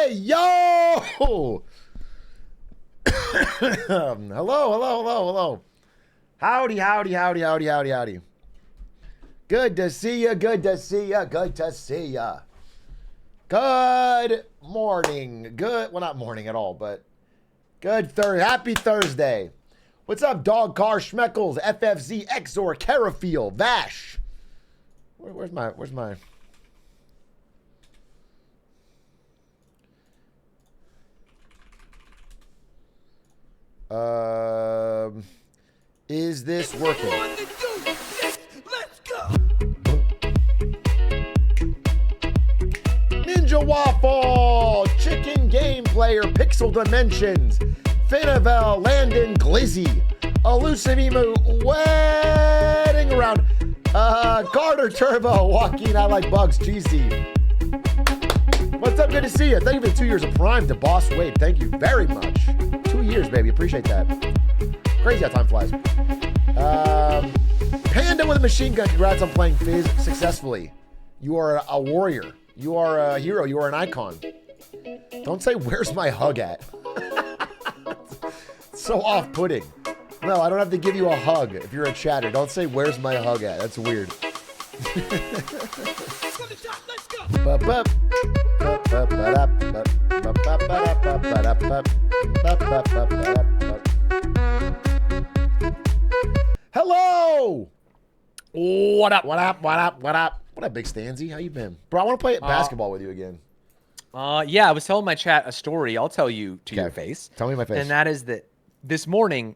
Hey, yo! Hello. Howdy. Good to see ya. Good morning. Well, not morning at all, but happy Thursday. What's up, Dog Car Schmeckles, FFZ, Exor, Carafiel, Vash? Where's my is this working? Let's go. Ninja Waffle, Chicken Game Player, Pixel Dimensions, Finavel, Landon, Glizzy, Elusive Emu, Wedding Around, Carter Turbo, Joaquin, I Like Bugs, GC. What's up? Good to see you. Thank you for the 2 years of Prime to Boss Wade. Thank you very much. 2 years, baby. Appreciate that. Crazy how time flies. Panda with a machine gun. Congrats on playing Fizz successfully. You are a warrior. You are a hero. You are an icon. Don't say, where's my hug at? It's so off-putting. No, I don't have to give you a hug if you're a chatter. Don't say, where's my hug at? That's weird. Hello! What up? What up, Big Stanzy? How you been? Bro, I want to play basketball with you again. Yeah, I was telling my chat a story. I'll tell you to your face. Tell me my face. And that is that this morning,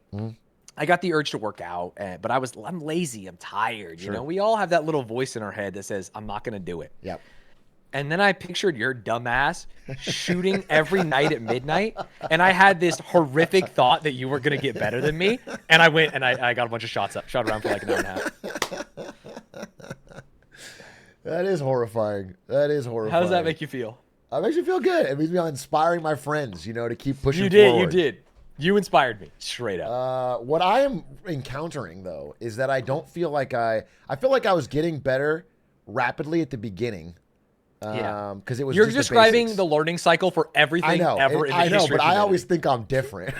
I got the urge to work out, but I'm lazy. I'm tired. Sure. You know, we all have that little voice in our head that says, I'm not going to do it. Yep. And then I pictured your dumbass shooting every night at midnight. And I had this horrific thought that you were going to get better than me. And I went and I got a bunch of shots up, shot around for like an hour and a half. That is horrifying. How does that make you feel? It makes me feel good. It makes me inspiring my friends, to keep pushing forward. You did. You inspired me, straight up. What I am encountering, though, is that I don't feel like I feel like I was getting better rapidly at the beginning. Because it was. You're just describing the learning cycle for everything ever in the history but of I always think I'm different.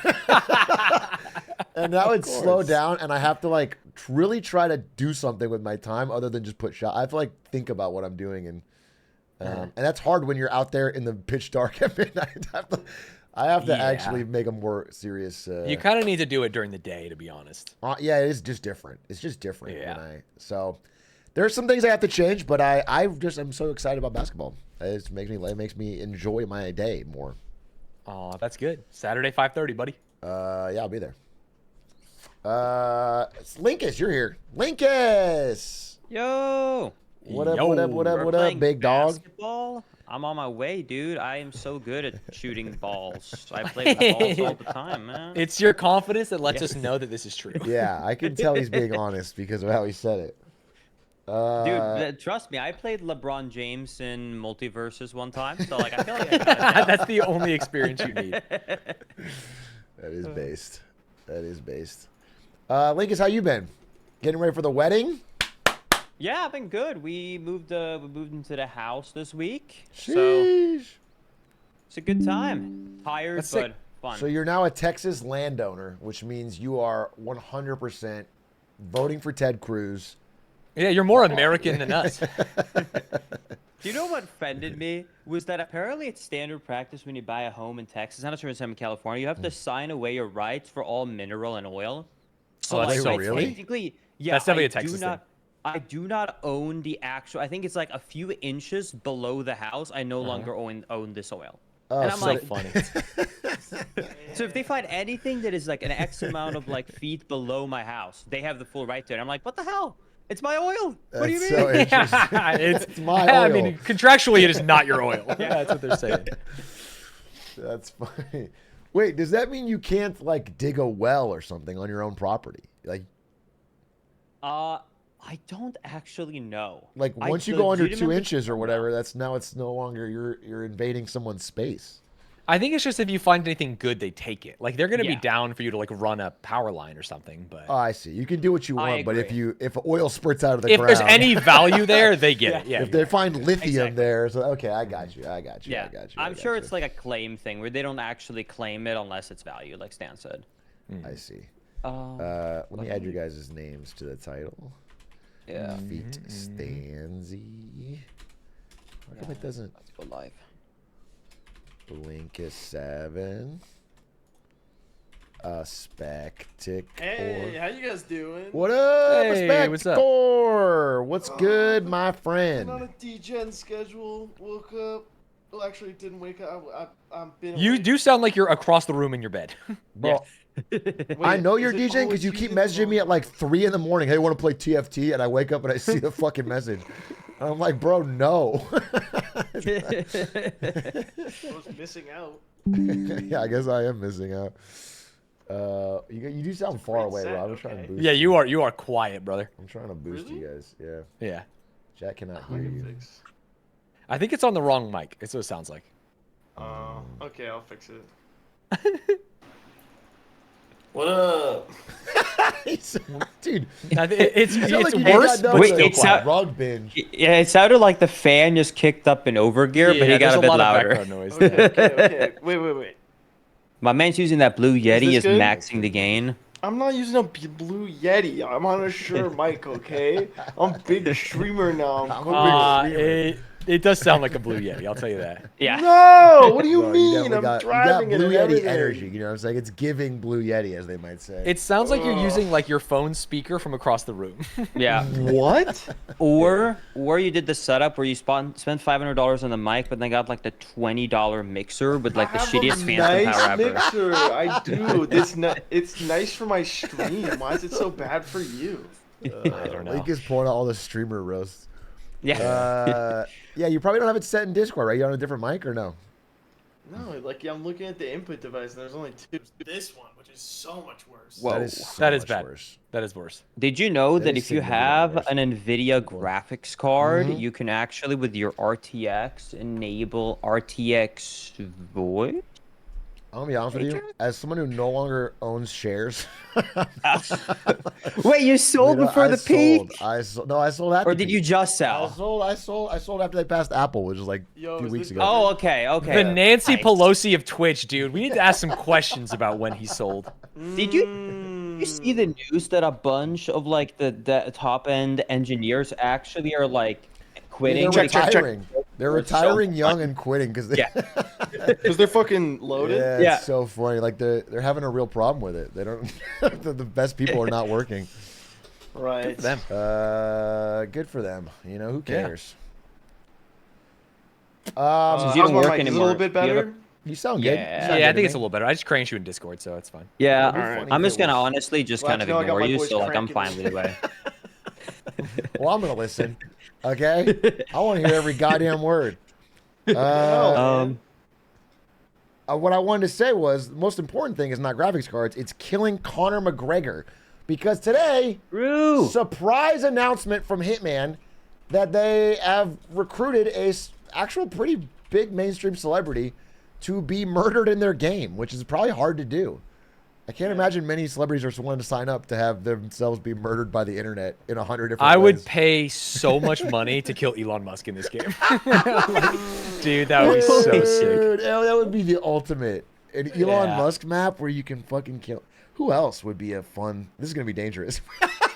And now it's slow down, and I have to really try to do something with my time other than just put shot. I have to think about what I'm doing, and that's hard when you're out there in the pitch dark at midnight. I have to actually make a more serious. You kind of need to do it during the day, to be honest. Yeah, it is just different. It's just different. Yeah. So there's some things I have to change, but I'm so excited about basketball. It makes me enjoy my day more. Oh, that's good. Saturday, 5:30, buddy. Yeah, I'll be there. It's Linkus, you're here. Linkus! Yo! What up, big dog? Basketball? I'm on my way, dude. I am so good at shooting balls. I play with balls all the time, man. It's your confidence that lets us know that this is true. Yeah, I can tell he's being honest because of how he said it. Dude, trust me, I played LeBron James in Multiverses one time, so I feel like I got it. That's the only experience you need. That is based. Linkus, how you been? Getting ready for the wedding? Yeah, I've been good. We moved into the house this week, Sheesh. so it's a good time. Tired, but fun. So you're now a Texas landowner, which means you are 100% voting for Ted Cruz. Yeah, you're more American than us. Do you know what offended me? Was that apparently it's standard practice when you buy a home in Texas, I'm not sure it's in California, you have to sign away your rights for all mineral and oil. So that's so really? Technically, yeah, that's definitely a Texas thing. I do not own the actual, I think it's like a few inches below the house, I no longer own this oil. Oh, and I'm so funny. So if they find anything that is like an X amount of feet below my house, they have the full right to it. I'm like, what the hell? It's my oil. What do you mean? So interesting. it's my oil. I mean, contractually, it is not your oil. Yeah, that's what they're saying. That's funny. Wait, does that mean you can't dig a well or something on your own property? I don't actually know. Once you go under 2 inches or whatever, it's no longer you're invading someone's space. I think it's just if you find anything good, they take it. Like they're gonna be Yeah. down for you to like run a power line or something. But Oh, I see. You can do what you I want, but agree. if oil spurts out of the if ground, there's any value there, they get it. Yeah. if they find lithium Exactly. there, so okay, I got you. Yeah, I'm sure it's like a claim thing where they don't actually claim it unless it's valued, like Stan said. I see. Um, Let me add your guys' names to the title. yeah. Feet Stanzy. How come it doesn't Let's go live. blink a 7? A spectacle. Hey, how you guys doing? What up, Hey, what's up? Spector? What's good, my I'm on a friend? DGen schedule. Woke up. Well, actually, didn't wake up. I've been. You awake. do sound like you're across the room in your bed. Bro, Wait, I know is you're it DJing because always you keep DJing messaging me at like 3 in the morning. Hey, want to play TFT? And I wake up and I see the fucking message. And I'm like, bro, no. I was missing out. Yeah, I guess I am missing out. You do sound far great away, set, bro. I'm trying to okay. boost. Yeah, you are quiet, brother. I'm trying to boost you Really? guys. Yeah, Yeah. Jack cannot I hear can you. fix. I think it's on the wrong mic. It's what it sounds like. Okay, I'll fix it. What up? Dude, It's you sound like you worse, just got but done Wait, with still a it's quiet. rug binge. Yeah, it sounded like the fan just kicked up in overgear, but he there's got a bit lot of louder. background noise. Okay. Wait. My man's using that blue Yeti this is good? maxing the gain. I'm not using a blue Yeti. I'm on a Shure mic, okay? I'm big streamer now. I'm a big streamer. It does sound like a Blue Yeti, I'll tell you that. Yeah. No! What do you Bro, mean? definitely I'm got, driving you got it Blue and Yeti everything. energy. You know what I'm saying? It's giving Blue Yeti, as they might say. It sounds like you're using like your phone speaker from across the room. Yeah. What? Or you did the setup where you spent $500 on the mic, but then got like the $20 mixer with like the I have shittiest a phantom nice power ever. mixer. I do. It's nice for my stream. Why is it so bad for you? I don't know. Link is pulling out all the streamer roasts. Yeah. Yeah, you probably don't have it set in Discord, right? You on a different mic or no? No, like I'm looking at the input device and there's only two. This one, which is so much worse. Whoa. That is so That is much bad. worse. That is worse. Did you know That that is if you significantly have worse. an NVIDIA graphics card, Mhm. you can actually, with your RTX, enable RTX voice? I'm gonna be honest with you. As someone who no longer owns shares, Wait, you sold you know, before I the sold. peak? I sold. No, I sold after. Or did you peak. just I sell? sold after they passed Apple, which was like Yo, a few is weeks this ago. Oh, okay, okay. The Nancy Nice. Pelosi of Twitch, dude. We need to ask some questions about when he sold. Did you see the news that a bunch of like the top end engineers actually are like quitting? They're because- retiring. They're They're so retiring young and quitting because they. Yeah. Because they're fucking loaded? Yeah, Yeah. it's so funny. Like they're having a real problem with it. They don't. the best people are not working. Right. Good for them. Good for them. You know who Yeah. cares? Since you How's don't my work mic? Is it a anymore, little bit you have a- better? You sound good. Yeah. You sound Yeah, I good think to it's a me. little better. I just cranked you in Discord, so it's fine. Yeah, It'd be Alright. funny I'm if just it gonna was- honestly just Glad kind to of know I got ignore my you, voice so like I'm cranking. fine with it. Way. Well, I'm gonna listen. Okay, I want to hear every goddamn word. Um, What I wanted to say was the most important thing is not graphics cards. It's killing Conor McGregor, because today, Rue. surprise announcement from Hitman that they have recruited a actual pretty big mainstream celebrity to be murdered in their game, which is probably hard to do. I can't imagine many celebrities are willing to sign up to have themselves be murdered by the internet in 100 different I ways. would pay so much money to kill Elon Musk in this game. Like, dude, that would be so sick. Dude, that would be the ultimate. An Elon Yeah. Musk map where you can fucking kill. Who else would be a fun? This is gonna be dangerous.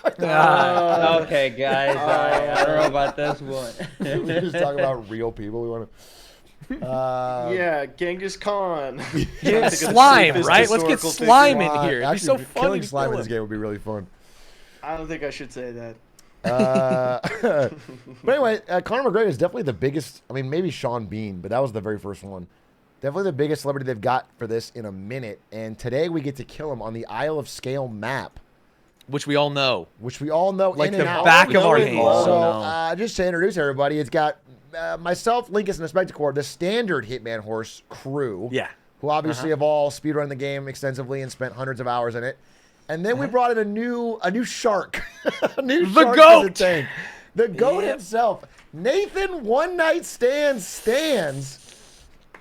Okay, guys. I don't know about this one. we just talk about real people. We want to. Yeah, Genghis Khan. Dude, Think of the slime, safest right? Let's get historical figure. slime in here. It'd be Actually, so funny. killing to slime kill in this him. game would be really fun. I don't think I should say that. But anyway, Conor McGregor is definitely the biggest. I mean, maybe Sean Bean, but that was the very first one. Definitely the biggest celebrity they've got for this in a minute. And today we get to kill him on the Isle of Scale map, Which we all know. which we all know Like in the and out. back of our Knowing hands. all. So, no. just to introduce everybody, it's got myself, Linkus, and the Spectacore, the standard Hitman Horse crew. Yeah. Who obviously have all speedrun the game extensively and spent hundreds of hours in it. And then we brought in a new shark. a new The shark to goat! the tank. The goat himself. Nathan One Night Stands.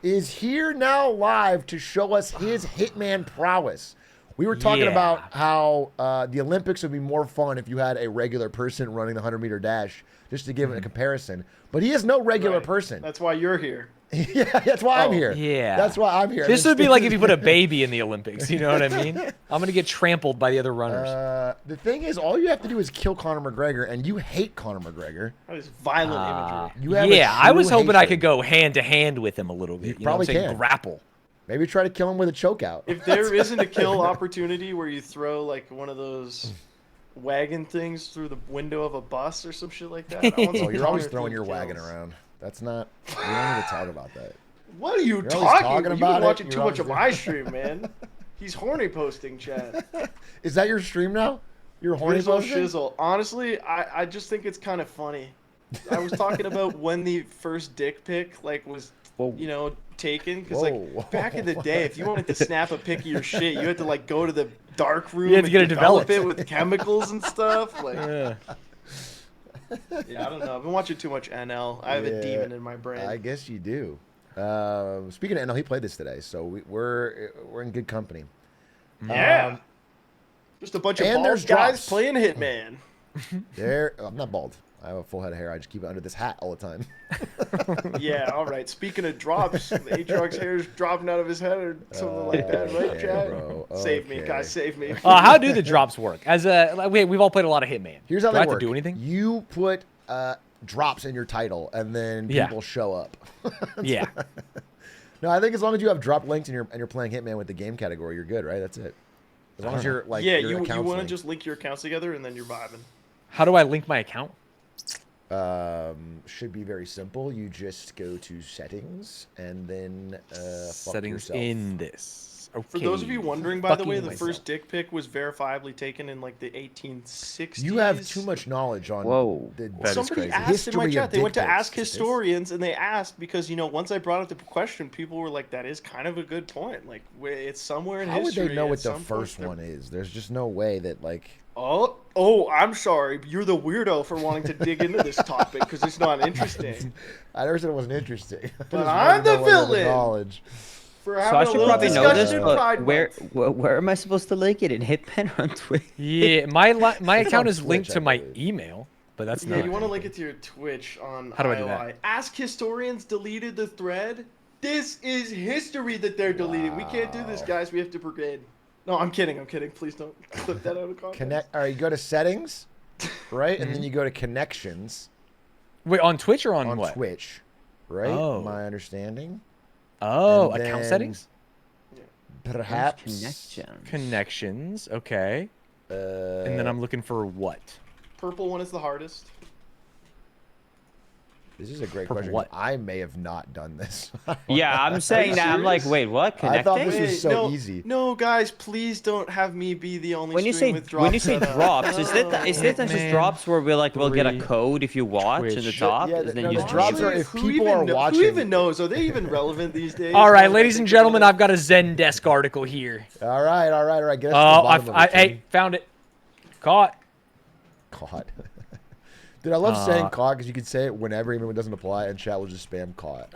is here now live to show us his Hitman prowess. We were talking about how the Olympics would be more fun if you had a regular person running the 100-meter dash, just to give it a comparison. But he is no regular person. That's why you're here. Yeah, that's why I'm here. Yeah. That's why I'm here. This would be like if you put a baby in the Olympics. You know what I mean? I'm going to get trampled by the other runners. The thing is, all you have to do is kill Conor McGregor, and you hate Conor McGregor. That is violent imagery. You have Yeah, I was hoping I hatred. could go hand to hand with him a little bit. You know what probably I'm saying? can. Grapple. Maybe try to kill him with a chokeout. If there isn't a kill opportunity where you throw like one of those wagon things through the window of a bus or some shit like that. I want some Oh, you're always Conor throwing themed your wagon kills. around. That's not. We don't need to talk about that. What are you always talking talking about? You've about been it. watching You're too much of always- my stream, man. He's horny posting, Chad. Is that your stream now? You're horny Rizzle posting? shizzle. Honestly, I just think it's kind of funny. I was talking about when the first dick pic like was, you know, taken because like back in the day, if you wanted to snap a pic of your shit, you had to like go to the dark room You had to and get it develop developed. it with chemicals and stuff. Like, Yeah. yeah, I don't know. I've been watching too much NL. I have a demon in my brain. I guess you do. Speaking of NL, he played this today, so we're in good company. Yeah. Just a bunch of and bald there's guys drops. playing Hitman. I'm not bald. I have a full head of hair. I just keep it under this hat all the time. Yeah, all right. Speaking of drops, Atrioc's hair is dropping out of his head or something like that, right, Okay, Chad? bro. Save me, Okay. guys, save me. How do the drops work? As a we've all played a lot of Hitman. Here's how do they I have work. to do anything? You put drops in your title, and then Yeah. people show up. Yeah. No, I think as long as you have drop links and you're playing Hitman with the game category, you're good, right? That's it. As long as you're like yeah, your you account's want to linked. just link your accounts together and then you're vibing. How do I link my account? Should be very simple. You just go to settings and then fuck Settings yourself. in this. Okay. For those of you wondering, by the way, Fucking the myself. first dick pic was verifiably taken in like the 1860s. You have too much knowledge on Whoa. the That is Somebody crazy. asked in my history of chat. They went to dick pics. ask historians, and they asked because you know once I brought up the question, people were like, "That is kind of a good point. Like, it's somewhere in How would history." they know at what the some point first there- one is? There's just no way that like. Oh, I'm sorry. You're the weirdo for wanting to dig into this topic because it's not interesting. I never said it wasn't interesting. I But just I'm wanted to the know whether villain. Knowledge. For So I having a should little probably know this, discussion in but Pride Month. where am I supposed to link it? In Hitman or on Twitch? Yeah, my account on is linked Twitch, to I my believe. email, but that's Yeah, not. you want to link it to your Twitch on How do I do IOI. that? Ask historians deleted the thread. This is history that they're deleting. We can't do this, guys. We have to brigade. No, I'm kidding. Please don't clip that out of context. Connect. All right, you go to settings, right, and then you go to connections Wait, on Twitch or on, on what? Twitch, right? Oh. My understanding. Oh, And account then- settings? Perhaps. Connections. Connections. Okay. And then I'm looking for what? Purple one is the hardest. This is a great Purple question. what? I may have not done this. Yeah, I'm saying that. I'm like, serious? wait, what? I thought Connecting? this was Wait, so no, easy. No, guys, please don't have me be the only When you stream say with drops when you say set up. drops, is that just Man, drops where we'll get a 3, code if you watch in the Twitch. top, Yeah, and then no, you the just drops leave are it? if Who people even are know- watching. Who even knows? Are they even relevant these days? All right, Now that I ladies and think about gentlemen, it? I've got a Zendesk article here. All right. Get us to the Oh, bottom of it, hey, Tim. found it. Caught. Caught. Dude, I love saying Uh, caught because you can say it whenever, even when it doesn't apply, and chat will just spam caught.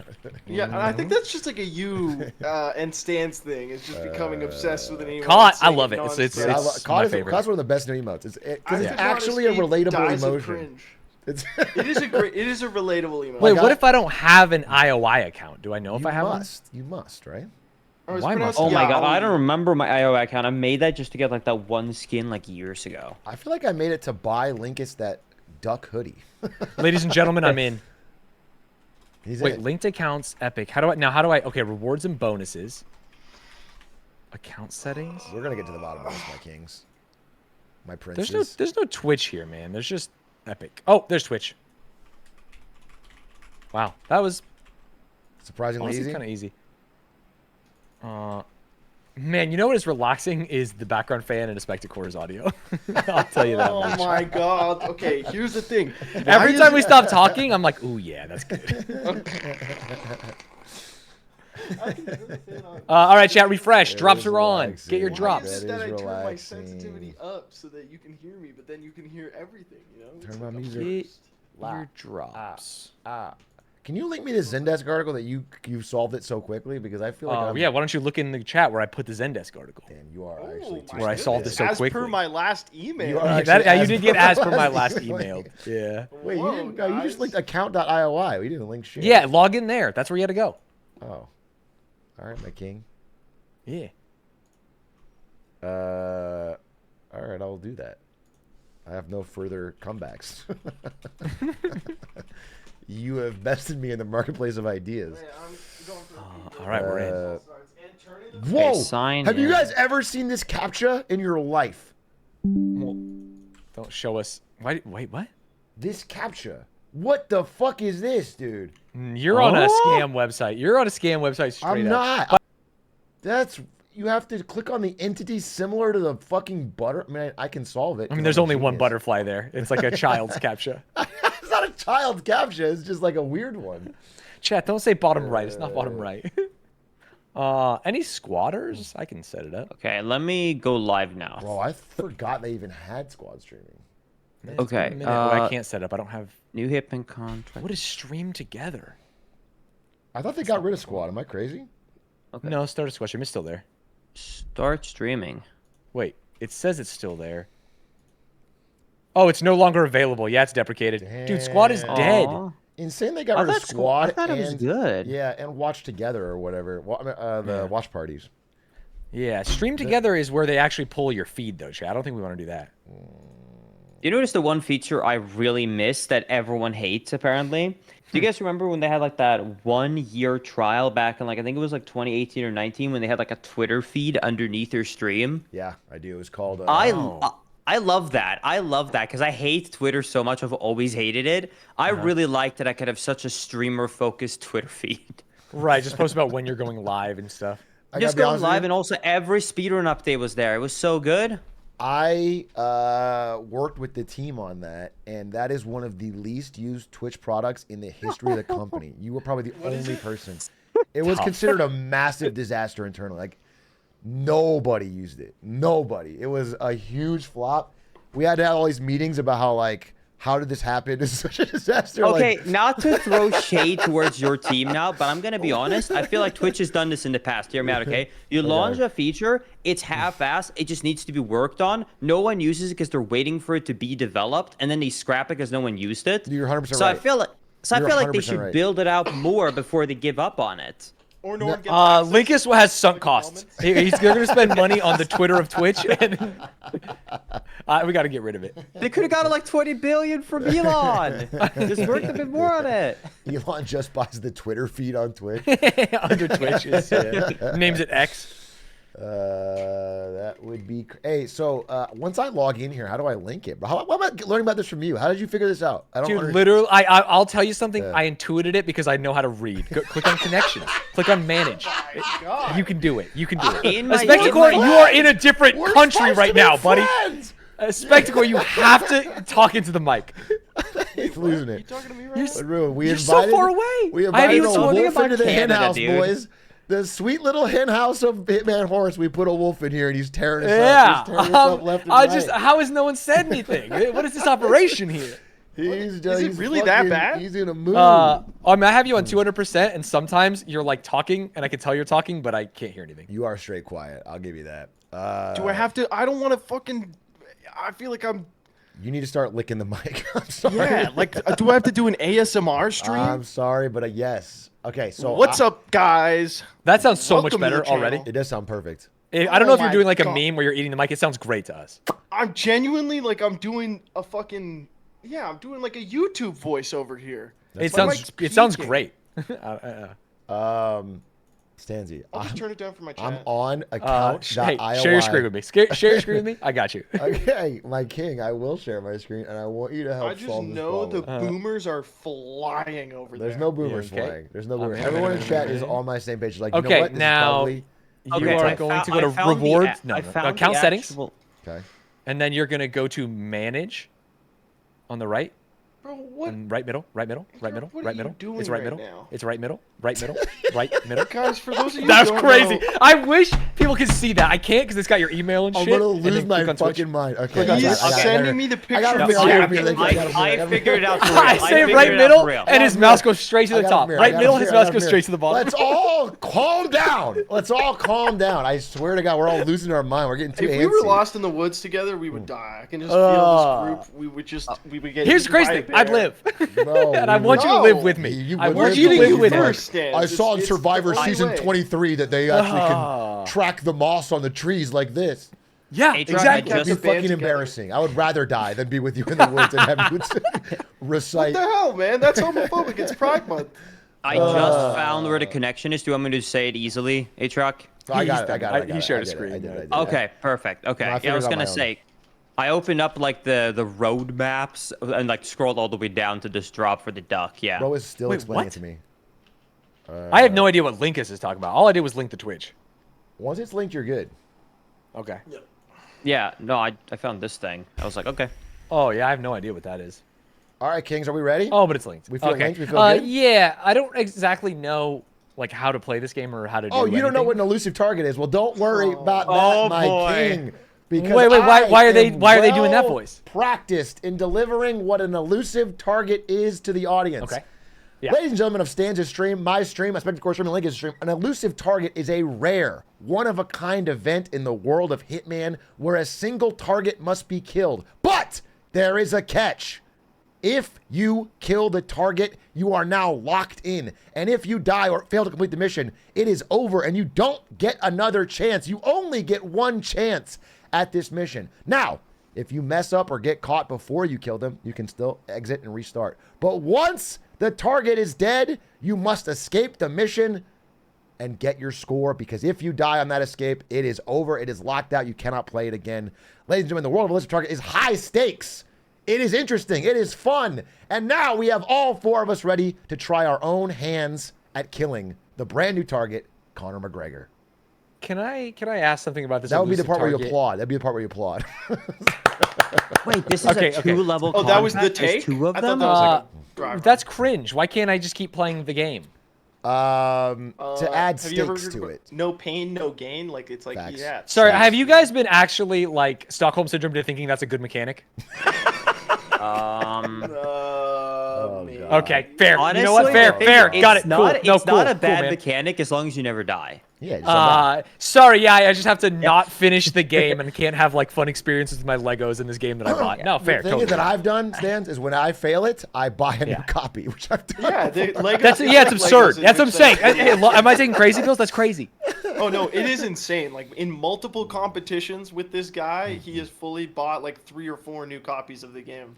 Yeah, and I think that's just like a you and Stan's thing. It's just becoming obsessed with an emote. Caught, I saying love it. It's- nonstop. Dude, I It's caught my is favorite. Caught's one of the best new emotes. It's because I it's could not actually a escape relatable dies of emotion. cringe. It's It is a great. It is a relatable emote. Wait, Like, what if I don't have an IOI account? Do I know if you I have one? must. You must, right? Oh, it's why pronounced must- Oh my god, Yaoi. I don't remember my IO account. I made that just to get like that one skin like years ago. I feel like I made it to buy Linkus that duck hoodie. Ladies and gentlemen, I'm in. He's Wait, in. linked accounts, Epic. How do I, okay, rewards and bonuses. Account settings? We're gonna get to the bottom of this, my kings. My princes. There's no Twitch here, man. There's just Epic. Oh, there's Twitch. Wow, that was Surprisingly honestly easy. kind of easy. Man, you know what is relaxing is the background fan and Expected Quarters audio. I'll tell you that Oh much. my god. Okay, here's the thing. Every is time we it- stop talking, I'm like, ooh, yeah, that's good. All right, chat, refresh. It Drops is are on. relaxing. Get your Why drops. Is it That that I is turn my relaxing. sensitivity up so that you can hear me, but then you can hear everything, you know? It's Turn my like a music. Get burst. your drops. Can you link me the Zendesk article that you solved it so quickly? Because I feel like yeah, why don't you look in the chat where I put the Zendesk article? Damn, you are actually too Where I solved this so as quickly. per my last email. You are That, you as did per get as my per my last last email. email. Yeah. Wait, Whoa, you didn't. No, you just guys. linked account.ioi. We didn't link shit. Yeah, log in there. That's where you had to go. Oh. All right, my king. Yeah. All right, I'll do that. I have no further comebacks. You have bested me in the marketplace of ideas. All right, we're in. Whoa! sign Have you in. guys ever seen this captcha in your life? Well, don't show us. Wait, what? This captcha. What the fuck is this, dude? You're on a scam website. You're on a scam website straight I'm up. not. That's. You have to click on the entity similar to the fucking butter. I mean, I can solve it. I mean, there's only one butterfly there. It's like a child's captcha. It's not a child's captcha. It's just like a weird one. Chat, don't say bottom right. It's not bottom right. Any squatters? I can set it up. Okay, let me go live now. Bro, I forgot they even had squad streaming. Okay, I can't set up. I don't have. New Hitman contract. What is stream together? I thought they got rid of squad. Am I crazy? Okay. No, start a squad stream. It's still there. Start streaming. Wait, it says it's still there. Oh, it's no longer available. Yeah, it's deprecated. Dude, squad is dead. Aw. Insane they got rid of I squad. thought it was and- good. Yeah, and watch together or whatever. The watch parties. Yeah, stream together is where they actually pull your feed, though, chat. I don't think we want to do that. You notice the one feature I really miss that everyone hates, apparently? Do you guys remember when they had like that 1 year trial back in like, I think it was like 2018 or 19 when they had like a Twitter feed underneath their stream? Yeah, I do. It was called. I love that. I love that because I hate Twitter so much. I've always hated it. I really liked that I could have such a streamer-focused Twitter feed. Right, just post about when you're going live and stuff. I gotta Just be going honest with live, you, and also every speedrun update was there. It was so good. I worked with the team on that, and that is one of the least used Twitch products in the history of the company. You were probably the only person. It was considered a massive disaster internally. Like, nobody used it. Nobody. It was a huge flop. We had to have all these meetings about how did this happen? This is such a disaster. Okay, not to throw shade towards your team now, but I'm gonna be honest. I feel like Twitch has done this in the past. Hear me out, okay? You launch a feature, it's half-assed. It just needs to be worked on. No one uses it because they're waiting for it to be developed, and then they scrap it because no one used it. You're 100% So right. I feel like, You're they 100% should right. build it out more before they give up on it. Or no one gets access Linkus to has sunk the costs. moments. He's going to spend money on the Twitter of Twitch, and we got to get rid of it. They could have gotten like 20 billion from Elon. Just worked a bit more on it. Elon just buys the Twitter feed on Twitch. Under Twitch. Names it X. That would be. Hey, so once I log in here, how do I link it? How am I learning about this from you? How did you figure this out? I don't Dude, understand. literally, I'll tell you something. Yeah. I intuited it because I know how to read. Click on connections. Click on manage. God. You can do it. You can do it. In my- Spectacore, in my- you are in a different We're country supposed right to be now, buddy. friends! Spectacore, you have to talk into the mic. He's losing You it. talking to me right You're now? s- We You're so invited, far away. We I haven't invited even a spoken wolf about into the hen Canada, house, dude. boys. The sweet little hen house of Hitman Horse. We put a wolf in here, and he's tearing us up. Yeah. He's tearing us up left and right. How has no one said anything? What is this operation here? He's Is it he's really that fucking- bad? He's in a mood. I mean, I have you on 200%, and sometimes you're like talking, and I can tell you're talking, but I can't hear anything. You are straight quiet. I'll give you that. Do I have to? I don't want to fucking. I feel like I'm. You need to start licking the mic. I'm sorry. Yeah, like, do I have to do an ASMR stream? I'm sorry, but yes. Okay, so What's up, guys? That sounds so much Welcome to the better already. channel. It does sound perfect. I don't know if you're my doing like a God. meme where you're eating the mic. It sounds great to us. I'm genuinely like I'm doing a fucking. Yeah, I'm doing like a YouTube voice over here. It My sounds mic's great. Stanzy, I'll just turn it down for my chat. I'm on Hey, account.ioi. share your screen with me. Share your screen with me. I got you. Okay, my king, I will share my screen, and I want you to help I just solve this know the problem. boomers are flying over there. There's no boomers okay. flying. There's no boomers. Everyone in chat is on my same page. It's like, you know Okay, what? This is now probably- you Okay, are I going to fou- go I to found the rewards. a- No, I no, found account the settings, actual- Okay. and then you're gonna go to manage on the right. Bro, what? And right middle, right middle, right middle, What are right you middle. doing It's right right middle. now? It's right middle, right middle, right middle. Guys, for those of you That who was don't crazy. know, I wish people could see that. I can't because it's got your email and I'm shit. gonna and lose then my click on Twitch. fucking mind. Okay, Click on he's Twitch. sending me the I picture. got of it. the I screen. I figured it out for real. I say figured right it out middle, for real. and his mouse goes straight to the I got top. a mirror, I Right got a middle, his mirror, I mouse got a goes mirror. straight to the bottom. Let's all calm down. Let's all calm down. I swear to God, we're all losing our mind. We're getting too If antsy. we were lost in the woods together, we would die. I can just feel this group. We would get. Here's the eaten crazy by a thing. I'd bear. live. No, And I want you to No. live with me. You I would want live you to with live me. with me. First, Dan. I saw in It's Survivor the only season way. 23 that they actually Ah. can track the moss on the trees like this. Yeah, Atrioc, exactly. That'd be Just- fucking together. embarrassing. I would rather die than be with you in the woods and have you recite. What the hell, man? That's homophobic. It's Pride Month. I just found where the connection is. Do you want me to say it easily, Atrioc? I got it. He shared a screen. Okay, perfect. No, I Okay, yeah, figured I was it out gonna my own. say, I opened up like the road maps and like scrolled all the way down to this drop for the duck. Yeah. Bro is still Wait, explaining what? it to me. I have no idea what Linkus is talking about. All I did was link the Twitch. Once it's linked, you're good. Okay. Yeah. No, I found this thing. I was like, okay. Oh yeah, I have no idea what that is. All right, Kings, are we ready? Oh, but it's linked. We feel okay. linked? We feel good? Yeah, I don't exactly know like how to play this game or how to do Oh, you don't know anything. what an elusive target is? Well, don't worry about that, Oh, my boy. king. Because Wait, why are they am doing that voice? Practiced in delivering what an elusive target is to the audience. Okay. Yeah. Ladies and gentlemen of Stan's stream, my stream, Expected Core stream, and Lincoln's stream, an elusive target is a rare, one-of-a-kind event in the world of Hitman where a single target must be killed. But there is a catch. If you kill the target, you are now locked in. And if you die or fail to complete the mission, it is over and you don't get another chance. You only get one chance at this mission. Now, if you mess up or get caught before you kill them, you can still exit and restart. But once the target is dead, you must escape the mission and get your score, because if you die on that escape, it is over. It is locked out. You cannot play it again. Ladies and gentlemen, the world of elusive target is high stakes. It is interesting. It is fun. And now we have all four of us ready to try our own hands at killing the brand new target, Conor McGregor. Can I ask something about this? That would be the elusive part where you target? applaud. That'd be the part where you applaud. Wait, this is Okay, a okay. two-level. Oh, that was the combat? There's take? two of I thought them. that was like a driver. That's cringe. Why can't I just keep playing the game? To add have you ever stakes heard to of it. No pain, no gain. Like it's like Facts. yeah. Sorry, Nice. have you guys been actually like Stockholm syndrome to thinking that's a good mechanic? Man. Okay, fair. Honestly, you know what? Fair, fair. it's Got it. Not, Cool. It's No, not cool, a cool, bad man. mechanic as long as you never die. Yeah. just like that. Sorry, yeah, I just have to not finish the game and can't have like fun experiences with my Legos in this game that I bought. No, fair. The thing Totally. is that I've done, Stans, is when I fail it, I buy a new Yeah. copy, which I've done. Yeah, the Legos. That's yeah, it's like absurd. Legos in That's what I'm which, saying. like- Hey, am I taking crazy pills? That's crazy. Oh no, it is insane. Like in multiple competitions with this guy, he has fully bought like 3 or 4 new copies of the game.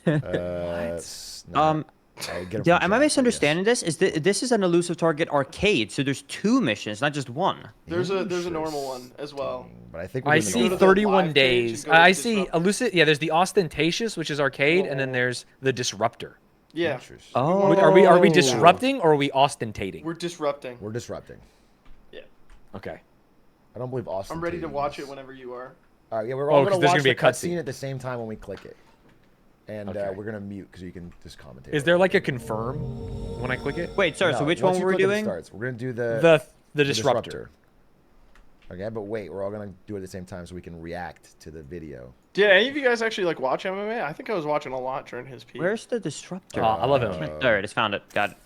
It's not- I get 'em Yeah, from am I Jack, misunderstanding this? This is an elusive target arcade, so there's 2 missions, not just 1. There's a normal one as well. But I think we're I doing the see go to normal. the 31 live page days. and go to I see Disrupt. elusive. Yeah, there's the ostentatious, which is arcade, and then there's the disruptor. Yeah, Interesting. Oh. Are we disrupting or are we ostentating? we're disrupting. We're disrupting. Yeah, Okay. I don't believe Austin. I'm ready to watch it whenever you are. All right, yeah, we're all 'cause gonna there's watch gonna be the a cutscene. cutscene at the same time when we click it, and Okay. we're gonna mute because you can just commentate. Is there like a confirm when I click it? Wait, sorry, so which one were we doing? Starts. We're gonna do the disruptor. Okay, but wait, we're all gonna do it at the same time so we can react to the video. Did any of you guys actually like watch MMA? I think I was watching a lot during his peak. Where's the disruptor? I love it. There, I just found it. Got it.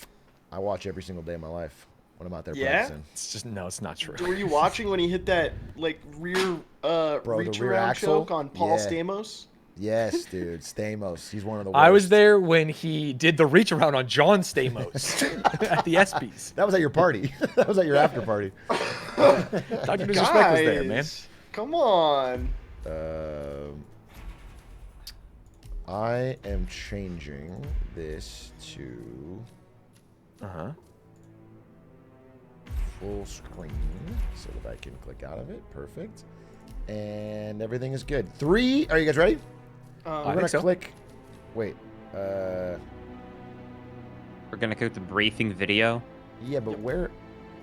I watch every single day of my life when I'm out there Yeah? practicing. It's just no, it's not true. Were you watching when he hit that like rear the reach rear around axle? choke on Paul Yeah. Stamos? Yes, dude, Stamos. He's one of the worst. I was there when he did the reach around on John Stamos at the ESPYs. That was at your party. That was at your after party. Dr. Disrespect was there, man. Guys, come on. I am changing this to full screen so that I can click out of it. Perfect. And everything is good. 3. Are you guys ready? We're think gonna so. click. Wait. We're gonna click the briefing video. Yeah, but where?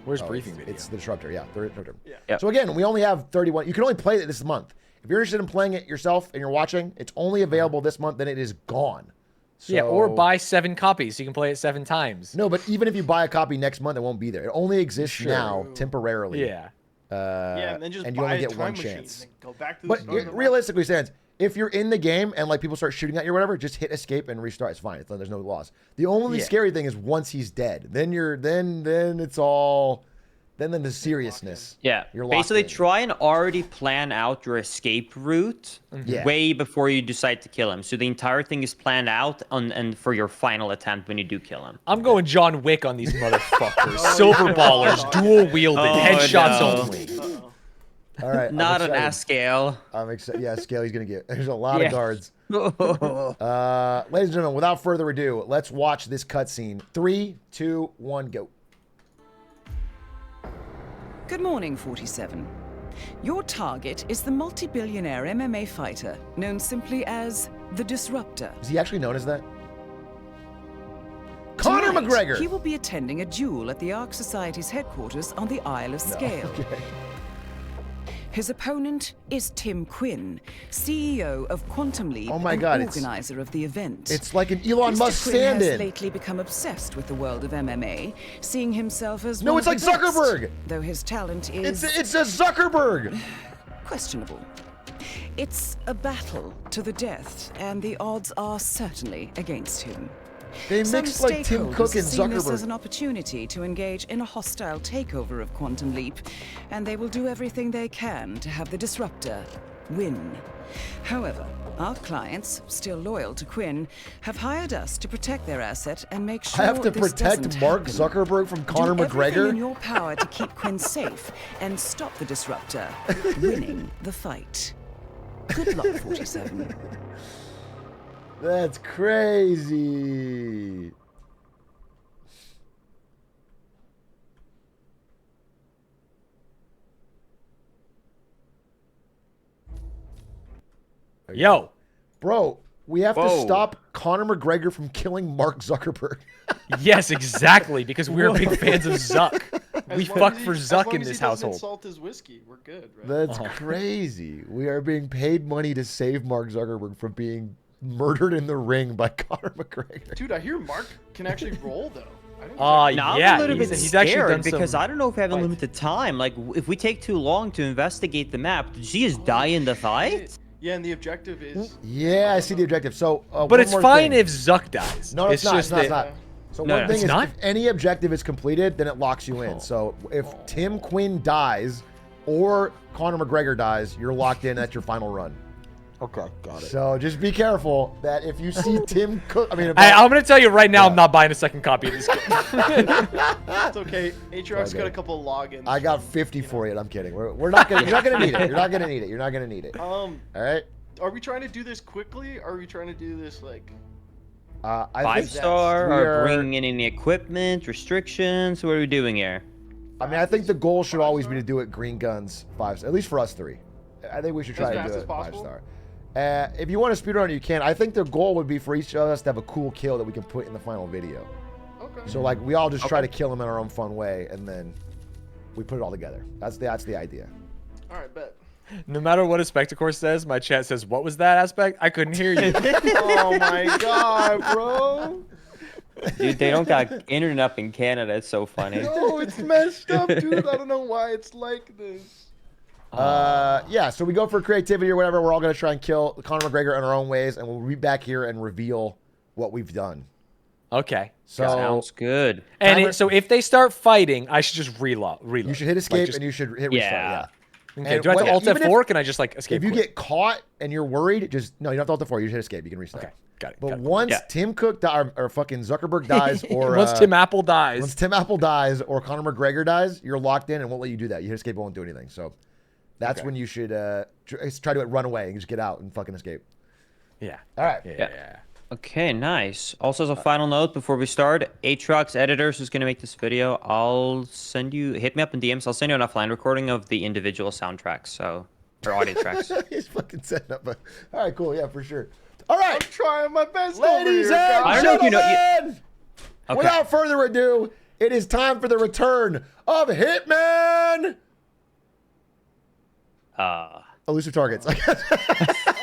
Where's Oh, briefing it's, video? It's the disruptor. Yeah, the disruptor. Yeah. Yep. So again, we only have 31. You can only play it this month. If you're interested in playing it yourself and you're watching, it's only available this month. Then it is gone. Yeah, or So- buy 7 copies so you can play it 7 times. No, but even if you buy a copy next month, it won't be there. It only exists now True. temporarily. Yeah. Yeah, and then just you buy only a get time one machine chance. and go back to the But start of the realistically, Sans, if you're in the game and like people start shooting at you or whatever, just hit escape and restart. It's fine. There's no loss. The only Yeah. scary thing is once he's dead. Then it's all then the seriousness. Yeah. You're locked Basically, in. try and already plan out your escape route Yeah. way before you decide to kill him. So the entire thing is planned out and for your final attempt when you do kill him. I'm going John Wick on these motherfuckers. Silver ballers, dual wielding, Oh, headshots no. only. Uh-oh. All right. Not I'm an excited. ass scale. I'm excited. Yeah, scale he's gonna get. There's a lot Yeah. of guards. Ladies and gentlemen, without further ado, let's watch this cutscene. 3, 2, 1, go. Good morning, 47. Your target is the multi-billionaire MMA fighter, known simply as the Disruptor. Is he actually known as that? Conor Tonight, McGregor. He will be attending a duel at the Arc Society's headquarters on the Isle of Scale. Okay. His opponent is Tim Quinn, CEO of Quantum Leap Oh my and God, it's- organizer of the event. It's like an Elon Mr. Musk Quinn stand-in. has lately become obsessed with the world of MMA, seeing himself as No, one it's of like the best, Zuckerberg. though his talent is It's a Zuckerberg. questionable. It's a battle to the death, and the odds are certainly against him. They Some mixed like Tim stakeholders Cook and see this as Zuckerberg. an opportunity to engage in a hostile takeover of Quantum Leap, and they will do everything they can to have the Disruptor win. However, our clients, still loyal to Quinn, have hired us to protect their asset and make sure I have to this protect doesn't Mark happen. Zuckerberg from Conor Do everything in McGregor. your power to keep Quinn safe and stop the Disruptor winning the fight. Good luck, 47. That's crazy. Yo, Bro, we have to Whoa. stop Conor McGregor from killing Mark Zuckerberg. yes, exactly, because we're big fans of Zuck. As We long fuck as he- for as Zuck long in as he this doesn't household. Insult his whiskey. We're good, right? That's crazy. We are being paid money to save Mark Zuckerberg from being murdered in the ring by Conor McGregor. Dude, I hear Mark can actually roll though. I didn't Now Yeah, I'm a little he's- bit he's actually scared done because some I don't know if we have fights. unlimited time. Like, if we take too long to investigate the map, did she just die in the fight? Yeah, and the objective is. Yeah, I see the objective. So, But one it's more fine thing. if Zuck dies. No, it's not. just It's not. It's that- not. So No, one no, thing it's is, not? if any objective is completed, then it locks you in. So if Tim Quinn dies or Conor McGregor dies, you're locked in. That's your final run. Okay, got it. So just be careful that if you see Tim Cook, I mean, I'm gonna tell you right now, I'm not buying a second copy of this game. It's okay. Atrioc's Okay. got a couple logins. I got 50 for you. I'm kidding. We're not gonna. You're not gonna need it. You're not gonna need it. You're not gonna need it. All right. Are we trying to do this quickly? Or are we trying to do this like? I Five think star we or are- bringing in any equipment, restrictions? What are we doing here? I mean, I think the goal should always be to do it green guns 5 star, at least for us 3. I think we should try As to fast do as it possible? 5 star. If you want to speedrun it, you can. I think the goal would be for each of us to have a cool kill that we can put in the final video. Okay. So like we all just try to kill him in our own fun way, and then we put it all together. That's the idea. All right, bet. No matter what a Spectacore says, my chat says, "What was that aspect?" I couldn't hear you. Oh my god, bro. Dude, they don't got internet up in Canada. It's so funny. No, it's messed up, dude. I don't know why it's like this. Yeah, so we go for creativity or whatever. We're all gonna try and kill Conor McGregor in our own ways, and we'll be back here and reveal what we've done. Okay. So Sounds good. And Timer- so if they start fighting, I should just reload. you should hit escape Like, just- and you should hit restart. Yeah. Yeah. Okay, And do I have to what- alt even if- F4? Can I just like escape? If you quick? get caught and you're worried, just no, you don't have to alt F4. You just hit escape. You can restart. Okay, got it. But got it. once Yeah. Tim Cook or fucking Zuckerberg dies, or once Tim Apple dies, once Tim Apple dies, or Conor McGregor dies, you're locked in and won't let you do that. You hit escape, it won't do anything. So that's when you should try to run away and just get out and fucking escape. yeah. All right. Yeah. Okay, nice. Also, as a final note before we start, Atrioc editors is going to make this video. I'll send you, hit me up in DMs. I'll send you an offline recording of the individual soundtracks, so, or audio tracks. He's fucking setting up. All right, cool. Yeah, for sure. All I'm right, trying my best ladies over here, and guys. I don't know if you know- gentlemen, Okay. without further ado, it is time for the return of Hitman. Uh, Elusive targets.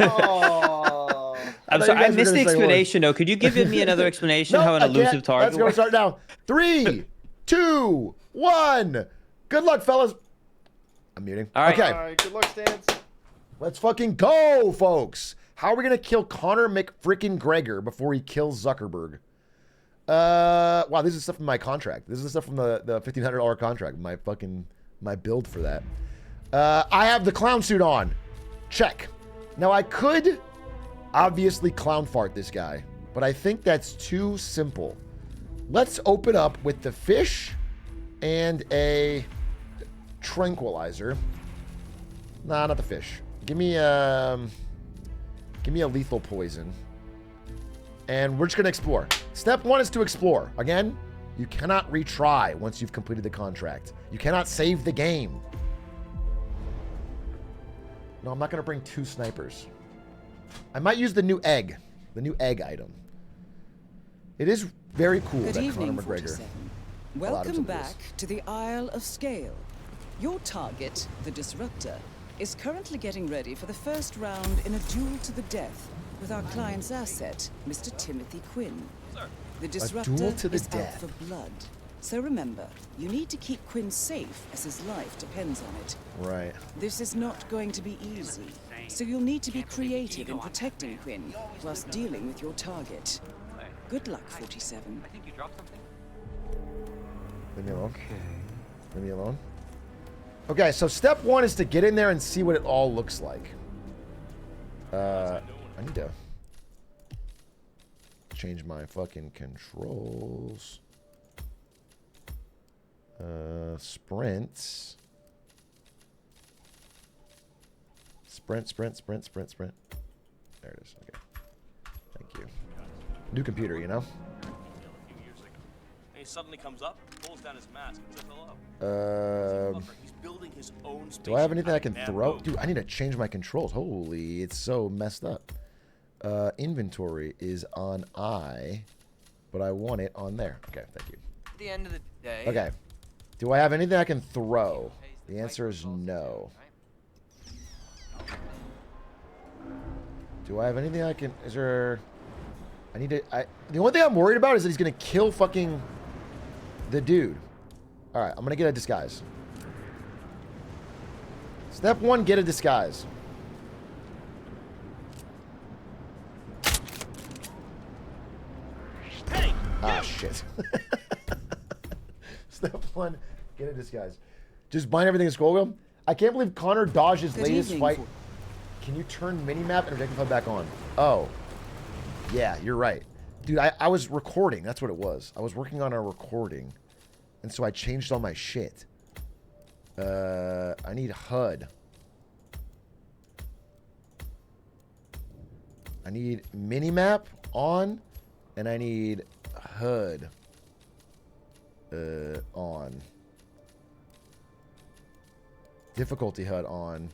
Oh. I'm thought sorry, you I guys were missed the gonna say horse. explanation though. Could you give me another explanation No, how an I elusive can't. target Let's go works? start now. 3, 2, 1. Good luck, fellas. I'm muting. All right. Okay. All right, good luck, Stans. Let's fucking go, folks. How are we gonna kill Conor McFreaking-Gregor before he kills Zuckerberg? Wow, this is stuff from my contract. This is stuff from the $1,500 contract. My build for that. I have the clown suit on. Check. Now I could obviously clown fart this guy, but I think that's too simple. Let's open up with the fish and a tranquilizer. Nah, not the fish. Give me a lethal poison. And we're just going to explore. Step 1 is to explore. Again, you cannot retry once you've completed the contract. You cannot save the game. No, I'm not going to bring 2 snipers. I might use the new egg item. It is very cool Good that evening, Conor McGregor. 47. allowed him Welcome to back to the Isle of Scale. Your target, the Disruptor, is currently getting ready for the first round in a duel to the death with our client's asset, Mr. Timothy Quinn. The Disruptor duel to the is death. out for blood. So remember, you need to keep Quinn safe as his life depends on it. Right. This is not going to be easy, so you'll need to be creative in protecting Quinn whilst dealing with your target. Good luck, 47. I think you dropped something. Leave me alone. Leave me alone. Okay, so step 1 is to get in there and see what it all looks like. I need to change my fucking controls. Sprints. Sprint. There it is. Okay. Thank you. New computer, you know? He suddenly comes up, pulls down his mask, and says hello. He's building his own Do I have anything I can spaceship throw? on Dude, I need to change my controls. Holy, it's so messed up. Inventory is on I, but I want it on there. Okay, thank you. At the end of the day. Okay. Do I have anything I can throw? The answer is no. Do I have anything I can... Is there... I need to... The only thing I'm worried about is that he's going to kill fucking the dude. Alright, I'm going to get a disguise. Step 1, get a disguise. Ah, shit. Step 1, get a disguise. Just bind everything in scroll wheel. I can't believe Conor dodged his Good latest evening, fight. Can you turn minimap and objectify back on? Oh. Yeah, you're right. Dude, I was recording. That's what it was. I was working on a recording. And so I changed all my shit. I need HUD. I need minimap on. And I need HUD on. Difficulty HUD on.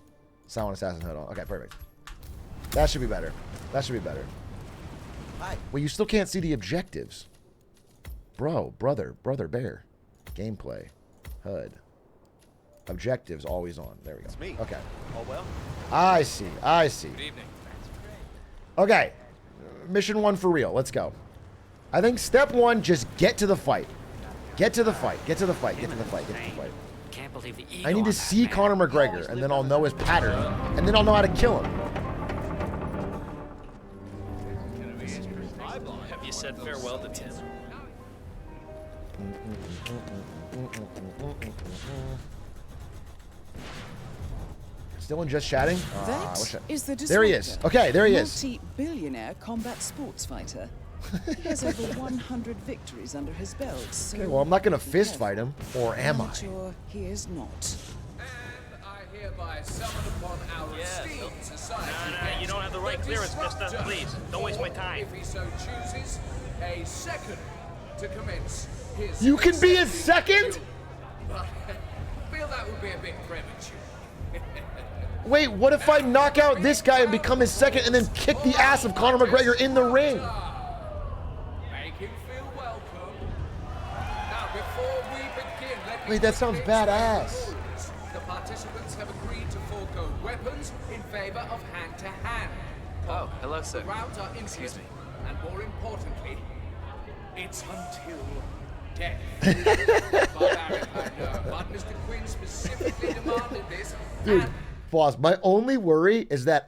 Silent Assassin HUD on. Okay, perfect. That should be better. That should be better. Well, you still can't see the objectives. Brother bear. Gameplay. HUD. Objectives always on. There we go. It's me. Okay. Oh well. I see. Good evening. Okay. Mission 1 for real. Let's go. I think step 1, just get to the fight. Get to the fight. Get to the fight. Get to the fight. Get to the fight. Can't believe the ego I need to on that see man. Conor McGregor, and then I'll know his pattern, and then I'll know how to kill him. Have you said farewell to Tim? Still in just chatting? That wish I- is the There he is. Disruptor, Okay, there he is. multi-billionaire combat sports fighter. He has over 100 victories under his belt. So Okay, well, I'm not going to be fist careful. fight him, or am I? Amateur, he is not. And I hereby summon upon our esteemed society. You don't have the right clearance, mister. Please, don't waste my time. If he so chooses, a second to commence his. You can be his second? But I feel that would be a bit premature. Wait, what if I knock out this guy and become his second and then kick the ass of Conor McGregor in the ring? Make him feel welcome. Now, before we begin, let me Wait, that sounds explain badass. the rules. The participants have agreed to forego weapons in favor of hand-to-hand Conor. Oh, hello, sir. The rounds are Excuse infinite, me. and more importantly, it's until death. Barbaric, I know, but Mr. Quinn specifically demanded this. Dude, and boss, my only worry is that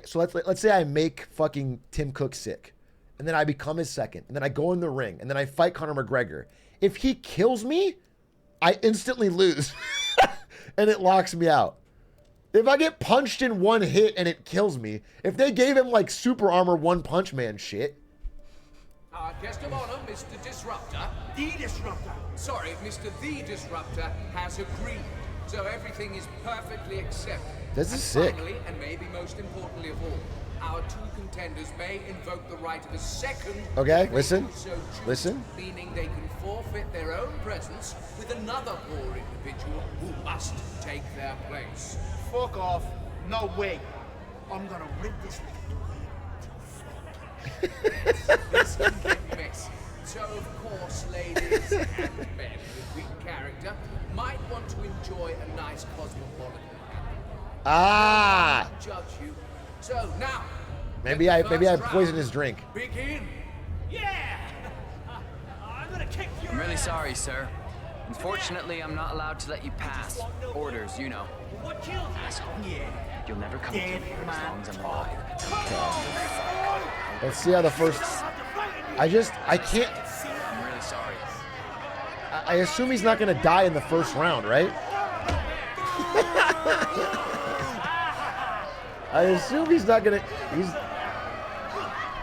so let's say I make fucking Tim Cook sick, and then I become his second, and then I go in the ring, and then I fight Conor McGregor. If he kills me, I instantly lose, and it locks me out. If I get punched in one hit and it kills me, if they gave him like Super Armor One Punch Man shit. our guest of honor, Mr. Disruptor. The Disruptor. Sorry, Mr. The Disruptor has agreed. So everything is perfectly accepted. This is and sick. Finally, and maybe most importantly of all, our two contenders may invoke the right of a second. Okay, if they listen. so choose, Listen. Meaning they can forfeit their own presence with another poor individual who must take their place. Fuck off. No way. I'm gonna rip this thing. This can get messy. So, of course, ladies and men with weak character might want to enjoy a nice cosmopolitan. Ah, Judge you. So now, maybe I poisoned his drink. begin. Yeah! I'm gonna kick your I'm really ass. sorry, sir. Unfortunately, I'm not allowed to let you pass. Orders, you know. What killed you? Asshole. Yeah. You'll never come to Dead me as man long as I'm talk. alive. Let's see how the first. I can't. I'm really sorry. I assume he's not gonna die in the first round, right? I assume he's not gonna.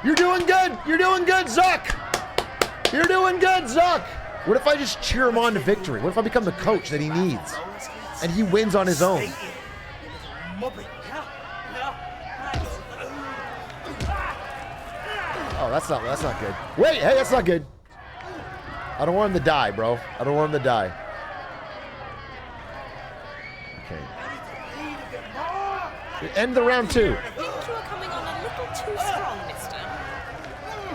You're doing good. You're doing good, Zuck. You're doing good, Zuck. What if I just cheer him on to victory? What if I become the coach that he needs, and he wins on his own? Oh, that's not good. Wait, hey, that's not good. I don't want him to die, bro. I don't want him to die. Okay. End the round 2. I think you are coming on a little too strong, mister.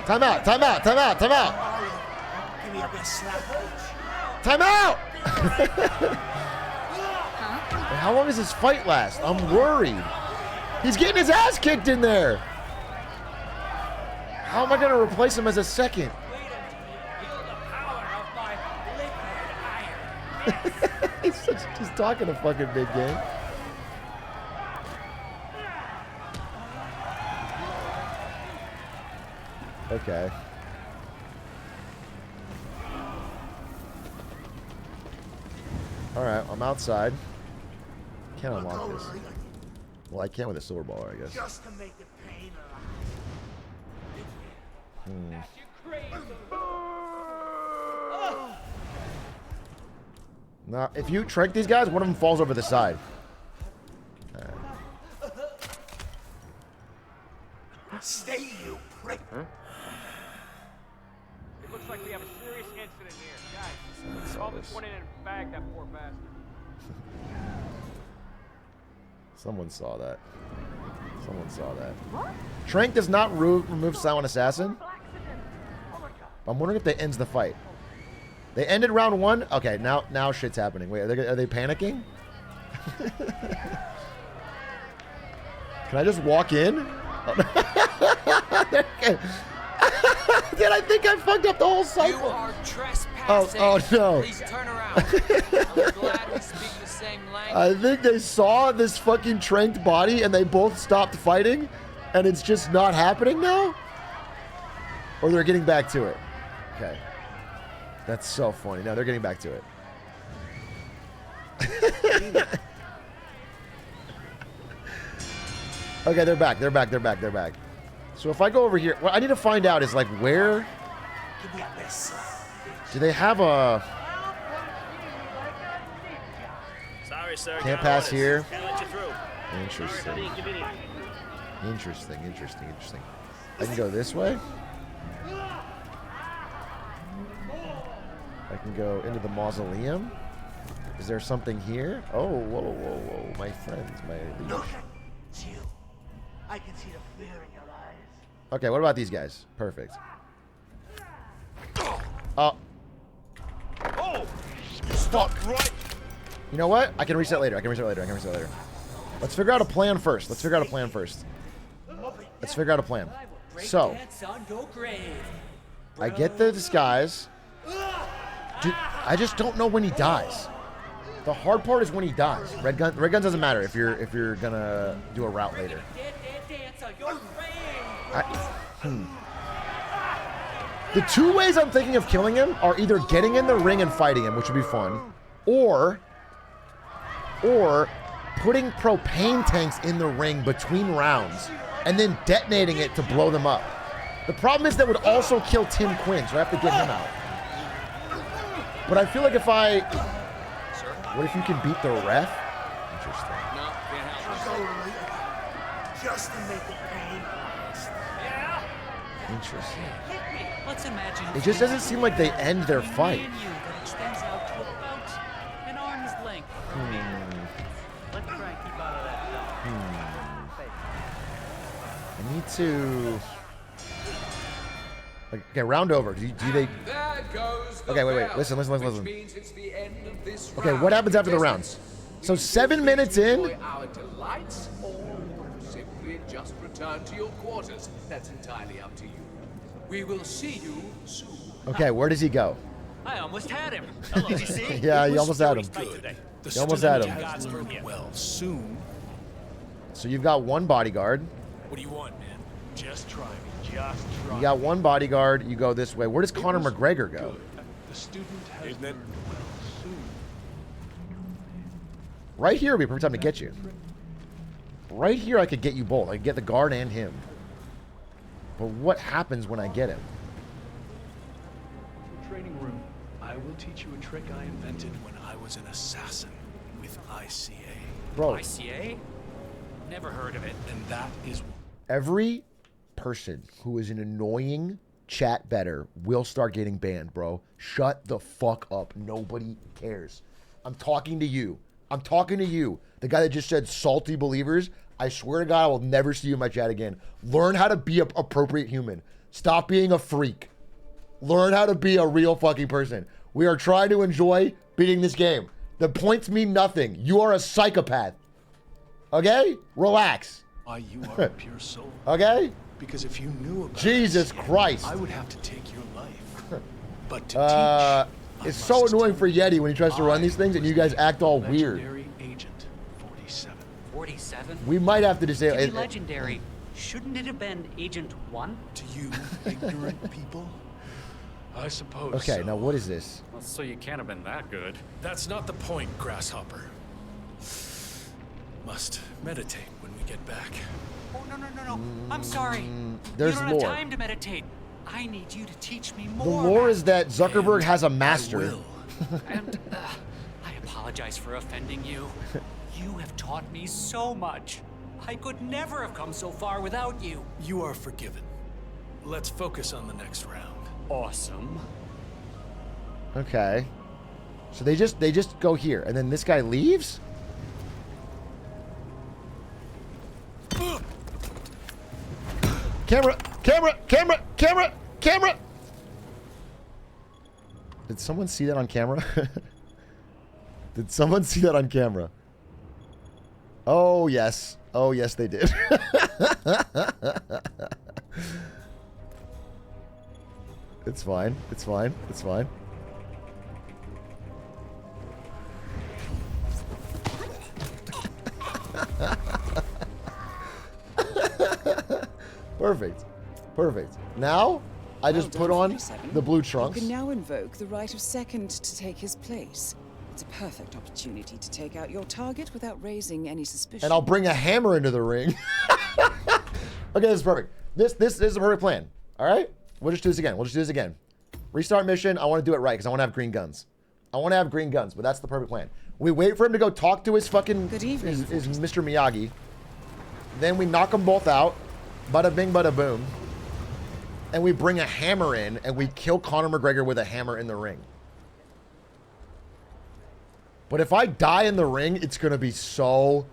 Time out, time out, time out, time out. Give me a best slap. Time out! How long does this fight last? I'm worried. He's getting his ass kicked in there. How am I going to replace him as a second? He's talking a fucking big game. Okay. All right, I'm outside. Can't unlock this. Well, I can with a silver ball, I guess. Just to make the pain Now, if you trick these guys, one of them falls over the side. Stay, you prick. It looks like we have a serious incident here. Guys, call this one in and bag that poor bastard. Someone saw that. Someone saw that. Trank does not remove Silent Assassin. I'm wondering if that ends the fight. They ended round 1. Okay, now shit's happening. Wait, are they panicking? Can I just walk in? Dude, I think I fucked up the whole cycle. You are trespassing. Oh no. Please turn around. I'm glad we speak the same language. I think they saw this fucking tranked body and they both stopped fighting, and it's just not happening now? Or they're getting back to it. Okay. That's so funny. No, they're getting back to it. Okay, they're back. They're back. They're back. They're back. So if I go over here, what I need to find out is like where Give me a best slap. do they have a Sorry, sir. can't pass here? Can't let you through. Interesting. Interesting. Interesting. Interesting. I can go this way. I can go into the mausoleum. Is there something here? Oh, whoa, whoa, whoa. My friends, my leash. Look, it's you. I can see the fear in your eyes. Okay, what about these guys? Perfect. Oh. Oh! You stopped right. You know what? I can reset later. I can reset later. Let's figure out a plan first. Let's figure out a plan. So, I get the disguise. Dude, I just don't know when he dies. The hard part is when he dies. Red gun doesn't matter if you're gonna do a route later. The two ways I'm thinking of killing him are either getting in the ring and fighting him, which would be fun, or putting propane tanks in the ring between rounds and then detonating it to blow them up. The problem is that would also kill Tim Quinn, so I have to get him out. But I feel like if I... What if you can beat the ref? Interesting. No, can't help it. Just to make it pain. Interesting. Let's imagine It just doesn't seem like they end their fight. that extends out to about an arm's length. Let's try and keep out of that. I need to... Okay, round over. Do they... Okay, wait. Listen. Okay, what happens after the rounds? So 7 minutes in... Our delights, or simply just return to your quarters. That's entirely up to you. We will see you soon. Okay, where does he go? I almost had him. Did you see? Yeah, you almost had him. You almost had him. Well, soon. So you've got one bodyguard. What do you want, man? Just try me. Just try. You got one bodyguard. You go this way. Where does Conor McGregor go? The student has learned well soon. Right here would be a perfect time to get you. Right here I could get you both. I could get the guard and him. But what happens when I get him? Training room. I will teach you a trick I invented when I was an assassin with ICA. Bro. ICA? Never heard of it. And that is... Every person who is an annoying chat better will start getting banned, bro. Shut the fuck up. Nobody cares. I'm talking to you. I'm talking to you. The guy that just said salty believers. I swear to God, I will never see you in my chat again. Learn how to be an appropriate human. Stop being a freak. Learn how to be a real fucking person. We are trying to enjoy beating this game. The points mean nothing. You are a psychopath. Okay? Relax. Why you are a pure soul. Okay? Because if you knew about Jesus ICA, Christ. I would have to take your life. But to teach, it's so annoying for Yeti when he tries to run these things and you guys act all weird. Legendary Agent 47. 47? We might have to To disable be it. legendary, shouldn't it have been Agent 1? To you, ignorant people? I suppose Okay, so. now what is this? Well, so you can't have been that good. That's not the point, Grasshopper. Must meditate when we get back. Oh, no. I'm sorry. There's you don't lore. have time to meditate. I need you to teach me The more. lore is that Zuckerberg has a master. And I apologize for offending you. You have taught me so much. I could never have come so far without you. You are forgiven. Let's focus on the next round. Awesome. Okay. So they just go here and then this guy leaves? Camera! Did someone see that on camera? Did someone see that on camera? Oh, yes. Oh, yes, they did. It's fine. It's fine. It's fine. Perfect. Perfect. Now, I just put on the blue trunks. You can now invoke the right of second to take his place. It's a perfect opportunity to take out your target without raising any suspicion. And I'll bring a hammer into the ring. Okay, this is perfect. This is a perfect plan. All right? We'll just do this again. Restart mission. I want to do it right because I want to have green guns. But that's the perfect plan. We wait for him to go talk to his fucking... Good evening. His Mr. Miyagi. Then we knock them both out. Bada bing, bada boom. And we bring a hammer in and we kill Conor McGregor with a hammer in the ring. But if I die in the ring, it's going to be so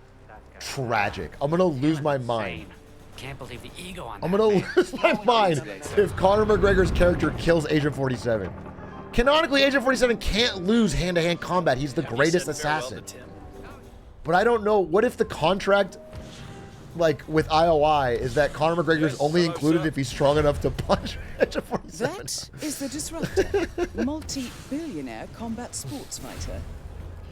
tragic. I'm going to lose my mind. Can't believe the ego on I'm going to lose my mind if Conor McGregor's character kills Agent 47. Canonically, Agent 47 can't lose hand-to-hand combat. He's the greatest assassin. But I don't know. What if the contract... like with IOI is that Conor McGregor's only included if he's strong enough to punch a 47. That is the Disruptor, multi-billionaire combat sports fighter.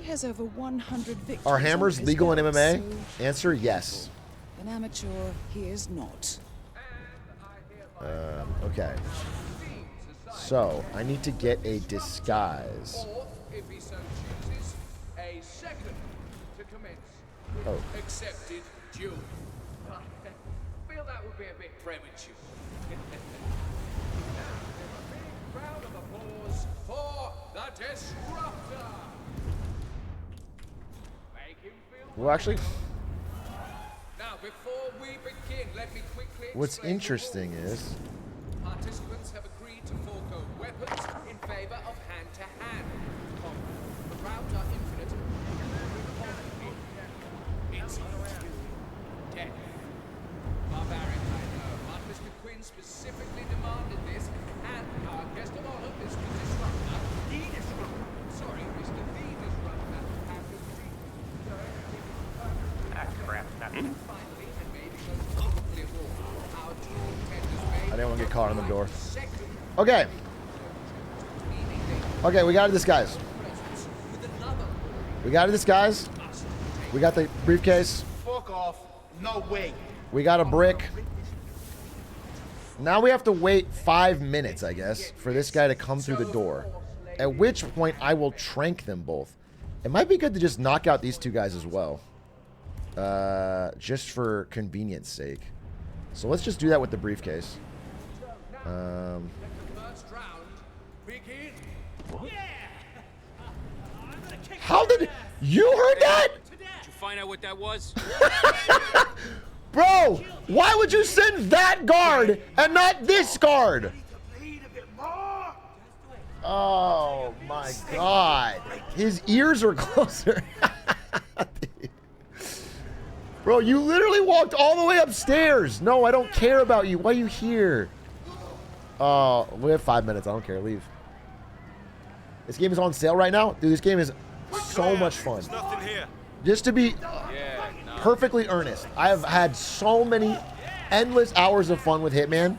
He has over 100 victories. Are hammers legal in MMA? So Answer, yes. an amateur, he is not. Okay. So, I need to get a disguise. Or, if he so chooses, a second to commence. Oh. Accepted duel. I feel that would be a bit premature. Round of applause for the Disruptor. Make him feel. Well, actually, Now, before we begin, let me quickly. what's explain the interesting rules. is Participants have agreed to forego weapons in favor of hand-to-hand combat. The rounds are infinite. It's death. Barbaric, I know, but Mr. Quinn specifically demanded this, and our guest of honor, Mr. Disruptor, the Disruptor, sorry, Mr. The Disruptor, has agreed. So everything is perfect. Crap. And finally, and maybe most importantly of all, our two contenders may I didn't want to get caught on the door. Okay. Okay, we got a disguise. We got a disguise. We got the briefcase. Fuck off. No way. We got a brick. Now we have to wait 5 minutes, I guess, for this guy to come through the door. At which point I will trank them both. It might be good to just knock out these two guys as well. Just for convenience sake. So let's just do that with the briefcase. How did you heard that? Did you find out what that was? Bro, why would you send that guard and not this guard? Oh my god. His ears are closer. Bro, you literally walked all the way upstairs. No, I don't care about you. Why are you here? Oh, we have 5 minutes. I don't care. Leave. This game is on sale right now. Dude, this game is so much fun. Just to be perfectly earnest, I have had so many endless hours of fun with Hitman.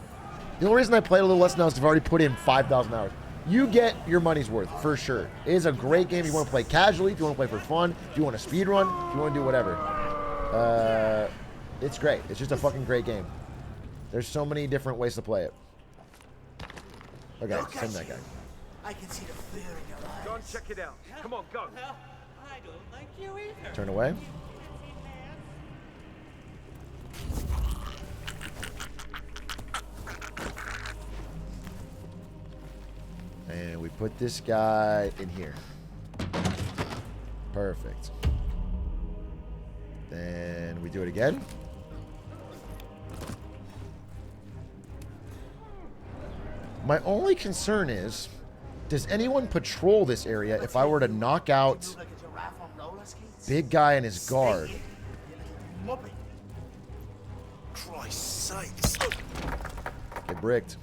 The only reason I played a little less now is I've already put in 5,000 hours. You get your money's worth, for sure. It is a great game if you want to play casually, if you want to play for fun, if you want to speed run, if you want to do whatever. It's great. It's just a fucking great game. There's so many different ways to play it. Okay, send that guy. I can see the fear in your eyes. Go and check it out. Come on, go. I don't like you either. Turn away. And we put this guy in here. Perfect. Then we do it again. My only concern is, does anyone patrol this area if I were to knock out big guy and his guard? Christ's sakes. Get bricked.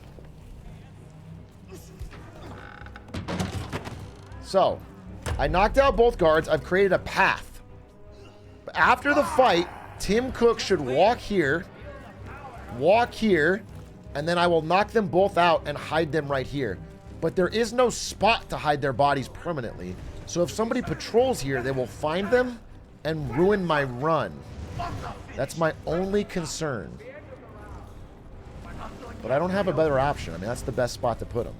So, I knocked out both guards. I've created a path. After the fight, Tim Cook should walk here, and then I will knock them both out and hide them right here. But there is no spot to hide their bodies permanently. So if somebody patrols here, they will find them and ruin my run. That's my only concern. But I don't have a better option. I mean, that's the best spot to put them.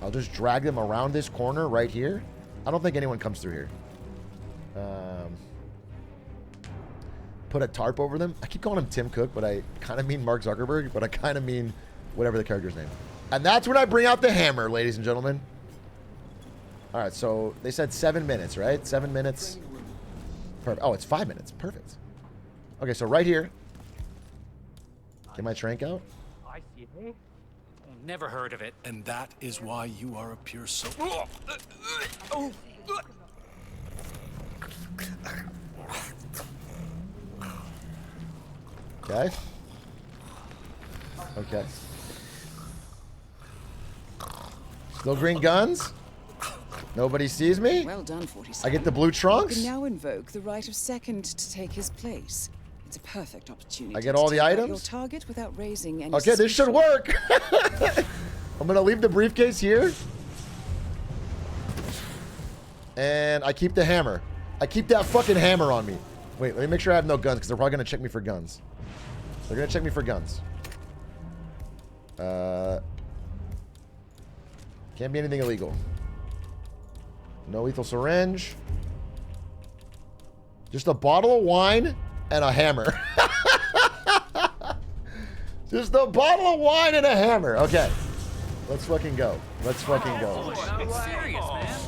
I'll just drag them around this corner right here. I don't think anyone comes through here. Put a tarp over them. I keep calling him Tim Cook, but I kind of mean Mark Zuckerberg, but I kind of mean whatever the character's name. And that's when I bring out the hammer, ladies and gentlemen. All right, so they said 7 minutes, right? 7 minutes. Perfect. Oh, it's 5 minutes. Perfect. Okay, so right here. Get my trank out. I see it. Never heard of it. And that is why you are a pure soul. Okay. Okay. Still green guns? Nobody sees me? Well done, 47. I get the blue trunks? You can now invoke the right of second to take his place. It's a perfect opportunity. I get all to the take out items? Your target without raising any Okay, this should work. I'm gonna leave the briefcase here. And I keep the hammer. I keep that fucking hammer on me. Wait, let me make sure I have no guns, because they're probably gonna check me for guns. They're gonna check me for guns. Can't be anything illegal. No lethal syringe. Just a bottle of wine and a hammer. Just a bottle of wine and a hammer. Okay. Let's fucking go. Let's fucking go. It's serious, man.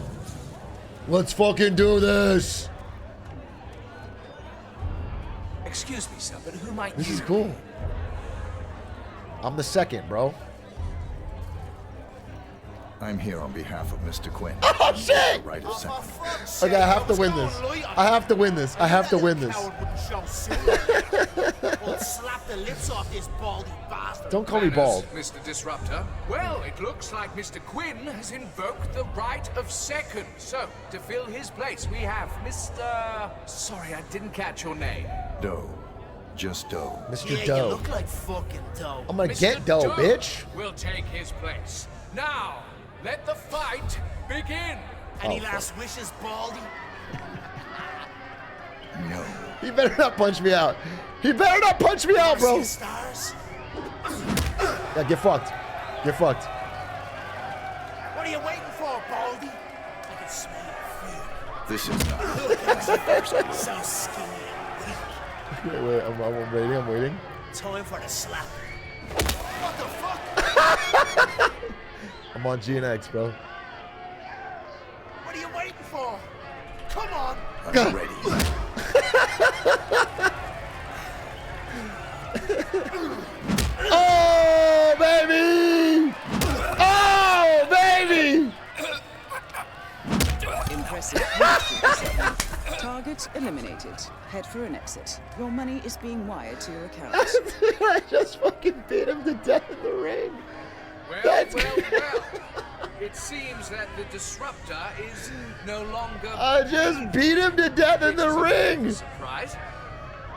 Let's fucking do this. Excuse me, sir, but who might This you... is cool. I'm the second, bro. I'm here on behalf of Mr. Quinn. Oh, shit! Right of second. Okay, I have to win this. I have to win this. I have to win this. Slap the lips off this baldy bastard. Don't call me bald. Mr. Disruptor. Well, it looks like Mr. Quinn has invoked the right of second. So, to fill his place, we have Mr... Sorry, I didn't catch your name. Doe. Just Doe. Mr. Yeah, Doe. you look like fucking dough. I'm gonna Mr. get Doe, bitch. will take his place. Now, let the fight begin. Any last wishes, baldy? No. He better not punch me out. He better not punch me out, bro. Stars? Yeah, get fucked. Get fucked. What are you waiting for, baldy? I can smell your fear. This is not. So skinny and weak. Wait, I'm waiting. I'm waiting. Time for the slap. What the fuck? I'm on GNX, bro. What are you waiting for? Come on. I'm ready. Oh, baby! Oh, baby! Impressive. Target eliminated. Head for an exit. Your money is being wired to your account. I just fucking beat him to death in the ring. Well. It seems that the Disruptor is no longer... I just beat him to death in the ring. Surprise.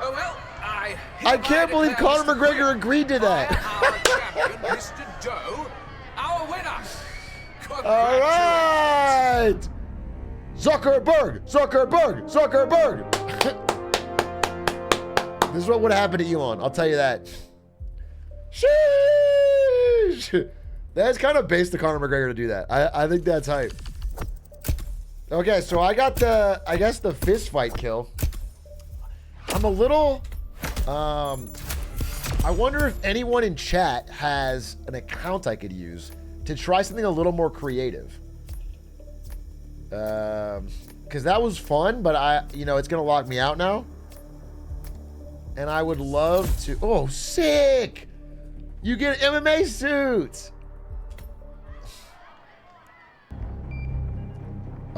Oh, well, I can't believe Conor McGregor agreed to that. Our champion, Mr. Doe, our winner. All right. Zuckerberg. This is what would happen to Elon. I'll tell you that. Sheesh. That's kind of based to Conor McGregor to do that. I think that's hype. Okay, so I got the fist fight kill. I'm a little, I wonder if anyone in chat has an account I could use to try something a little more creative. Because that was fun, but it's going to lock me out now. And I would love to, oh, sick. You get an MMA suit.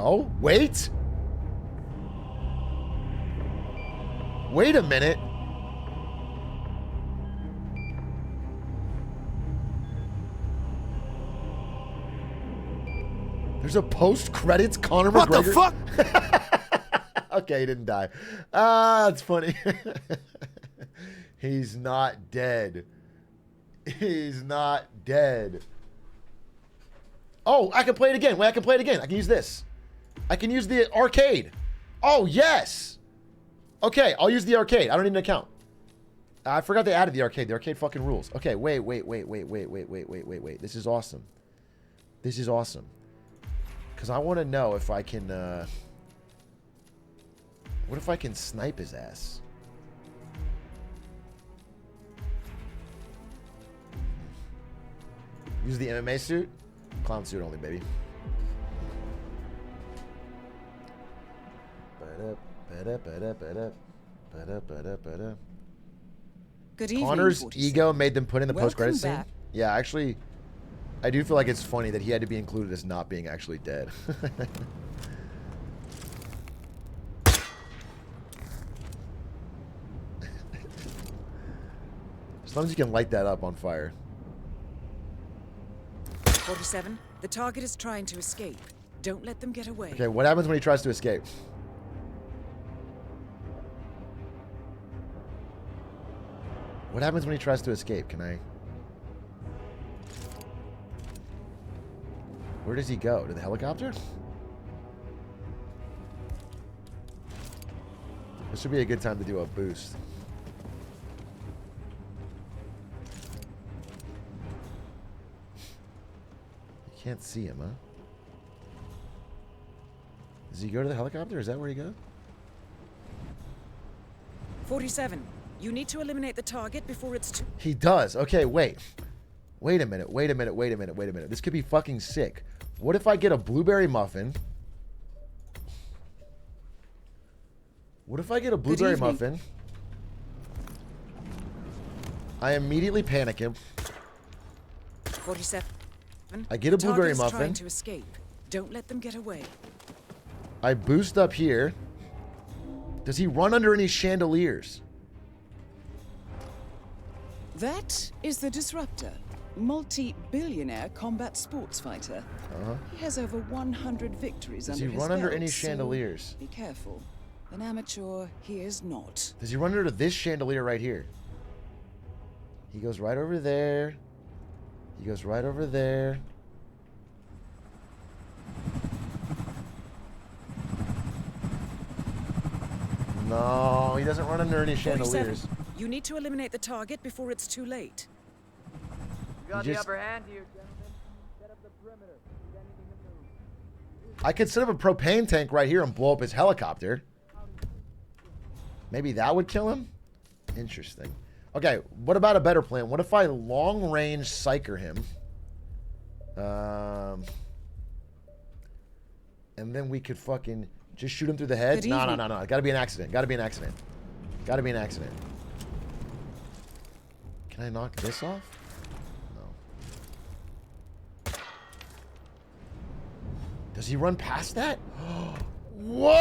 Oh, wait. Wait a minute. There's a post-credits Conor McGregor. What the fuck? Okay, he didn't die. That's funny. He's not dead. He's not dead. Oh, I can play it again. Wait, I can play it again. I can use this. I can use the arcade. Oh, yes. Okay, I'll use the arcade. I don't need an account. I forgot they added the arcade. The arcade fucking rules. Okay, wait. This is awesome. This is awesome. Because I want to know if I can... what if I can snipe his ass? Use the MMA suit? Clown suit only, baby. Good evening, Conor's 47. ego made them put in the post-credit scene? back. Yeah, actually, I do feel like it's funny that he had to be included as not being actually dead. As long as you can light that up on fire. 47. The target is trying to escape. Don't let them get away. Okay, what happens when he tries to escape? What happens when he tries to escape? Can I... Where does he go? To the helicopter? This would be a good time to do a boost. You can't see him, huh? Does he go to the helicopter? Is that where he goes? 47. You need to eliminate the target before it's too... He does. Okay, wait. Wait a minute. This could be fucking sick. What if I get a blueberry muffin? What if I get a blueberry muffin? I immediately panic him. 47. I get a blueberry Target's muffin. trying to escape. Don't let them get away. I boost up here. Does he run under any chandeliers? That is the Disruptor, multi-billionaire combat sports fighter. He has over 100 victories Does under he his run under belt, any so chandeliers? be careful. An amateur, he is not. Does he run under this chandelier right here? He goes right over there. He goes right over there. No, he doesn't run under any chandeliers. 47. You need to eliminate the target before it's too late. You got the upper hand here, gentlemen. Set up the perimeter. Prevent anything to move. I could set up a propane tank right here and blow up his helicopter. Maybe that would kill him? Interesting. Okay, what about a better plan? What if I long-range psycher him? And then we could fucking just shoot him through the head? No. Gotta be an accident. Gotta be an accident. Can I knock this off? No. Does he run past that? Whoa!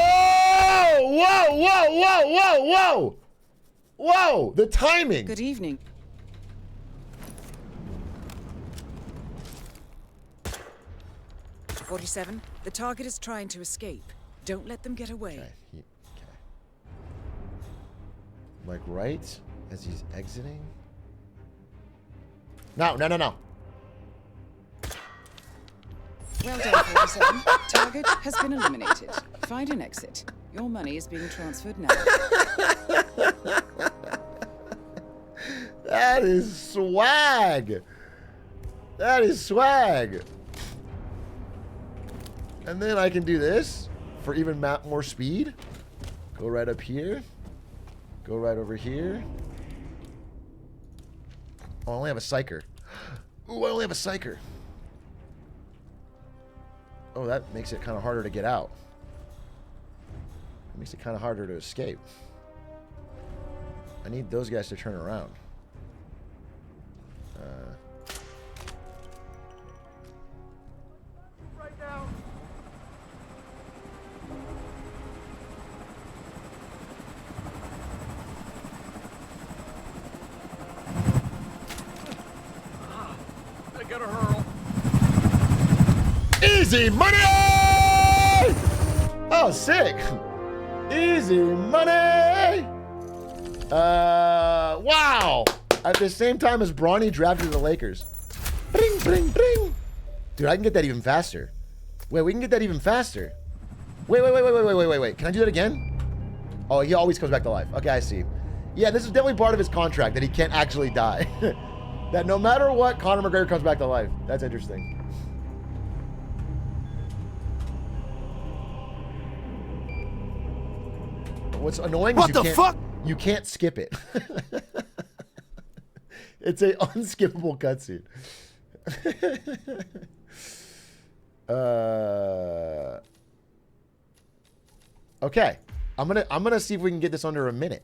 Whoa! The timing! Good evening. .47. The target is trying to escape. Don't let them get away. Okay. Like right as he's exiting? No. Well done, 47. Target has been eliminated. Find an exit. Your money is being transferred now. That is swag. And then I can do this for even more speed. Go right up here. Go right over here. Oh, I only have a psycher. Ooh, I only have a psycher. Oh, that makes it kind of harder to get out. It makes it kind of harder to escape. I need those guys to turn around. Right now. I gotta hurl. Easy money! Oh, sick. Easy money. Wow. At the same time as Bronny drafted to the Lakers. Bring, bring, bring. Dude, I can get that even faster. Wait, we can get that even faster. Wait. Can I do that again? Oh, he always comes back to life. Okay, I see. Yeah, this is definitely part of his contract that he can't actually die. That no matter what, Conor McGregor comes back to life. That's interesting. What's annoying is you can't skip it. It's a unskippable cutscene. Okay. I'm gonna see if we can get this under a minute.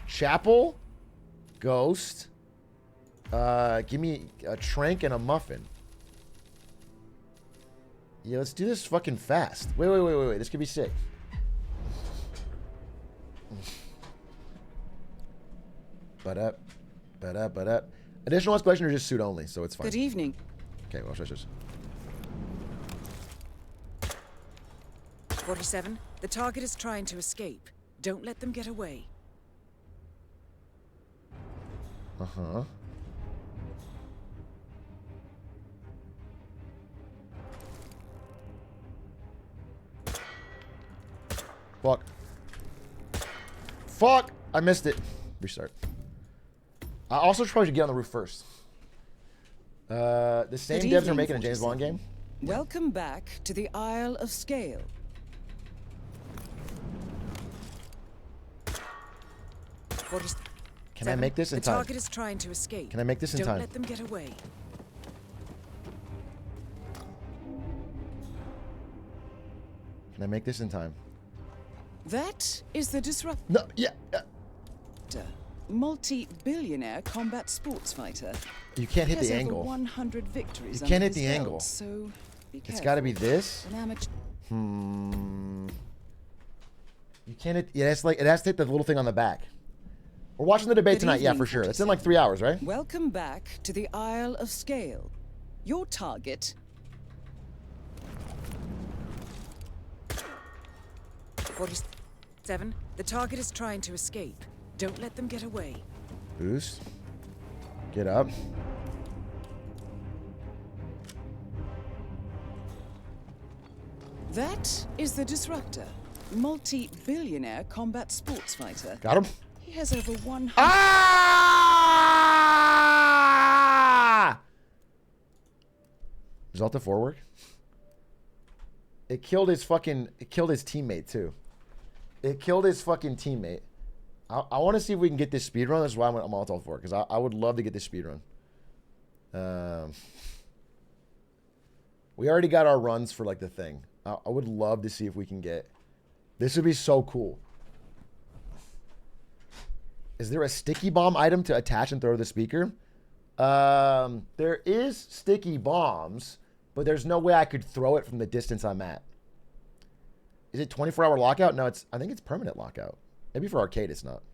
Chapel, Ghost. Give me a trank and a muffin. Yeah, let's do this fucking fast. Wait. This could be sick. But up. Additional escalation or just suit only, so it's fine. Good evening. Okay, well, switch this. 47. The target is trying to escape. Don't let them get away. Uh-huh. Fuck. Fuck! I missed it. Restart. I also probably should get on the roof first. The same devs are making a James Bond game. Welcome back to the Isle of Scale. Can I make this in the time? target is trying to escape. Can I make this in Don't time? let them get away. Can I make this in time? That is the disruptor. No, yeah. Multi-billionaire combat sports fighter. You can't hit He has the over angle. 100 victories You can't under hit the his angle. belt, so be It's got to be careful. this. An amateur. You can't hit. Yeah, it's like it has to hit the little thing on the back. We're watching the debate Good tonight. Yeah, evening, for sure. It's in like 3 hours, right? Welcome back to the Isle of Scale. Your target. 47. The target is trying to escape. Don't let them get away. Boost. Get up. That is the disruptor. Multi-billionaire combat sports fighter. Got him. He has over 100. Ah! Result of 4 work. It killed his fucking. It killed his teammate too. It killed his fucking teammate. I want to see if we can get this speed run. That's why I'm all for it, because I would love to get this speed run. We already got our runs for like the thing. I would love to see if we can get. This would be so cool. Is there a sticky bomb item to attach and throw to the speaker? There is sticky bombs, but there's no way I could throw it from the distance I'm at. Is it 24-hour lockout? No, I think it's permanent lockout. Maybe for arcade it's not.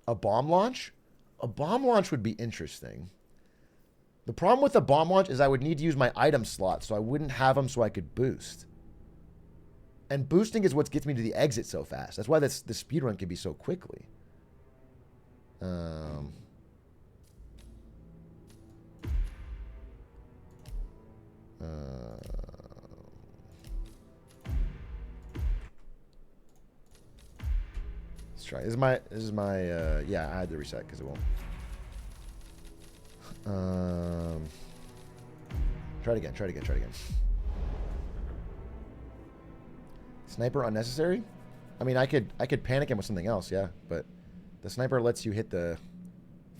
A bomb launch? A bomb launch would be interesting. The problem with the bomb launch is I would need to use my item slot, so I wouldn't have them so I could boost. And boosting is what gets me to the exit so fast. That's why the speedrun can be so quickly. Let's try. This is my yeah, I had to reset because it won't. Try it again. Sniper unnecessary? I mean, I could panic him with something else, yeah, but the sniper lets you hit the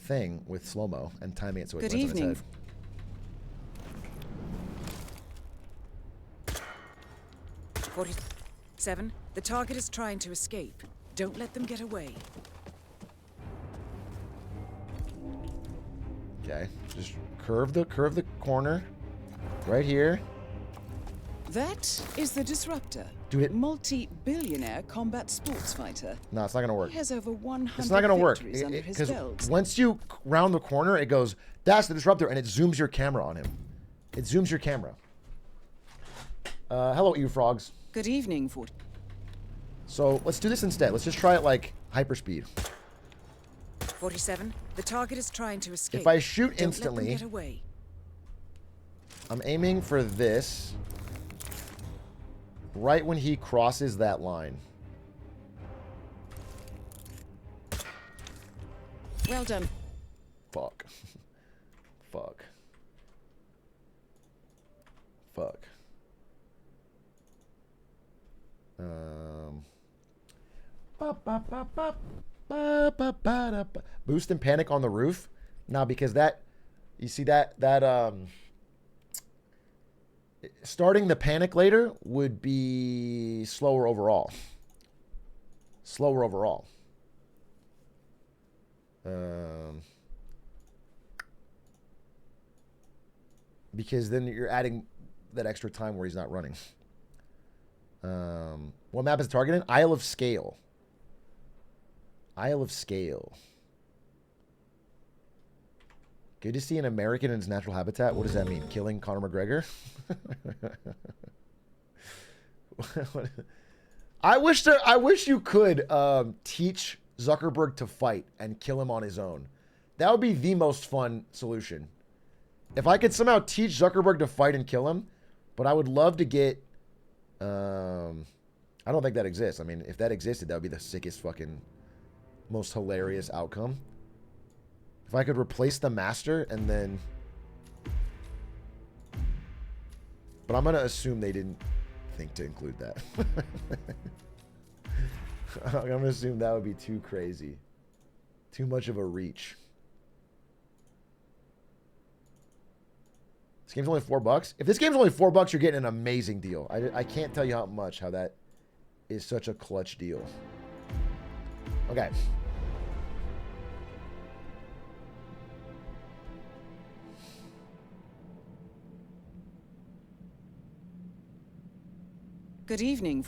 thing with slow-mo and timing it so it lands on its head. 47. The target is trying to escape. Don't let them get away. Okay, just curve the corner right here. That is the disruptor. Dude, it multi-billionaire combat sports fighter. No, it's not gonna work. He has over 100 It's not gonna work victories under his because belt. once you round the corner, it goes, "That's the disruptor," and it zooms your camera on him. It zooms your camera. Hello, you frogs. Good evening, Fort. So let's do this instead. Let's just try it like hyperspeed. 47. The target is trying to escape. If I shoot Don't instantly, let them get away. I'm aiming for this. Right when he crosses that line. Well done. Fuck. Fuck. Fuck. Boost and panic on the roof. Now, because that, you see that starting the panic later would be slower overall. Slower overall. Because then you're adding that extra time where he's not running. What map is targeting? Isle of Scale. Isle of Scale. Good to see an American in his natural habitat. What does that mean? Killing Conor McGregor? I wish you could teach Zuckerberg to fight and kill him on his own. That would be the most fun solution. If I could somehow teach Zuckerberg to fight and kill him, but I would love to get. I don't think that exists. I mean, if that existed, that would be the sickest fucking, most hilarious outcome. If I could replace the master and then. But I'm gonna assume they didn't think to include that. I'm gonna assume that would be too crazy. Too much of a reach. This game's only $4. If this game's only $4, you're getting an amazing deal. I can't tell you how that is such a clutch deal. Okay. Good evening.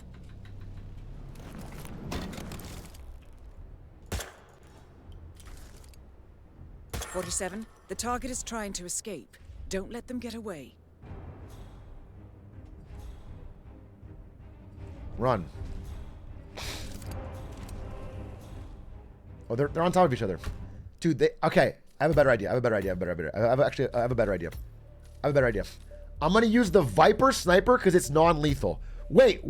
47. The target is trying to escape. Don't let them get away. Run. Oh, they're on top of each other. Dude, okay. I have a better idea. I have a better idea. I have a better idea. I'm gonna use the Viper Sniper because it's non-lethal. Wait.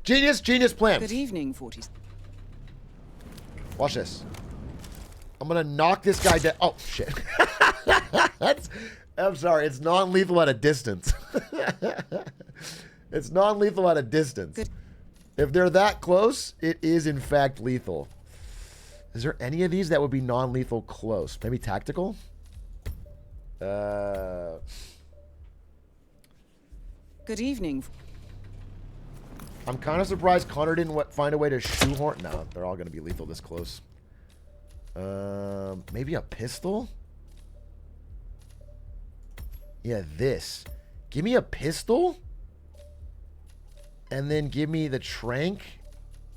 Genius plan. Good evening, 40. Watch this. I'm gonna knock this guy down. Oh shit. I'm sorry. It's non-lethal at a distance. It's non-lethal at a distance. Good. If they're that close, it is in fact lethal. Is there any of these that would be non-lethal close? Maybe tactical? Good evening. I'm kind of surprised Conor didn't find a way to shoehorn. No, they're all going to be lethal this close. Maybe a pistol? Yeah, this. Give me a pistol? And then give me the trank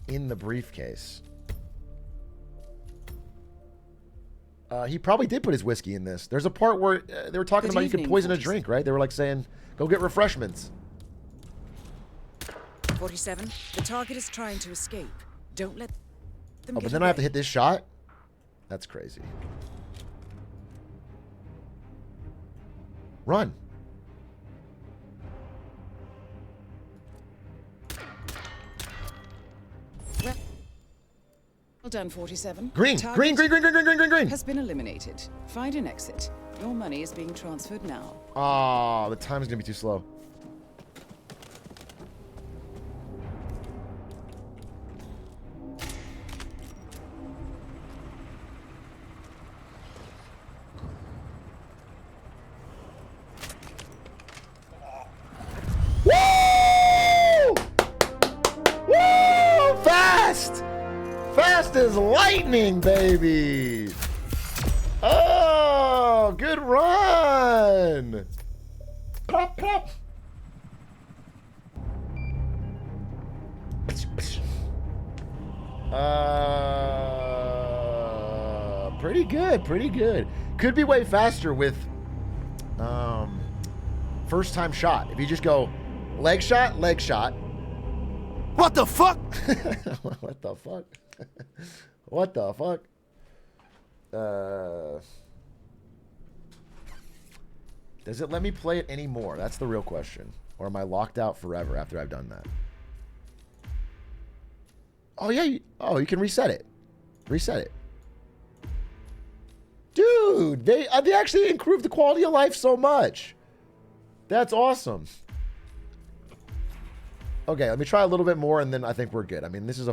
in the briefcase. He probably did put his whiskey in this. There's a part where they were talking about you could poison a drink, right? They were like saying, go get refreshments. 47. The target is trying to escape. Don't let them Oh, get but then away. I have to hit this shot? That's crazy. Run. Well done, 47. Green. Target Green. has been eliminated. Find an exit. Your money is being transferred now. Oh, the time is going to be too slow. Woo! Woo! Fast! Fast as lightning, baby! Oh, good run! Pop, pop! Pretty good, pretty good. Could be way faster with first time shot. If you just go leg shot. What the fuck? What the fuck? What the fuck? Does it let me play it anymore? That's the real question. Or am I locked out forever after I've done that? Oh, yeah. You can reset it. Reset it. Dude, they actually improved the quality of life so much. That's awesome. Okay, let me try a little bit more, and then I think we're good. I mean, this is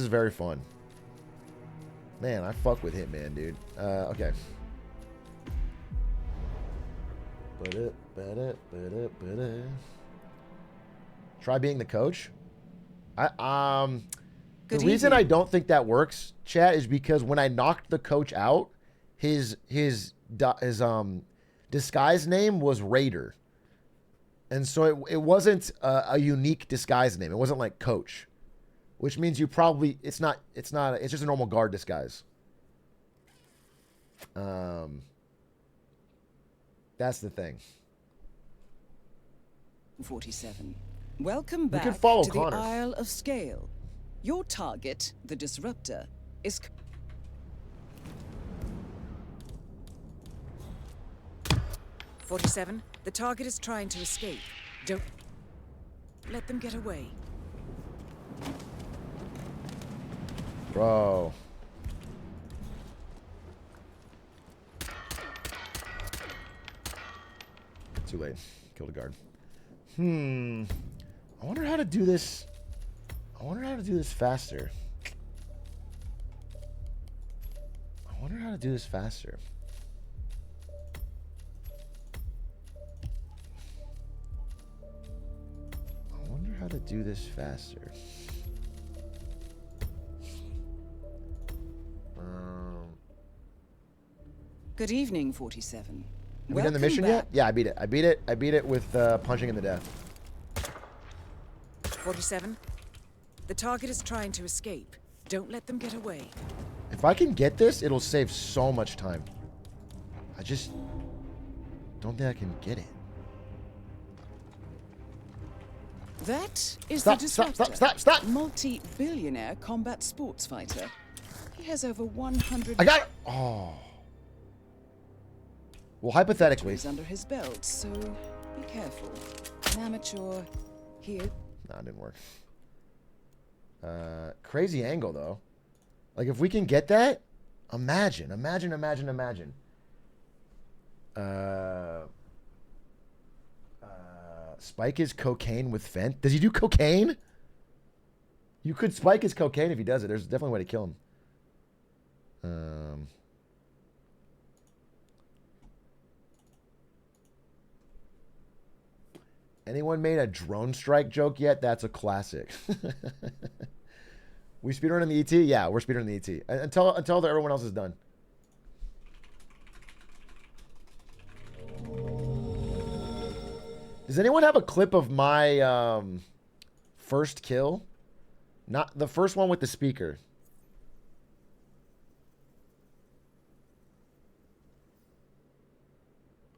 very fun. Man, I fuck with Hitman, dude. Okay. Try being the coach. The reason I don't think that works, chat, is because when I knocked the coach out, his disguise name was Raider. And so it wasn't a unique disguise name. It wasn't like coach, which means you probably, it's just a normal guard disguise. That's the thing. 47. Welcome We back could follow to Connor. the Isle of Scale. Your target, the Disruptor, is... 47. The target is trying to escape. Don't let them get away. Bro. Too late. Killed a guard. I wonder how to do this. I wonder how to do this faster. I wonder how to do this faster. I wonder how to do this faster. Good evening, 47. Have we done the mission yet? Yeah, I beat it. I beat it. I beat it with punching in the death. 47. The target is trying to escape. Don't let them get away. If I can get this, it'll save so much time. I just don't think I can get it. That is Stop, the stop, Disruptor. stop, stop, stop. Multi-billionaire combat sports fighter. He has over 100... I got it! Oh. Well, hypothetically. He's under his belt, so be careful. An amateur here. Nah, it didn't work. Crazy angle, though. Like, if we can get that, imagine. Spike his cocaine with Fent. Does he do cocaine? You could spike his cocaine if he does it. There's definitely a way to kill him. Anyone made a drone strike joke yet? That's a classic. We speedrunning the ET? Yeah, we're speedrunning the ET. Until everyone else is done. Does anyone have a clip of my first kill? Not the first one with the speaker.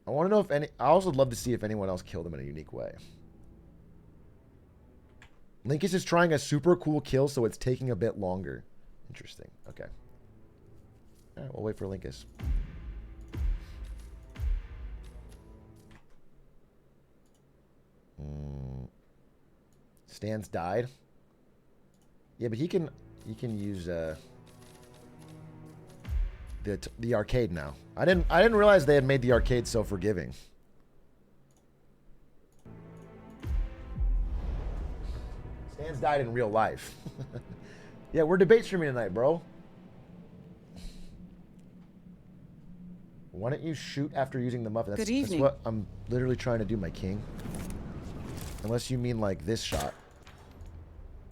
I want to know if any... I also would love to see if anyone else killed him in a unique way. Linkus is trying a super cool kill, so it's taking a bit longer. Interesting. Okay. All right, we'll wait for Linkus. Stan's died. Yeah, but he can use the arcade now. I didn't realize they had made the arcade so forgiving. Stan's died in real life. Yeah, we're debate streaming tonight, bro. Why don't you shoot after using the muffin? Good evening. That's what I'm literally trying to do, my king. Unless you mean like this shot.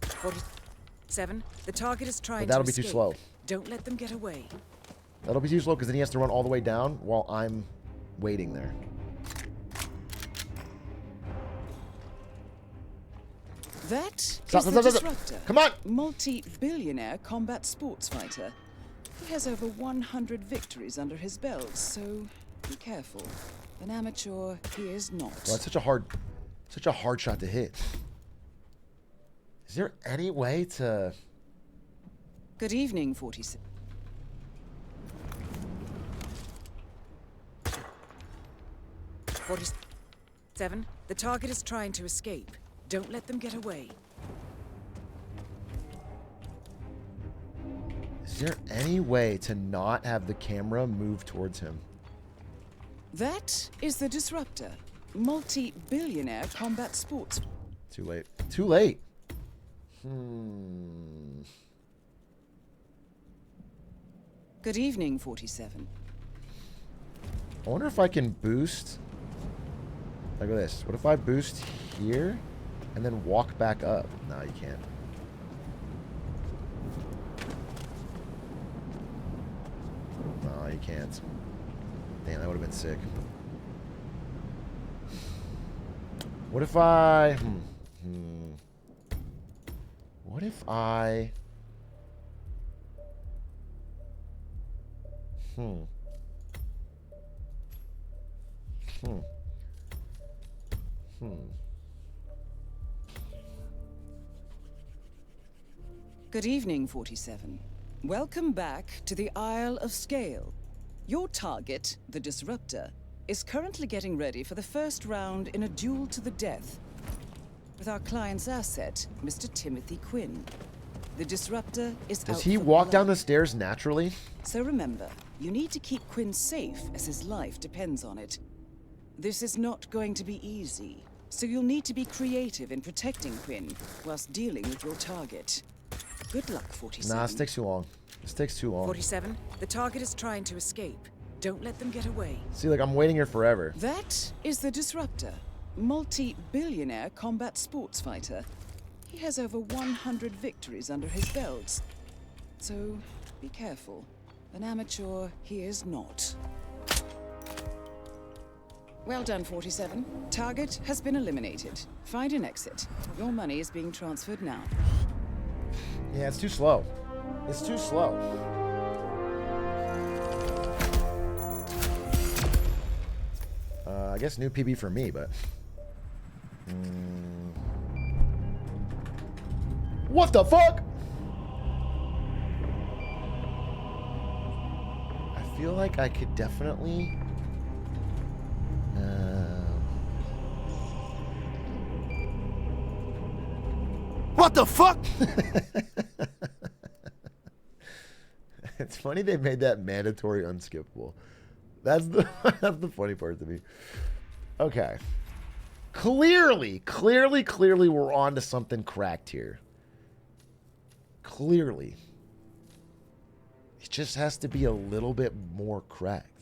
47. The target is trying But that'll to be too escape. slow. Don't let them get away. That'll be too slow because then he has to run all the way down while I'm waiting there. That Stop, is the stop, stop, stop. Disruptor. Come on! Multi-billionaire combat sports fighter. He has over 100 victories under his belt, so be careful. An amateur, he is not. Well, that's such a hard shot to hit. Is there any way to... Good evening, 46. Seven. The target is trying to escape. Don't let them get away. Is there any way to not have the camera move towards him? That is the Disruptor. Multi-billionaire combat sports. Too late. Too late. Good evening, 47. I wonder if I can boost. Look at this. What if I boost here and then walk back up? No, you can't. No, you can't. Damn, that would have been sick. What if I... What if I... Good evening, 47. Welcome back to the Isle of Scale. Your target, the Disruptor, is currently getting ready for the first round in a duel to the death with our client's asset, Mr. Timothy Quinn. The Disruptor is out Does he for walk down blood. the stairs naturally? So remember, you need to keep Quinn safe as his life depends on it. This is not going to be easy, so you'll need to be creative in protecting Quinn whilst dealing with your target. Good luck, 47. Nah, this takes too long. This takes too long. 47, the target is trying to escape. Don't let them get away. See, like, I'm waiting here forever. That is the Disruptor, multi-billionaire combat sports fighter. He has over 100 victories under his belt. So, be careful. An amateur he is not. Well done, 47. Target has been eliminated. Find an exit. Your money is being transferred now. Yeah, it's too slow. It's too slow. I guess new PB for me, but... What the fuck? I feel like I could definitely... What the fuck? It's funny they made that mandatory unskippable. That's the that's the funny part to me. Okay. Clearly we're on to something cracked here. Clearly. It just has to be a little bit more cracked.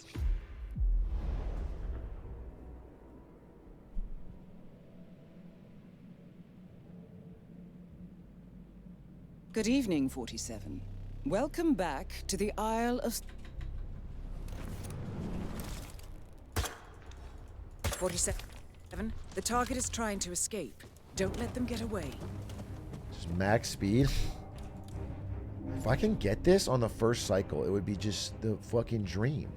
Good evening, 47. Welcome back to the Isle of... 47. The target is trying to escape. Don't let them get away. Just max speed. If I can get this on the first cycle, it would be just the fucking dream.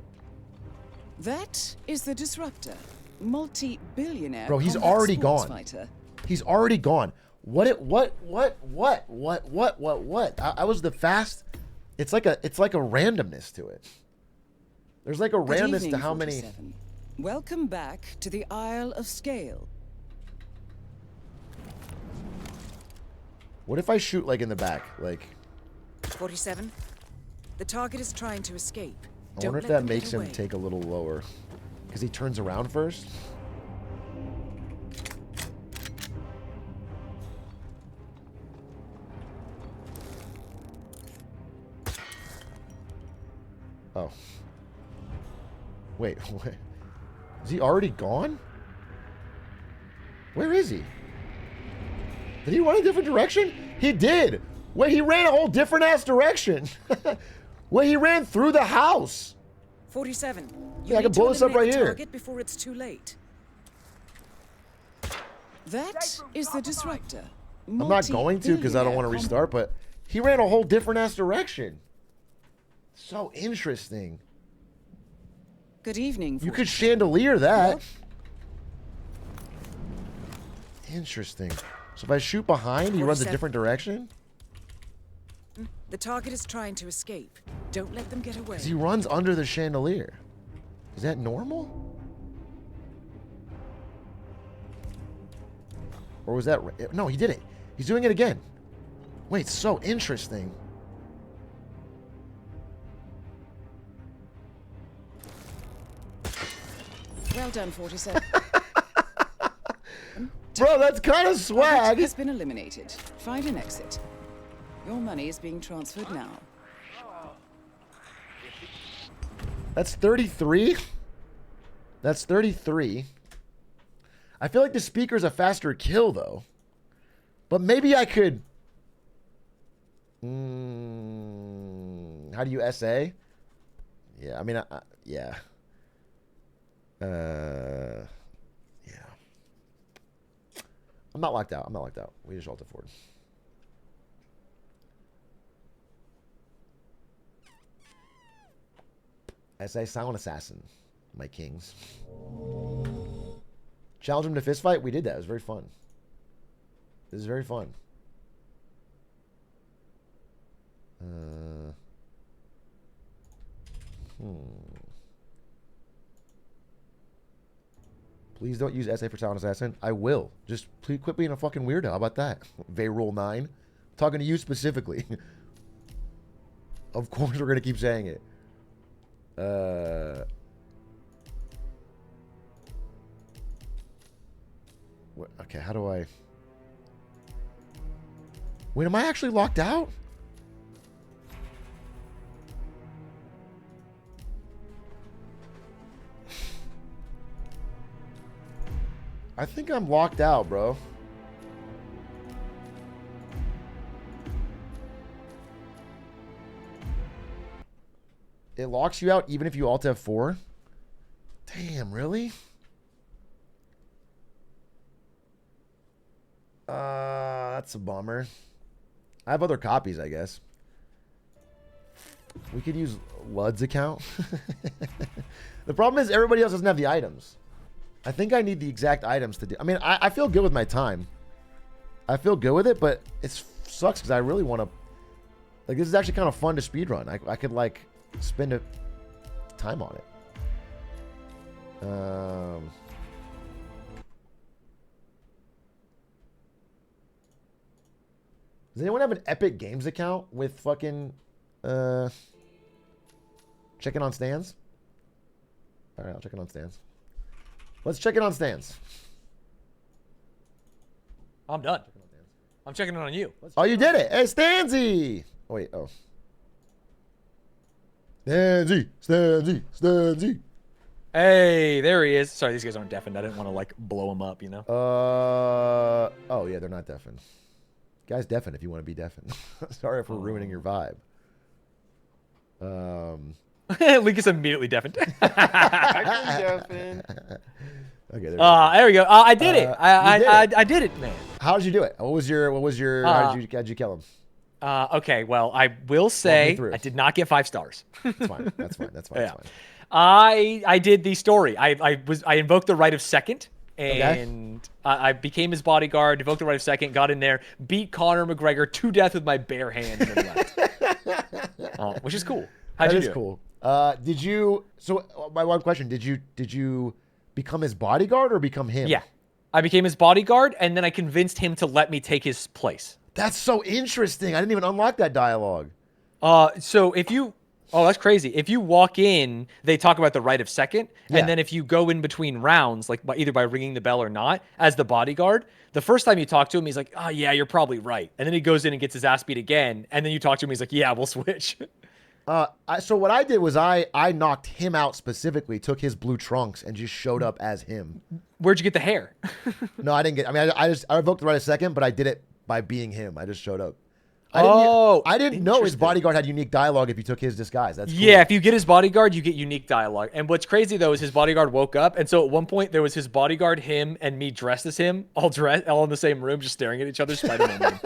That is the Disruptor, multi-billionaire. Bro, he's combat already sports gone. Fighter. He's already gone. What? I was the fast. It's like a randomness to it. There's like a Good randomness evening, to how many. 47. Welcome back to the Isle of Scale. What if I shoot like in the back? Like, 47. The target is trying to escape. I Don't wonder if let that them get makes him away. take a little lower, because he turns around first. Oh. Wait, what? Is he already gone? Where is he? Did he run a different direction? He did. Wait, he ran a whole different ass direction. Wait, he ran through the house. 47. Yeah, I can blow this up right here. Target before it's too late. That is the Disruptor. I'm not going to because I don't want to restart, but he ran a whole different ass direction. So interesting. Good evening. You could chandelier that. Interesting. So if I shoot behind, he runs a 47. different direction? The target is trying to escape. Don't let them get away. 'Cause he runs under the chandelier. Is that normal? Or was that... No, he did it. He's doing it again. Wait, so interesting. Well done, 47. Bro, that's kind of swag. Target has been eliminated. Find an exit. Your money is being transferred now. That's 33. That's 33. I feel like the speaker's a faster kill, though. But maybe I could... how do you SA? Yeah, I mean, yeah. Yeah. I'm not locked out. I'm not locked out. We just ulted forward. SA Silent Assassin, my kings. Challenge him to fist fight. We did that. It was very fun. This is very fun. Please don't use SA for Talent Assassin. I will. Just please quit being a fucking weirdo. How about that? Vayrule 9. I'm talking to you specifically. Of course we're going to keep saying it. Okay, how do I... Wait, am I actually locked out? I think I'm locked out, bro. It locks you out even if you Alt F4? Damn, really? That's a bummer. I have other copies, I guess. We could use Lud's account. The problem is everybody else doesn't have the items. I think I need the exact items to do. I mean, I feel good with my time. I feel good with it, but it sucks because I really want to... Like, this is actually kind of fun to speedrun. I could, like, spend a time on it. Does anyone have an Epic Games account with fucking... checking on stands? Alright, I'll check it on stands. Let's check it on stands. I'm done. I'm checking it on you. Oh, you did it. Hey, Stanzy. Oh, wait. Oh. Stanzy. Hey, there he is. Sorry, these guys aren't deafened. I didn't want to, like, blow them up, you know? Oh, yeah, they're not deafened. Guys, deafened if you want to be deafened. Sorry if we're ruining your vibe. Lucas immediately deafened. I can deafen. Okay, there we go. I did it. I did it, man. How did you do it? How did you kill him? Okay, well, I will say I did not get 5 stars. That's fine. That's fine. Yeah. I did the story. I invoked the right of second, and I became his bodyguard, invoked the right of second, got in there, beat Conor McGregor to death with my bare hands, and then left. Which is cool. How'd you do? That is cool. Did you? So my one question: Did you become his bodyguard or become him? Yeah, I became his bodyguard, and then I convinced him to let me take his place. That's so interesting. I didn't even unlock that dialogue. So if you... Oh, that's crazy. If you walk in, they talk about the right of second. Yeah. And then if you go in between rounds, like either by ringing the bell or not, as the bodyguard, the first time you talk to him, he's like, oh, yeah, you're probably right. And then he goes in and gets his ass beat again. And then you talk to him, he's like, yeah, we'll switch. So what I did was I knocked him out specifically, took his blue trunks, and just showed up as him. Where'd you get the hair? No, I didn't get... I mean, I invoked the right of second, but I did it by being him. I just showed up. I didn't know his bodyguard had unique dialogue if you took his disguise. That's cool. Yeah, if you get his bodyguard, you get unique dialogue. And what's crazy, though, is his bodyguard woke up. And so at one point, there was his bodyguard, him, and me dressed as him, all in the same room, just staring at each other. Spider-Man.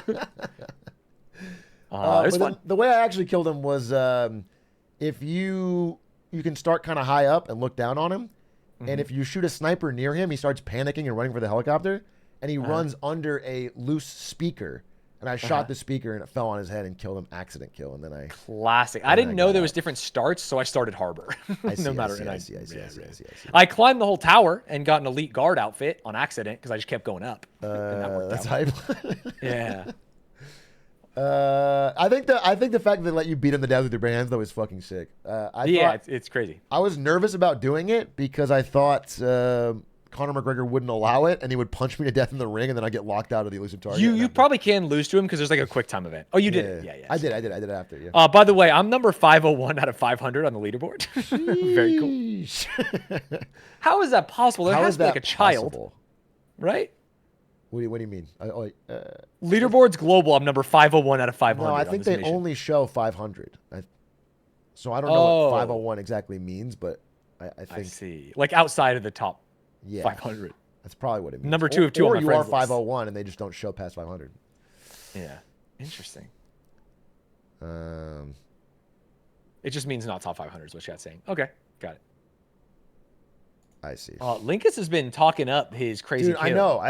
It was fun. The way I actually killed him was if you can start kind of high up and look down on him. And if you shoot a sniper near him, he starts panicking and running for the helicopter. And he runs under a loose speaker. And I shot the speaker and it fell on his head and killed him. Accident kill. And then I... Classic. I didn't know there was different starts, so I started Harbor. I see. I climbed the whole tower and got an elite guard outfit on accident because I just kept going up. That's hype. Yeah. I think the fact that they let you beat him to death with your bare hands though is fucking sick. It's crazy. I was nervous about doing it because I thought Conor McGregor wouldn't allow it and he would punch me to death in the ring and then I get locked out of the elusive target. You probably can lose to him because there's like a quick time event. Oh, you did it. Yeah. I did it after. Yeah. By the way, I'm number 501 out of 500 on the leaderboard. Very cool. How is that possible? There has to be like a child, right? What do you mean? Leaderboard's global. I'm number 501 out of 500. No, I think they only show 500. So I don't know what 501 exactly means, but I think... I see. Like outside of the top 500. That's probably what it means. Number 2 of 2 on my you friends are 501 and they just don't show past 500. Yeah. Interesting. It just means not top 500 is what chat's saying. Okay. Got it. I see. Linkus has been talking up his crazy kill. I know.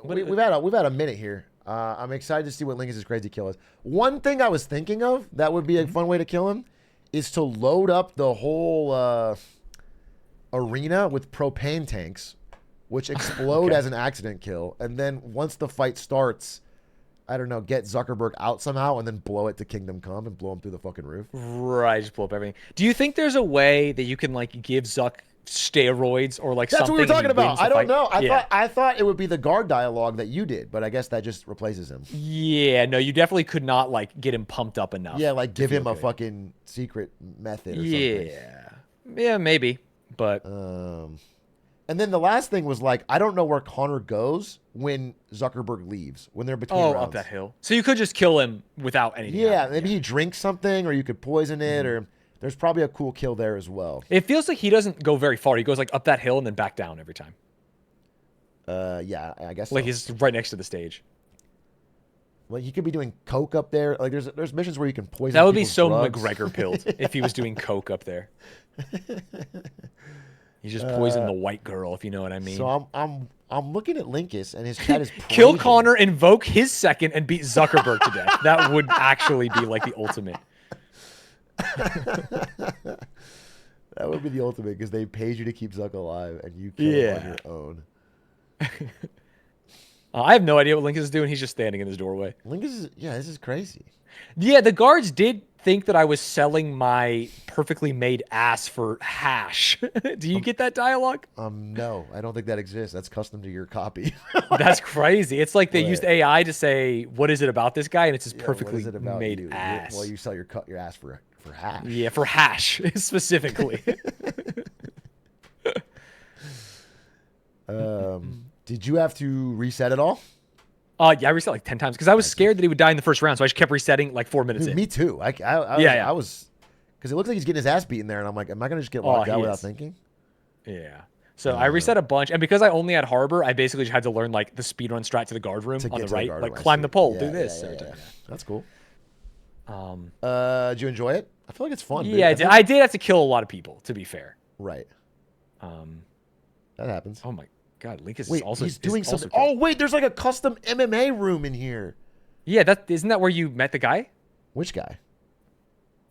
We've had a minute here. I'm excited to see what Lincoln's crazy kill is. One thing I was thinking of that would be a fun way to kill him is to load up the whole arena with propane tanks, which explode as an accident kill. And then once the fight starts, I don't know, get Zuckerberg out somehow and then blow it to Kingdom Come and blow him through the fucking roof. Right, just blow up everything. Do you think there's a way that you can like give Zuck steroids or like That's something? what we were talking about. I don't know. Yeah. I thought it would be the guard dialogue that you did, but I guess that just replaces him. Yeah, no, you definitely could not like get him pumped up enough. Yeah, like give him a fucking secret method or something. Yeah, maybe. But and then the last thing was like, I don't know where Connor goes when Zuckerberg leaves, when they're between rounds. up that hill. So you could just kill him without anything. Yeah, maybe he drinks something, or you could poison it, or there's probably a cool kill there as well. It feels like he doesn't go very far. He goes like up that hill and then back down every time. Yeah, I guess like so. he's right next to the stage. Like he could be doing coke up there. Like there's missions where you can poison. That would be people's so drugs. McGregor pilled if he was doing coke up there. He's just poisoned the white girl, if you know what I mean. So I'm looking at Linkus, and his chat is kill praising. Connor, invoke his second, and beat Zuckerberg to death. That would actually be like the ultimate. That would be the ultimate because they paid you to keep Zuck alive, and you kill him on your own. I have no idea what Linkus is doing. He's just standing in his doorway. Linkus is this is crazy. Yeah, the guards did think that I was selling my perfectly made ass for hash. Do you get that dialogue? No, I don't think that exists. That's custom to your copy. That's crazy. It's like they What? used AI to say, "What is it about this guy?" And it's just Yeah, perfectly what is it about made you? ass. Well, you sell your ass for hash. Yeah, for hash specifically. Did you have to reset it all? Yeah, I reset like 10 times because I was scared that he would die in the first round, so I just kept resetting like 4 minutes Dude, in. me too. I was because it looks like he's getting his ass beaten there, and I'm like, am I gonna just get locked out without thinking? Yeah. So I reset a bunch, and because I only had Harbor, I basically just had to learn like the speedrun strat to the guard room on the right, like climb the pole, do this. That's cool. Did you enjoy it? I feel like it's fun. Yeah, I did have to kill a lot of people, to be fair. Right. That happens. Oh my God, Linkus Wait, is also he's doing also something. cool. Oh wait, there's like a custom MMA room in here. Yeah, isn't that where you met the guy? Which guy?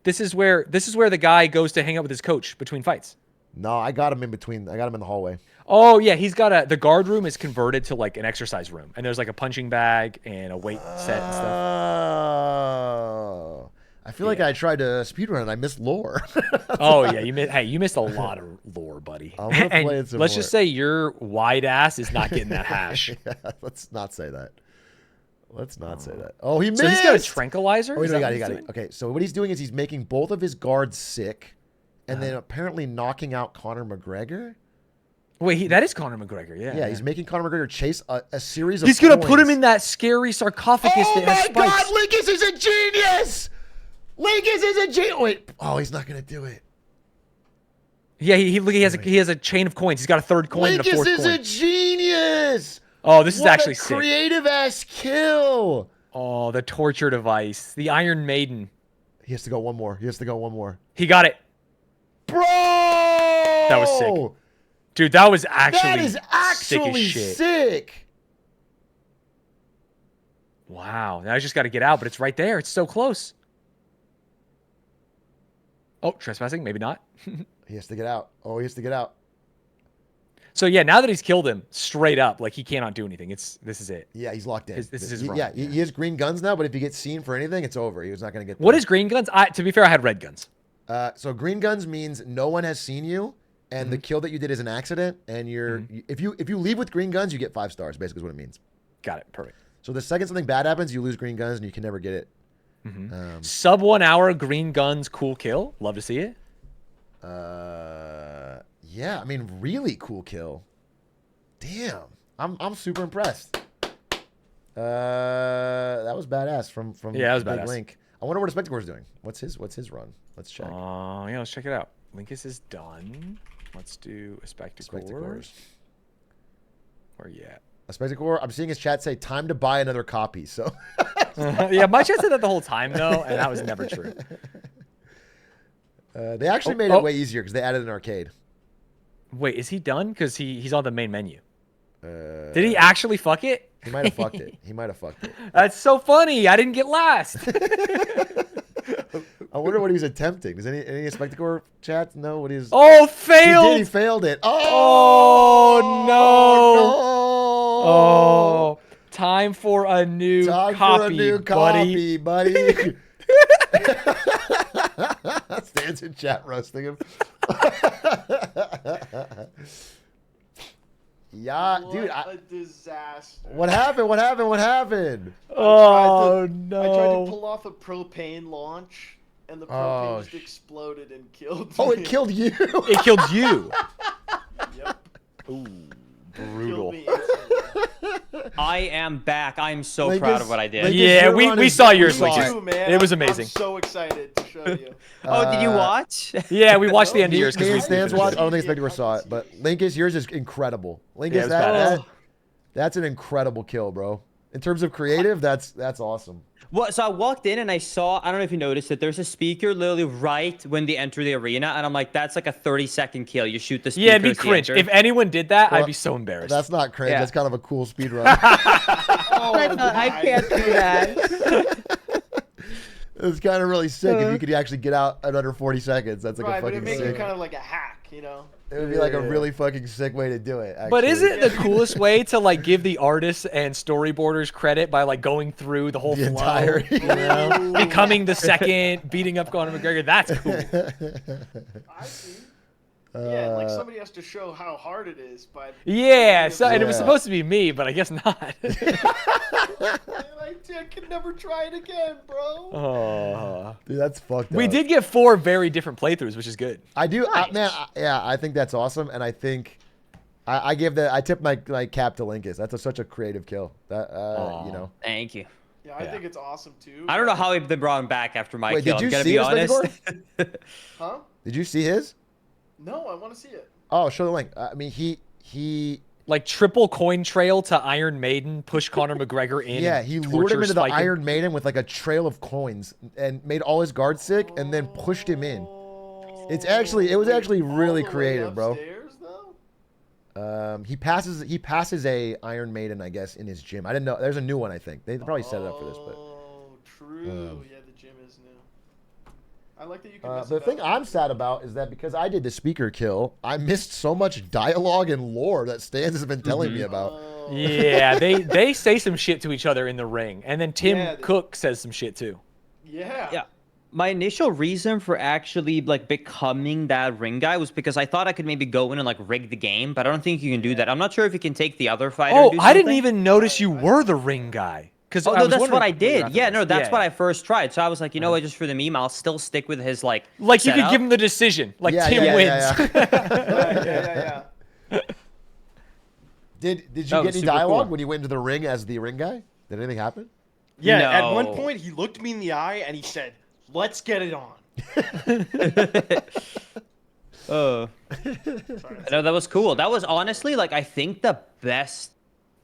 This is where the guy goes to hang out with his coach between fights. No, I got him in between. I got him in the hallway. Oh yeah, he's got the guard room is converted to like an exercise room, and there's like a punching bag and a weight set and stuff. Oh, I feel like I tried to speedrun and I missed lore. Oh yeah, you missed a lot of lore, buddy. I'm gonna play it some let's more. just say your wide ass is not getting that hash. Yeah, let's not say that. Let's not say that. Oh, he missed. So he's got a tranquilizer? Oh, Is no, that he what got he's it. Okay, so what he's doing is he's making both of his guards sick, and then apparently knocking out Conor McGregor. Wait, that is Conor McGregor, yeah. Yeah, he's making Conor McGregor chase a series of He's going to put him coins. in that scary sarcophagus Oh that has my spikes. God, Linkus is a genius! Linkus is a genius! Wait, he's not going to do it. Yeah, he has a chain of coins. He's got a third coin and a fourth Linkus is coin. a genius! Oh, this is What actually a sick. creative-ass kill! Oh, the torture device. The Iron Maiden. He has to go one more. He got it. Bro! That was sick. Dude, that was actually That is actually sick as shit. sick. Wow. Now I just got to get out, but it's right there. It's so close. Oh, trespassing? Maybe not. He has to get out. Oh, he has to get out. So yeah, now that he's killed him, straight up, like he cannot do anything. This is it. Yeah, he's locked in. This is his run. Yeah, he has green guns now, but if he gets seen for anything, it's over. He was not going to get. What is green guns? To be fair, I had red guns. So green guns means no one has seen you, and the kill that you did is an accident. And if you leave with green guns, you get 5 stars. Basically, is what it means. Got it. Perfect. So the second something bad happens, you lose green guns, and you can never get it. Sub 1 hour green guns, cool kill. Love to see it. Yeah, I mean, really cool kill. Damn, I'm super impressed. That was badass from Yeah, that was Big badass. Link. I wonder what a Spectacor's doing. What's his run? Let's check. Yeah, let's check it out. Linkus is done. Let's do a Spectacor. Where you at? A Spectacor. I'm seeing his chat say time to buy another copy. So Yeah, my chat said that the whole time though, and that was never true. they actually made it way easier because they added an arcade. Wait, is he done? Because he's on the main menu. Did he actually fuck it? He might have fucked it. He might have fucked it. That's so funny. I didn't get last. I wonder what he was attempting. Does any Spectacore chat know what he's? Oh, failed! He did. He failed it. Oh no! Oh, time for a new copy, buddy. Stands in chat roasting him. Yeah, dude. A disaster. What happened? What happened? What happened? Oh no! I tried to pull off a propane launch, and the propane just exploded and killed me. Oh, it killed you. It killed you. Yep. Ooh, brutal. I am back. I'm so proud of what I did. Yeah, we saw yours. Me too, man. It was amazing. I'm so excited to show you. Oh, did you watch? Yeah, we watched the end of yours. Me and Stan's watch. I don't think Spectacore saw it, but Linkus, yours is incredible. Linkus, that's an incredible kill, bro. In terms of creative, that's awesome. Well, so I walked in and I saw, I don't know if you noticed it, there's a speaker literally right when they enter the arena, and I'm like, that's like a 30-second kill. You shoot the speaker. Yeah, it'd be cringe. If anyone did that, I'd be so embarrassed. That's not cringe. Yeah. That's kind of a cool speed run. I can't do that. It's kind of really sick if you could actually get out in under 40 seconds. That's like a but fucking it makes sick. it kind of like a hack, you know? It would be like a really fucking sick way to do it. Actually. But isn't it the coolest way to like give the artists and storyboarders credit by like going through the whole flow, you know? Becoming the second, beating up Conor McGregor? That's cool. I see. Yeah, like somebody has to show how hard it is, but Yeah, so, and it was supposed to be me, but I guess not. I can never try it again, bro. Oh, dude, that's fucked up. We did get 4 very different playthroughs, which is good. I do, I think that's awesome, and I think I tip my cap to Linkus. That's such a creative kill. That you know. Thank you. Yeah, I think it's awesome too. I don't know how they brought him back after my kill. Did you I'm gonna see be his honest. Huh? Did you see his? No, I want to see it. Oh, show the link. I mean, he like triple coin trail to Iron Maiden, push Conor McGregor in. Yeah, he lured him into the Iron Maiden with like a trail of coins and made all his guards sick, and then pushed him in. It was actually really creative, bro. He passes a Iron Maiden, I guess, in his gym. I didn't know. There's a new one, I think. They probably set it up for this, but. Oh, true. Yeah, the gym is new. I like that you can. The thing I'm sad about is that because I did the speaker kill, I missed so much dialogue and lore that Stans has been telling me about. Yeah, they say some shit to each other in the ring, and then Tim Cook says some shit too. Yeah. Yeah. My initial reason for actually like becoming that ring guy was because I thought I could maybe go in and like rig the game, but I don't think you can do that. I'm not sure if you can take the other fighter. Oh, I didn't even notice you were the ring guy. Oh, no, that's what I did. Yeah, no, that's what I first tried. So I was like, you know what, just for the meme, I'll still stick with his like you could give him the decision. Like Tim wins. Did you get any dialogue when you went into the ring as the ring guy? Did anything happen? Yeah, at one point he looked me in the eye and he said, "Let's get it on." No, that was cool. That was honestly like I think the best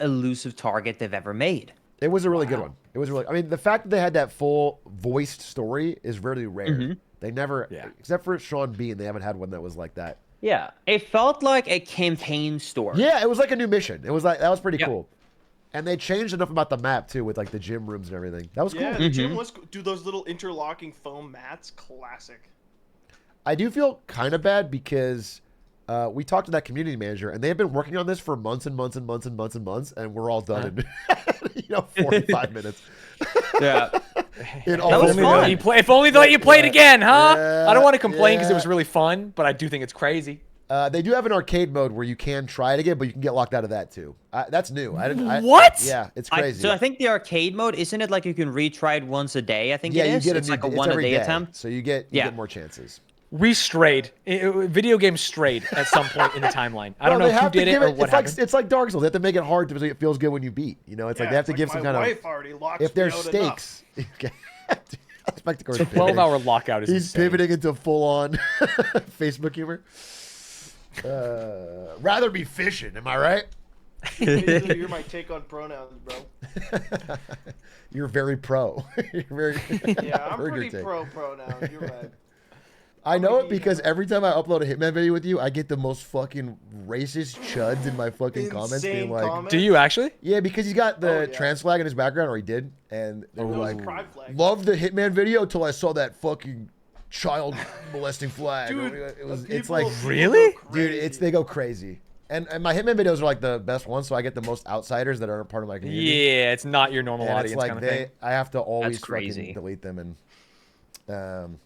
elusive target they've ever made. It was a really good one. It was really. I mean, the fact that they had that full voiced story is really rare. They never, except for Sean Bean, they haven't had one that was like that. Yeah, it felt like a campaign story. Yeah, it was like a new mission. It was like that was pretty cool. And they changed enough about the map too, with like the gym rooms and everything. That was cool. Yeah, the gym was. Do those little interlocking foam mats? Classic. I do feel kind of bad because we talked to that community manager, and they have been working on this for months and months and months and months and months, and we're all done in 45 minutes. Yeah. If only they let you play it again, huh? I don't want to complain because it was really fun, but I do think it's crazy. They do have an arcade mode where you can try it again, but you can get locked out of that too. That's new. What? Yeah, it's crazy. So I think the arcade mode, isn't it like you can retry it once a day? I think it is. It's like a one-a-day attempt. So you get more chances. We strayed. Video games strayed at some point in the timeline. I don't know who did it or what happened. It's like Dark Souls. They have to make it hard because it feels good when you beat. You know, it's like they have to give some kind of. If there's stakes, okay. The 12-hour lockout is He's insane. pivoting into full-on Facebook humor. Rather be fishing, am I right? You're my take on pronouns, bro. You're very pro. You're very. Yeah, I'm pretty pro pronouns. You're right. I know it because every time I upload a Hitman video with you, I get the most fucking racist chuds in my fucking comments being Insane like, comments. Do you actually? yeah, because he's got the trans flag in his background, or he did, and they were No, it's like, a pride flag. love the Hitman video till I saw that fucking child molesting flag. Dude, It's like, really? dude, they go crazy. And my Hitman videos are like the best ones, so I get the most outsiders that aren't part of my community. Yeah, it's not your normal And audience it's like kind of thing. I have to always That's crazy. fucking delete them. And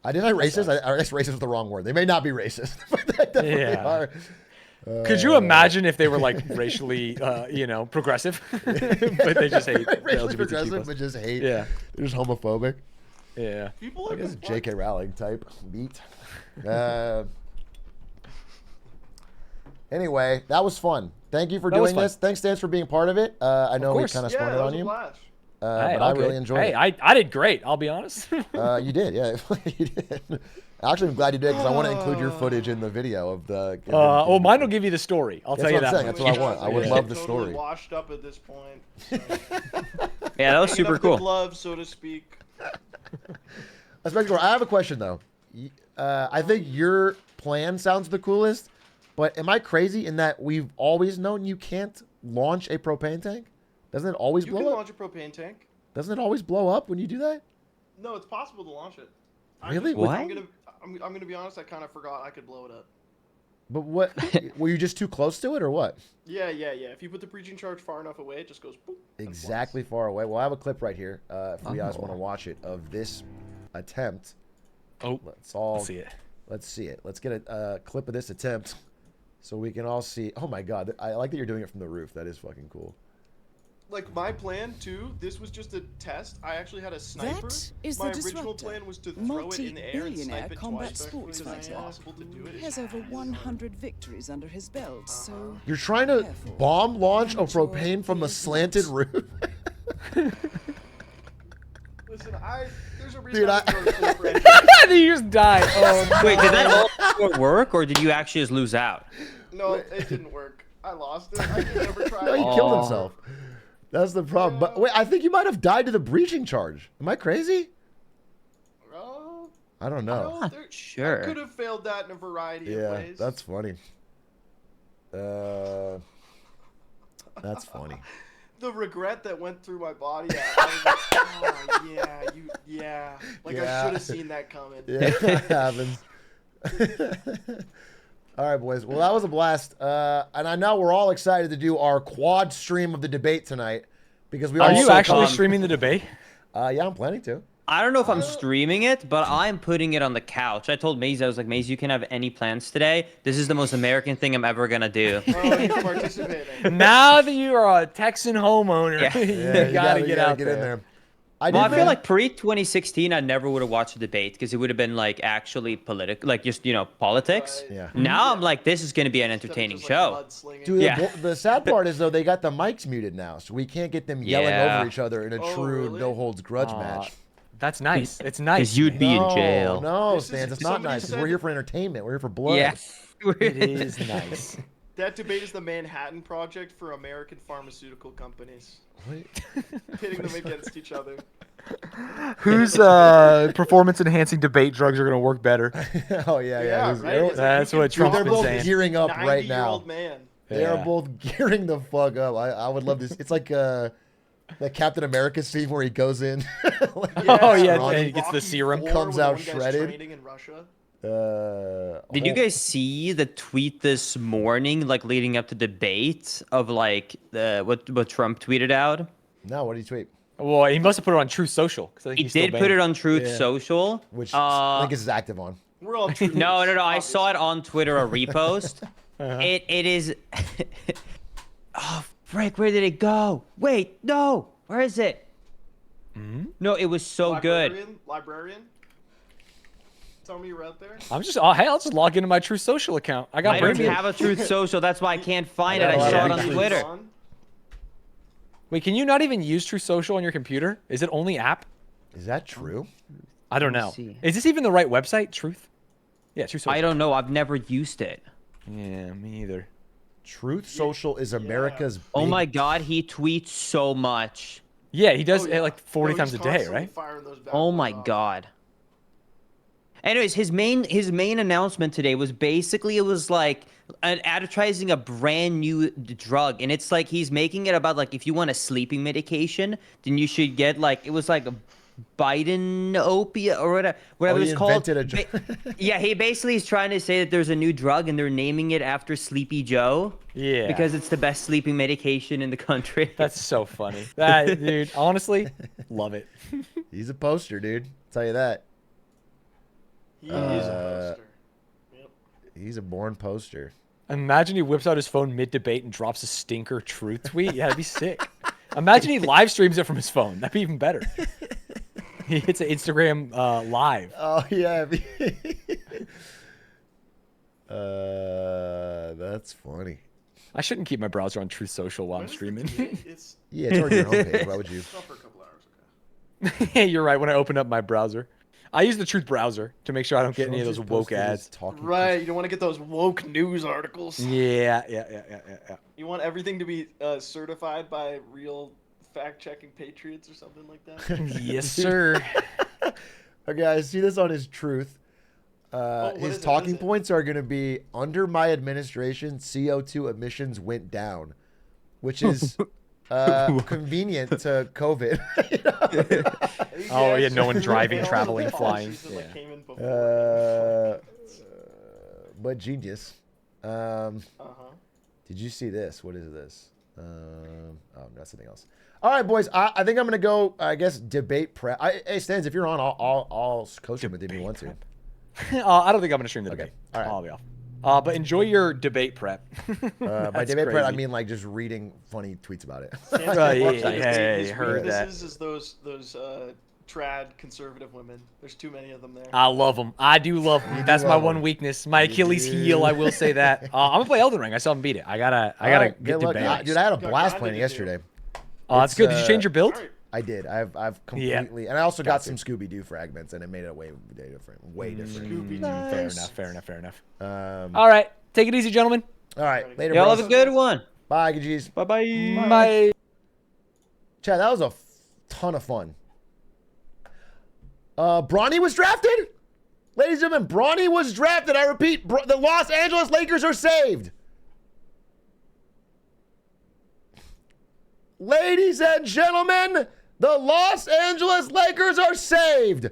I didn't racist. I guess racist is the wrong word. They may not be racist, but they definitely are. Could you imagine if they were like racially, progressive, but they just hate racially LGBTQ+. progressive, but just hate. Yeah, they're just homophobic. yeah. People I are guess just J.K. Rowling type beat. Anyway, that was fun. Thank you for That was doing fun. this. Thanks, Stance, for being part of it. I know we course. kind of Yeah, sprung it that on was a you, blast. but I really enjoyed Hey, it. I did great. I'll be honest. You did, yeah. You did. Actually, I'm glad you did because I want to include your footage in the video of the. Well, mine will give you the story. I'll tell you That's that. what I'm saying. That's what I want. I would love the Totally story. washed up at this point. Yeah, that was Hanging super up the cool. glove, so to speak. I have a question though. I think your plan sounds the coolest, but am I crazy in that we've always known you can't launch a propane tank? Doesn't it always You blow can up? launch a propane tank. Doesn't it always blow up when you do that? No, it's possible to launch it. Really? I'm gonna be honest. I kind of forgot I could blow it up. But what? Were you just too close to it, or what? Yeah. If you put the breaching charge far enough away, it just goes boop. Exactly far away. Well, I have a clip right here. If you guys want to watch it of this attempt. Oh, let's see it. Let's see it. Let's get a clip of this attempt, so we can all see. Oh my God! I like that you're doing it from the roof. That is fucking cool. Like my plan too. This was just a test. I actually had a sniper. That is my the original Disruptor, plan was to throw it in the air and multi-billionaire snipe it combat twice. sports But it was fighter. impossible to do it. He has over 100 victories under his belt, so You're trying to bomb launch a propane from a slanted roof. Listen, there's a reason. Dude, I was going full for You just died. Oh, Wait, did that all work, or did you actually just lose out? No, it didn't work. I lost it. I could never try. No, he killed himself. That's the problem. But wait, I think you might have died to the breaching charge. Am I crazy? I don't know. I could have failed that in a variety of ways. That's funny. That's funny. The regret that went through my body. I was like, oh yeah. Like I should have seen that coming. Yeah, that happens. All right, boys. Well, that was a blast. And I know we're all excited to do our quad stream of the debate tonight because we Are also you actually streaming the debate? Yeah, I'm planning to. I don't know if I'm streaming it, but I'm putting it on the couch. I told Maze, I was like, Maze, you can have any plans today. This is the most American thing I'm ever gonna do. Oh, he's participating. Now that you are a Texan homeowner, Yeah. you gotta get out in there. there. I feel like pre-2016, I never would have watched a debate because it would have been like actually political, like just politics. Right. Yeah. Now I'm like, this is gonna be an entertaining show. Dude, Yeah. the sad part is though they got the mics muted now, so we can't get them yelling Yeah. over each other in a true no holds grudge match. That's nice. It's nice. Because you'd be in jail. No, Stans, it's not nice. 'Cause we're here for entertainment. We're here for blood. Yeah. It is nice. That debate is the Manhattan Project for American pharmaceutical companies. Pitting them against each other. Whose performance-enhancing debate drugs are gonna work better? Oh yeah. Right? That's what Trump's They're been both saying. gearing up right now. 90-year-old man. They are Yeah. both gearing the fuck up. I would love this. It's like that Captain America scene where he goes in. Oh yeah, Ronnie and he gets the serum. comes out shredded. Training in Russia. Did you guys see the tweet this morning, like leading up to debate of like what Trump tweeted out? No, what did he tweet? Well, he must have put it on Truth Social. He did put it on Truth Social, which Link is active on. We're all No. I saw it on Twitter, a repost. It is. Oh, frick! Where did it go? Wait, no. Where is it? No, it was so good. Librarian. Tell me you're out there. I'm just. Oh, hey, I'll just log into my Truth Social account. I got I don't premium. have a Truth Social. That's why I can't find it. I saw it on Twitter. Wait, can you not even use Truth Social on your computer? Is it only app? Is that true? I don't know. see. Is this even the right website? Truth? Yeah, Truth Social. I don't know. I've never used it. Yeah, me either. Truth Social is America's. Oh big- my God, he tweets so much. Yeah, he does it like 40 No, times a he's day, constantly right? firing those back Oh my off. God. Anyways, his main announcement today was basically, it was like advertising a brand new drug, and it's like he's making it about like, if you want a sleeping medication, then you should get like, it was like a Biden opiate or whatever he it's called. invented a drug. Yeah, he basically is trying to say that there's a new drug and they're naming it after Sleepy Joe. Yeah. Because it's the best sleeping medication in the country. That's so funny. That dude, honestly, love it. He's a poster, dude. I'll tell you that. He is a poster. Yep. He's a born poster. Imagine he whips out his phone mid-debate and drops a stinker truth tweet. Yeah, that'd be sick. Imagine he live streams it from his phone. That'd be even better. He hits an Instagram live. Oh, yeah. That's funny. I shouldn't keep my browser on Truth Social while I'm streaming. Yeah, it's already your homepage. Why would you? For a couple hours, okay. Yeah, you're right. When I open up my browser, I use the Truth browser to make sure I don't get any of those woke ads. Right, you don't want to get those woke news articles. Yeah. You want everything to be certified by real fact-checking patriots or something like that? Yes, sir. Okay, I see this on his Truth. His talking points are going to be, under my administration, CO2 emissions went down, which is convenient to COVID. Oh, yeah, no one driving, traveling, flying. But genius. Did you see this? What is this? Oh, that's something else. All right, boys. I think I'm going to go, I guess, debate prep. Hey, Stans, if you're on, I'll coach him with you if you want to. I don't think I'm going to stream the debate. All right. I'll be off. But enjoy your debate prep. By debate prep, I mean like just reading funny tweets about it. Yeah, heard that. Is those trad conservative women. There's too many of them there. I love them. I do love them. That's my one weakness. My Achilles heel, I will say that. I'm going to play Elden Ring. I saw him beat it. I gotta get to bed. Dude, I had a blast playing it yesterday. Oh, that's good. Did you change your build? I did. I've completely, and I also got some Scooby-Doo fragments, and it made it way different. Way different. Scooby-Doo. Nice. Fair enough. All right. Take it easy, gentlemen. All right. Later, Y'all bros. have a good one. Bye, G's. Bye-bye. Bye. Chad, that was a ton of fun. Bronny was drafted? Ladies and gentlemen, Bronny was drafted. I repeat, the Los Angeles Lakers are saved. Ladies and gentlemen, the Los Angeles Lakers are saved.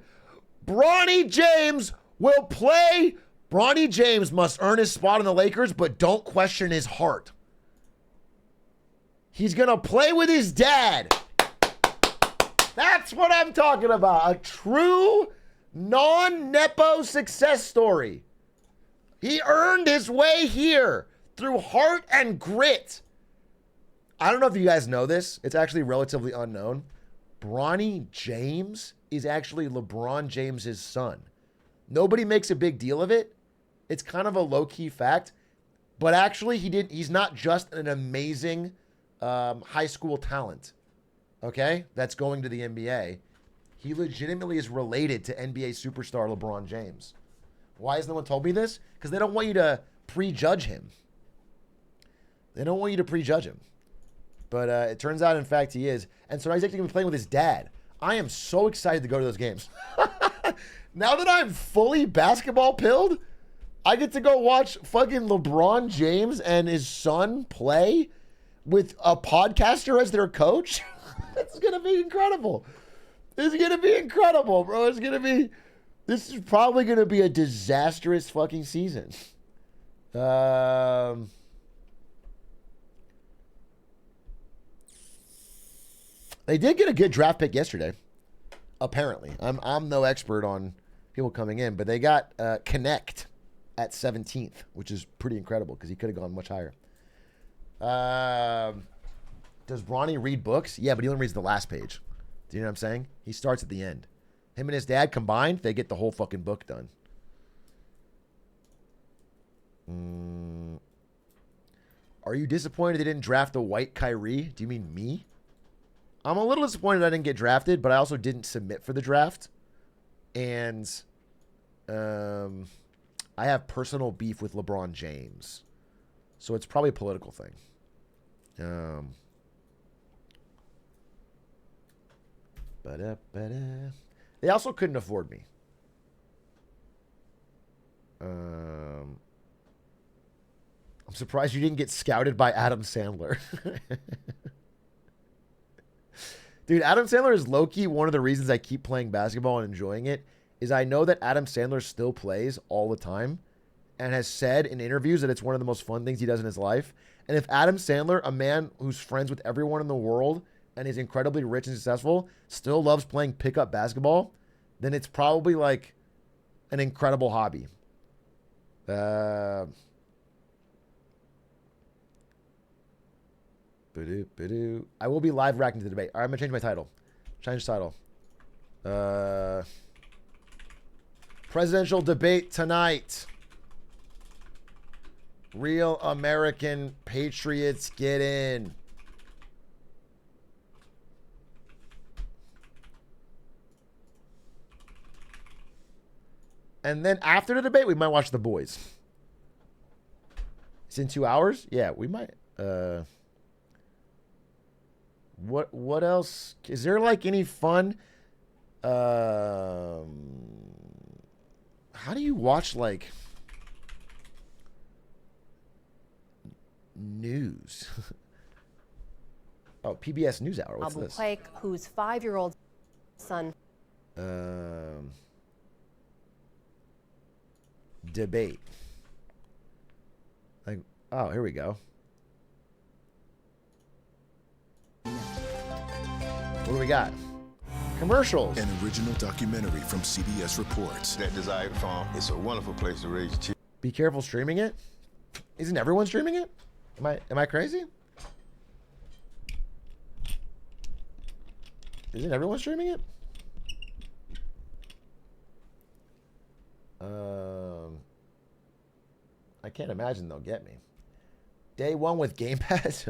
Bronny James will play. Bronny James must earn his spot in the Lakers, but don't question his heart. He's going to play with his dad. That's what I'm talking about. A true non-Nepo success story. He earned his way here through heart and grit. I don't know if you guys know this. It's actually relatively unknown. Bronny James is actually LeBron James's son. Nobody makes a big deal of it. It's kind of a low-key fact. But actually, he's not just an amazing high school talent, okay, that's going to the NBA. He legitimately is related to NBA superstar LeBron James. Why has no one told me this? Because they don't want you to prejudge him. They don't want you to prejudge him. But it turns out, in fact, he is. And so now he's actually going to be playing with his dad. I am so excited to go to those games. Now that I'm fully basketball pilled, I get to go watch fucking LeBron James and his son play with a podcaster as their coach. It's going to be incredible. This is going to be incredible, bro. This is probably going to be a disastrous fucking season. They did get a good draft pick yesterday, apparently. I'm no expert on people coming in, but they got Connect at 17th, which is pretty incredible because he could have gone much higher. Does Bronny read books? Yeah, but he only reads the last page. Do you know what I'm saying? He starts at the end. Him and his dad combined, they get the whole fucking book done. Are you disappointed they didn't draft a white Kyrie? Do you mean me? I'm a little disappointed I didn't get drafted, but I also didn't submit for the draft. And I have personal beef with LeBron James. So it's probably a political thing. They also couldn't afford me. I'm surprised you didn't get scouted by Adam Sandler. Dude, Adam Sandler is low-key one of the reasons I keep playing basketball and enjoying it, is I know that Adam Sandler still plays all the time and has said in interviews that it's one of the most fun things he does in his life. And if Adam Sandler, a man who's friends with everyone in the world and is incredibly rich and successful, still loves playing pickup basketball, then it's probably like an incredible hobby. I will be live reacting to the debate. All right, I'm going to change my title. Change title. Presidential debate tonight. Real American patriots get in. And then after the debate, we might watch The Boys. It's in 2 hours? Yeah, we might. What else? Is there like any fun? How do you watch like news? Oh, PBS NewsHour. What's Abu this? Quake, whose 5-year-old son. Debate. Like, oh, here we go. What do we got? Commercials. An original documentary from CBS reports. That Desired Farm, it's a wonderful place to raise children. Be careful streaming it. Isn't everyone streaming it? Am I crazy? Isn't everyone streaming it? I can't imagine they'll get me. Day one with Game Pass.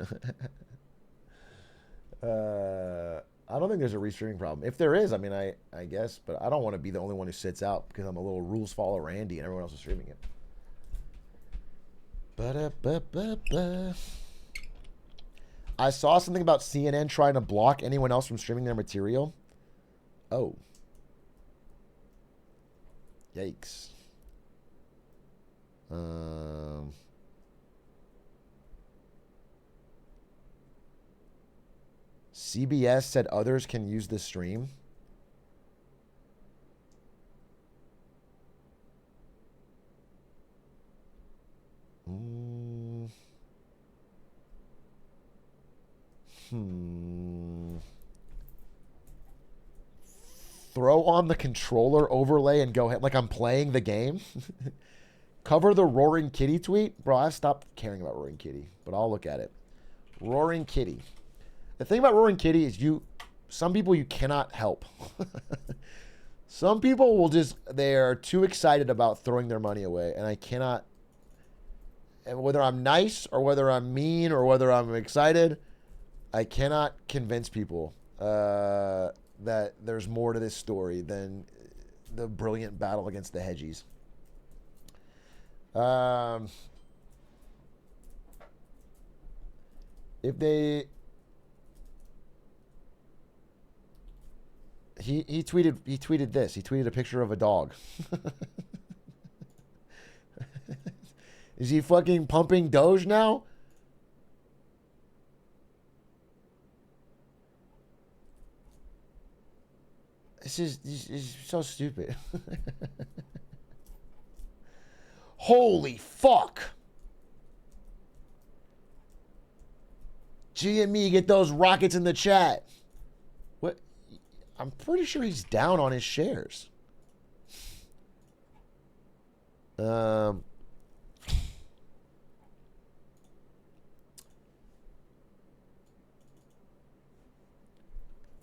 I don't think there's a restreaming problem. If there is, I mean, I guess, but I don't want to be the only one who sits out because I'm a little rules follower Randy and everyone else is streaming it. Ba-da-ba-ba-ba. I saw something about CNN trying to block anyone else from streaming their material. Oh. Yikes. CBS said others can use the stream. Throw on the controller overlay and go ahead like I'm playing the game. Cover the Roaring Kitty tweet. Bro, I've stopped caring about Roaring Kitty, but I'll look at it. Roaring Kitty. The thing about Roaring Kitty is some people you cannot help. Some people will they are too excited about throwing their money away, and I cannot, and whether I'm nice or whether I'm mean or whether I'm excited, I cannot convince people that there's more to this story than the brilliant battle against the Hedgies. If they... He tweeted this. He tweeted a picture of a dog. Is he fucking pumping Doge now? This is so stupid. Holy fuck. G and me, get those rockets in the chat. What? I'm pretty sure he's down on his shares.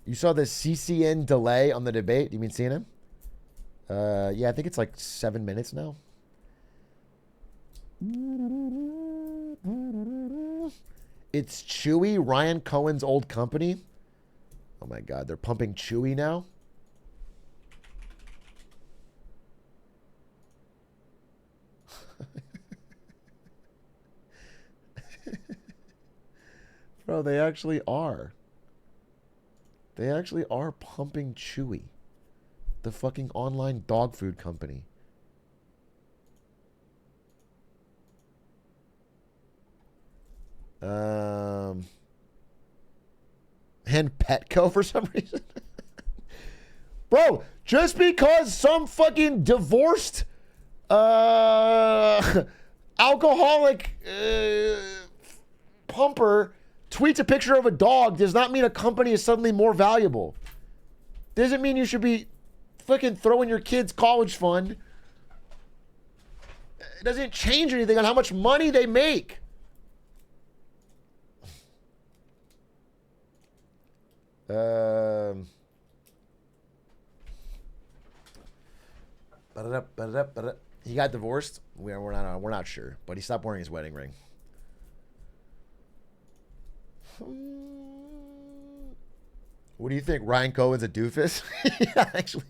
You saw the CCN delay on the debate? You mean CNN? Yeah, I think it's like 7 minutes now. It's Chewy, Ryan Cohen's old company. Oh my God, they're pumping Chewy now? Bro, they actually are. They actually are pumping Chewy, the fucking online dog food company. And Petco for some reason. Bro, just because some fucking divorced alcoholic pumper tweets a picture of a dog does not mean a company is suddenly more valuable. Doesn't mean you should be fucking throwing your kids' college fund. It doesn't change anything on how much money they make. He got divorced. We're not sure, but he stopped wearing his wedding ring. What do you think? Ryan Cohen's a doofus? Yeah, actually,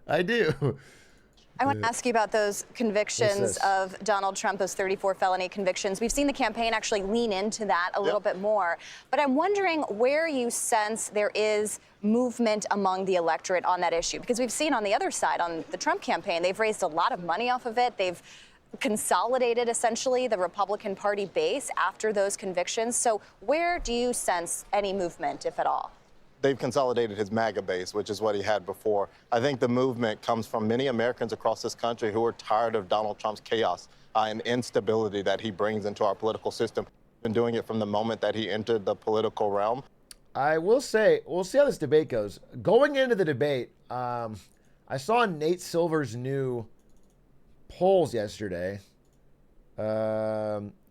I do. I want to ask you about those convictions of Donald Trump, those 34 felony convictions. We've seen the campaign actually lean into that a little bit more. But I'm wondering where you sense there is movement among the electorate on that issue. Because we've seen on the other side, on the Trump campaign, they've raised a lot of money off of it. They've consolidated, essentially, the Republican Party base after those convictions. So where do you sense any movement, if at all? They've consolidated his MAGA base, which is what he had before. I think the movement comes from many Americans across this country who are tired of Donald Trump's chaos and instability that he brings into our political system. Been doing it from the moment that he entered the political realm. I will say, we'll see how this debate goes. Going into the debate, I saw Nate Silver's new polls yesterday.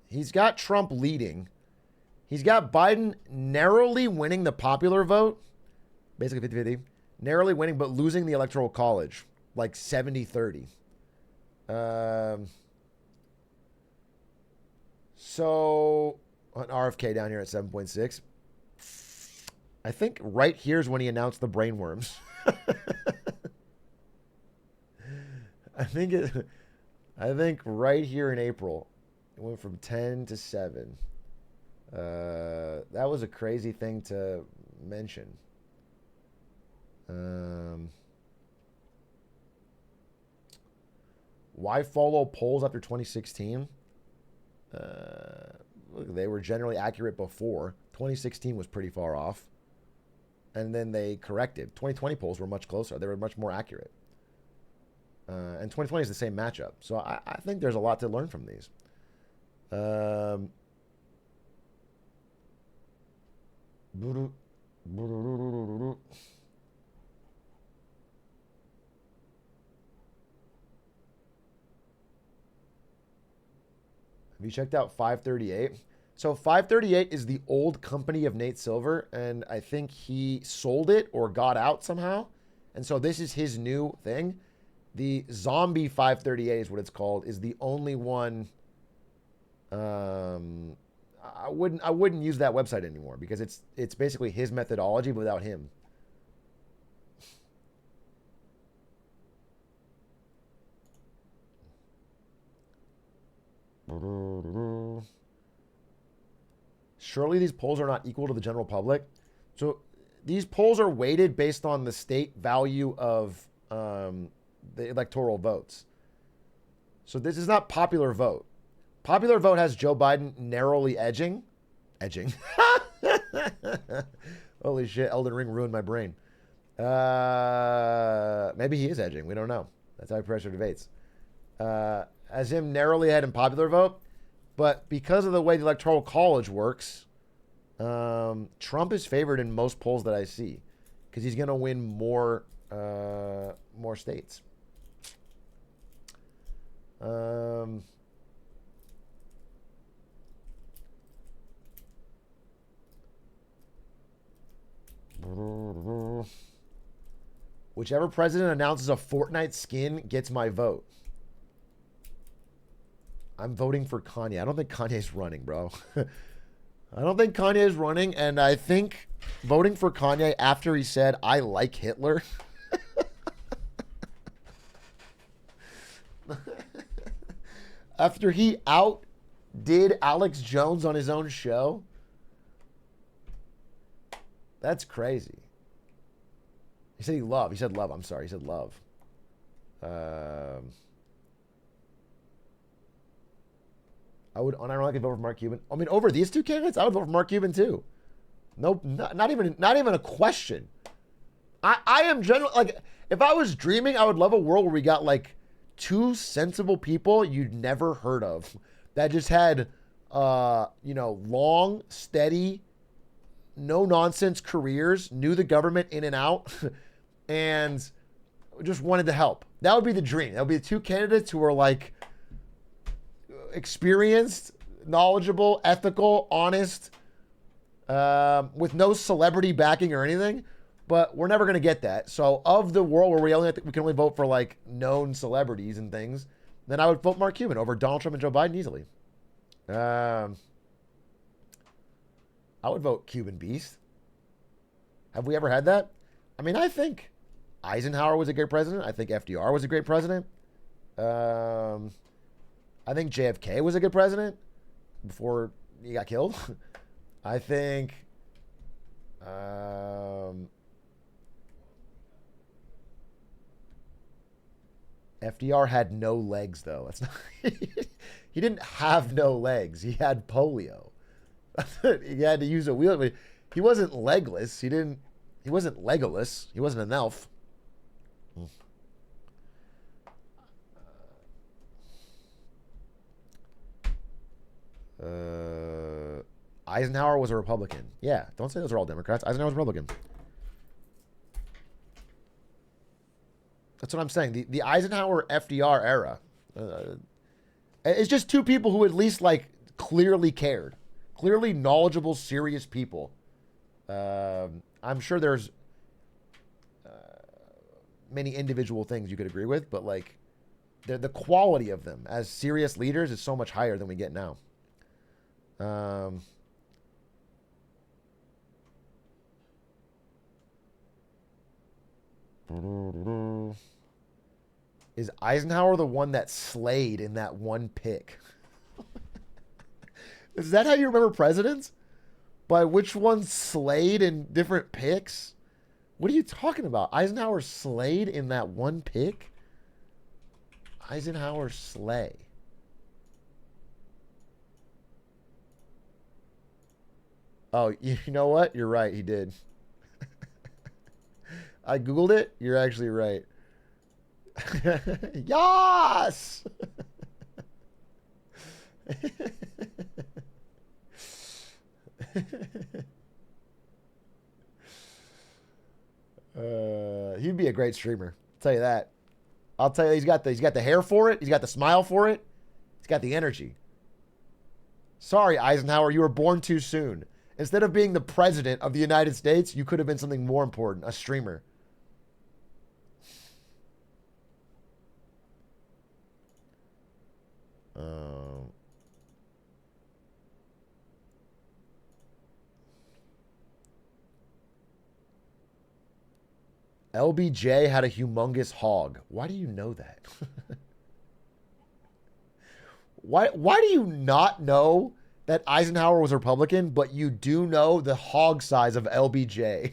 He's got Trump leading. He's got Biden narrowly winning the popular vote, basically 50-50, narrowly winning, but losing the Electoral College, like 70-30. So, on RFK down here at 7.6. I think right here's when he announced the brainworms. I think right here in April, it went from 10 to 7. That was a crazy thing to mention. Why follow polls after 2016? Look, they were generally accurate before. 2016 was pretty far off. And then they corrected. 2020 polls were much closer. They were much more accurate. And 2020 is the same matchup. So I think there's a lot to learn from these. Have you checked out 538? So 538 is the old company of Nate Silver, and I think he sold it or got out somehow. And so this is his new thing. The Zombie 538 is what it's called, is the only one. I wouldn't use that website anymore because it's basically his methodology but without him. Surely these polls are not equal to the general public. So these polls are weighted based on the state value of the electoral votes. So this is not popular vote. Popular vote has Joe Biden narrowly edging. Holy shit, Elden Ring ruined my brain. Maybe he is edging. We don't know. That's how pressure debates. As him narrowly ahead in popular vote. But because of the way the Electoral College works, Trump is favored in most polls that I see. Because he's going to win more states. Whichever president announces a Fortnite skin gets my vote. I'm voting for Kanye. I don't think Kanye's running, bro. I don't think Kanye is running, and I think voting for Kanye after he said, I like Hitler. After he outdid Alex Jones on his own show. That's crazy. He said love. He said love. I'm sorry. He said love. I would unironically vote for Mark Cuban. I mean, over these two candidates, I would vote for Mark Cuban too. Nope, not even a question. I am generally like, if I was dreaming, I would love a world where we got like two sensible people you'd never heard of that just had, long, steady, no nonsense careers, knew the government in and out, and just wanted to help. That would be the dream. That would be the two candidates who are like experienced, knowledgeable, ethical, honest, with no celebrity backing or anything. But we're never going to get that. So of the world where we can only vote for like known celebrities and things, then I would vote Mark Cuban over Donald Trump and Joe Biden easily. I would vote Cuban Beast. Have we ever had that? I mean, I think Eisenhower was a great president. I think FDR was a great president. I think JFK was a good president before he got killed. I think FDR had no legs, though. That's not. He didn't have no legs. He had polio. He had to use a wheel. He wasn't legless. He wasn't Legolas. He wasn't an elf. Eisenhower was a Republican. Yeah, don't say those are all Democrats. Eisenhower was a Republican. That's what I'm saying. The Eisenhower FDR era. It's just two people who at least like clearly cared. Clearly knowledgeable, serious people. I'm sure there's many individual things you could agree with, but like the quality of them as serious leaders is so much higher than we get now. Is Eisenhower the one that slayed in that one pick? Is that how you remember presidents? By which one slayed in different picks? What are you talking about? Eisenhower slayed in that one pick? Eisenhower slay. Oh, you know what? You're right. He did. I Googled it. You're actually right. Yas! He'd be a great streamer. I'll tell you that. I'll tell you, he's got the hair for it. He's got the smile for it. He's got the energy. Sorry, Eisenhower, you were born too soon. Instead of being the president of the United States, you could have been something more important, a streamer. LBJ had a humongous hog. Why do you know that? Why do you not know that Eisenhower was a Republican, but you do know the hog size of LBJ?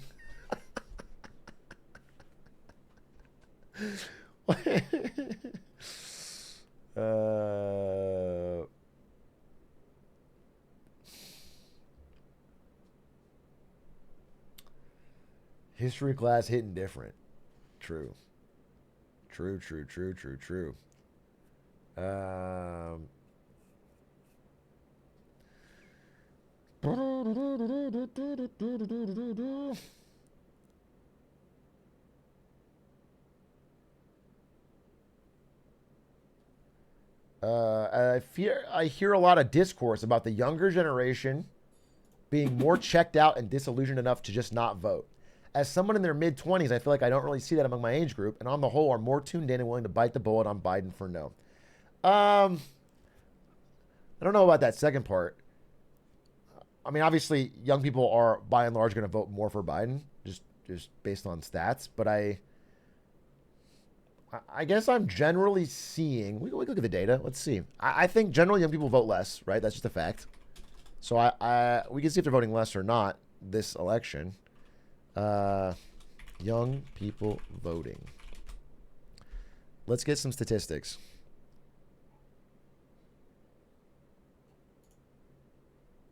History class hitting different. True. True. I hear a lot of discourse about the younger generation being more checked out and disillusioned enough to just not vote. As someone in their mid-20s, I feel like I don't really see that among my age group, and on the whole are more tuned in and willing to bite the bullet on Biden for no. I don't know about that second part. I mean, obviously, young people are, by and large, going to vote more for Biden, just based on stats. But I guess I'm generally seeing... We can look at the data. Let's see. I think generally young people vote less, right? That's just a fact. So we can see if they're voting less or not this election. Young people voting. Let's get some statistics.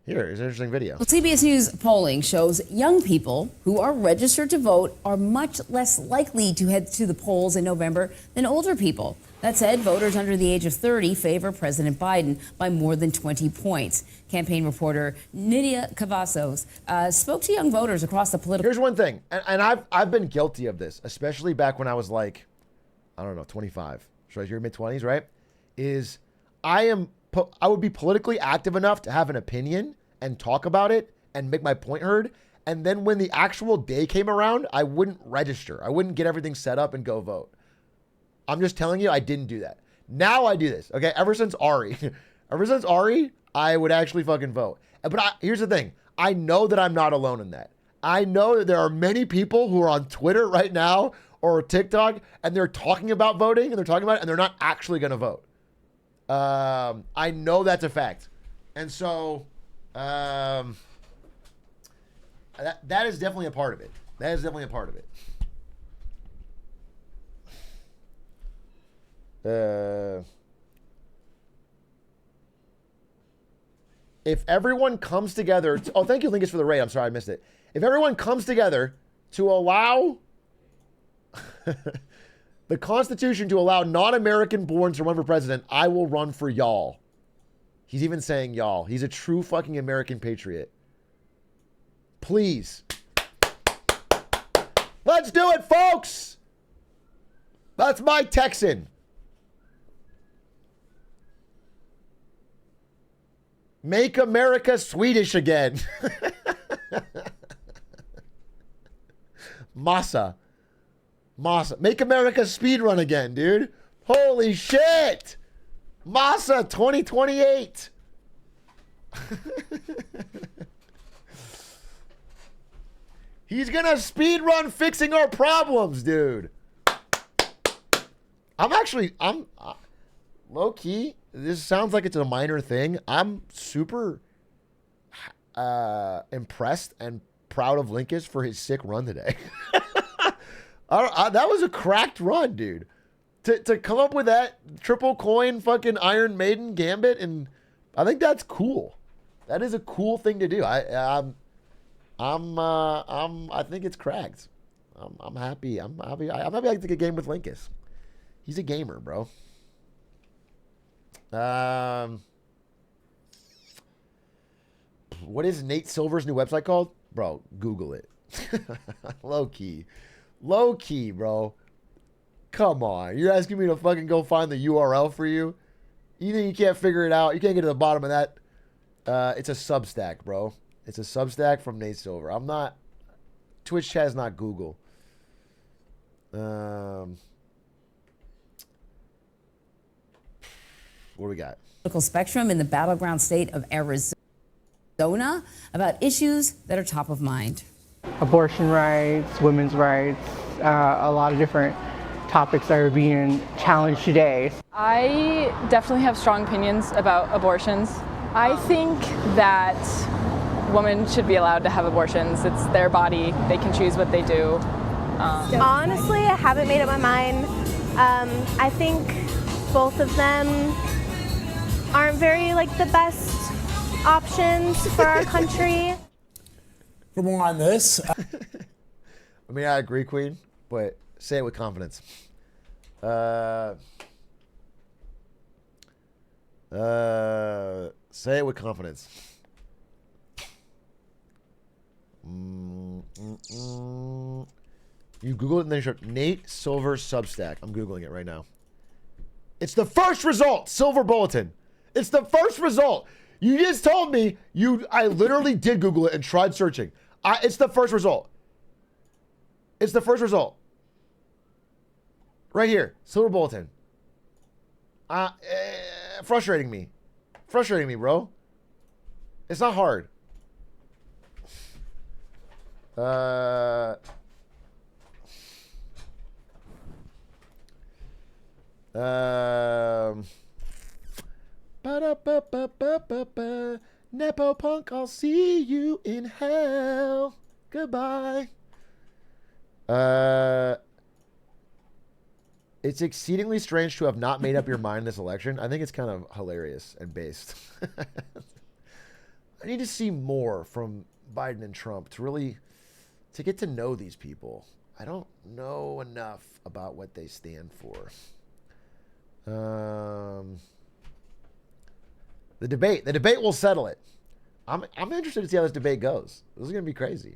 Here's an interesting video. Well, CBS News polling shows young people who are registered to vote are much less likely to head to the polls in November than older people. That said, voters under the age of 30 favor President Biden by more than 20 points. Campaign reporter Nydia Cavazos spoke to young voters across the political... Here's one thing, and I've been guilty of this, especially back when I was like, I don't know, 25. So you're mid-20s, right? I would be politically active enough to have an opinion and talk about it and make my point heard. And then when the actual day came around, I wouldn't register. I wouldn't get everything set up and go vote. I'm just telling you, I didn't do that. Now I do this, okay? Ever since Ari, I would actually fucking vote. But here's the thing. I know that I'm not alone in that. I know that there are many people who are on Twitter right now or TikTok, and they're talking about voting, and they're talking about it, and they're not actually going to vote. I know that's a fact. And so that is definitely a part of it. That is definitely a part of it. If everyone comes together... oh, thank you, Linkus, for the raid. I'm sorry I missed it. If everyone comes together to allow... the Constitution to allow non-American borns to run for president, I will run for y'all. He's even saying y'all. He's a true fucking American patriot. Please. Let's do it, folks! That's my Texan. Make America Swedish again. Massa. Make America speedrun again, dude. Holy shit. Massa 2028. He's gonna speedrun fixing our problems, dude. I'm low key. This sounds like it's a minor thing. I'm super impressed and proud of Linkus for his sick run today. That was a cracked run, dude. To come up with that triple coin fucking Iron Maiden gambit, and I think that's cool. That is a cool thing to do. I think it's cracked. I'm happy. I'm happy I like to get a game with Linkus. He's a gamer, bro. What is Nate Silver's new website called? Bro, Google it. Low key, bro. Come on. You're asking me to fucking go find the URL for you? You think you can't figure it out? You can't get to the bottom of that? It's a Substack, bro. It's a Substack from Nate Silver. I'm not... Twitch chat is not Google. What do we got? Political spectrum in the battleground state of Arizona about issues that are top of mind. Abortion rights, women's rights, a lot of different topics that are being challenged today. I definitely have strong opinions about abortions. I think that women should be allowed to have abortions. It's their body. They can choose what they do. Honestly, I haven't made up my mind. I think both of them aren't very the best options for our country. For more on this, I mean, I agree, Queen, but say it with confidence. Say it with confidence. You Google it and then you search Nate Silver Substack. I'm Googling it right now. It's the first result, Silver Bulletin. It's the first result. You just told me I literally did Google it and tried searching. It's the first result. It's the first result. Right here, Silver Bulletin. Frustrating me. Frustrating me, bro. It's not hard. Nepo Punk, I'll see you in hell. Goodbye. It's exceedingly strange to have not made up your mind this election. I think it's kind of hilarious and based. I need to see more from Biden and Trump to get to know these people. I don't know enough about what they stand for. The debate will settle it. I'm interested to see how this debate goes. This is gonna be crazy.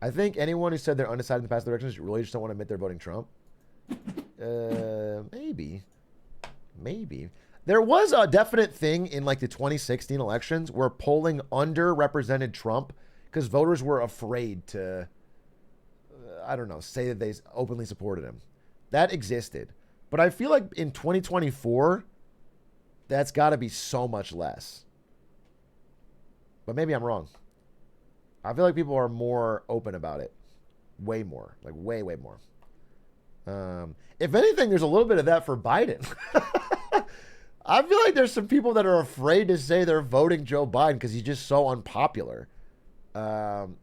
I think anyone who said they're undecided in the past elections really just don't want to admit they're voting Trump. Maybe. There was a definite thing in like the 2016 elections where polling underrepresented Trump because voters were afraid to, I don't know, say that they openly supported him. That existed. But I feel like in 2024, that's got to be so much less. But maybe I'm wrong. I feel like people are more open about it. Way more. Like way, way more. If anything, there's a little bit of that for Biden. I feel like there's some people that are afraid to say they're voting Joe Biden because he's just so unpopular. I'm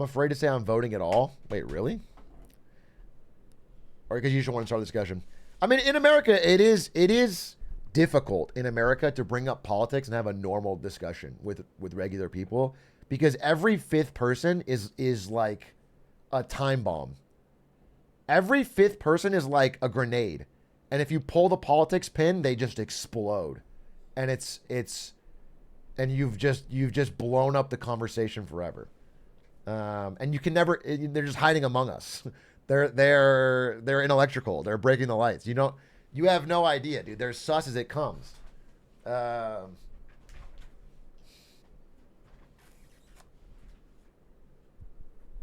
afraid to say I'm voting at all. Wait, really? Or because you just want to start the discussion. I mean, in America, it is difficult in America to bring up politics and have a normal discussion with regular people because every fifth person is like a time bomb. Every fifth person is like a grenade. And if you pull the politics pin, they just explode. And and you've just blown up the conversation forever. And you can never, they're just hiding among us. They're inelectrical. They're breaking the lights. You have no idea, dude. They're sus as it comes.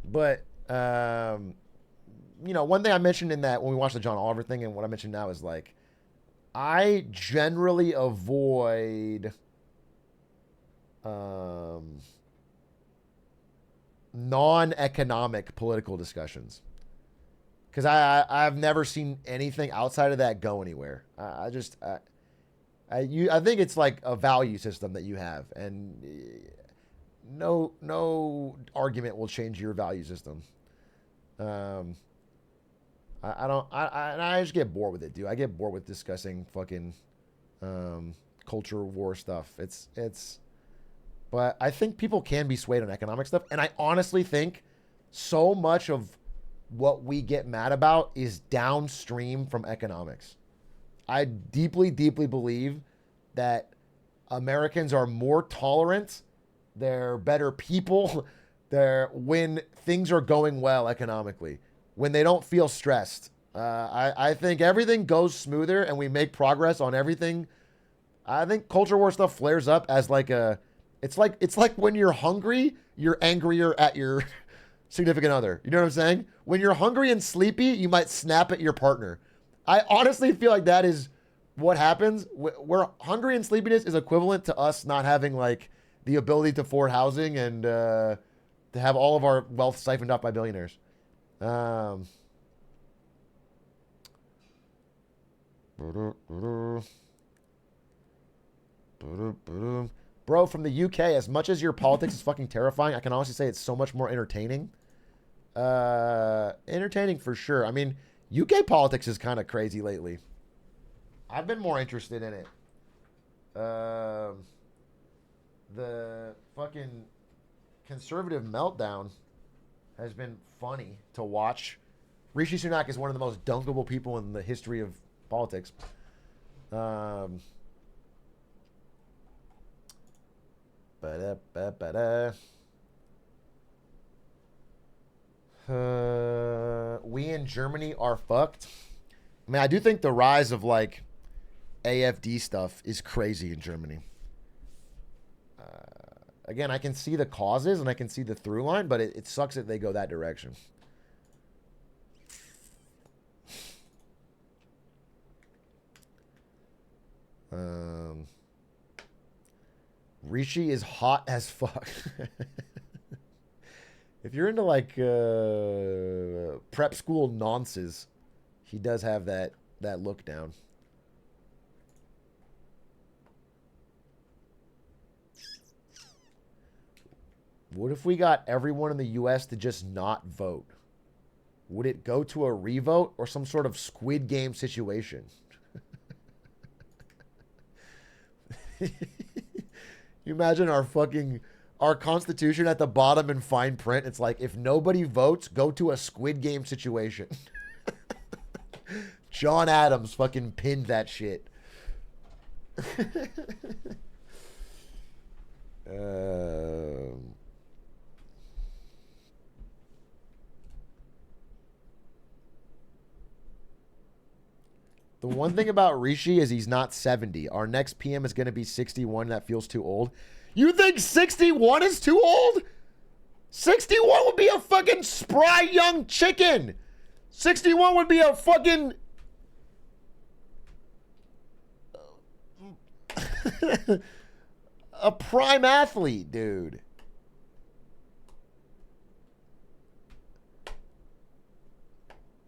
But one thing I mentioned in that when we watched the John Oliver thing, and what I mentioned now is like, I generally avoid non-economic political discussions. Because I've never seen anything outside of that go anywhere. I think it's like a value system that you have, and no argument will change your value system. I just get bored with it, dude. I get bored with discussing fucking culture war stuff. But I think people can be swayed on economic stuff, and I honestly think so much of what we get mad about is downstream from economics. I deeply, deeply believe that Americans are more tolerant. They're better people. When things are going well economically, when they don't feel stressed. I think everything goes smoother and we make progress on everything. I think culture war stuff flares up as it's like when you're hungry, you're angrier at your significant other. You know what I'm saying? When you're hungry and sleepy, you might snap at your partner. I honestly feel like that is what happens. Where hungry and sleepiness is equivalent to us not having like the ability to afford housing and to have all of our wealth siphoned off by billionaires. Bro, from the UK, as much as your politics is fucking terrifying, I can honestly say it's so much more entertaining. Entertaining for sure. I mean, UK politics is kind of crazy lately. I've been more interested in it. The fucking conservative meltdown has been funny to watch. Rishi Sunak is one of the most dunkable people in the history of politics. We in Germany are fucked. I mean, I do think the rise of like AFD stuff is crazy in Germany. Again, I can see the causes and I can see the through line, but it sucks that they go that direction. Rishi is hot as fuck. If you're into like prep school nonces, he does have that look down. What if we got everyone in the U.S. to just not vote? Would it go to a revote or some sort of Squid Game situation? You imagine our Constitution at the bottom in fine print. It's like, if nobody votes, go to a Squid Game situation. John Adams fucking pinned that shit. The one thing about Rishi is he's not 70. Our next PM is going to be 61. That feels too old. You think 61 is too old? 61 would be a fucking spry young chicken. 61 would be a fucking... a prime athlete, dude.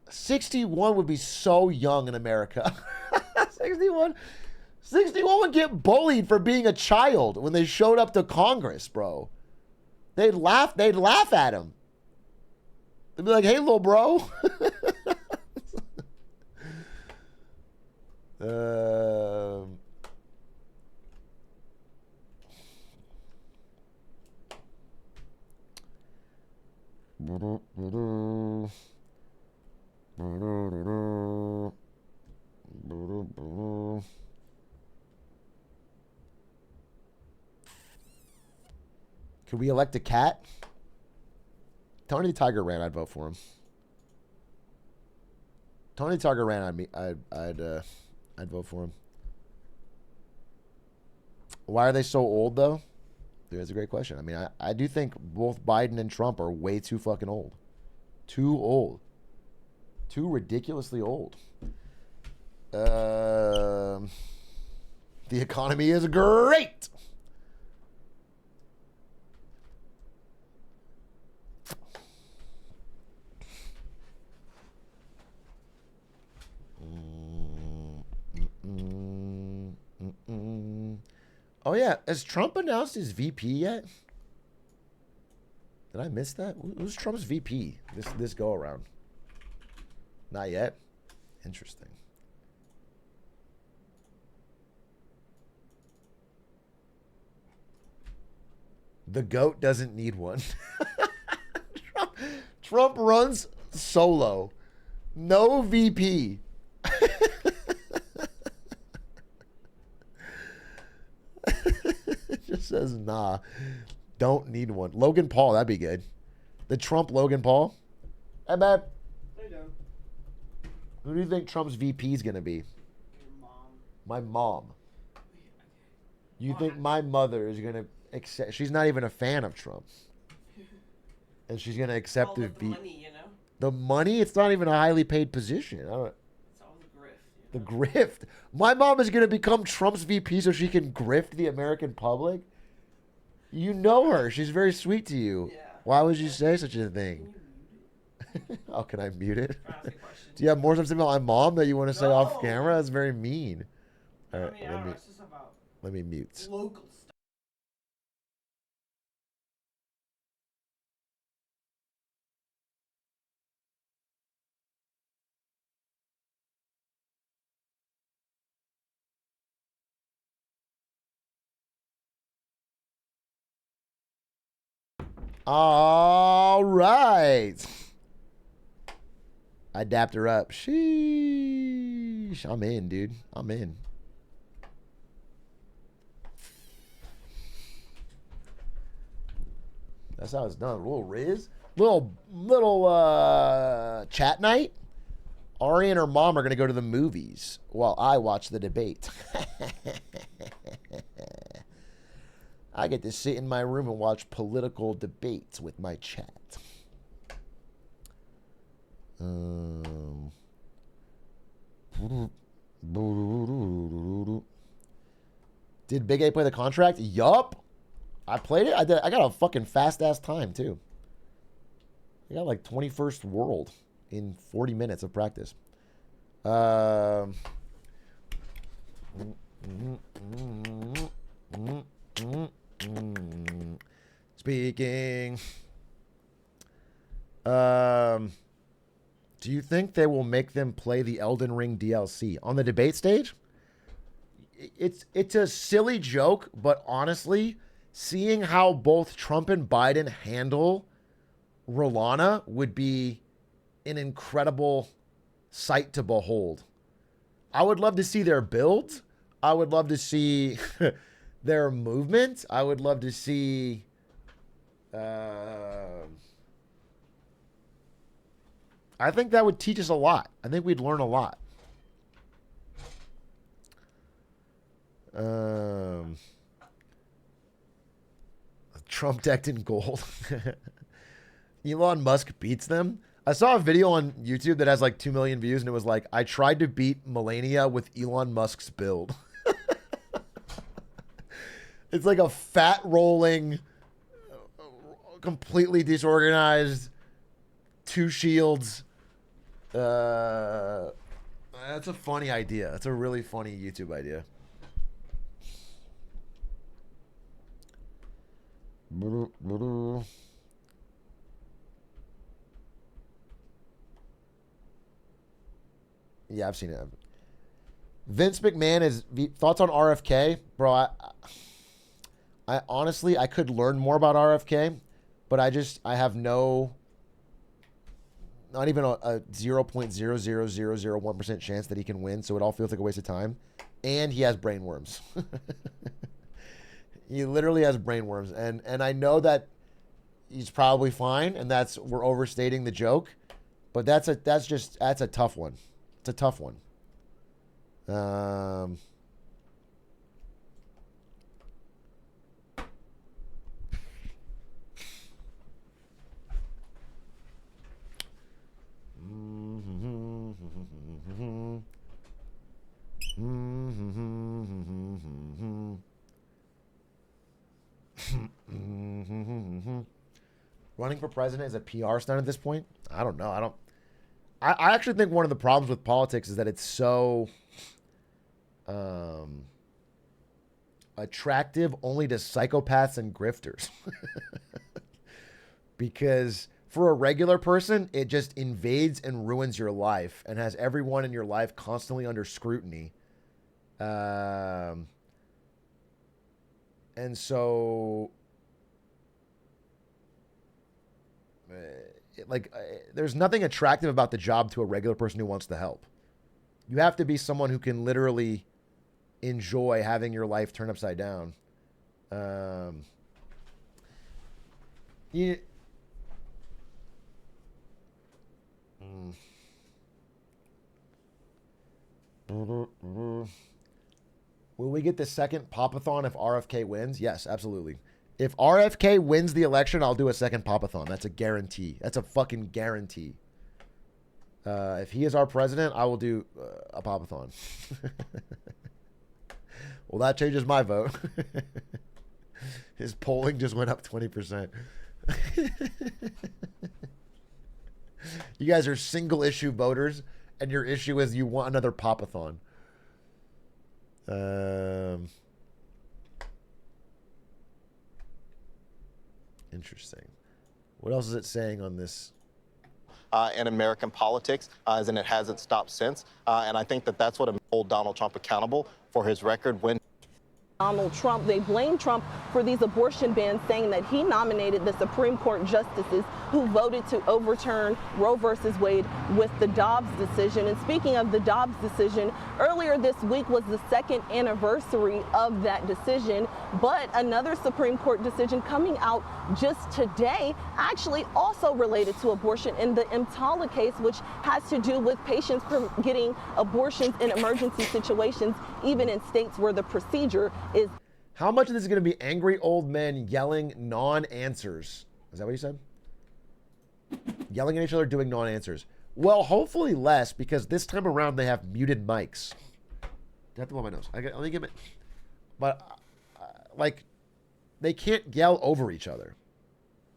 $61 would be so young in America. 61 would get bullied for being a child when they showed up to Congress, bro. They'd laugh at him. They'd be like, "Hey, little bro." Could we elect a cat? Tony the Tiger ran, I'd vote for him. Tony the Tiger ran, I'd vote for him. Why are they so old though? Dude, that's a great question. I mean, I do think both Biden and Trump are way too fucking old. Too old. Too ridiculously old. The economy is great. Oh yeah, has Trump announced his VP yet? Did I miss that? Who's Trump's VP this go around? Not yet. Interesting. The GOAT doesn't need one. Trump runs solo. No VP. It just says, nah, don't need one. Logan Paul, that'd be good. The Trump Logan Paul. Hey, babe. Hey, Dan. Who do you think Trump's VP is going to be? Your mom. My mom. You think my mother is going to accept? She's not even a fan of Trump. And she's going to accept the VP. Money, you know? The money? It's not even a highly paid position. I don't, It's all the grift. the grift. My mom is going to become Trump's VP so she can grift the American public. You know her. She's very sweet to you. Yeah. Why would you say such a thing? How can I mute it? Do you have more stuff to say about my mom that you want to say off camera? That's very mean. All right, let me mute. Local stuff. All right. I dapped her up. Sheesh. I'm in, dude. I'm in. That's how it's done. A little Riz. Little chat night. Ari and her mom are going to go to the movies while I watch the debate. I get to sit in my room and watch political debates with my chat. Did Big A play the contract? Yup. I played it. I got a fucking fast ass time too. I got like 21st world in 40 minutes of practice. Speaking. Do you think they will make them play the Elden Ring DLC on the debate stage? It's a silly joke, but honestly, seeing how both Trump and Biden handle Rolana would be an incredible sight to behold. I would love to see their build. I would love to see their movement. I would love to see I think that would teach us a lot. I think we'd learn a lot. Trump decked in gold. Elon Musk beats them. I saw a video on YouTube that has like 2 million views, and it was like, I tried to beat Melania with Elon Musk's build. It's like a fat rolling, completely disorganized, 2 shields. That's a funny idea. That's a really funny YouTube idea. Yeah, I've seen it. Vince McMahon is thoughts on RFK, bro. I honestly, I could learn more about RFK, but I have not even a 0.00001% chance that he can win. So it all feels like a waste of time, and he has brain worms. He literally has brain worms, and I know that he's probably fine, and we're overstating the joke, but that's a tough one. It's a tough one. Running for president is a PR stunt at this point? I don't know. I actually think one of the problems with politics is that it's so attractive only to psychopaths and grifters. Because for a regular person, it just invades and ruins your life and has everyone in your life constantly under scrutiny. And so there's nothing attractive about the job to a regular person who wants to help. You have to be someone who can literally enjoy having your life turn upside down. Will we get the second Pop-a-thon if RFK wins? Yes, absolutely. If RFK wins the election, I'll do a second Pop-a-thon. That's a guarantee. That's a fucking guarantee. If he is our president, I will do a Pop-a-thon. Well, that changes my vote. His polling just went up 20%. You guys are single issue voters, and your issue is you want another Pop-a-thon. Interesting. What else is it saying on this? In American politics, and it hasn't stopped since. And I think that's what hold Donald Trump accountable for his record when. Donald Trump, they blame Trump for these abortion bans, saying that he nominated the Supreme Court justices who voted to overturn Roe versus Wade with the Dobbs decision. And speaking of the Dobbs decision, earlier this week was the 2nd anniversary of that decision, but another Supreme Court decision coming out just today, actually also related to abortion in the EMTALA case, which has to do with patients getting abortions in emergency situations, even in states where the procedure is. How much of this is going to be angry old men yelling non-answers? Is that what you said? Yelling at each other, doing non-answers. Well, hopefully less, because this time around they have muted mics. I have to blow my nose. Let me give it. But, like, they can't yell over each other,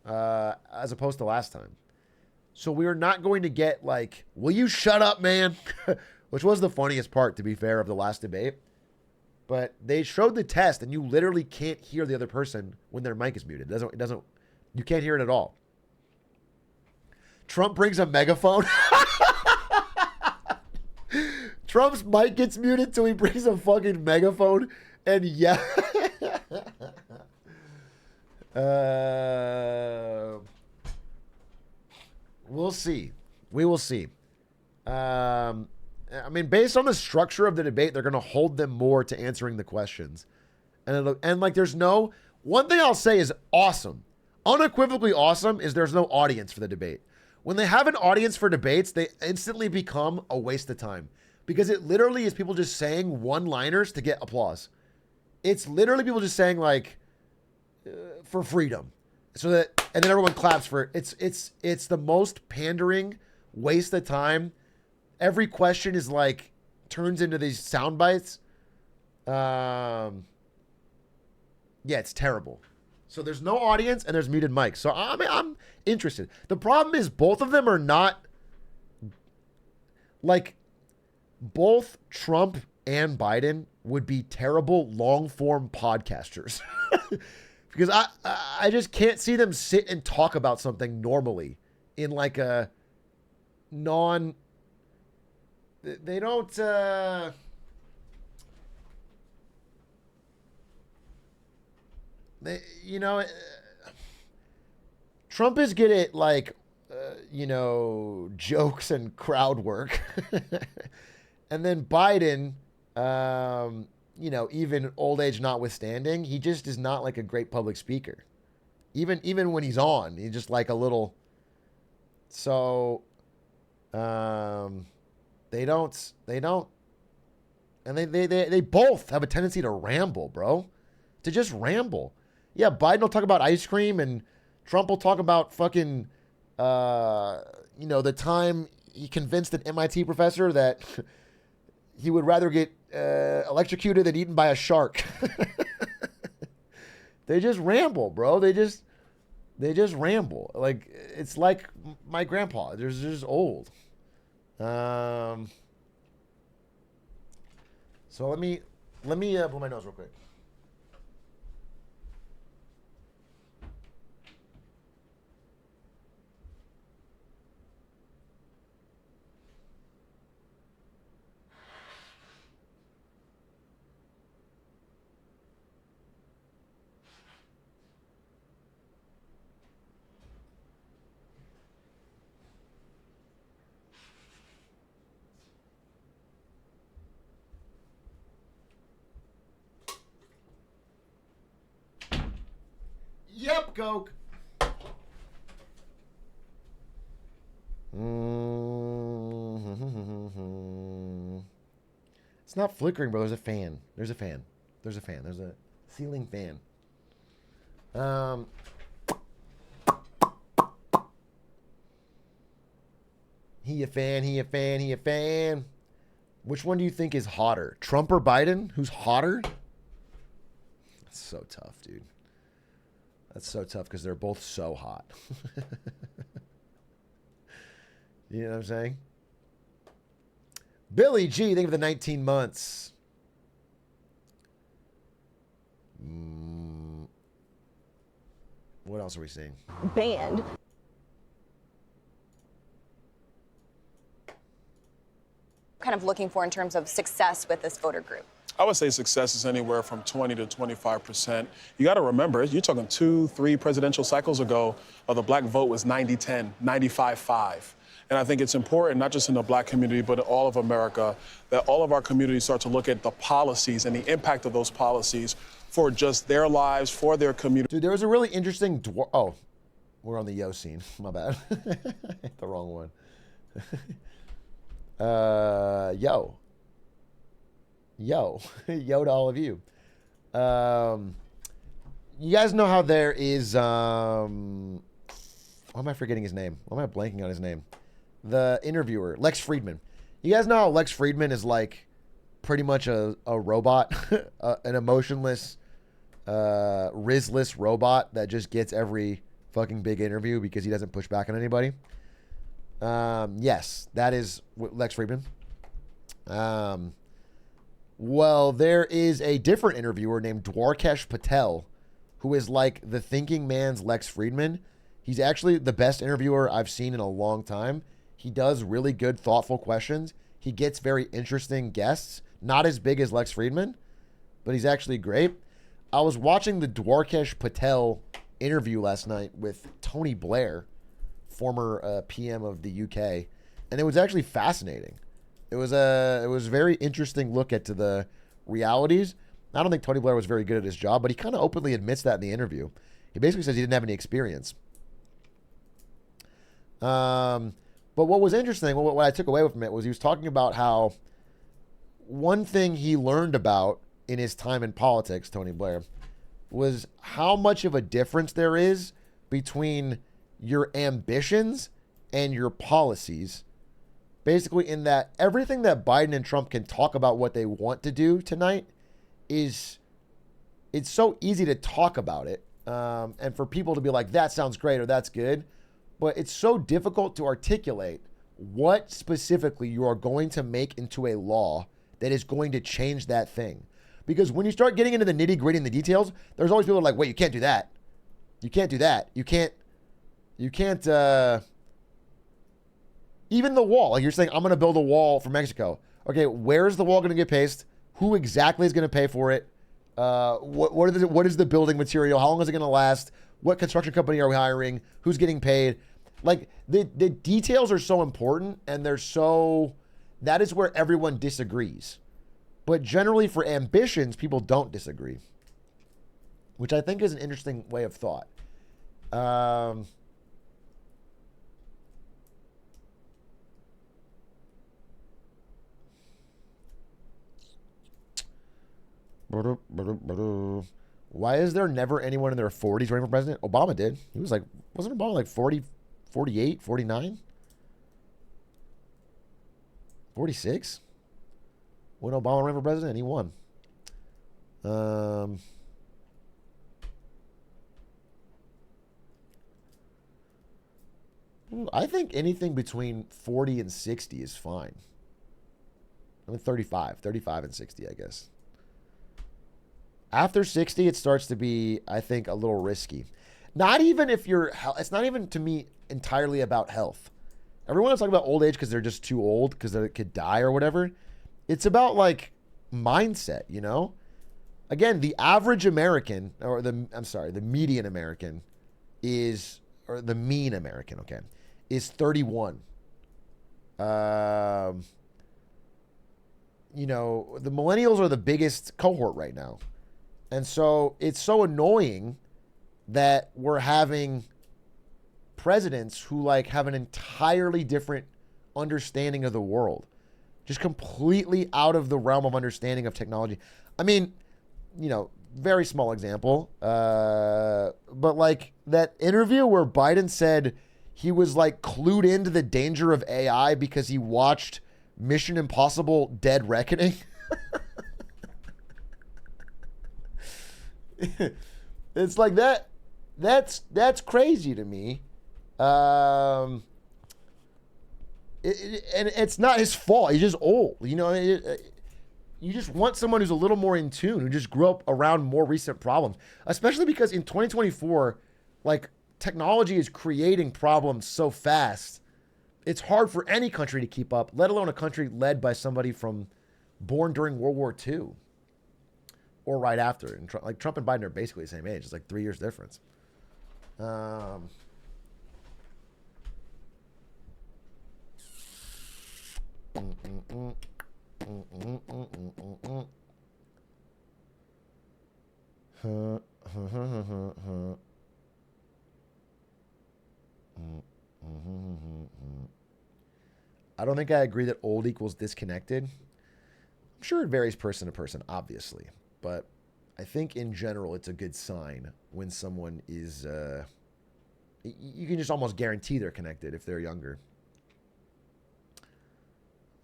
as opposed to last time. So we are not going to get like, will you shut up, man? Which was the funniest part, to be fair, of the last debate. But they showed the test, and you literally can't hear the other person when their mic is muted. You can't hear it at all. Trump brings a megaphone. Trump's mic gets muted, so he brings a fucking megaphone and yeah. We'll see. We will see. I mean, based on the structure of the debate, they're going to hold them more to answering the questions. And like, there's no... One thing I'll say is awesome. Unequivocally awesome is there's no audience for the debate. When they have an audience for debates, they instantly become a waste of time. Because it literally is people just saying one-liners to get applause. It's literally people just saying, like, for freedom. So that... And then everyone claps for it. It's the most pandering waste of time. Every question is like turns into these sound bites. Yeah, it's terrible. So there's no audience and there's muted mics. So I'm interested. The problem is both of them are not like both Trump and Biden would be terrible long form podcasters. Because I just can't see them sit and talk about something normally in like a non... They don't... They, you know... Trump is good at like, you know, jokes and crowd work. And then Biden... you know, even old age notwithstanding, he just is not like a great public speaker. Even when he's on, he's just like a little. So, they don't, and they both have a tendency to ramble, bro, to just ramble. Yeah, Biden will talk about ice cream, and Trump will talk about fucking, you know, the time he convinced an MIT professor that he would rather get electrocuted than eaten by a shark. They just ramble, bro. They just ramble. Like, it's like my grandpa. They're just old. So let me blow my nose real quick. Yep, Coke. It's not flickering, bro. There's a fan. There's a fan. There's a fan. There's a ceiling fan. He a fan. He a fan. He a fan. Which one do you think is hotter? Trump or Biden? Who's hotter? That's so tough, dude. That's so tough because they're both so hot. You know what I'm saying? Billy G, thank you for the 19 months. What else are we seeing? Banned. Kind of looking for in terms of success with this voter group? I would say success is anywhere from 20 to 25%. You got to remember, you're talking 2-3 presidential cycles ago, the black vote was 90-10, 95-5. And I think it's important, not just in the black community, but in all of America, that all of our communities start to look at the policies and the impact of those policies for just their lives, for their community. Dude, there was a really interesting... Oh, we're on the Yo scene. My bad. The wrong one. Yo. Yo to all of you. You guys know how there is, why am I forgetting his name? Why am I blanking on his name? The interviewer, Lex Friedman. You guys know how Lex Friedman is like pretty much a robot, an emotionless, Rizless robot that just gets every fucking big interview because he doesn't push back on anybody. Yes, that is Lex Friedman. Well, there is a different interviewer named Dwarkesh Patel, who is like the thinking man's Lex Friedman. He's actually the best interviewer I've seen in a long time. He does really good, thoughtful questions. He gets very interesting guests. Not as big as Lex Friedman, but he's actually great. I was watching the Dwarkesh Patel interview last night with Tony Blair, former PM of the UK, and it was actually fascinating. It was a very interesting look at to the realities. I don't think Tony Blair was very good at his job, but he kind of openly admits that in the interview. He basically says he didn't have any experience. But what was interesting, what I took away from it was he was talking about how one thing he learned about in his time in politics, Tony Blair, was how much of a difference there is between your ambitions and your policies. Basically, in that everything that Biden and Trump can talk about what they want to do tonight it's so easy to talk about it. And for people to be like, that sounds great or that's good. But it's so difficult to articulate what specifically you are going to make into a law that is going to change that thing. Because when you start getting into the nitty gritty and the details, there's always people like, wait, you can't do that. You can't do that. You can't, even the wall. Like you're saying, I'm going to build a wall for Mexico. Okay, where's the wall going to get paced? Who exactly is going to pay for it? What is the building material? How long is it going to last? What construction company are we hiring? Who's getting paid? Like the details are so important, and that is where everyone disagrees. But generally for ambitions, people don't disagree, which I think is an interesting way of thought. Why is there never anyone in their 40s running for president? Obama did. He was like, wasn't Obama like 40, 48, 49? 46? When Obama ran for president, he won. I think anything between 40 and 60 is fine. I mean, 35 and 60, I guess. After 60, it starts to be, I think, a little risky. Not even if you're, it's not even to me entirely about health. Everyone is talking about old age because they're just too old because they could die or whatever. It's about like mindset, you know? Again, the average American, or the median American is, or the mean American, okay, is 31. You know, the millennials are the biggest cohort right now. And so it's so annoying that we're having presidents who like have an entirely different understanding of the world. Just completely out of the realm of understanding of technology. I mean, you know, very small example. But like that interview where Biden said he was like clued into the danger of AI because he watched Mission Impossible Dead Reckoning. It's like that. That's crazy to me. And it's not his fault. He's just old. You know, you just want someone who's a little more in tune, who just grew up around more recent problems. Especially because in 2024, like technology is creating problems so fast. It's hard for any country to keep up, let alone a country led by somebody born during World War II. Or right after. And Trump and Biden are basically the same age. It's like 3 years difference. I don't think I agree that old equals disconnected. I'm sure it varies person to person, obviously. But I think in general, it's a good sign when someone is, you can just almost guarantee they're connected if they're younger.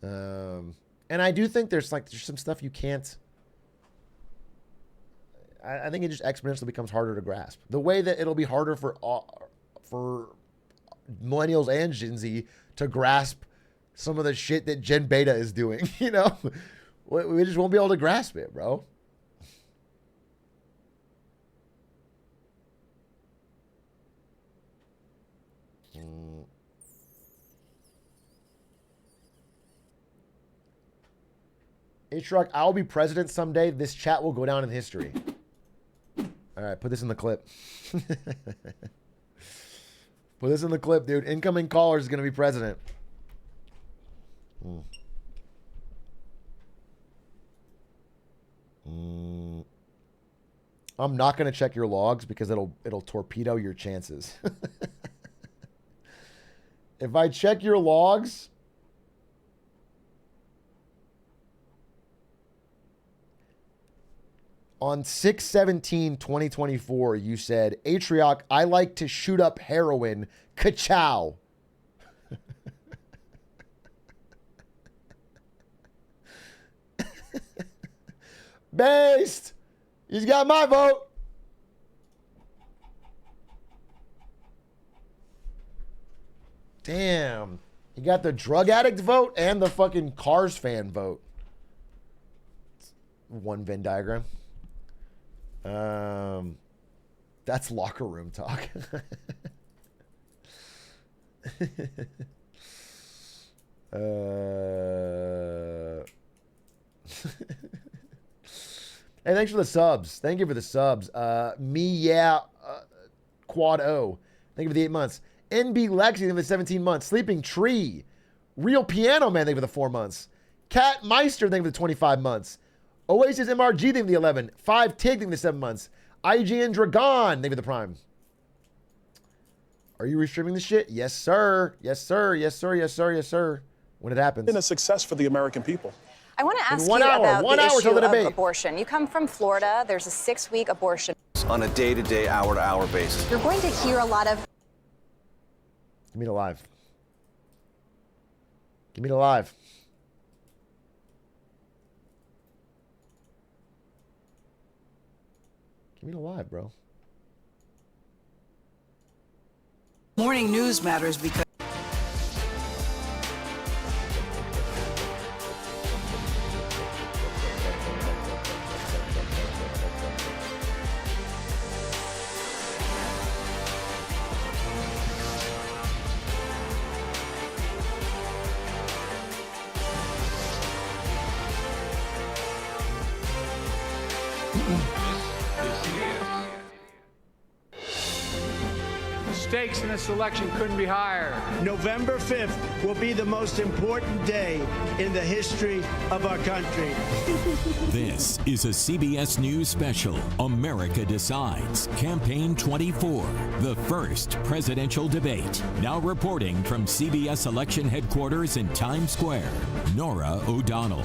And I do think there's some stuff you can't, I think it just exponentially becomes harder to grasp. The way that it'll be harder for millennials and Gen Z to grasp some of the shit that Gen Beta is doing. You know, we just won't be able to grasp it, bro. Atrioc, I'll be president someday. This chat will go down in history. All right, put this in the clip. Put this in the clip, dude. Incoming caller is going to be president. I'm not going to check your logs because it'll torpedo your chances. If I check your logs, on 6/17/2024, you said, Atrioc, I like to shoot up heroin. Ka-chow. Based. He's got my vote. Damn. You got the drug addict vote and the fucking Cars fan vote. One Venn diagram. That's locker room talk. Hey, thanks for the subs. Thank you for the subs. Quad O. Thank you for the 8 months. NB Lexi, thank you for the 17 months. Sleeping Tree. Real Piano Man, thank you for the 4 months. Cat Meister, thank you for the 25 months. Oasis MRG, thank you for the 11. 5 Tig, thank you for the 7 months. IGN Dragon, thank you for the Prime. Are you restreaming this shit? Yes, sir. Yes, sir. Yes, sir. Yes, sir. Yes, sir. When it happens. It's been a success for the American people. I want to ask you about the issue of abortion. You come from Florida. There's a 6-week abortion. On a day-to-day, hour-to-hour basis. You're going to hear a lot of... Give me the live. Give me the live. Give me the live, bro. Morning news matters because... Stakes in this election couldn't be higher. November 5th will be the most important day in the history of our country. This is a CBS News special, America Decides, Campaign 24, the first presidential debate. Now reporting from CBS Election Headquarters in Times Square, Norah O'Donnell.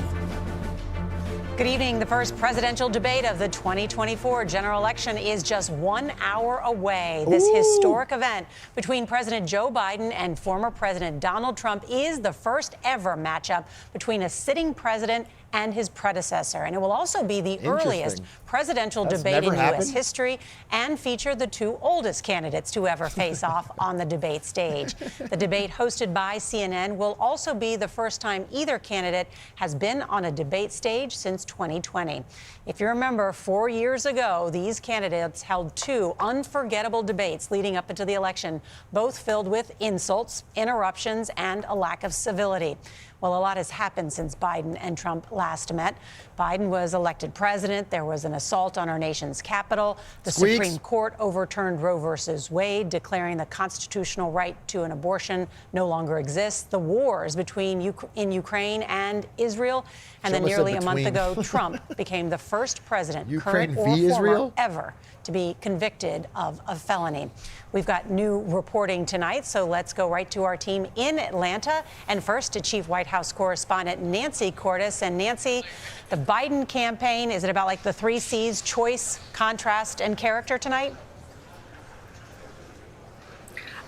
Good evening. The first presidential debate of the 2024 general election is just 1 hour away. This historic event between President Joe Biden and former President Donald Trump is the first ever matchup between a sitting president and his predecessor. And it will also be the earliest presidential debate in U.S. history and feature the two oldest candidates to ever face off on the debate stage. The debate hosted by CNN will also be the first time either candidate has been on a debate stage since 2020. If you remember, 4 years ago, these candidates held two unforgettable debates leading up into the election, both filled with insults, interruptions, and a lack of civility. Well, a lot has happened since Biden and Trump last met. Biden was elected president. There was an assault on our nation's capital. The Supreme Court overturned Roe versus Wade, declaring the constitutional right to an abortion no longer exists. The wars between Ukraine and Israel. And then nearly a month ago, Trump became the first president, current or former, ever to be convicted of a felony. We've got new reporting tonight, so let's go right to our team in Atlanta. And first to Chief White House correspondent Nancy Cordes. And Nancy, the Biden campaign, is it about like the 3 C's: choice, contrast, and character tonight?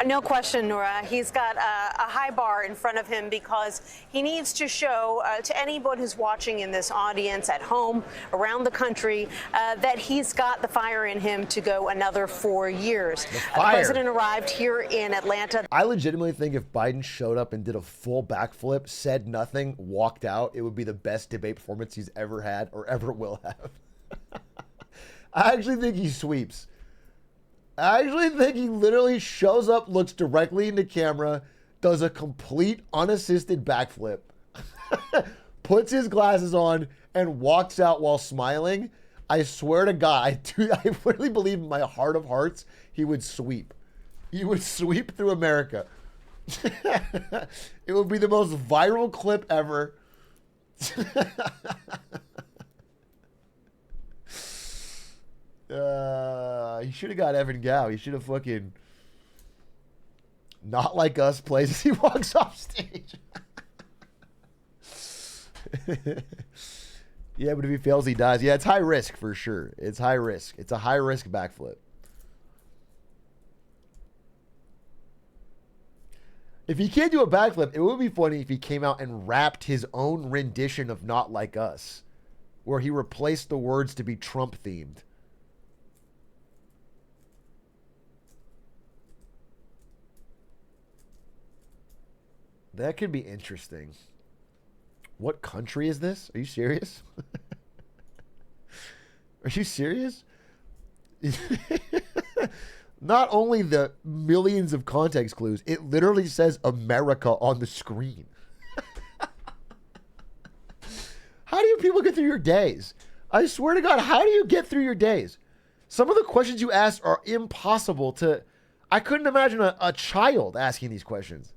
No question, Nora. He's got a high bar in front of him because he needs to show to anyone who's watching in this audience at home, around the country, that he's got the fire in him to go another 4 years. The president arrived here in Atlanta. I legitimately think if Biden showed up and did a full backflip, said nothing, walked out, it would be the best debate performance he's ever had or ever will have. I actually think he sweeps. I actually think he literally shows up, looks directly into camera, does a complete unassisted backflip, puts his glasses on, and walks out while smiling. I swear to God, I really believe in my heart of hearts, he would sweep. He would sweep through America. It would be the most viral clip ever. He should have got Evan Gow. He should have fucking Not Like Us plays as he walks off stage. Yeah, but if he fails, he dies. Yeah, it's high risk for sure. It's high risk. It's a high risk backflip. If he can't do a backflip, it would be funny if he came out and rapped his own rendition of Not Like Us, where he replaced the words to be Trump themed. That could be interesting. What country is this? Are you serious? Are you serious? Not only the millions of context clues, it literally says America on the screen. How do you people get through your days? I swear to God, how do you get through your days? Some of the questions you ask are impossible to... I couldn't imagine a child asking these questions.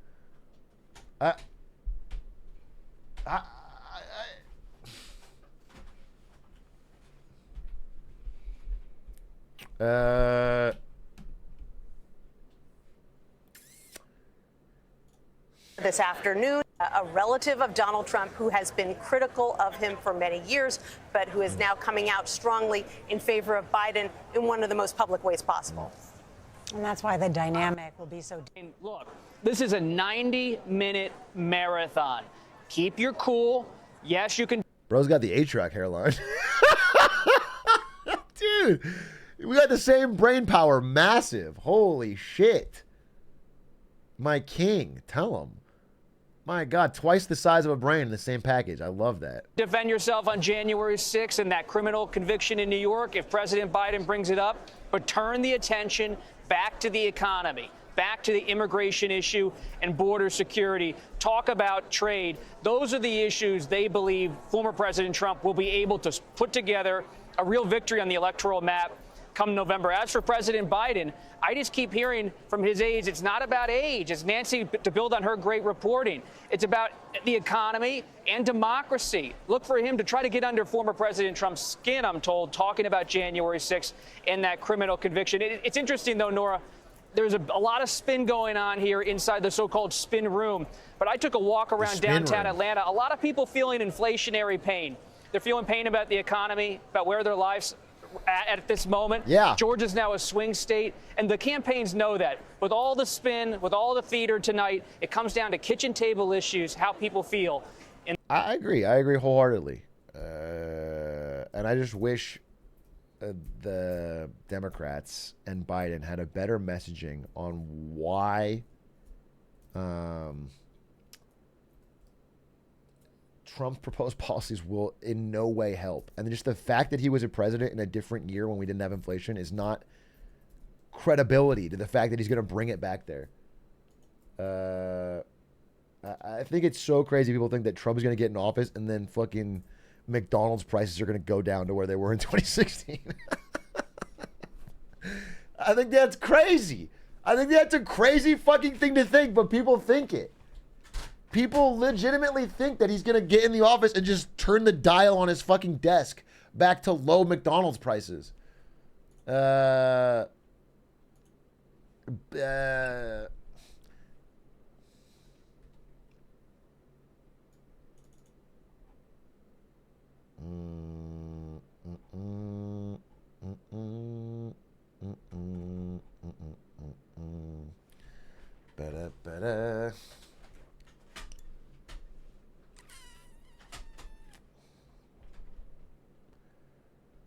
This afternoon, a relative of Donald Trump who has been critical of him for many years, but who is now coming out strongly in favor of Biden in one of the most public ways possible. And that's why the dynamic will be so... Look, this is a 90-minute marathon. Keep your cool. Yes, you can... Bro's got the Atrioc hairline. Dude, we got the same brain power. Massive. Holy shit. My king. Tell him. My God, twice the size of a brain in the same package. I love that. defend yourself on January 6th and that criminal conviction in New York if President Biden brings it up, but turn the attention back to the economy, back to the immigration issue and border security. Talk about trade. Those are the issues they believe former President Trump will be able to put together a real victory on the electoral map come November. As for President Biden, I just keep hearing from his aides, it's not about age. It's Nancy to build on her great reporting. It's about the economy and democracy. Look for him to try to get under former President Trump's skin, I'm told, talking about January 6th and that criminal conviction. It's interesting, though, Nora. There's a lot of spin going on here inside the so-called spin room. But I took a walk around downtown Atlanta. A lot of people feeling inflationary pain. They're feeling pain about the economy, about where their lives at this moment. Yeah. Georgia's now a swing state, and the campaigns know that. With all the spin, with all the theater tonight, it comes down to kitchen table issues, how people feel. And I agree. I agree wholeheartedly. And I just wish the Democrats and Biden had a better messaging on why Trump's proposed policies will in no way help. And just the fact that he was a president in a different year when we didn't have inflation is not credibility to the fact that he's going to bring it back there. I think it's so crazy people think that Trump is going to get in office and then fucking McDonald's prices are going to go down to where they were in 2016. I think that's crazy. I think that's a crazy fucking thing to think, but people think it. People legitimately think that he's going to get in the office and just turn the dial on his fucking desk back to low McDonald's prices. Ba-da-ba-da.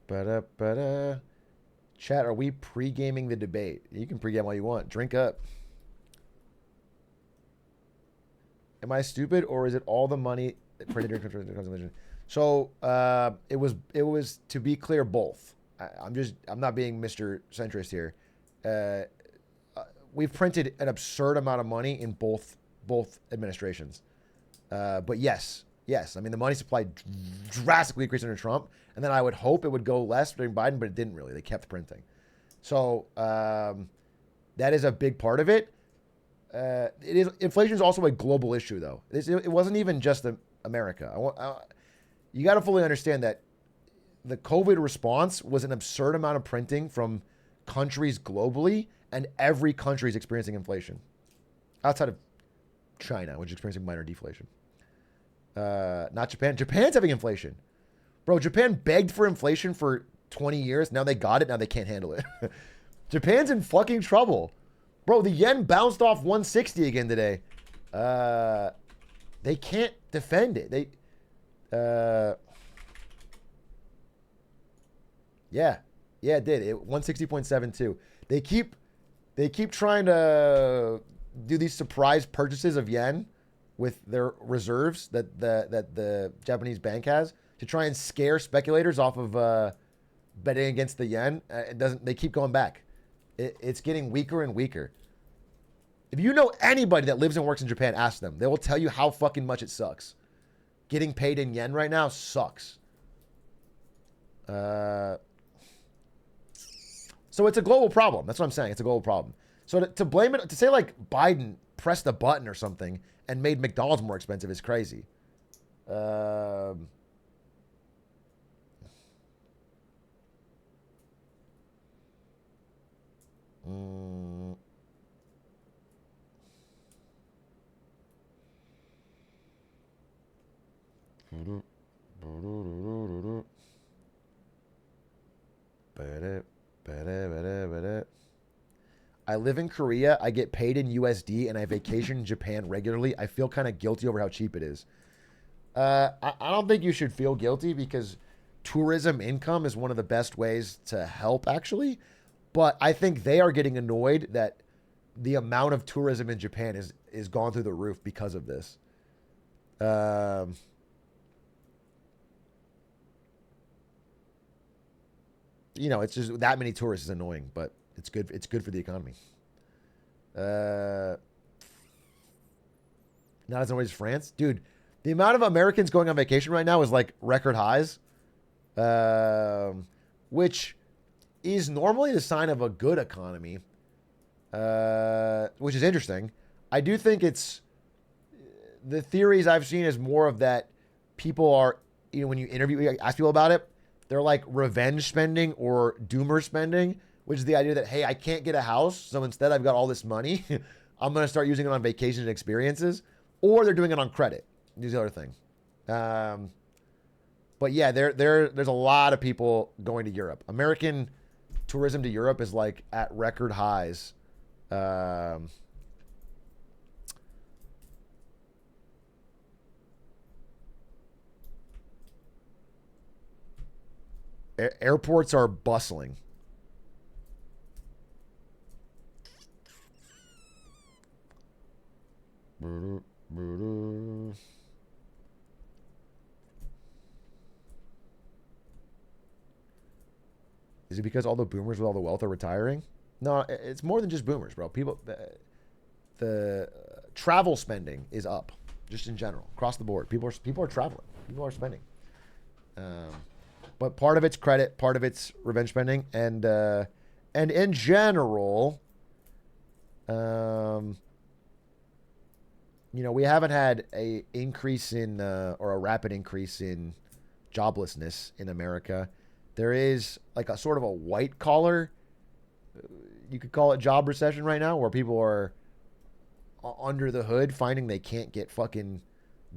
Ba-da-ba-da. Chat, are we pre-gaming the debate? You can pre-game all you want. Drink up. Am I stupid, or is it all the money printed during consolation? So it was, to be clear, both. I'm not being Mr. Centrist here. We've printed an absurd amount of money in both administrations. But yes. I mean, the money supply drastically increased under Trump, and then I would hope it would go less during Biden, but it didn't really. They kept printing. So that is a big part of it. Inflation is also a global issue, though. It wasn't even just America. You got to fully understand that the COVID response was an absurd amount of printing from countries globally, and every country is experiencing inflation outside of China, which is experiencing minor deflation. Not Japan. Japan's having inflation. Bro, Japan begged for inflation for 20 years. Now they got it. Now they can't handle it. Japan's in fucking trouble. Bro, the yen bounced off 160 again today. They can't defend it. Yeah, it did. 160.72. They keep trying to do these surprise purchases of yen with their reserves that the Japanese bank has to try and scare speculators off of betting against the yen. They keep going back. It's getting weaker and weaker. If you know anybody that lives and works in Japan, ask them. They will tell you how fucking much it sucks. Getting paid in yen right now sucks. So it's a global problem. That's what I'm saying. It's a global problem. So to blame it, to say like Biden pressed a button or something and made McDonald's more expensive is crazy. I live in Korea. I get paid in USD, and I vacation in Japan regularly. I feel kind of guilty over how cheap it is. I don't think you should feel guilty because tourism income is one of the best ways to help, actually. But I think they are getting annoyed that the amount of tourism in Japan is gone through the roof because of this. It's just that many tourists is annoying, but it's good. It's good for the economy. Not as always France, dude. The amount of Americans going on vacation right now is like record highs, which is normally the sign of a good economy, which is interesting. I do think it's the theories I've seen is more of that people are, when you ask people about it, they're like revenge spending or doomer spending, which is the idea that, hey, I can't get a house, so instead I've got all this money. I'm going to start using it on vacations and experiences, or they're doing it on credit. These other thing. But yeah, there's a lot of people going to Europe. American tourism to Europe is like at record highs. Airports are bustling. Is it because all the boomers with all the wealth are retiring? No, it's more than just boomers, bro. People, the travel spending is up, just in general, across the board. People are traveling. People are spending. But part of it's credit, part of it's revenge spending, and in general, we haven't had a increase in or a rapid increase in joblessness in America. There is like a sort of a white collar, you could call it job recession right now, where people are under the hood finding they can't get fucking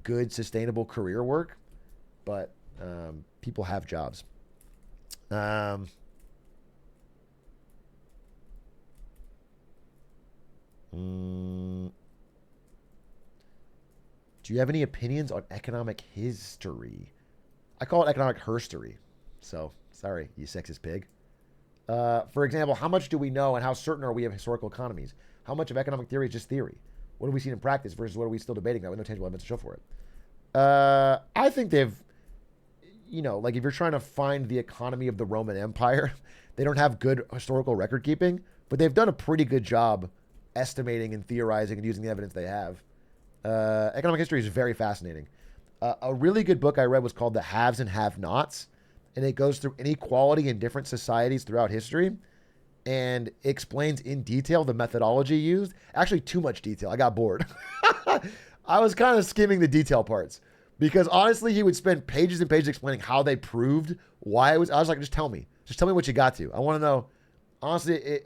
good, sustainable career work, but people have jobs. Do you have any opinions on economic history? I call it economic herstory. So, sorry, you sexist pig. For example, how much do we know and how certain are we of historical economies? How much of economic theory is just theory? What have we seen in practice versus what are we still debating about with no tangible evidence to show for it? I think they've, like if you're trying to find the economy of the Roman Empire, they don't have good historical record keeping, but they've done a pretty good job estimating and theorizing and using the evidence they have. Economic history is very fascinating. A really good book I read was called The Haves and Have-Nots, and it goes through inequality in different societies throughout history and explains in detail the methodology used. Actually, too much detail. I got bored. I was kind of skimming the detail parts because honestly, he would spend pages and pages explaining how they proved why it was. I was like, just tell me what you got to. I want to know. Honestly,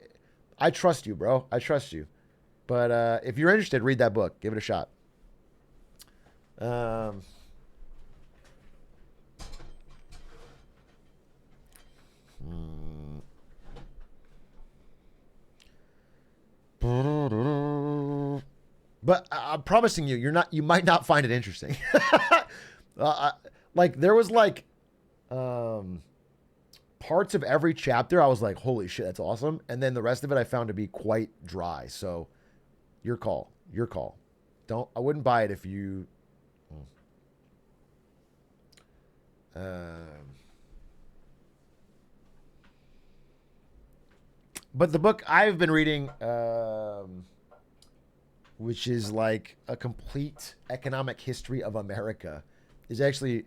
I trust you, bro. I trust you. But if you're interested, read that book. Give it a shot. But I'm promising you, you might not find it interesting. Like there was like parts of every chapter I was like, holy shit, that's awesome. And then the rest of it I found to be quite dry. So your call. I wouldn't buy it if you but the book I've been reading, which is like a complete economic history of America, is actually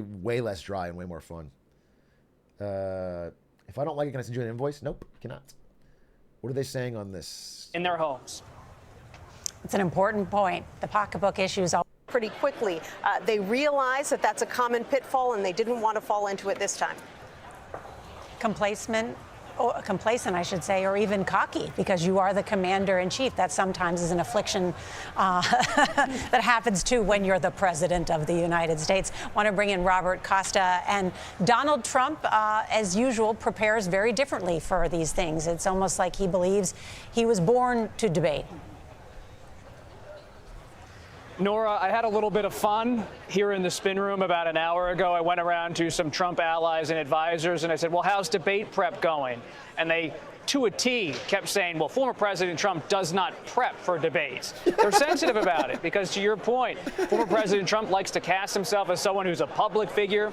way less dry and way more fun. If I don't like it, can I send you an invoice? Nope, cannot. What are they saying on this? In their homes. It's an important point. The pocketbook issues all pretty quickly. They realize that that's a common pitfall, and they didn't want to fall into it this time. complacent, I should say, or even cocky, because you are the commander-in-chief. That sometimes is an affliction that happens too when you're the president of the United States. Want to bring in Robert Costa. And Donald Trump, as usual, prepares very differently for these things. It's almost like he believes he was born to debate. Nora, I had a little bit of fun here in the spin room about an hour ago. I went around to some Trump allies and advisors, and I said, well, how's debate prep going? And they, to a T, kept saying, well, former President Trump does not prep for debates. They're sensitive about it because, to your point, former President Trump likes to cast himself as someone who's a public figure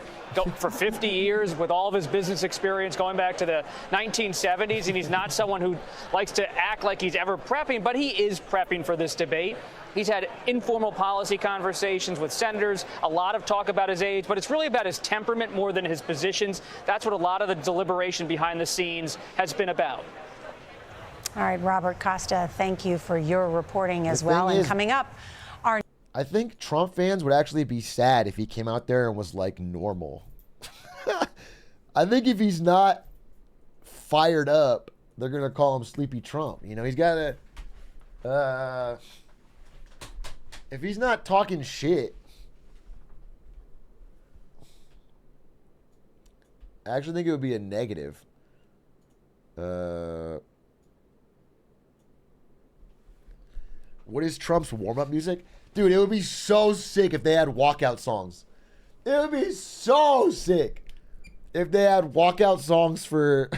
for 50 years with all of his business experience going back to the 1970s, and he's not someone who likes to act like he's ever prepping, but he is prepping for this debate. He's had informal policy conversations with senators, a lot of talk about his age, but it's really about his temperament more than his positions. That's what a lot of the deliberation behind the scenes has been about. All right, Robert Costa, thank you for your reporting as well. And coming up, I think Trump fans would actually be sad if he came out there and was like normal. I think if he's not fired up, they're going to call him Sleepy Trump. You know, he's got to... if he's not talking shit, I actually think it would be a negative. What is Trump's warm-up music? Dude, it would be so sick if they had walkout songs. It would be so sick if they had walkout songs for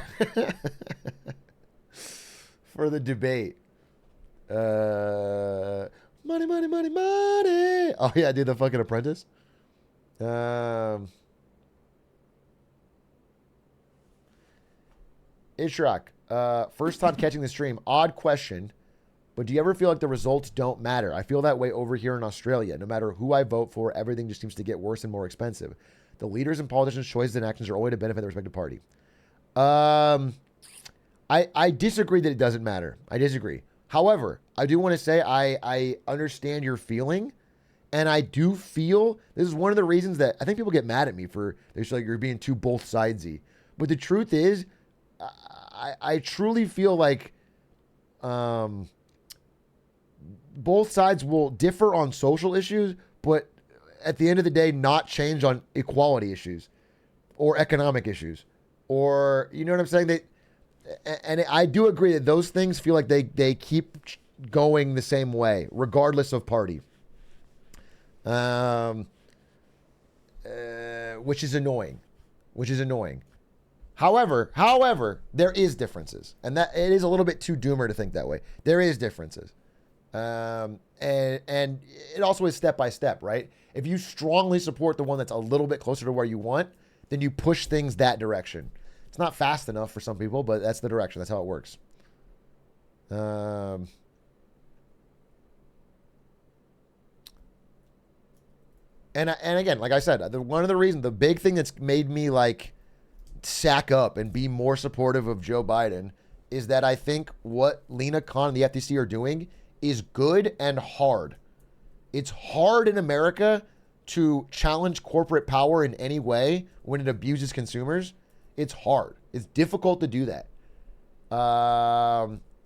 for the debate. Money, money, money, money. Oh, yeah, dude, the fucking Apprentice. Atrioc, first time catching the stream. Odd question, but do you ever feel like the results don't matter? I feel that way over here in Australia. No matter who I vote for, everything just seems to get worse and more expensive. The leaders and politicians' choices and actions are only to benefit the respective party. I disagree that it doesn't matter. I disagree. However, I do want to say I understand your feeling, and I do feel this is one of the reasons that I think people get mad at me for they're like you're being too both sidesy. But the truth is, I truly feel like both sides will differ on social issues, but at the end of the day, not change on equality issues or economic issues, or you know what I'm saying? And I do agree that those things feel like they keep going the same way, regardless of party. which is annoying. However, there is differences, and that it is a little bit too doomer to think that way. There is differences, and it also is step by step, right? If you strongly support the one that's a little bit closer to where you want, then you push things that direction. It's not fast enough for some people, but that's the direction. That's how it works. And again, like I said, one of the reasons, the big thing that's made me like sack up and be more supportive of Joe Biden is that I think what Lena Khan and the FTC are doing is good and hard. It's hard in America to challenge corporate power in any way when it abuses consumers. It's hard. It's difficult to do that.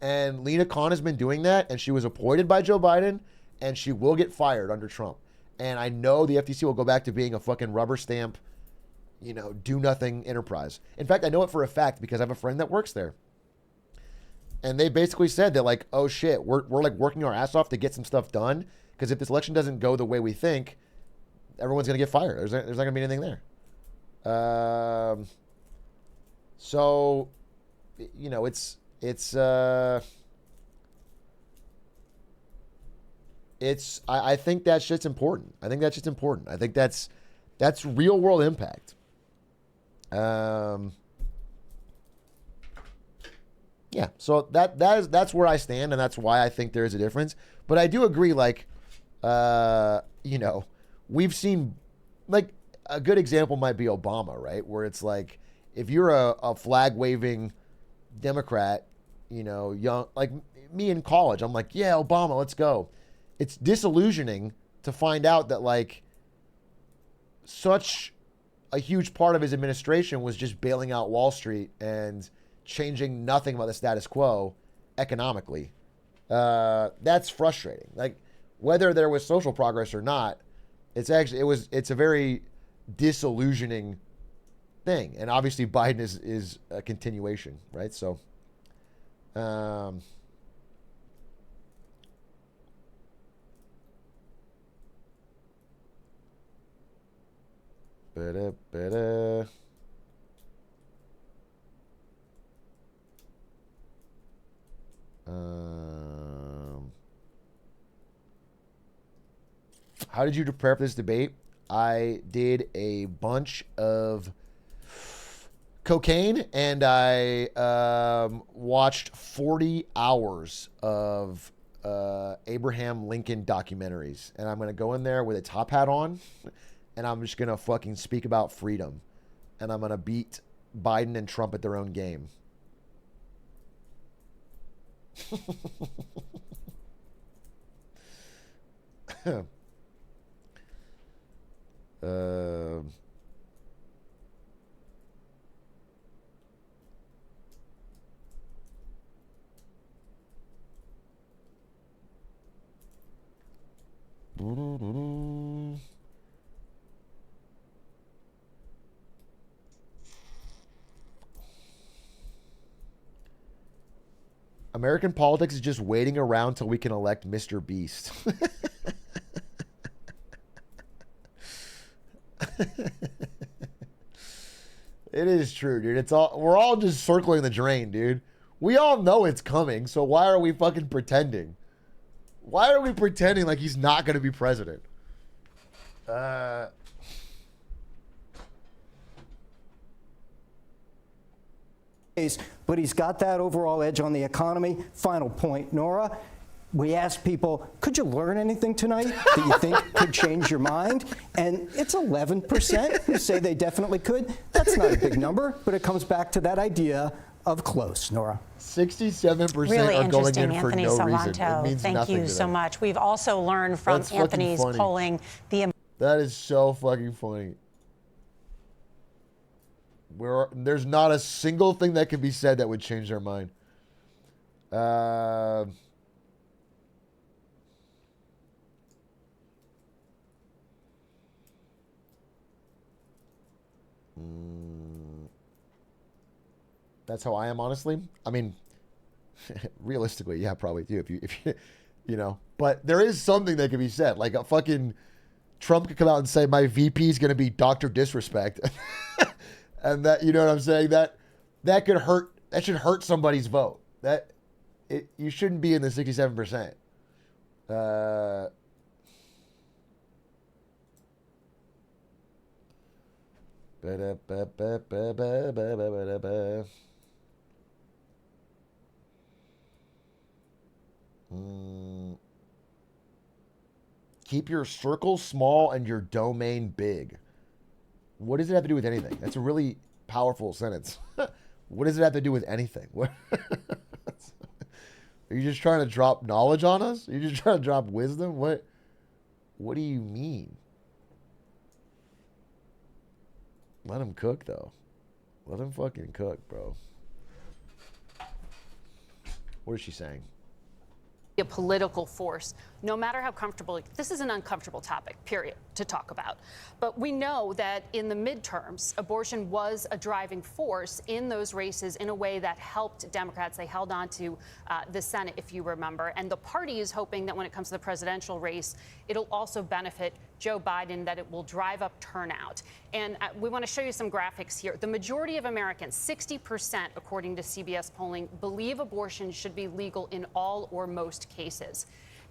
And Lena Khan has been doing that, and she was appointed by Joe Biden, and she will get fired under Trump. And I know the FTC will go back to being a fucking rubber stamp, do nothing enterprise. In fact, I know it for a fact because I have a friend that works there. And they basically said that, like, oh shit, we're like working our ass off to get some stuff done, because if this election doesn't go the way we think, everyone's going to get fired. There's not going to be anything there. So, I think that shit's important. I think that's real world impact. Yeah, so that's where I stand, and that's why I think there is a difference. But I do agree, like, we've seen, like, a good example might be Obama, right? Where it's like, if you're a flag waving Democrat, young, like me in college, I'm like, yeah, Obama, let's go. It's disillusioning to find out that, like, such a huge part of his administration was just bailing out Wall Street and changing nothing about the status quo economically. That's frustrating. Like, whether there was social progress or not, it's a very disillusioning thing. And obviously Biden is a continuation, right? So, how did you prepare for this debate? I did a bunch of cocaine, and I watched 40 hours of Abraham Lincoln documentaries. And I'm going to go in there with a top hat on, and I'm just going to fucking speak about freedom. And I'm going to beat Biden and Trump at their own game. American politics is just waiting around till we can elect Mr. Beast. It is true, dude. We're all just circling the drain, dude. We all know it's coming, so why are we fucking pretending? Why are we pretending like he's not going to be president? But he's got that overall edge on the economy. Final point, Nora. We asked people, could you learn anything tonight that you think could change your mind? And it's 11% who say they definitely could. That's not a big number, but it comes back to that idea of close, Nora. 67% really are going in Anthony for no Salvanto. reason. It means Thank nothing you to so them. much. We've also learned from That's Anthony's fucking funny. polling the That is so fucking funny. There's not a single thing that can be said that would change their mind. That's how I am, honestly. I mean, realistically, yeah, probably do. If you, but there is something that can be said, like a fucking Trump could come out and say my VP is going to be Dr. Disrespect, and that, you know what I'm saying, that could hurt. That should hurt somebody's vote. You shouldn't be in the 67%. Keep your circle small and your domain big. What does it have to do with anything? That's a really powerful sentence. What does it have to do with anything? Are you just trying to drop knowledge on us? Are you just trying to drop wisdom? What do you mean? Let him cook, though. Let him fucking cook, bro. What is she saying? A political force, no matter how comfortable. This is an uncomfortable topic, period, to talk about. But we know that in the midterms, abortion was a driving force in those races in a way that helped Democrats. They held on to the Senate, if you remember. And the party is hoping that when it comes to the presidential race, it'll also benefit Joe Biden, that it will drive up turnout. And we want to show you some graphics here. The majority of Americans, 60%, according to CBS polling, believe abortion should be legal in all or most cases.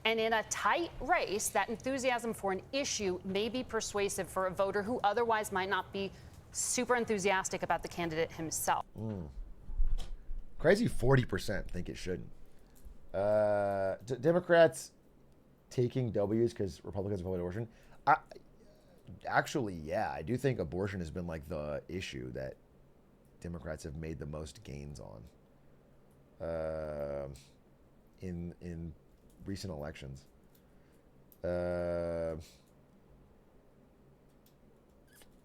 And in a tight race, that enthusiasm for an issue may be persuasive for a voter who otherwise might not be super enthusiastic about the candidate himself. Crazy 40% think it shouldn't. Democrats taking W's because Republicans vote abortion. Actually, yeah, I do think abortion has been like the issue that Democrats have made the most gains on in recent elections.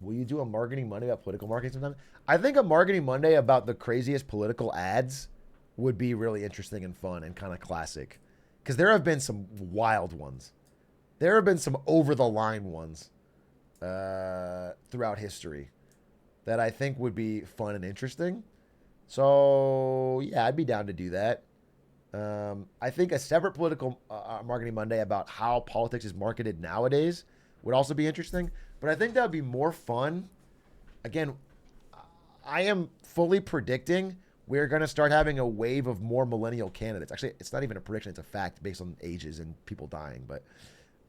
Will you do a Marketing Monday about political marketing sometime? I think a Marketing Monday about the craziest political ads would be really interesting and fun and kind of classic. Because there have been some wild ones. There have been some over-the-line ones throughout history that I think would be fun and interesting. So, yeah, I'd be down to do that. I think a separate political Marketing Monday about how politics is marketed nowadays would also be interesting. But I think that would be more fun. Again, I am fully predicting we're going to start having a wave of more millennial candidates. Actually, it's not even a prediction. It's a fact based on ages and people dying. But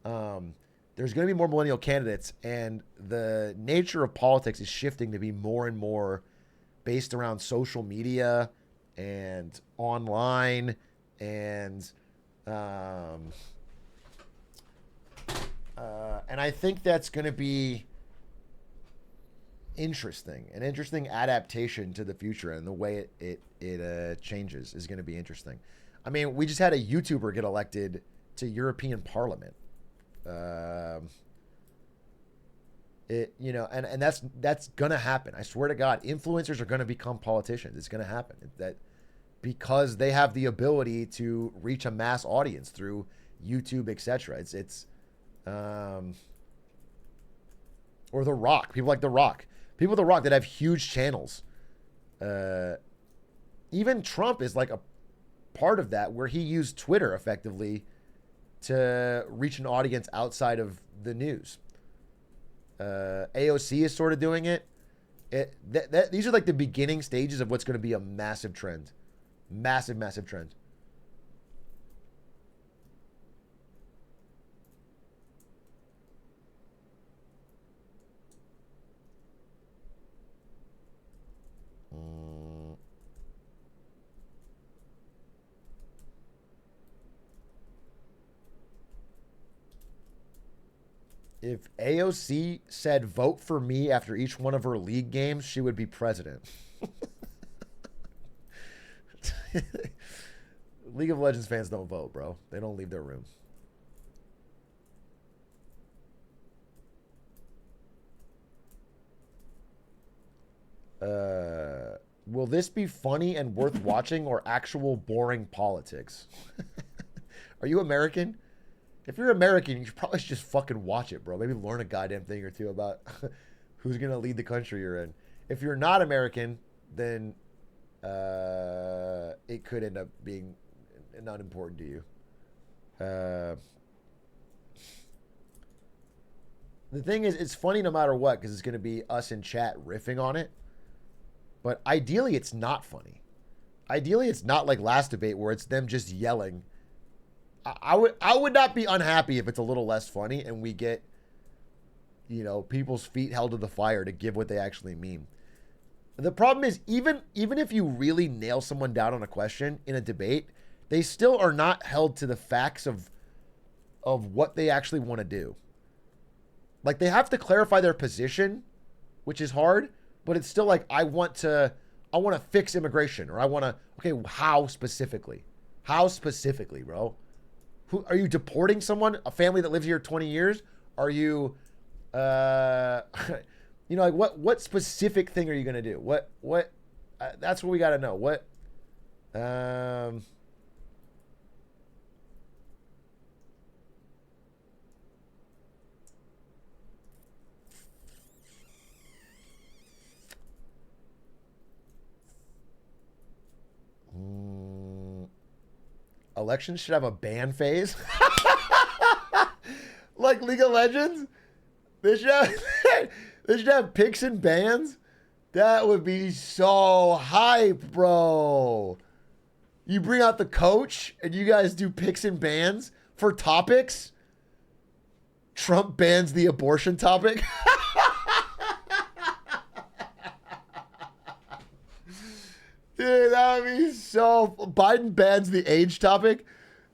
there's going to be more millennial candidates. And the nature of politics is shifting to be more and more based around social media and online. And I think that's going to be interesting. An interesting adaptation to the future, and the way it changes is going to be interesting. I mean, we just had a YouTuber get elected to European Parliament. And that's going to happen. I swear to God, influencers are going to become politicians. It's going to happen. Because they have the ability to reach a mass audience through YouTube, etc. Or The Rock. People like The Rock. People with The Rock that have huge channels. Even Trump is like a part of that, where he used Twitter effectively to reach an audience outside of the news. AOC is sort of doing it. These are like the beginning stages of what's going to be a massive trend. Massive, massive trend. If AOC said vote for me after each one of her league games, she would be president. League of Legends fans don't vote, bro. They don't leave their room. Will this be funny and worth watching, or actual boring politics? Are you American? If you're American, you probably should just fucking watch it, bro. Maybe learn a goddamn thing or two about who's going to lead the country you're in. If you're not American, then it could end up being not important to you. The thing is, it's funny no matter what, because it's going to be us in chat riffing on it. But ideally, it's not funny. Ideally, it's not like last debate where it's them just yelling. I would not be unhappy if it's a little less funny and we get, you know, people's feet held to the fire to give what they actually mean. The problem is, even if you really nail someone down on a question in a debate, they still are not held to the facts of what they actually want to do. Like, they have to clarify their position, which is hard, but it's still like, I want to fix immigration, or I want to, okay, how specifically? How specifically, bro? Who are you deporting someone, a family that lives here 20 years? Are you, you know, like what specific thing are you going to do? What, that's what we got to know. What, elections should have a ban phase. Like League of Legends? They should have picks and bans? That would be so hype, bro. You bring out the coach and you guys do picks and bans for topics? Trump bans the abortion topic? Dude, that would be so... Biden bans the age topic.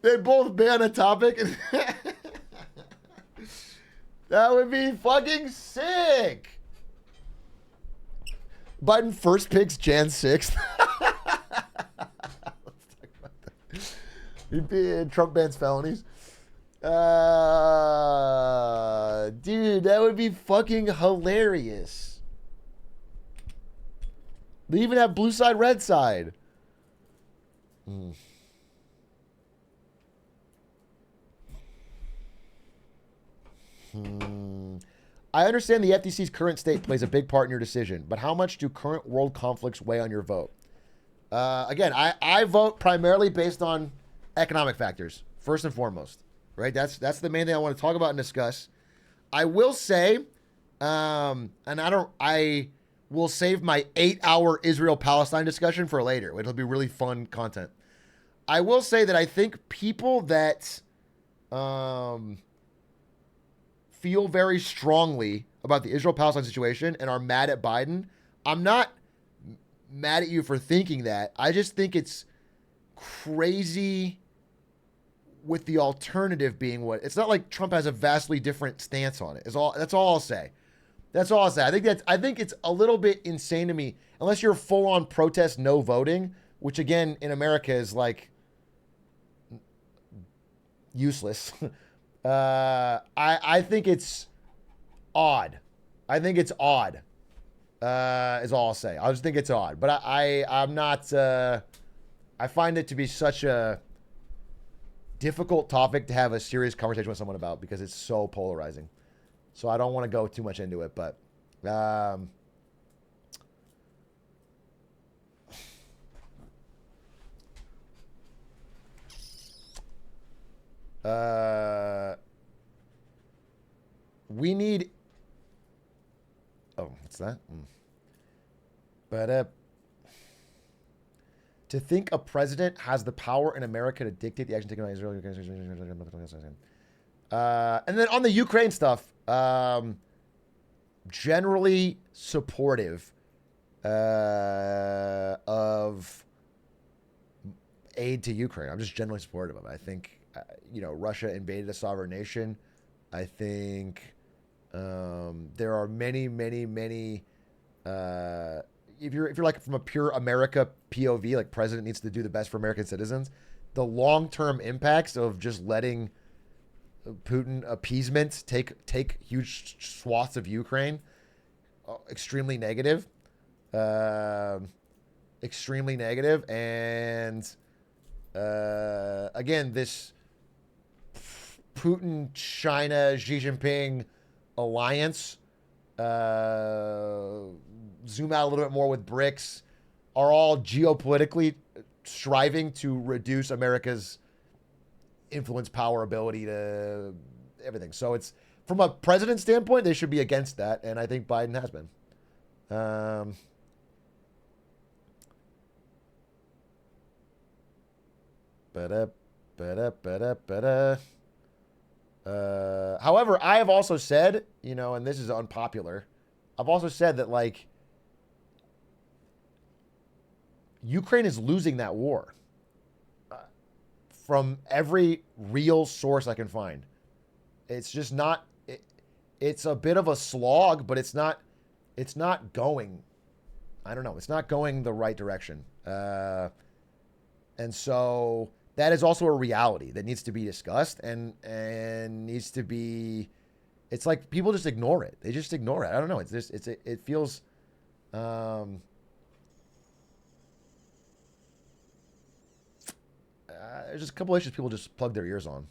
They both ban a topic. That would be fucking sick. Biden first picks Jan 6th. Let's talk about that. Trump bans felonies. Dude, that would be fucking hilarious. They even have blue side, red side. I understand the FTC's current state plays a big part in your decision, but how much do current world conflicts weigh on your vote? Again, I vote primarily based on economic factors, first and foremost. Right? That's the main thing I want to talk about and discuss. I will say, and I will save my 8-hour Israel-Palestine discussion for later. It'll be really fun content. I will say that I think people that feel very strongly about the Israel-Palestine situation and are mad at Biden, I'm not mad at you for thinking that. I just think it's crazy with the alternative being what... It's not like Trump has a vastly different stance on it. That's all I'll say. That's all I'll say. I think it's a little bit insane to me, unless you're full on protest no voting, which again in America is like useless. I think it's odd. I think it's odd. Is all I'll say. I just think it's odd, but I'm not. I find it to be such a difficult topic to have a serious conversation with someone about because it's so polarizing. So I don't want to go too much into it, but we need... Oh, what's that? But to think a president has the power in America to dictate the action taken by Israel. And then on the Ukraine stuff, generally supportive of aid to Ukraine. I'm just generally supportive of it. I think, Russia invaded a sovereign nation. I think there are many, if you're like from a pure America POV, like president needs to do the best for American citizens, the long-term impacts of just letting Putin appeasement take huge swaths of Ukraine, extremely negative. Extremely negative. And again, this Putin, China, Xi Jinping alliance, zoom out a little bit more with BRICS, are all geopolitically striving to reduce America's influence, power, ability to everything. So it's From a president standpoint, they should be against that, and I think Biden has been. However, I have also said, you know, and this is unpopular, I've also said that, like, Ukraine is losing that war from every real source I can find. It's just not, it's a bit of a slog, but it's not going, I don't know, it's not going the right direction. And so that is also a reality that needs to be discussed and needs to be, it's like people just ignore it. They just ignore it. I don't know. It's just, it feels, there's just a couple issues people just plug their ears on.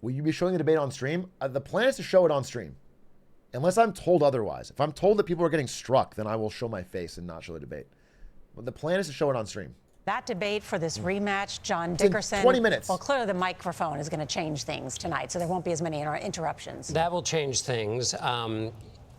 Will you be showing the debate on stream? The plan is to show it on stream. Unless I'm told otherwise. If I'm told that people are getting struck, then I will show my face and not show the debate. But the plan is to show it on stream. That debate for this rematch, John Dickerson. 20 minutes. Well, clearly the microphone is going to change things tonight, so there won't be as many interruptions. That will change things.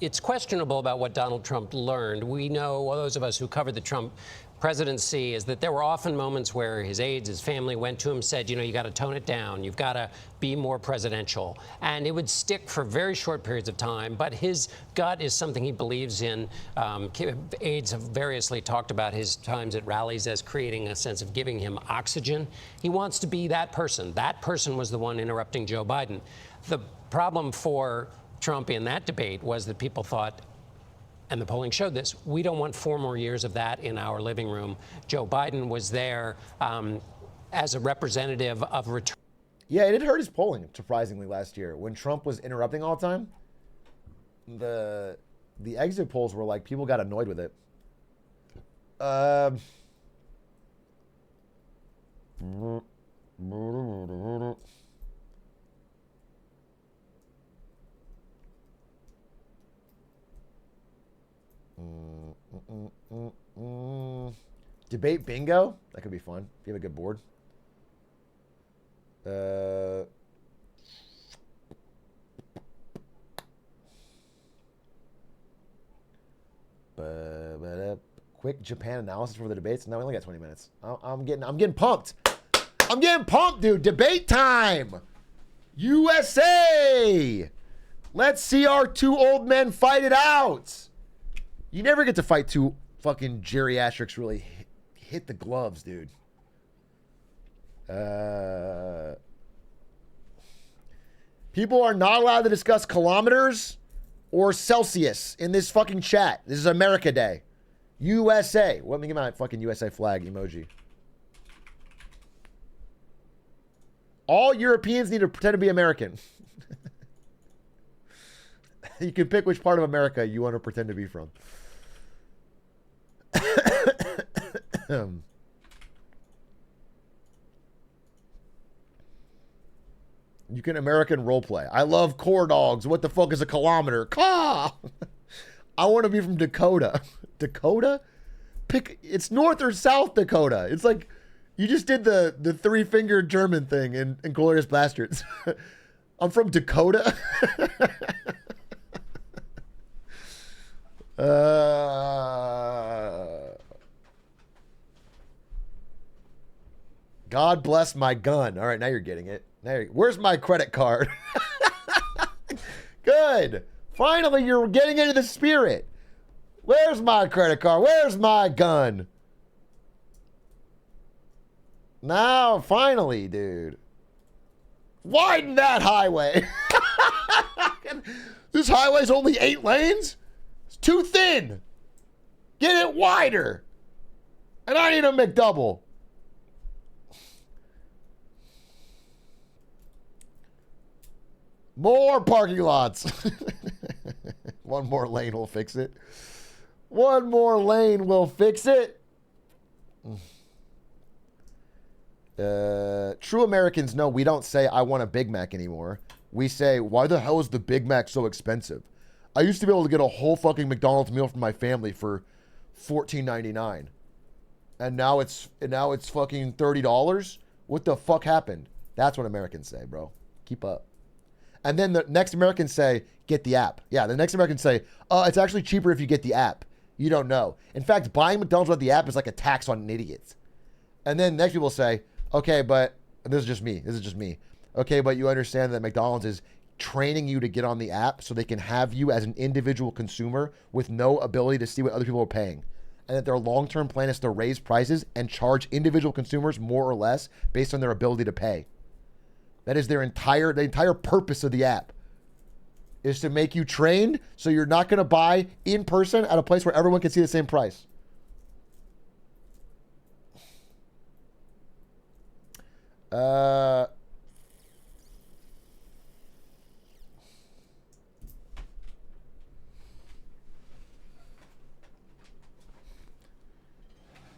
It's questionable about what Donald Trump learned. We know, those of us who covered the Trump presidency, is that there were often moments where his aides, his family went to him, said, you know, you got to tone it down. You've got to be more presidential. And it would stick for very short periods of time. But his gut is something he believes in. Aides have variously talked about his times at rallies as creating a sense of giving him oxygen. He wants to be that person. That person was the one interrupting Joe Biden. The problem for Trump in that debate was that people thought, and the polling showed this, we don't want 4 more years of that in our living room. Joe Biden was there as a representative of return. Yeah, it did hurt his polling, surprisingly, last year. When Trump was interrupting all the time, the exit polls were like, people got annoyed with it. Debate bingo? That could be fun if you have a good board. Quick Japan analysis for the debates. No, we only got 20 minutes. I'm getting pumped. I'm getting pumped, dude. Debate time. USA. Let's see our 2 old men fight it out. You never get to fight 2 fucking geriatrics really hit the gloves, dude. People are not allowed to discuss kilometers or Celsius in this fucking chat. This is America Day. USA. Let me get my fucking USA flag emoji. All Europeans need to pretend to be American. You can pick which part of America you want to pretend to be from. You can American roleplay. I love corn dogs. What the fuck is a kilometer? Caw! I want to be from Dakota. Dakota? Pick. It's North or South Dakota. It's like you just did the 3-finger German thing in Glorious Bastards. I'm from Dakota. God bless my gun. All right, now you're getting it. Where's my credit card? Good. Finally, you're getting into the spirit. Where's my credit card? Where's my gun? Now, finally, dude. Widen that highway. This highway's only 8 lanes? It's too thin. Get it wider. And I need a McDouble. More parking lots. One more lane will fix it. One more lane will fix it. True Americans know we don't say, I want a Big Mac anymore. We say, why the hell is the Big Mac so expensive? I used to be able to get a whole fucking McDonald's meal for my family for $14.99. and now it's fucking $30. What the fuck happened? That's what Americans say, bro. Keep up. And then the next Americans say, get the app. Yeah, the next Americans say, it's actually cheaper if you get the app. You don't know. In fact, buying McDonald's without the app is like a tax on idiots. And then next people say, okay, but this is just me. Okay, but you understand that McDonald's is training you to get on the app so they can have you as an individual consumer with no ability to see what other people are paying. And that their long-term plan is to raise prices and charge individual consumers more or less based on their ability to pay. That is the entire purpose of the app, is to make you trained so you're not going to buy in person at a place where everyone can see the same price.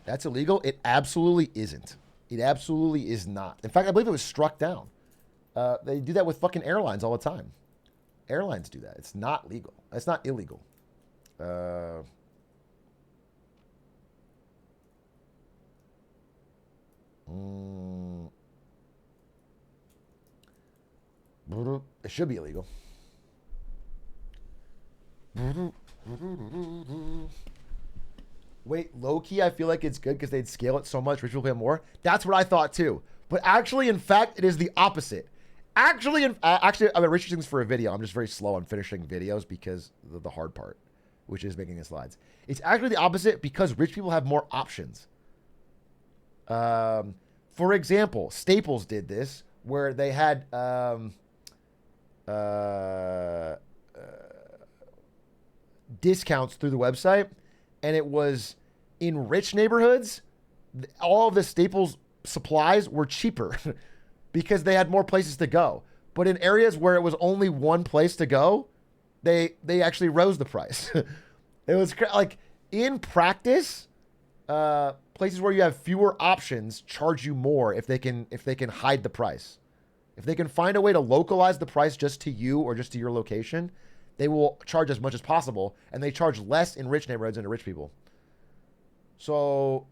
That's illegal? It absolutely isn't. It absolutely is not. In fact, I believe it was struck down. They do that with fucking airlines all the time. Airlines do that. It's not legal. It's not illegal. It should be illegal. Wait, low-key, I feel like it's good because they'd scale it so much, rich people pay more. That's what I thought too. But actually, in fact, it is the opposite. Actually, I've been researching this for a video. I'm just very slow on finishing videos because of the hard part, which is making the slides. It's actually the opposite because rich people have more options. For example, Staples did this where they had discounts through the website, and it was in rich neighborhoods, all of the Staples supplies were cheaper because they had more places to go. But in areas where it was only one place to go, they actually rose the price. It was like, in practice, places where you have fewer options charge you more if they can hide the price. If they can find a way to localize the price just to you or just to your location, they will charge as much as possible, and they charge less in rich neighborhoods than to rich people. So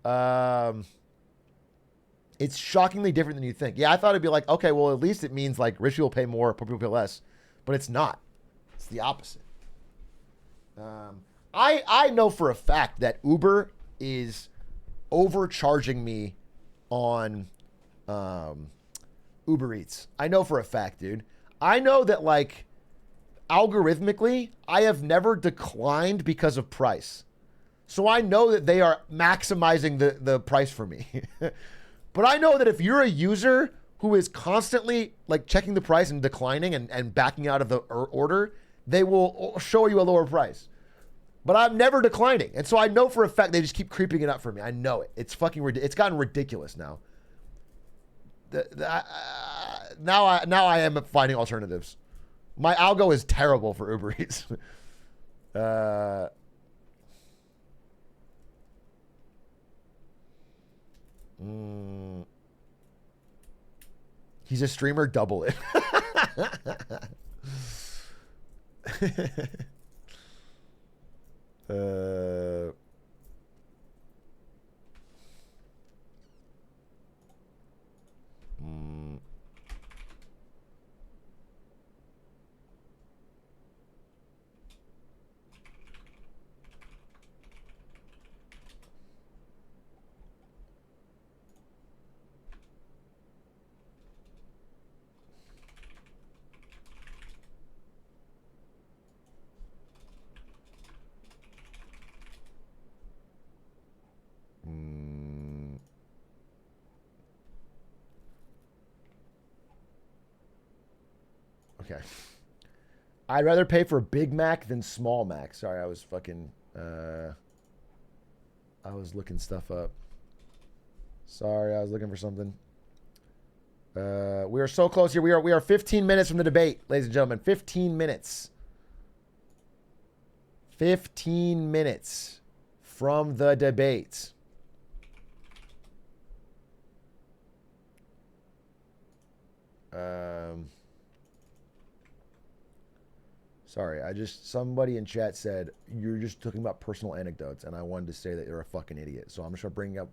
it's shockingly different than you think. Yeah, I thought it'd be like, okay, well, at least it means like rich people pay more, poor people pay less, but it's not. It's the opposite. I know for a fact that Uber is overcharging me on Uber Eats. I know for a fact, dude. I know that, like, algorithmically, I have never declined because of price. So I know that they are maximizing the price for me. But I know that if you're a user who is constantly like checking the price and declining and backing out of the order, they will show you a lower price. But I'm never declining. And so I know for a fact they just keep creeping it up for me. I know it. It's fucking it's gotten ridiculous now. Now I am finding alternatives. My algo is terrible for Uber Eats. He's a streamer, double it. Okay. I'd rather pay for Big Mac than Small Mac. Sorry, I was fucking, I was looking stuff up. Sorry, I was looking for something. We are so close here. We are 15 minutes from the debate, ladies and gentlemen. 15 minutes. 15 minutes from the debate. Sorry, somebody in chat said, you're just talking about personal anecdotes, and I wanted to say that you're a fucking idiot. So I'm just going to bring up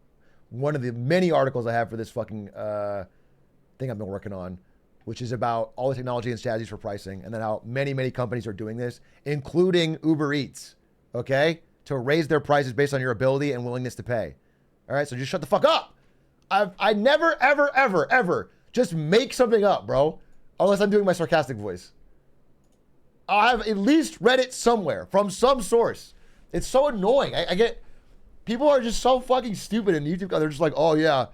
one of the many articles I have for this fucking thing I've been working on, which is about all the technology and strategies for pricing, and then how many, many companies are doing this, including Uber Eats, okay? To raise their prices based on your ability and willingness to pay. All right, so just shut the fuck up. I never, ever, ever, ever just make something up, bro, unless I'm doing my sarcastic voice. I've at least read it somewhere from some source. It's so annoying. I get, people are just so fucking stupid in YouTube. They're just like, oh yeah.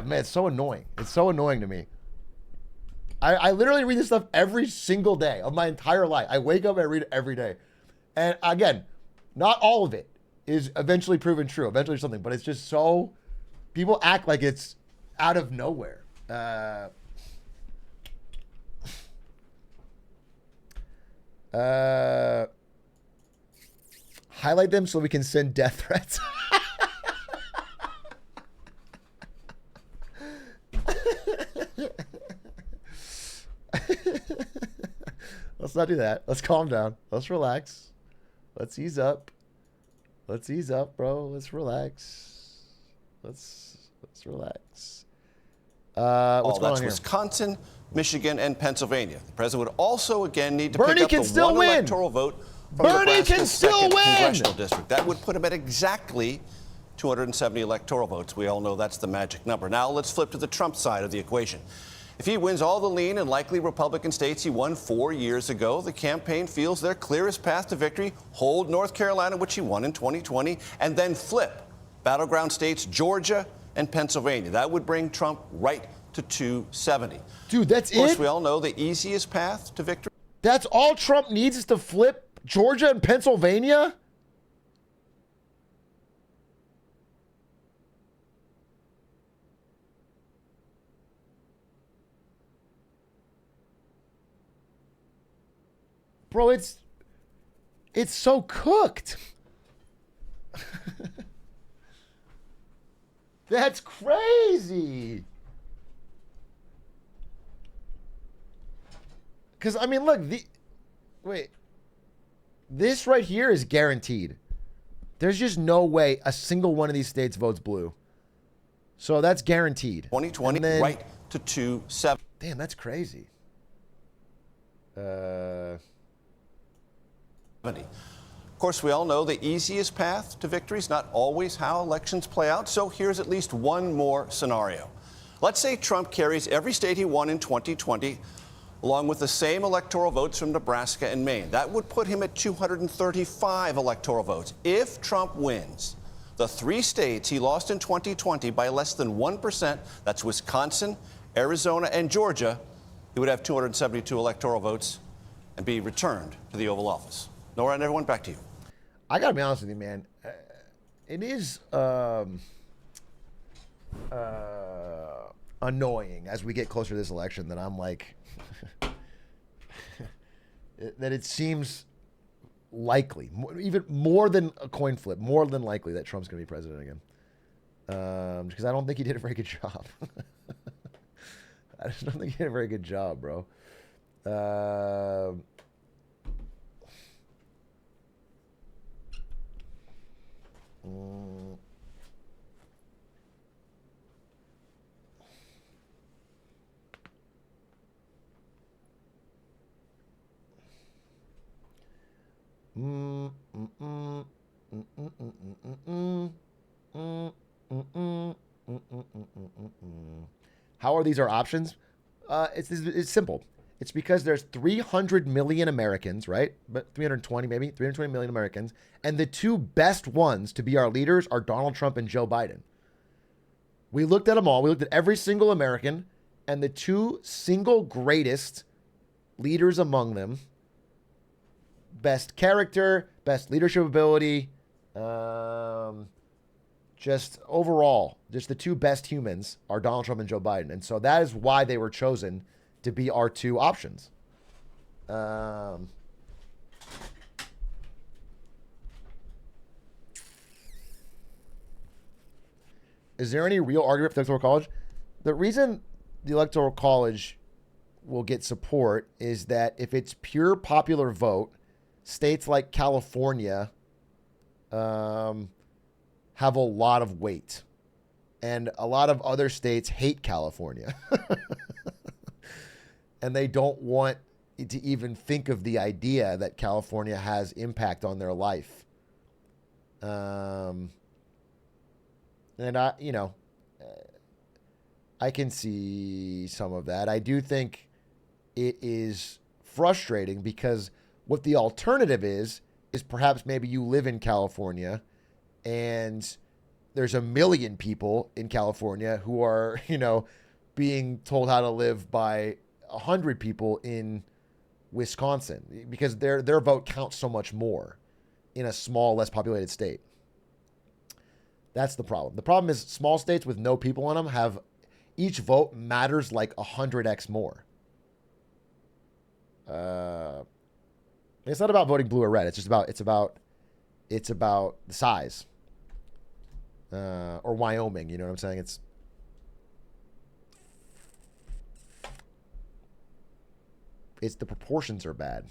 Man, it's so annoying. It's so annoying to me. I literally read this stuff every single day of my entire life. I wake up and I read it every day. And again, not all of it is eventually proven true. Eventually something, but it's just so, people act like it's out of nowhere. Highlight them so we can send death threats. Let's not do that. Let's calm down. Let's relax. Let's ease up. Let's ease up, bro. Let's relax. Let's relax. What's going on here? Wisconsin, Michigan, and Pennsylvania. The president would also again need to Bernie pick up can the still one win. electoral vote from Bernie Nebraska's can still second win. congressional district. That would put him at exactly 270 electoral votes. We all know that's the magic number. Now let's flip to the Trump side of the equation. If he wins all the lean and likely Republican states he won 4 years ago, the campaign feels their clearest path to victory: hold North Carolina, which he won in 2020, and then flip battleground states Georgia and Pennsylvania. That would bring Trump right to 270. Dude, that's it? Of course, we all know the easiest path to victory. That's all Trump needs is to flip Georgia and Pennsylvania? Bro, it's so cooked. That's crazy. Because, I mean, look, this right here is guaranteed. There's just no way a single one of these states votes blue. So that's guaranteed. 2020, then, right to 270. Damn, that's crazy. Of course, we all know the easiest path to victory is not always how elections play out. So here's at least one more scenario. Let's say Trump carries every state he won in 2020, along with the same electoral votes from Nebraska and Maine. That would put him at 235 electoral votes. If Trump wins the 3 states he lost in 2020 by less than 1%, that's Wisconsin, Arizona, and Georgia, he would have 272 electoral votes and be returned to the Oval Office. Nora and everyone, back to you. I gotta be honest with you, man. It is annoying as we get closer to this election that I'm like, that it seems likely, even more than a coin flip, more than likely that Trump's gonna be president again. Because I don't think he did a very good job. I just don't think he did a very good job, bro. How are these our options? It's simple. It's because there's 300 million Americans, right? But 320 maybe, 320 million Americans. And the 2 best ones to be our leaders are Donald Trump and Joe Biden. We looked at them all. We looked at every single American. And the 2 single greatest leaders among them, best character, best leadership ability, just overall, just the 2 best humans are Donald Trump and Joe Biden. And so that is why they were chosen to be our 2 options. Is there any real argument for the Electoral College? The reason the Electoral College will get support is that if it's pure popular vote, states like California have a lot of weight. And a lot of other states hate California. And they don't want to even think of the idea that California has impact on their life. And I can see some of that. I do think it is frustrating because what the alternative is perhaps maybe you live in California and there's 1 million people in California who are, being told how to live by 100 people in Wisconsin because their vote counts so much more in a small, less populated state. That's the problem. The problem is small states with no people in them have each vote matters like 100x more. It's not about voting blue or red. It's about the size. Or Wyoming, you know what I'm saying? It's the proportions are bad.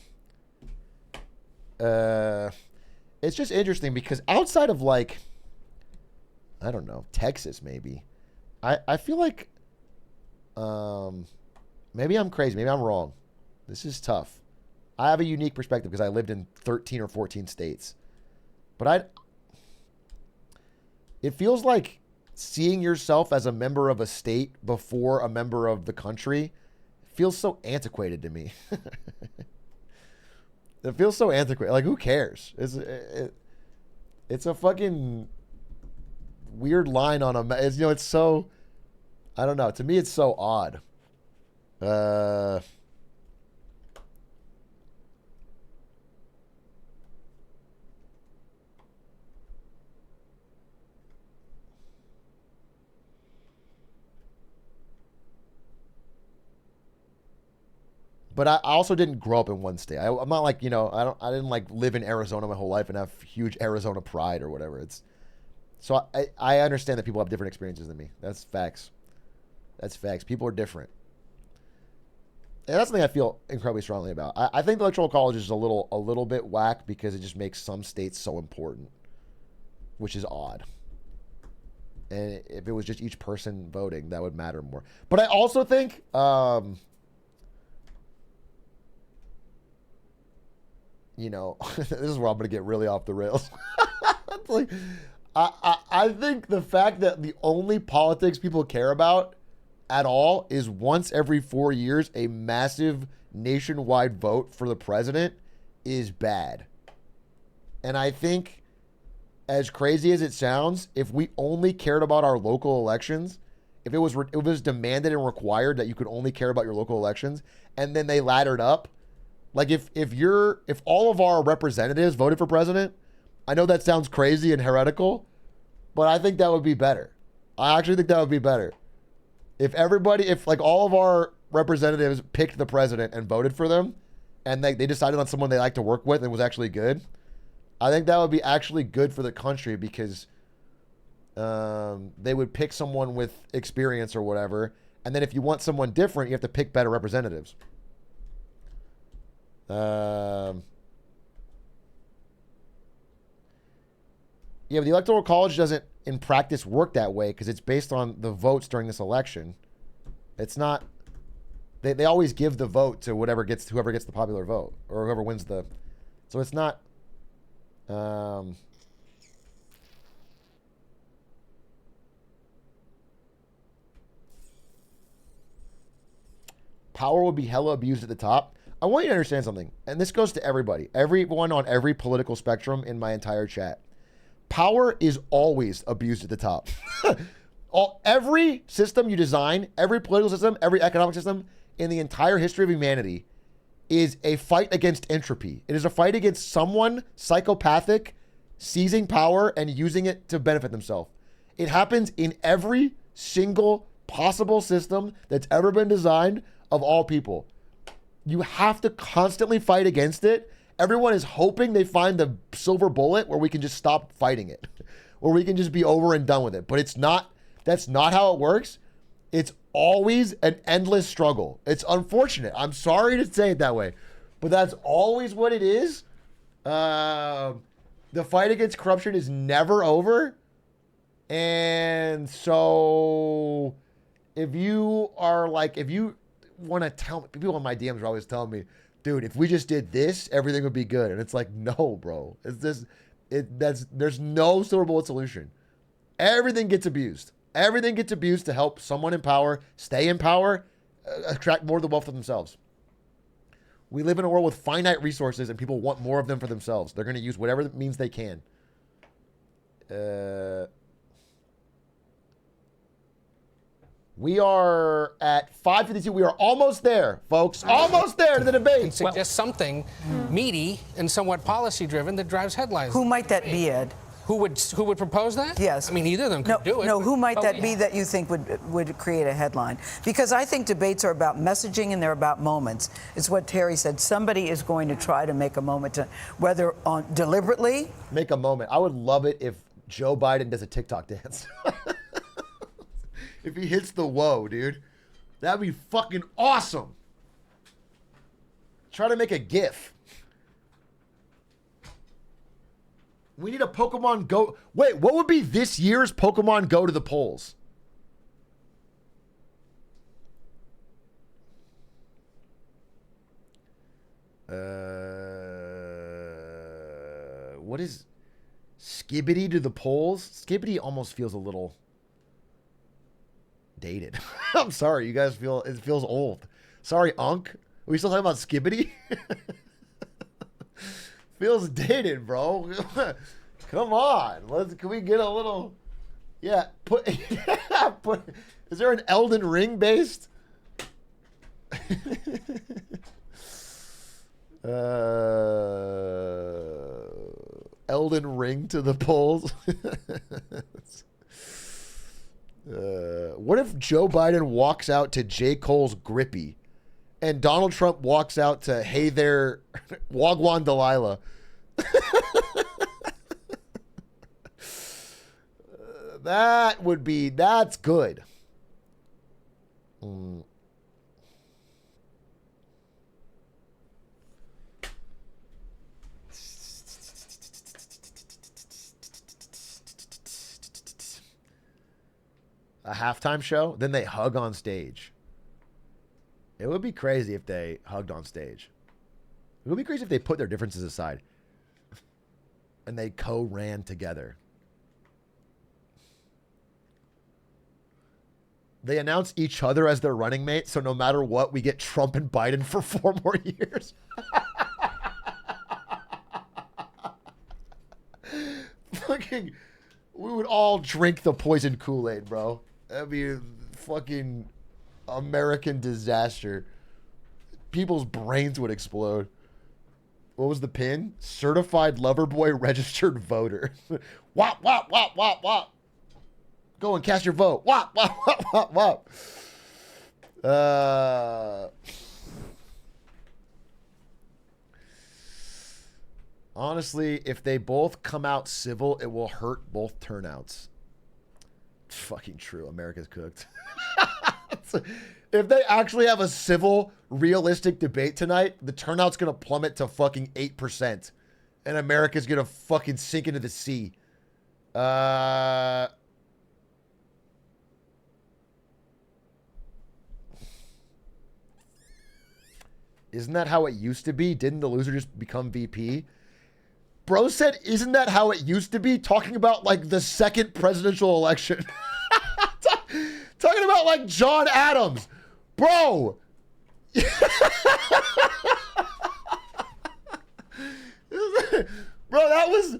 It's just interesting because outside of like, I don't know, Texas maybe, I feel like maybe I'm crazy, maybe I'm wrong. This is tough. I have a unique perspective because I lived in 13 or 14 states. But it feels like seeing yourself as a member of a state before a member of the country feels so antiquated to me. It feels so antiquated. Like, who cares? It's a fucking weird line on a... it's so... I don't know. To me, it's so odd. But I also didn't grow up in one state. I'm not like, I didn't like live in Arizona my whole life and have huge Arizona pride or whatever. So I understand that people have different experiences than me. That's facts. That's facts. People are different. And that's something I feel incredibly strongly about. I think the Electoral College is a little bit whack because it just makes some states so important, which is odd. And if it was just each person voting, that would matter more. But I also think... this is where I'm going to get really off the rails. Like, I think the fact that the only politics people care about at all is once every 4 years a massive nationwide vote for the president is bad. And I think, as crazy as it sounds, if we only cared about our local elections, if it was demanded and required that you could only care about your local elections, and then they laddered up, like if all of our representatives voted for president, I know that sounds crazy and heretical, but I think that would be better. I actually think that would be better. If all of our representatives picked the president and voted for them, and they decided on someone they like to work with and was actually good, I think that would be actually good for the country because they would pick someone with experience or whatever. And then if you want someone different, you have to pick better representatives. But the Electoral College doesn't, in practice, work that way because it's based on the votes during this election. It's not. They always give the vote to whoever gets the popular vote or whoever wins the. So it's not. Power will be hella abused at the top. I want you to understand something, and this goes to everybody, everyone on every political spectrum in my entire chat. Power is always abused at the top. Every system you design, every political system, every economic system in the entire history of humanity is a fight against entropy. It is a fight against someone psychopathic seizing power and using it to benefit themselves. It happens in every single possible system that's ever been designed of all people. You have to constantly fight against it. Everyone is hoping they find the silver bullet where we can just stop fighting it, where we can just be over and done with it. But it's not, that's not how it works. It's always an endless struggle. It's unfortunate. I'm sorry to say it that way, but that's always what it is. The fight against corruption is never over. And so if you want to tell me, people in my DMs are always telling me, dude, if we just did this, everything would be good. And it's like, no, bro. There's no silver bullet solution. Everything gets abused. Everything gets abused to help someone in power stay in power, attract more of the wealth for themselves. We live in a world with finite resources and people want more of them for themselves. They're going to use whatever means they can. We are at 5:52. We are almost there, folks. Almost there to the debate. And suggest something meaty and somewhat policy-driven that drives headlines. Who might that be, Ed? Who would propose that? Yes. I mean, either of them could do it. No, who might that be that you think would create a headline? Because I think debates are about messaging and they're about moments. It's what Terry said. Somebody is going to try to make a moment, whether deliberately. Make a moment. I would love it if Joe Biden does a TikTok dance. If he hits the whoa, dude. That'd be fucking awesome. Try to make a GIF. We need a Pokemon Go. Wait, what would be this year's Pokemon Go to the polls? What is Skibbity to the polls? Skibbity almost feels a little dated. I'm sorry, you guys it feels old. Sorry, Unk. Are we still talking about Skibbity? Feels dated, bro. Come on. Can we get a little... Yeah, is there an Elden Ring based? Elden Ring to the polls. What if Joe Biden walks out to J. Cole's Grippy and Donald Trump walks out to Hey There, Wagwan Delilah? That's good. A halftime show, then they hug on stage. It would be crazy if they hugged on stage. It would be crazy if they put their differences aside and they co-ran together. They announce each other as their running mate, so no matter what, we get Trump and Biden for 4 more years. Fucking, we would all drink the poison Kool-Aid, bro. That'd be a fucking American disaster. People's brains would explode. What was the pin? Certified lover boy registered voter. Wop, wop, wop, wop, wop. Go and cast your vote. Wop, wop, wop, wop, wop. Honestly, if they both come out civil, it will hurt both turnouts. It's fucking true. America's cooked. If they actually have a civil, realistic debate tonight, the turnout's going to plummet to fucking 8%. And America's going to fucking sink into the sea. Isn't that how it used to be? Didn't the loser just become VP? Bro said, isn't that how it used to be? Talking about like the second presidential election. Talking about like John Adams. Bro. Bro, that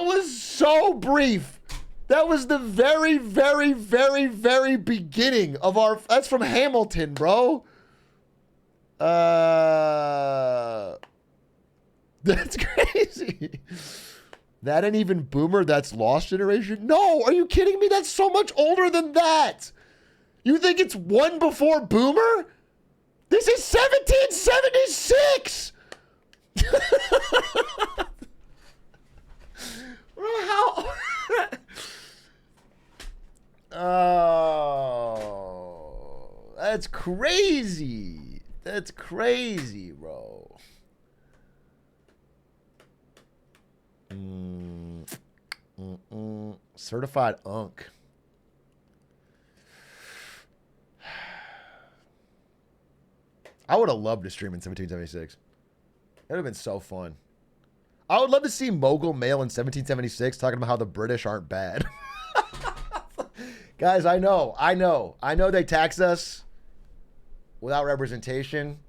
was so brief. That was the very, very, very, very beginning of our... That's from Hamilton, bro. That's crazy. That ain't even Boomer. That's Lost Generation. No, are you kidding me? That's so much older than that. You think it's one before Boomer? This is 1776. How? Oh, that's crazy. That's crazy, bro. Certified unk. I would have loved to stream in 1776. It would have been so fun. I would love to see Mogul Mail in 1776 talking about how the British aren't bad. Guys, I know they tax us without representation.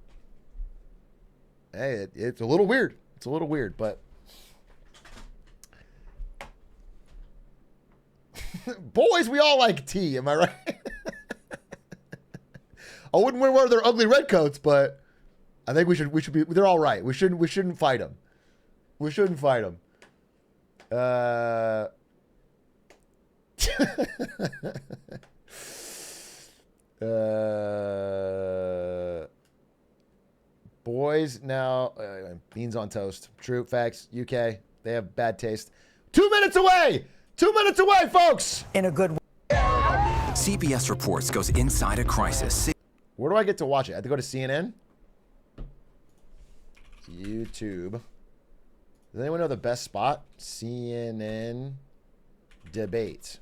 Hey, it's a little weird. It's a little weird, but boys, we all like tea. Am I right? I wouldn't wear their ugly red coats, but I think we should be. They're all right. We shouldn't fight them. We shouldn't fight them. Boys now beans on toast. True facts. UK, they have bad taste. 2 minutes away. 2 minutes away, folks. In a good way. CBS Reports goes inside a crisis. Where do I get to watch it? I have to go to CNN? YouTube. Does anyone know the best spot? CNN debate.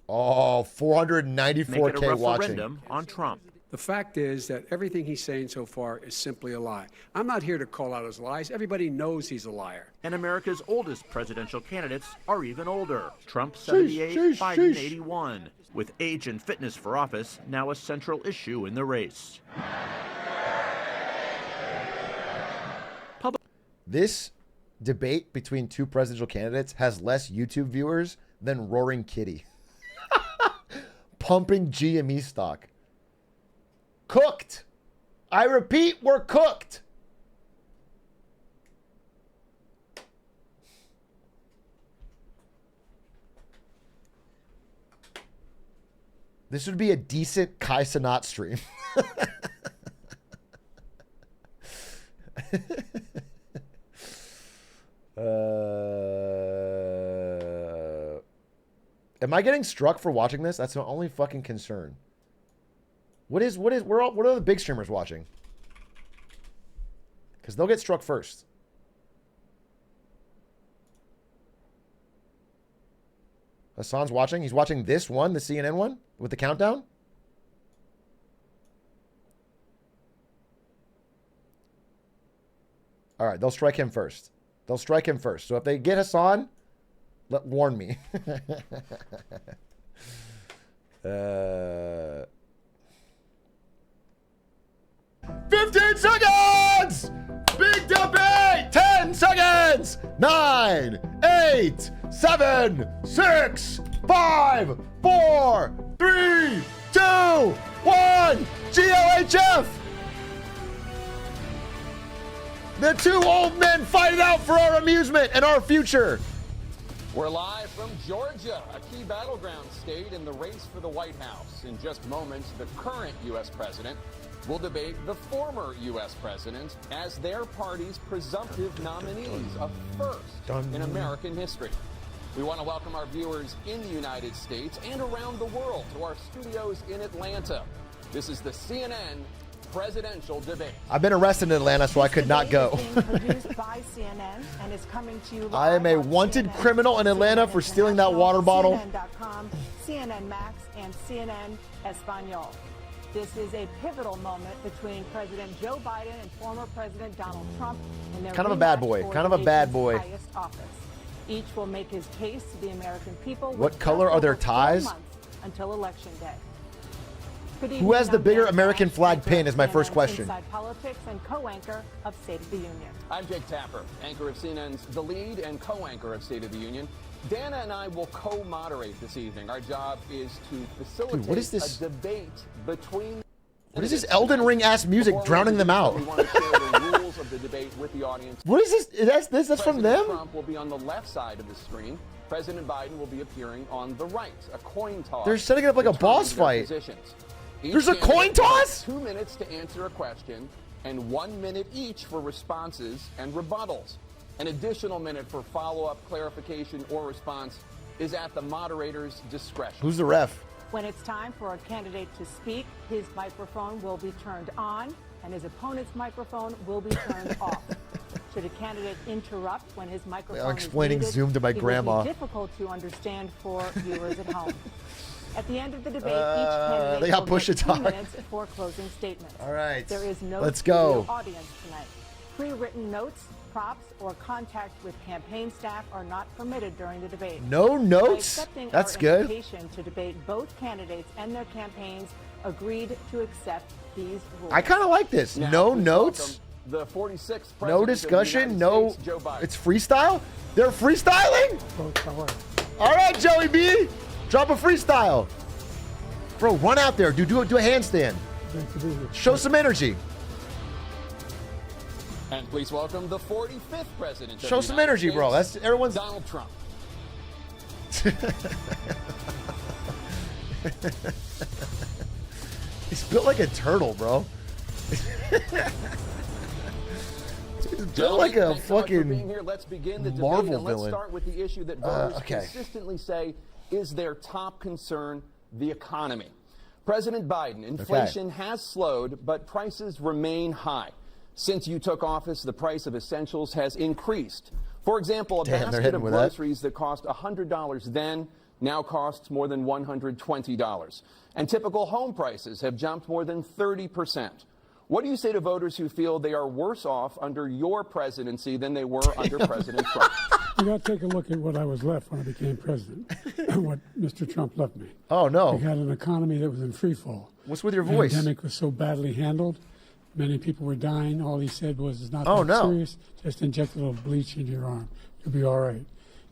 Oh, 494K watching. On Trump. The fact is that everything he's saying so far is simply a lie. I'm not here to call out his lies. Everybody knows he's a liar. And America's oldest presidential candidates are even older. Trump 78, Biden 81. With age and fitness for office now a central issue in the race. This debate between two presidential candidates has less YouTube viewers than Roaring Kitty. Pumping GME stock. Cooked. I repeat, we're cooked. This would be a decent Kai Cenat stream. Am I getting struck for watching this? That's my only fucking concern. What are the big streamers watching? Because they'll get struck first. Hassan's watching. He's watching this one, the CNN one, with the countdown. All right, they'll strike him first. They'll strike him first. So if they get Hassan, warn me. 15 seconds! Big debate! 10 seconds! 9, 8, 7, 6, 5, 4, 3, 2, 1! GLHF! The two old men fight it out for our amusement and our future. We're live from Georgia, a key battleground state in the race for the White House. In just moments, the current U.S. president will debate the former U.S. president as their party's presumptive nominees, a first in American history. We want to welcome our viewers in the United States and around the world to our studios in Atlanta. This is the CNN presidential debate. I've been arrested in Atlanta, so I could not go. Produced by CNN and is coming to you I am a wanted criminal in Atlanta for stealing that water bottle. CNN.com, CNN Max, and CNN Espanol. This is a pivotal moment between President Joe Biden and former President Donald Trump. In their Kind of a bad boy. Kind of a bad boy. Highest office. Each will make his case to the American people. What color are their ties? Until Election Day. Who has the bigger American flag pin is my first question. Inside Politics and co-anchor of State of the Union. I'm Jake Tapper, anchor of CNN's The Lead and co-anchor of State of the Union. Dana and I will co-moderate this evening. Our job is to facilitate Dude, what is this? a debate between... What is this Elden Ring ass music drowning them out? We want to share the rules of the debate with the audience. What is this? That's from them? Trump will be on the left side of the screen. President Biden will be appearing on the right. A coin toss. They're setting it up like a boss fight. There's a coin toss? 2 minutes to answer a question and 1 minute each for responses and rebuttals. An additional minute for follow-up, clarification, or response is at the moderator's discretion. Who's the ref? When it's time for a candidate to speak, his microphone will be turned on and his opponent's microphone will be turned off. Should a candidate interrupt when his microphone I'm explaining is needed, Zoom to my grandma. It will be difficult to understand for viewers at home. At the end of the debate, each candidate they got will push get to 2 talk. minutes for closing statements. All right. There is no Let's studio go. audience tonight. Pre-written notes, props, or contact with campaign staff are not permitted during the debate. No By notes? accepting That's our good. invitation to debate, both candidates and their campaigns agreed to accept these rules. I kind of like this. Now, No please notes. welcome The 46th No president of the discussion. United No. States, Joe Biden. It's freestyle? They're freestyling? All right, Joey B. Drop a freestyle. Bro, run out there. Do a handstand. Show some energy. And please welcome the 45th president. Show some energy, bro. That's everyone's. Donald Trump. He's built like a turtle, bro. He's built like a Thanks so much for being fucking here. Let's begin the debate, Marvel and let's villain. start with the issue that voters okay. consistently say is their top concern: the economy. President Biden, inflation has slowed, but prices remain high. Since you took office, the price of essentials has increased. For example, a Damn, they're basket hitting of with that. groceries that cost $100 then now costs more than $120. And typical home prices have jumped more than 30%. What do you say to voters who feel they are worse off under your presidency than they were under President Trump? You got to take a look at what I was left when I became president, what Mr. Trump left me. Oh, no. We had an economy that was in free fall. What's with your The voice? pandemic was so badly handled. Many people were dying. All he said was, it's not Oh, that no. serious. Just inject a little bleach into your arm. You'll be all right.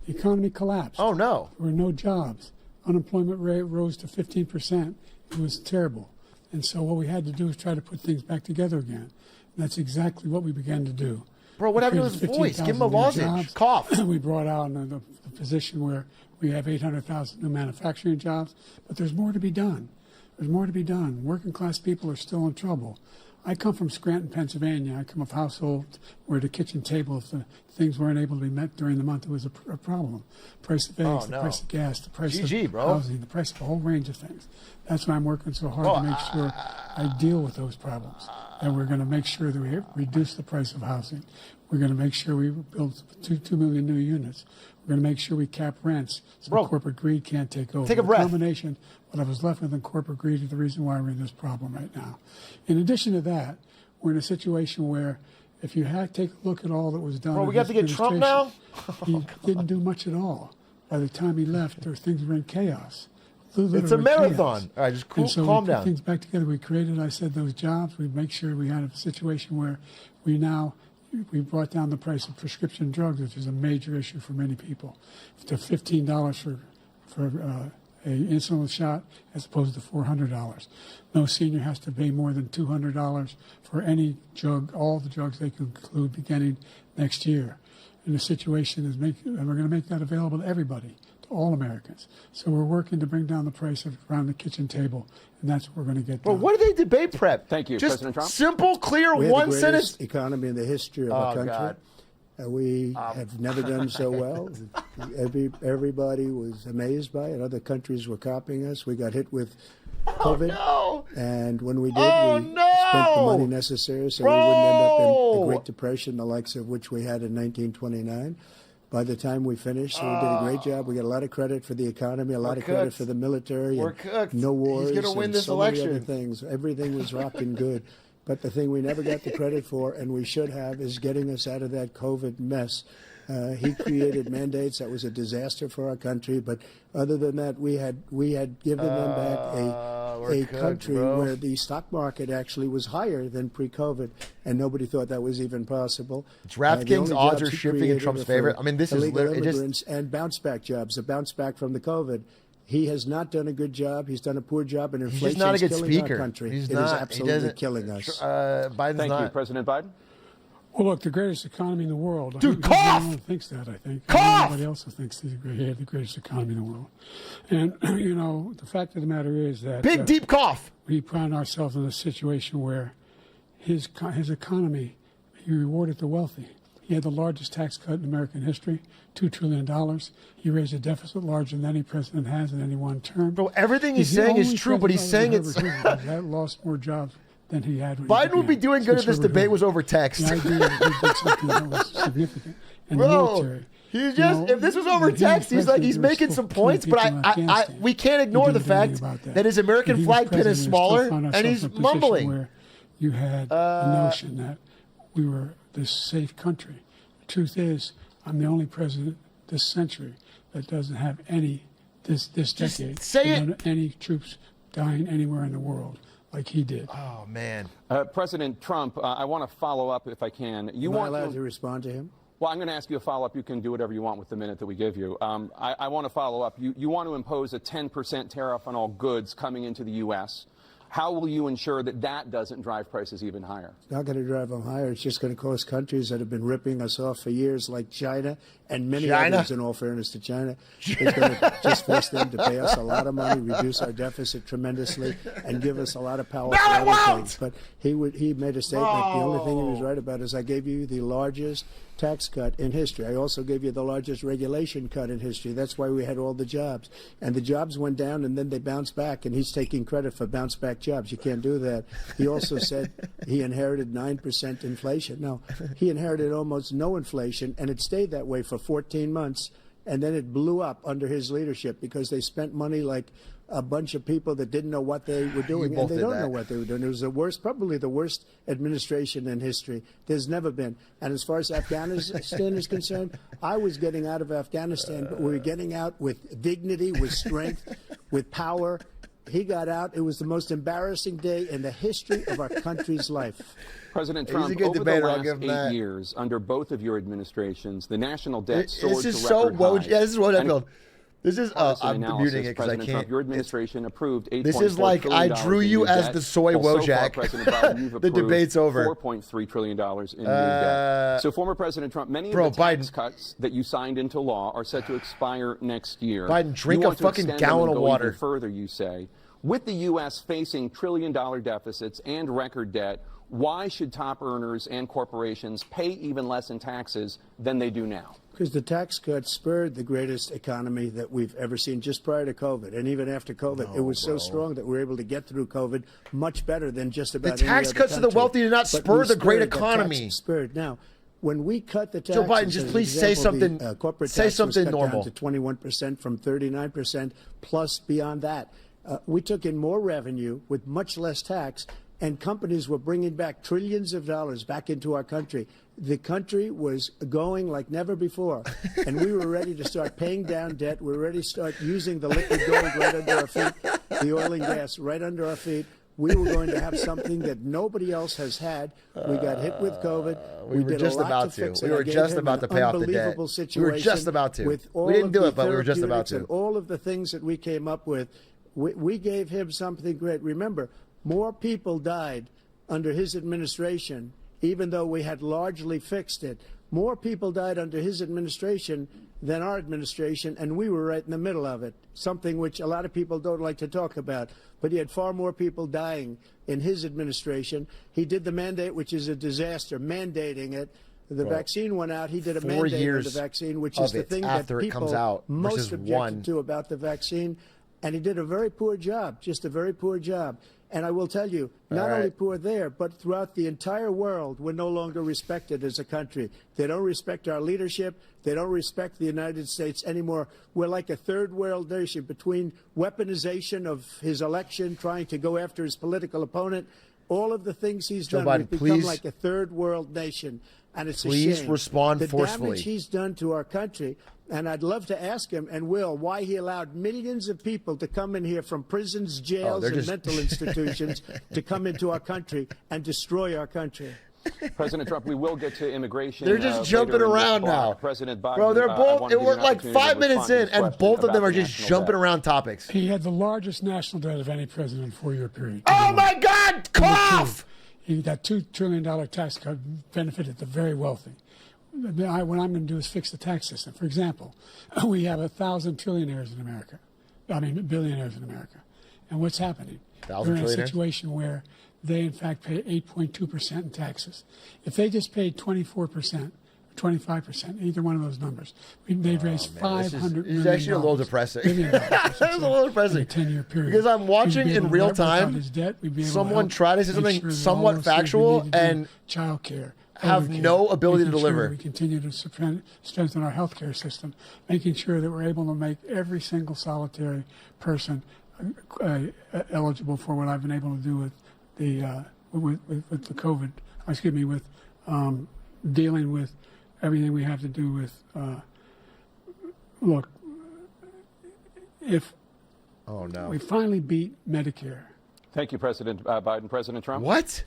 The economy collapsed. Oh, no. There were no jobs. Unemployment rate rose to 15%. It was terrible. And so what we had to do is try to put things back together again. And that's exactly what we began to do. Bro, what happened to his voice? Give him a lozenge. Cough. We brought out the position where we have 800,000 new manufacturing jobs, but there's more to be done. There's more to be done. Working class people are still in trouble. I come from Scranton, Pennsylvania. I come of a household where the kitchen table, if the things weren't able to be met during the month, it was a problem. Price of eggs, the price of gas, the price of housing, the price of a whole range of things. That's why I'm working so hard to make sure I deal with those problems. And we're going to make sure that we reduce the price of housing. We're going to make sure we build 2 million new units. We're going to make sure we cap rents so corporate greed can't take over. Take a breath. The combination, what I was left with in corporate greed is the reason why we're in this problem right now. In addition to that, we're in a situation where if you take a look at all that was done. Bro, we got to get Trump now? He didn't do much at all. By the time he left, things were in chaos. It's a marathon. All right, just calm we down. put things back together. We created, I said, those jobs. We make sure we had a situation where we brought down the price of prescription drugs, which is a major issue for many people, to $15 for an insulin shot as opposed to $400. No senior has to pay more than $200 for any drug, all the drugs they can include beginning next year. And the situation is and we're going to make that available to everybody, to all Americans. So we're working to bring down the price around the kitchen table, and that's what we're going to get done. Bro, what do they debate prep? Thank you, Just President Trump. Simple, clear, We had one the sentence. greatest economy in the history of our country. God. We have never done so well. Everybody was amazed by it. Other countries were copying us. We got hit with COVID. And when we did, we spent the money necessary so we wouldn't end up in a Great Depression, the likes of which we had in 1929. By the time we finished, we did a great job. We got a lot of credit for the economy, a lot of credit for the military. We're and cooked. No wars. He's going to win and this so election. Many other things. Everything was rocking good. But the thing we never got the credit for, and we should have, is getting us out of that COVID mess. He created mandates that was a disaster for our country. But other than that, we had given them back a country where the stock market actually was higher than pre-COVID, and nobody thought that was even possible. DraftKings odds are shifting in Trump's favor. I mean, this is illegal literally immigrants and bounce back jobs. A bounce back from the COVID. He has not done a good job. He's done a poor job, and inflation not a is good killing speaker. our country. He's It not. is He absolutely doesn't- killing us. Biden's Thank not. you, President Biden. Well, look, the greatest economy in the world. Dude, Everyone thinks that, I think. Cough! Everybody else thinks he's the greatest economy in the world. And, the fact of the matter is that... Big, deep cough. We find ourselves in a situation where his economy, he rewarded the wealthy. He had the largest tax cut in American history, $2 trillion. He raised a deficit larger than any president has in any one term. Bro, everything he's saying is true, but he's saying it's... That lost more jobs than he had when Biden would be doing good if this debate was over text. The idea that he did something that was significant in the Bro, military. he's just, if this was over text, he's making some points, but we can't ignore the fact that his American flag pin is smaller and he's mumbling. Where you had the notion that we were this safe country. The truth is, I'm the only president this century that doesn't have any, this decade, any troops dying anywhere in the world like he did. Oh, man. President Trump, I want to follow up if I can. Am I allowed to respond to him? Well, I'm going to ask you a follow-up. You can do whatever you want with the minute that we give you. I want to follow up. You want to impose a 10% tariff on all goods coming into the U.S. How will you ensure that that doesn't drive prices even higher? It's not going to drive them higher. It's just going to cause countries that have been ripping us off for years, like China and many others, in all fairness to China. It's going to just force them to pay us a lot of money, reduce our deficit tremendously, and give us a lot of power for other things. But he made a statement. The only thing he was right about is I gave you the largest tax cut in history. I also gave you the largest regulation cut in history. That's why we had all the jobs. And the jobs went down and then they bounced back, and he's taking credit for bounce back jobs. You can't do that. He also said he inherited 9% inflation. No, he inherited almost no inflation, and it stayed that way for 14 months, and then it blew up under his leadership because they spent money like a bunch of people that didn't know what they were doing, and they don't know what they were doing. It was the worst, probably the worst administration in history. There's never been. And as far as Afghanistan is concerned, I was getting out of Afghanistan, but we were getting out with dignity, with strength, with power. He got out. It was the most embarrassing day in the history of our country's life. President Trump, over the last 8 years, under both of your administrations, the national debt soared to record highs. Yeah, this is what I feel. This is, I'm muting it because I can't. Your administration approved this is like I drew you as the soy Wojak. The debate's over. $4.3 trillion in new debt. So, former President Trump, many of the tax cuts that you signed into law are set to expire next year. Biden, drink a fucking gallon of water. Even further, you say. With the U.S. facing trillion-dollar deficits and record debt, why should top earners and corporations pay even less in taxes than they do now? Because the tax cuts spurred the greatest economy that we've ever seen just prior to COVID. And even after COVID, it was so strong that we were able to get through COVID much better than just about any other country. The tax cuts to the wealthy did not spur the great economy. Spurred. Now, when we cut the taxes, Joe Biden, just please say something. Say something normal. Down to 21% from 39%, plus beyond that. We took in more revenue with much less tax, and companies were bringing back trillions of dollars back into our country. The country was going like never before, and we were ready to start paying down debt. We were ready to start using the liquid gold right under our feet, the oil and gas right under our feet. We were going to have something that nobody else has had. We got hit with COVID. We were just about to. We were just about to pay off the debt. We were just about to. We didn't do it, but we were just about to. And all of the things that we came up with, we gave him something great. Remember, more people died under his administration, even though we had largely fixed it. More people died under his administration than our administration, and we were right in the middle of it, something which a lot of people don't like to talk about. But he had far more people dying in his administration. He did the mandate, which is a disaster, mandating it. The vaccine went out. He did a mandate of the vaccine, which is the thing that people most objected to about the vaccine. And he did a very poor job, just a very poor job. And I will tell you, not only poor there, but throughout the entire world, we're no longer respected as a country. They don't respect our leadership. They don't respect the United States anymore. We're like a third world nation between weaponization of his election, trying to go after his political opponent, all of the things he's done. We've become like a third world nation. And it's a shame. Please respond forcefully. The damage he's done to our country. And I'd love to ask him, and will, why he allowed millions of people to come in here from prisons, jails, and mental institutions to come into our country and destroy our country. President Trump, we will get to immigration. They're just jumping around now. President Biden, bro, they're both, we're like 5 minutes in, and both of them are just jumping around topics. He had the largest national debt of any president in a 4-year period. Oh, my God, cough! That $2 trillion tax cut benefited the very wealthy. What I'm going to do is fix the tax system. For example, we have 1,000 trillionaires in America. I mean, billionaires in America. And what's happening? We're in a situation where they, in fact, pay 8.2% in taxes. If they just paid 24% 25%, either one of those numbers. They've raised $500 million. It's actually a little depressing. It's a little depressing. In a 10-year period. Because I'm watching in real time someone try to say something somewhat factual and child care, have no ability to deliver. We continue to strengthen our healthcare system, making sure that we're able to make every single solitary person eligible for what I've been able to do with the with the COVID. Excuse me, with dealing with everything we have to do with. Look, if we finally beat Medicare. Thank you, President Biden. President Trump. What?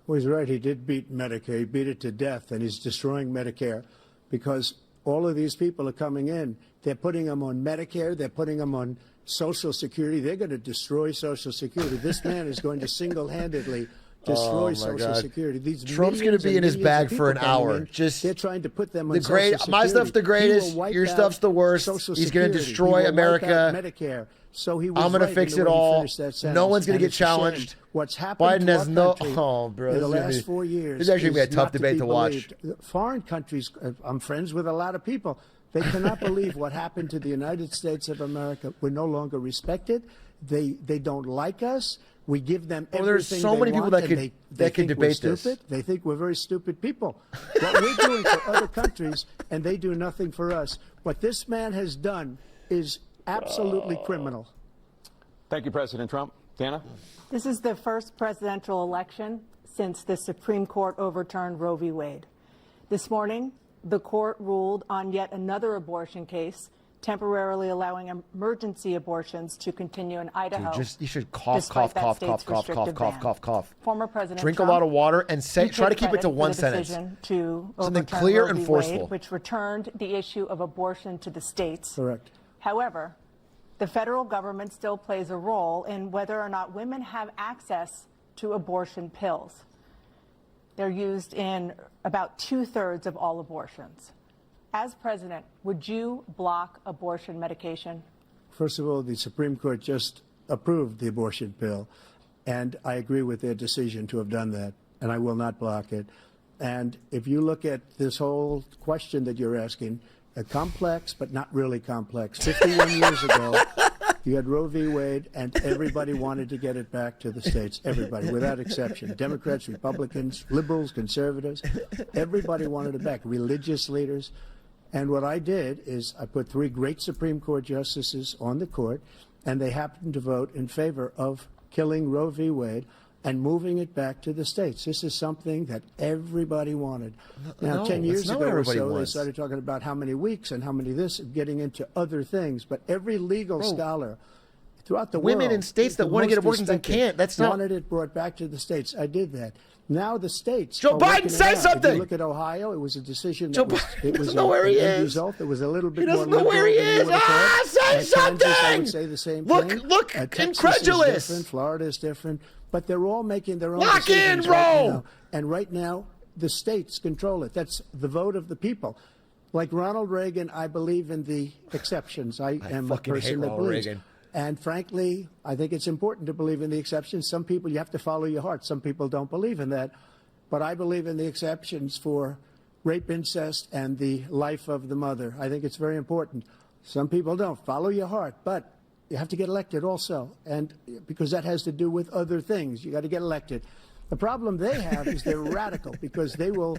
Well, he's right. He did beat Medicare. He beat it to death, and he's destroying Medicare because all of these people are coming in. They're putting them on Medicare. They're putting them on Social Security. They're going to destroy Social Security. This man is going to single-handedly destroy Social Security. These Trump's going to be in his bag for an hour. Just they're trying to put them on the great. Social My Security. stuff's the greatest. Your stuff's the worst. He's going to destroy America. Medicare. So he was I'm going to right fix in it the way he all. finished that sentence. No one's going And to get it's a shame. challenged. What's happened Biden to has our no. country Oh, bro. in the last 4 years. This is actually going to be a tough not debate be to watch. believed. Foreign countries. I'm friends with a lot of people. They cannot believe what happened to the United States of America. We're no longer respected. They don't like us. We give them everything there's so they many people want, that and could they can think we're debate this. stupid. They think we're very stupid people. What we're doing for other countries, and they do nothing for us. What this man has done is absolutely criminal. Thank you, President Trump. Dana? This is the first presidential election since the Supreme Court overturned Roe v. Wade. This morning, the court ruled on yet another abortion case, temporarily allowing emergency abortions to continue in Idaho. Dude, you should cough. Former President Drink Trump, a lot of water and try to keep it to one sentence. To something clear Roe and v. forceful. Wade, which returned the issue of abortion to the states. Correct. However, the federal government still plays a role in whether or not women have access to abortion pills. They're used in about 2/3 of all abortions. As president, would you block abortion medication? First of all, the Supreme Court just approved the abortion pill, and I agree with their decision to have done that, and I will not block it. And if you look at this whole question that you're asking, complex but not really complex. 51 years ago, you had Roe v. Wade, and everybody wanted to get it back to the states. Everybody, without exception. Democrats, Republicans, liberals, conservatives. Everybody wanted it back. Religious leaders. And what I did is I put 3 great Supreme Court justices on the court, and they happened to vote in favor of killing Roe v. Wade and moving it back to the states. This is something that everybody wanted. Now, 10 years ago or so, they started talking about how many weeks and how many this, getting into other things. But every legal scholar throughout the world, women in states that want to get abortions and can't. That's not wanted it brought back to the states. I did that. Now the states. Joe Biden, say something. If you look at Ohio, it was a decision. Joe Biden doesn't know where he is. Result. It was a little bit he doesn't more know where he is. Say something. Kansas, I would say the same thing. Look, Texas incredulous. Is different. Florida is different. But they're all making their own Lock decisions in, right bro. now. And right now, the states control it. That's the vote of the people. Like Ronald Reagan, I believe in the exceptions. I am a person that believes. Reagan. And frankly, I think it's important to believe in the exceptions. Some people, you have to follow your heart. Some people don't believe in that. But I believe in the exceptions for rape, incest, and the life of the mother. I think it's very important. Some people don't. Follow your heart. But you have to get elected also. And because that has to do with other things. You got to get elected. The problem they have is they're radical because they will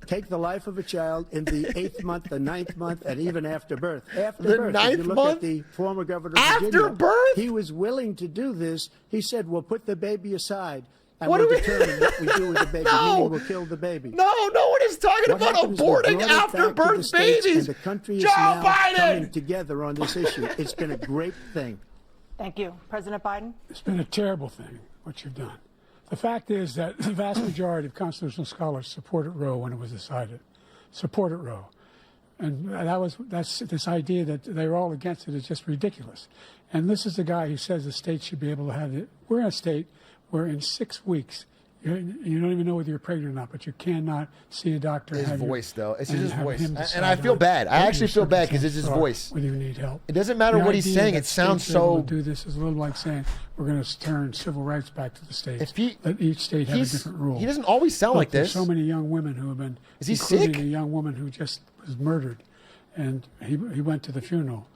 take the life of a child in the 8th month, the 9th month, and even after birth. After birth. If you look at the former governor of Virginia, after birth? He was willing to do this. He said, we'll put the baby aside. And we'll determine what we do with the baby. Meaning we'll kill the baby. No one is talking about aborting after birth babies. And the country is Joe now Biden! coming together on this issue. It's been a great thing. Thank you. President Biden? It's been a terrible thing, what you've done. The fact is that the vast majority of constitutional scholars supported Roe when it was decided. Supported Roe. And that's this idea that they're all against it is just ridiculous. And this is the guy who says the state should be able to have it. We're in a state where in 6 weeks You don't even know whether you're pregnant or not, but you cannot see a doctor. His have voice, though. It's just his have voice. him And I feel bad. I actually feel bad because it's his circumstances voice. are, whether you need help. It doesn't matter The what he's idea saying. that It sounds states are able so. to do this is a little like saying we're going to turn civil rights back to the states. If Let each state have a different rule. He doesn't always sound Look, like this. There's so many young women who have been. Is he including sick? a young woman who just was murdered, and he went to the funeral.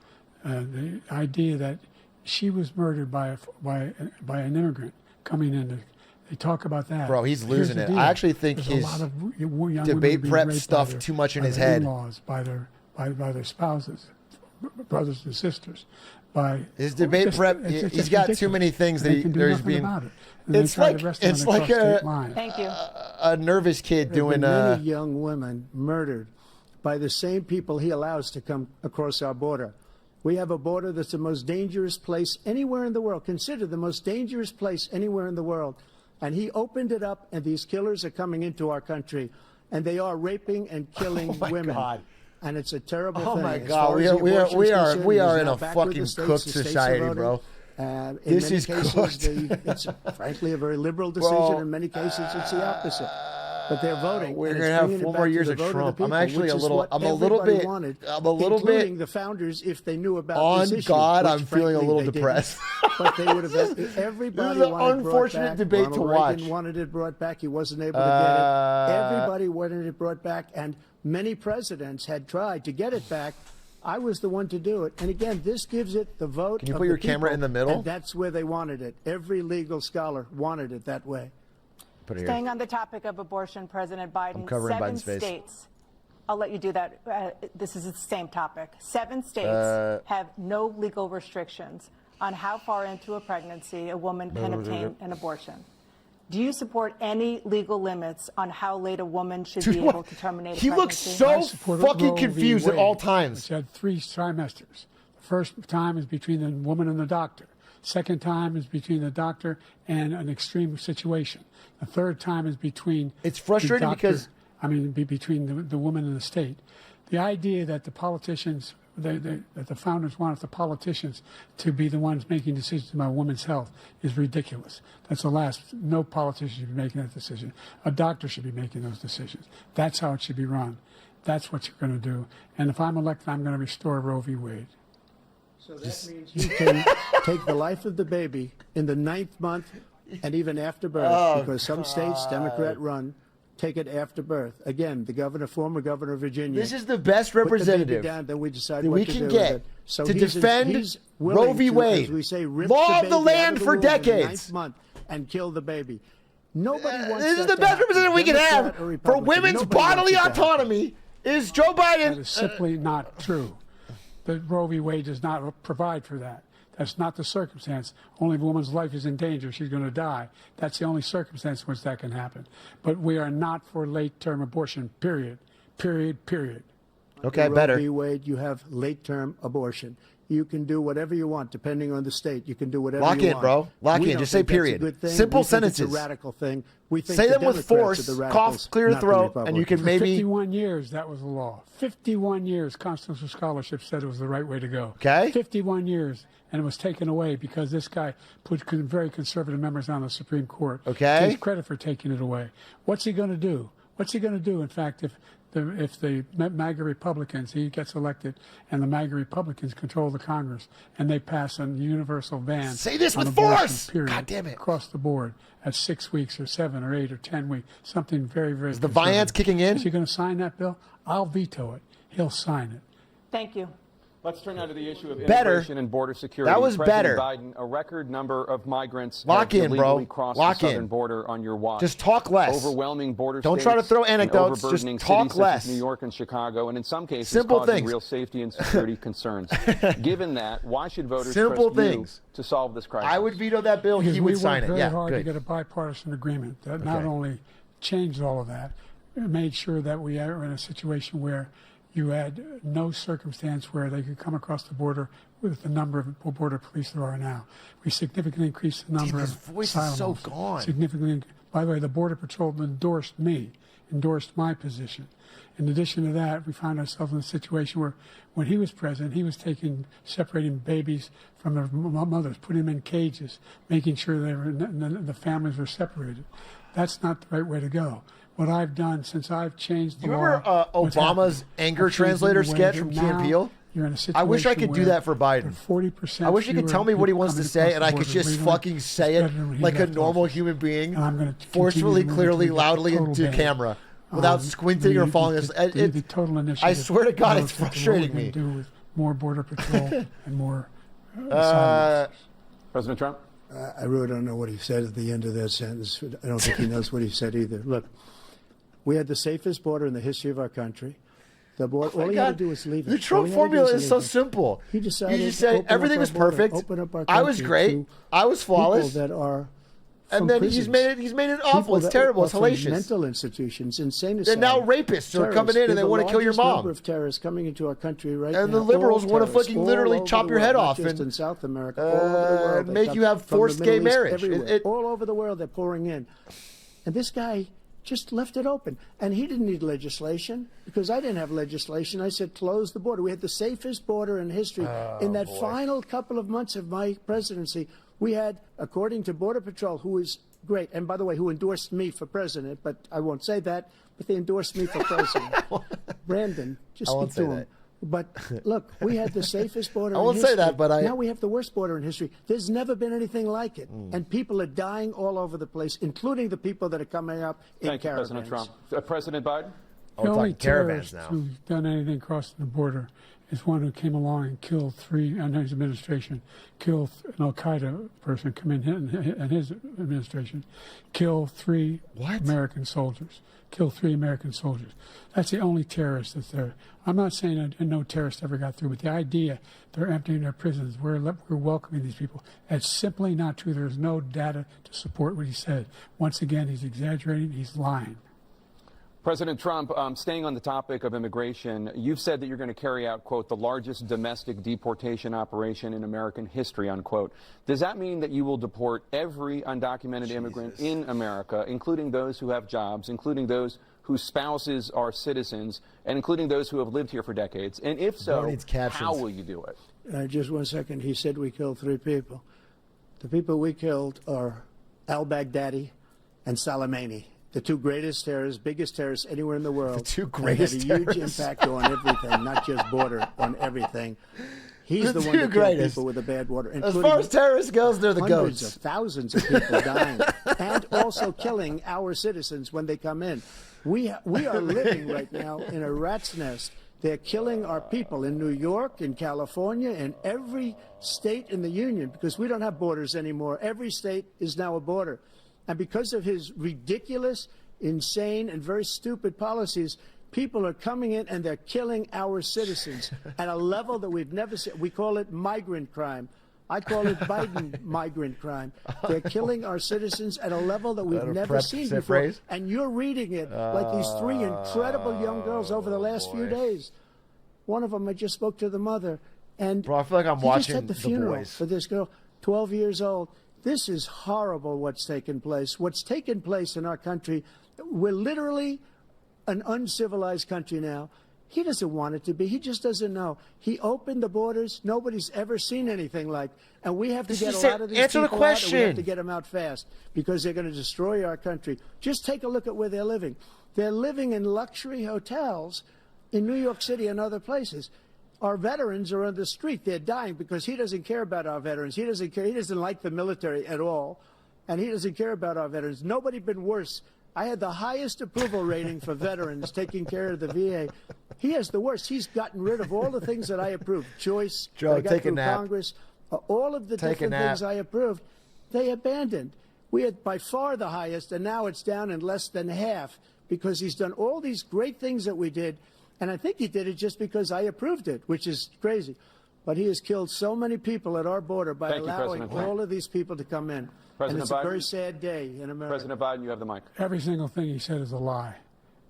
The idea that she was murdered by an immigrant coming in. They talk about that. Bro, he's Here's losing the it. deal. I actually think There's his a lot of young women debate being prep raped stuff by their- too much in by his their head. In-laws, by their spouses, brothers and sisters. By His debate just- prep, it's he's just got ridiculous. too many things that They can do there's nothing being. about it. And they It's try to like arrest them it's when they like cross state lines. Thank you. a nervous kid There have doing. been many young women murdered by the same people he allows to come across our border. We have a border that's the most dangerous place anywhere in the world, considered the most dangerous place anywhere in the world. And he opened it up, and these killers are coming into our country, and they are raping and killing my women. God. And it's a terrible Oh thing. my As God, far we as are the we are abortion's we are concerned, we it is are in now a back with fucking the states. cooked The states are society, voting. bro. In This many is cases, cooked. it's frankly a very liberal decision. Bro, In many cases, it's the opposite. But they're voting. We're and gonna it's have bringing it 4 back more to years the of vote Trump. the I'm people, actually which a is little. what I'm a little everybody bit. wanted, I'm a little including bit. the founders, if they knew about On this issue. God, which, I'm feeling a frankly, little they didn't. depressed. But they would have. Everybody This is an wanted it brought unfortunate back. debate Ronald to Reagan watch. wanted it brought back. He wasn't able to get it. Everybody wanted it brought back, and many presidents had tried to get it back. I was the one to do it. And again, this gives it the vote. Can you of put the your camera people, in the middle? And that's where they wanted it. Every legal scholar wanted it that way. Put it here. Staying on the topic of abortion, President Biden, I'm covering 7 Biden's face. states. I'll let you do that. This is the same topic. 7 states have no legal restrictions on how far into a pregnancy a woman can obtain an abortion. Do you support any legal limits on how late a woman should be able to terminate a He pregnancy? looks so I support fucking Roe v. confused at Wade, all times. Which had 3 trimesters. The first time is between the woman and the doctor. Second time is between the doctor and an extreme situation. The third time is between. It's frustrating the doctor, because between the woman and the state. The idea that the politicians, that the founders wanted the politicians to be the ones making decisions about women's health is ridiculous. That's the last. No politician should be making that decision. A doctor should be making those decisions. That's how it should be run. That's what you're going to do. And if I'm elected, I'm going to restore Roe v. Wade. So that means you can take the life of the baby in the 9th month and even after birth, because some states, Democrat run, take it after birth. Again, the former governor of Virginia. This is the best put the baby representative down, then we decide that what we to can do get with it. So to he's defend willing Roe v. to, Wade. as we say, rip Law the of the baby out land of the for womb in the decades. 9th month and kill the baby. Nobody wants This is that the to best happen, representative we can Democrat have or for Republican. women's Nobody wants bodily it to happen. autonomy. Is Joe Biden? That is simply not true. The Roe v. Wade does not provide for that. That's not the circumstance. Only if a woman's life is in danger, she's going to die. That's the only circumstance in which that can happen. But we are not for late-term abortion, period. Period, period. Okay, Roe better. v. Wade, you have late-term abortion. You can do whatever you want, depending on the state. You can do whatever Lock you in, want. bro. Lock We in. don't Just say think that's a period. good thing. Simple We think it's sentences. a radical thing. We think Say the them with Democrats force. are the Cough, radicals, clear the not the throat, and you can For maybe. 51 years, that was the law. 51 years, constitutional scholarship said it was the right way to go. Okay. 51 years, and it was taken away because this guy put very conservative members on the Supreme Court. Okay. Takes credit for taking it away. What's he going to do? What's he going to do, in fact, if the MAGA Republicans, he gets elected, and the MAGA Republicans control the Congress, and they pass a universal ban Say this on with abortion, force! period, God damn it. across the board at 6 weeks or 7 or 8 or 10 weeks, something very, very Is the conservative. Viance kicking in? Is he going to sign that bill? I'll veto it. He'll sign it. Thank you. Let's turn now to the issue of Better. immigration and border security. That was President better. Biden, a record number of migrants Lock have in, bro. illegally crossed Lock the southern in. border on your watch. Just talk less. Overwhelming border Don't states try to throw and anecdotes. Just overburdening talk cities less. such as New York and Chicago, and in some cases Simple causing things. real safety and security concerns. Given that, why should voters Simple trust things. you to solve this crisis? I would veto that bill. Because He we would sign worked it. very Yeah, hard to good. get a bipartisan agreement that not only changed all of that, it made sure that we are in a situation where you had no circumstance where they could come across the border with the number of border police there are now. We significantly increased the number his of voice is asylum so officers. gone. Significantly. By the way, the Border Patrol endorsed my position. In addition to that, we found ourselves in a situation where when he was president, he was separating babies from their mothers, putting them in cages, making sure the families were separated. That's not the right way to go. What I've done since I've changed the Do you law. remember Obama's anger translator sketch from Key and Peele? You're in a situation I wish I could do that for Biden. 40% I wish he could tell me what he wants to say, and I could just fucking say it like a normal human being, forcefully, clearly, loudly into camera, without squinting or falling asleep. I swear to God, it's frustrating me. Do with more border patrol and more. President Trump? I really don't know what he said at the end of that sentence. I don't think he knows what he said either. Look, we had the safest border in the history of our country. The border, all he had to do was leave it. The Trump formula is so simple. He decided you just say everything was perfect. I was great. I was flawless. That are and then he's made it awful. It's terrible. It's hellacious. Mental institutions, insane asylums. And now rapists are coming in and they want to kill your mom. Number of terrorists coming into our country right now. And the liberals want to fucking literally chop your head off and in South America, all over the world, make you have forced gay marriage. All over the world, they're pouring in. And this guy just left it open. And he didn't need legislation because I didn't have legislation. I said, close the border. We had the safest border in history. In that final couple of months of my presidency, we had, according to Border Patrol, who is great, and by the way, who endorsed me for president, but I won't say that, but they endorsed me for president. Brandon, just speak to him. But look, we had the safest border in history. I won't say that, but now we have the worst border in history. There's never been anything like it. And people are dying all over the place, including the people that are coming up in caravans. Thank you, President Trump. President Biden? The only terrorist who's done anything crossing the border is one who came along and killed three, under his administration, killed an Al-Qaeda person come in his administration, kill three American soldiers. Kill 3 American soldiers. That's the only terrorist that's there. I'm not saying no terrorist ever got through, but the idea they're emptying their prisons, we're welcoming these people, that's simply not true. There's no data to support what he said. Once again, he's exaggerating, he's lying. President Trump, staying on the topic of immigration, you've said that you're going to carry out, quote, the largest domestic deportation operation in American history, unquote. Does that mean that you will deport every undocumented immigrant in America, including those who have jobs, including those whose spouses are citizens, and including those who have lived here for decades? And if so, how will you do it? Just 1 second. He said we killed 3 people. The people we killed are al-Baghdadi and Soleimani. The 2 greatest terrorists, biggest terrorists anywhere in the world. The 2 greatest terrorists. Had a huge impact on everything, not just border, on everything. He's the one that killed people with the bad water. As far as terrorists goes, they're the hundreds goats. Of thousands of people dying, and also killing our citizens when they come in. We are living right now in a rat's nest. They're killing our people in New York, in California, in every state in the union, because we don't have borders anymore. Every state is now a border. And because of his ridiculous, insane, and very stupid policies, people are coming in and they're killing our citizens at a level that we've never seen. We call it migrant crime. I call it Biden migrant crime. They're killing our citizens at a level that we've never seen before. Phrase? And you're reading it like these 3 incredible young girls over the last few days. One of them, I just spoke to the mother. And bro, I feel like I'm watching just had the funeral for this girl, 12 years old. This is horrible what's taken place. What's taken place in our country, we're literally an uncivilized country now. He doesn't want it to be. He just doesn't know. He opened the borders. Nobody's ever seen anything like. And we have to get a lot of these people out, and we have to get them out fast because they're going to destroy our country. Just take a look at where they're living. They're living in luxury hotels in New York City and other places. Our veterans are on the street. They're dying because he doesn't care about our veterans. He doesn't care. He doesn't like the military at all, and he doesn't care about our veterans. Nobody been worse. I had the highest approval rating for veterans taking care of the VA. He has the worst. He's gotten rid of all the things that I approved. Choice, Joe, I got through Congress, all of the different things I approved, they abandoned. We had by far the highest, and now it's down in less than half because he's done all these great things that we did. And I think he did it just because I approved it, which is crazy. But he has killed so many people at our border by allowing all of these people to come in. And it's a very sad day in America. President Biden, you have the mic. Every single thing he said is a lie.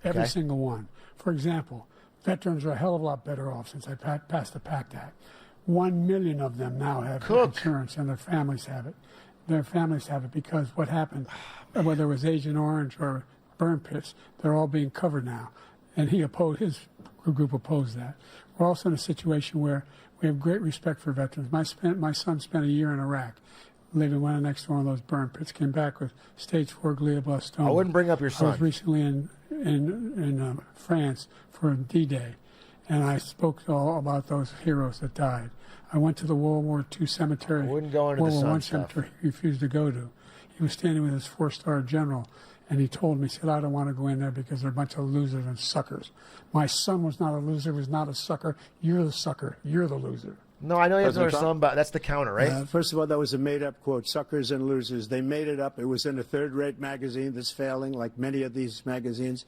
Every single one. For example, veterans are a hell of a lot better off since I passed the PACT Act. 1 million of them now have insurance, and their families have it. Their families have it because what happened, whether it was Agent Orange or burn pits, they're all being covered now. And his group opposed that. We're also in a situation where we have great respect for veterans. My son spent a year in Iraq. living one next to one of those burn pits, came back with stage 4 glioblastoma. I wouldn't bring up your son. I was recently in France for D-Day, and I spoke all about those heroes that died. I went to the World War II cemetery. I wouldn't go into the World War I sun stuff. cemetery he refused to go to. He was standing with his 4-star general, and he told me, he said, I don't want to go in there because they're a bunch of losers and suckers. My son was not a loser, was not a sucker. You're the sucker. You're the loser. No, I know you have President to Trump? son, but that's the counter, right? First of all, that was a made-up quote, suckers and losers. They made it up. It was in a third-rate magazine that's failing, like many of these magazines.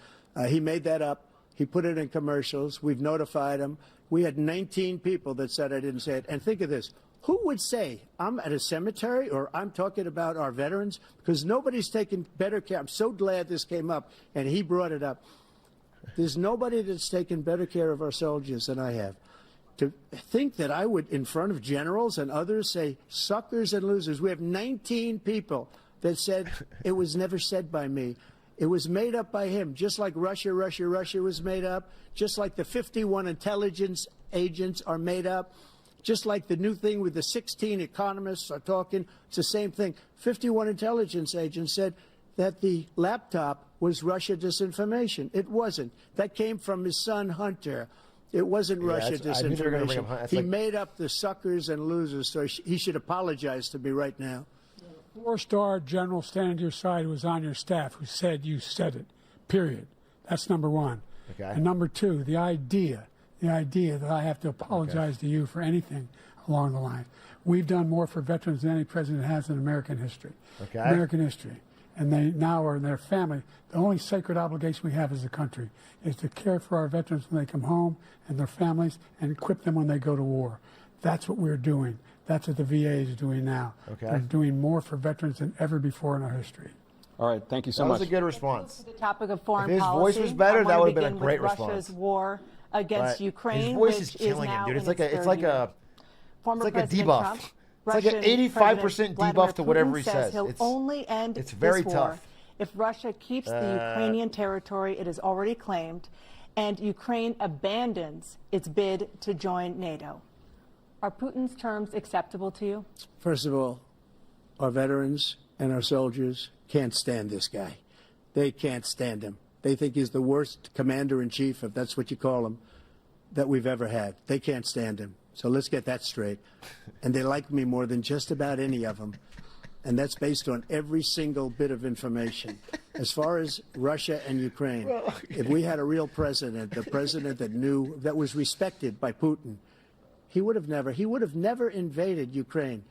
He made that up. He put it in commercials. We've notified him. We had 19 people that said I didn't say it. And think of this. Who would say I'm at a cemetery or I'm talking about our veterans? Because nobody's taken better care. I'm so glad this came up, and he brought it up. There's nobody that's taken better care of our soldiers than I have. To think that I would, in front of generals and others, say suckers and losers. We have 19 people that said it was never said by me. It was made up by him, just like Russia was made up, just like the 51 intelligence agents are made up, just like the new thing with the 16 economists are talking. It's the same thing. 51 intelligence agents said that the laptop was Russia disinformation. It wasn't. That came from his son, Hunter. It wasn't Russia disinformation. He made up the suckers and losers, so he should apologize to me right now. 4-star general standing to your side who was on your staff who said you said it, period. That's number one. Okay. And number two, the idea that I have to apologize to you for anything along the line. We've done more for veterans than any president has in American history. Okay. American history. And they now are in their family. The only sacred obligation we have as a country is to care for our veterans when they come home and their families and equip them when they go to war. That's what we're doing. That's what the VA is doing now. Okay. They're doing more for veterans than ever before in our history. All right, thank you so That much. was a good response. The topic of foreign If his policy. voice was better, I that wanna would have been a begin great with response. Russia's war against But Ukraine, his voice which is killing him, now dude. in It's like its a third year. Former it's like a President debuff. Trump, It's like an Russian 85% President debuff Vladimir to whatever Putin he says says. he'll It's only end it's very this war tough. if Russia keeps the Ukrainian territory it has already claimed and Ukraine abandons its bid to join NATO. Are Putin's terms acceptable to you? First of all, our veterans and our soldiers can't stand this guy. They can't stand him. They think he's the worst commander-in-chief, if that's what you call him, that we've ever had. They can't stand him. So let's get that straight. And they like me more than just about any of them. And that's based on every single bit of information. As far as Russia and Ukraine, if we had a real president, the president that knew, that was respected by Putin, he would have never invaded Ukraine.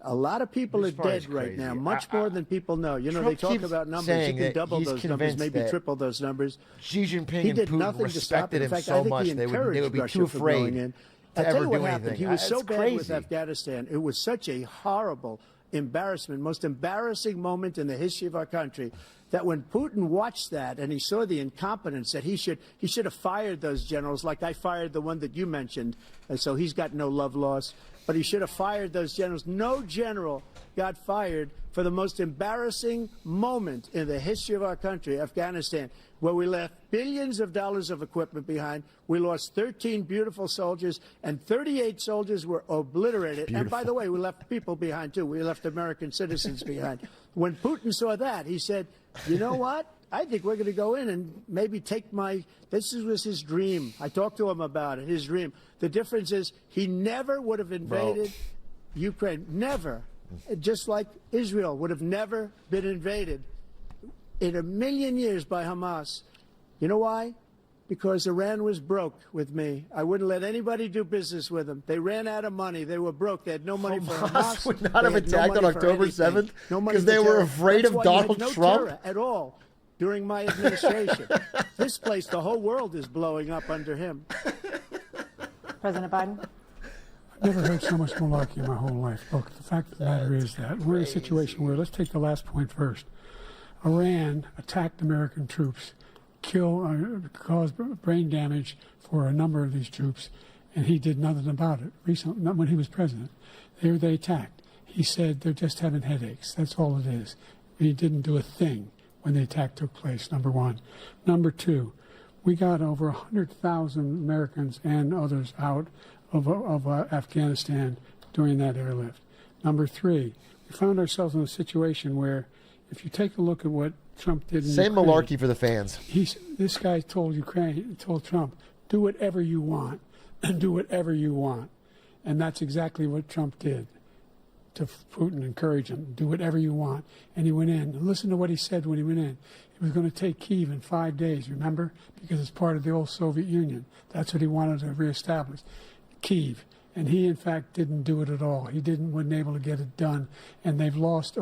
A lot of people are dead right now, much more than people know. You know, Trump they talk keeps about numbers. saying You can that double he's those numbers, convinced maybe that triple those numbers. Xi Jinping He and did Putin nothing to stop respected it. In him fact, so I think much he they would encouraged be Russia too from going afraid in. to I'll tell ever you what do happened. anything. He was so It's bad with crazy. Afghanistan. It was such a horrible embarrassment, most embarrassing moment in the history of our country, that when Putin watched that and he saw the incompetence, that he should have fired those generals, like I fired the one that you mentioned, and so he's got no love lost. But he should have fired those generals. No general got fired for the most embarrassing moment in the history of our country, Afghanistan, where we left billions of dollars of equipment behind. We lost 13 beautiful soldiers, and 38 soldiers were obliterated. Beautiful. And by the way, we left people behind, too. We left American citizens behind. When Putin saw that, he said, you know what? I think we're going to go in and maybe take my... This was his dream. I talked to him about it, his dream. The difference is he never would have invaded Ukraine. Never. Just like Israel would have never been invaded in a million years by Hamas. You know why? Because Iran was broke with me. I wouldn't let anybody do business with them. They ran out of money. They were broke. They had no money for Hamas. would not have They had no attacked on money for October anything. 7th No money because for they were terror. afraid That's of why you had Donald no Trump? terror at all during my administration. This place, the whole world is blowing up under him. President Biden? I've never heard so much malarkey in my whole life. Look, the fact of the matter is that we're in a situation where, let's take the last point first. Iran attacked American troops, caused brain damage for a number of these troops, and he did nothing about it. Recently, not when he was president. They attacked. He said they're just having headaches. That's all it is. He didn't do a thing when the attack took place, number one. Number two, we got over 100,000 Americans and others out of Afghanistan during that airlift. Number three, we found ourselves in a situation where, if you take a look at what Trump did in Same Ukraine, malarkey for the fans. This guy told Trump, do whatever you want, do whatever you want. And that's exactly what Trump did to Putin, encourage him, do whatever you want. And he went in. And listen to what he said when he went in. He was going to take Kyiv in 5 days, remember? Because it's part of the old Soviet Union. That's what he wanted to reestablish, Kyiv. And he, in fact, didn't do it at all. He wasn't able to get it done. And they've lost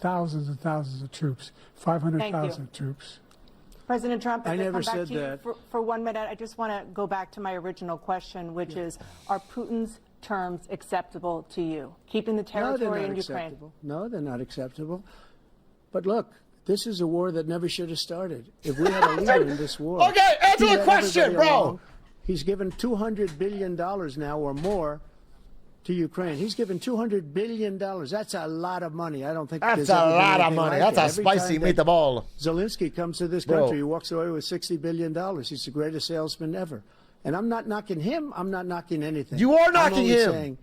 thousands and thousands of troops, 500,000 troops. President Trump, I if never come back said to you that. for 1 minute, I just want to go back to my original question, which is, are Putin's terms acceptable to you? Keeping the territory in Ukraine? Acceptable. No, they're not acceptable. But look, this is a war that never should have started. If we had a leader in this war... Okay, answer he the led question, everybody bro. along. He's given $200 billion now or more to Ukraine. He's given $200 billion. That's a lot of money. I don't think That's there's a ever been lot of anything money. like That's it. a Every spicy time that meatball. Zelensky comes to this Bro. country, he walks away with $60 billion. He's the greatest salesman ever. And I'm not knocking him. I'm not knocking anything. You are I'm knocking only him. Saying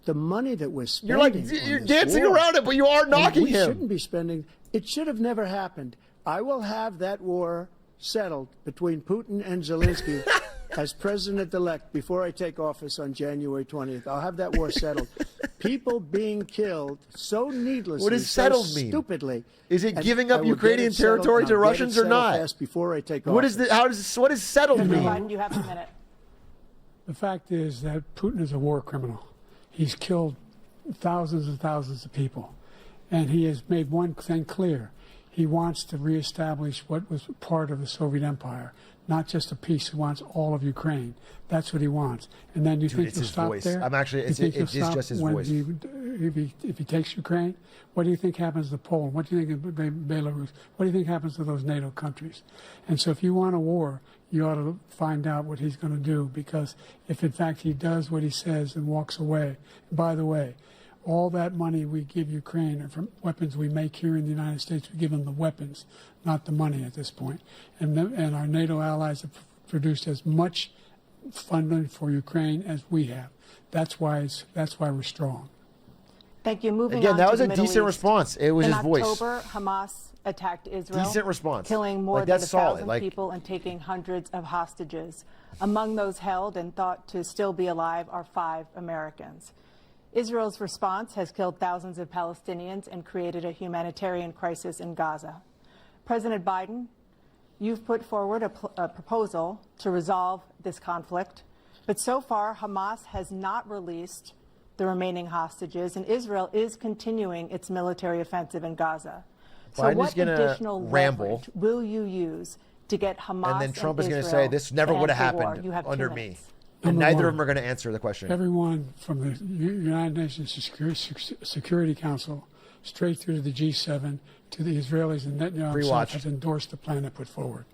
the money that we're spending. You're on this dancing war, around it, but you are knocking we him. shouldn't be spending. It should have never happened. I will have that war settled between Putin and Zelensky as president-elect before I take office on January 20th. I'll have that war settled. People being killed so needlessly, What does settled so mean? stupidly. Is it and giving I up will get Ukrainian it settled, territory and to I'll get it Russians or settled not? fast before I take What office. is what does settled President mean? Biden, you have a minute. The fact is that Putin is a war criminal. He's killed thousands and thousands of people. And he has made one thing clear. He wants to reestablish what was part of the Soviet Empire, not just a piece. He wants all of Ukraine. That's what he wants. And then you Dude, think it's he'll his stop voice. there? I'm actually, You it think he'll is stop just his when voice. If he takes Ukraine? What do you think happens to Poland? What do you think of Belarus? What do you think happens to those NATO countries? And so if you want a war, you ought to find out what he's going to do, because if in fact he does what he says and walks away, and by the way, all that money we give Ukraine are from weapons we make here in the United States. We give them the weapons, not the money at this point. And our NATO allies have produced as much funding for Ukraine as we have. That's why we're strong. Thank you. Moving Again, on that to was the a Middle decent East. response. It was In his voice. October, Hamas attacked Israel. Decent response. Killing more Like, than that's 1,000 solid. people and taking hundreds of hostages. Among those held and thought to still be alive are 5 Americans. Israel's response has killed thousands of Palestinians and created a humanitarian crisis in Gaza. President Biden, you've put forward a proposal to resolve this conflict, but so far Hamas has not released the remaining hostages, and Israel is continuing its military offensive in Gaza. So Biden's what gonna additional ramble. leverage will you use to get Hamas And then Trump is going going to to say, this never would have end the war? happened You have 2 under me. minutes. And Number neither one, of them are going to answer the question. Everyone from the United Nations Security Council straight through to the G7 to the Israelis and Netanyahu himself has endorsed the plan I put forward.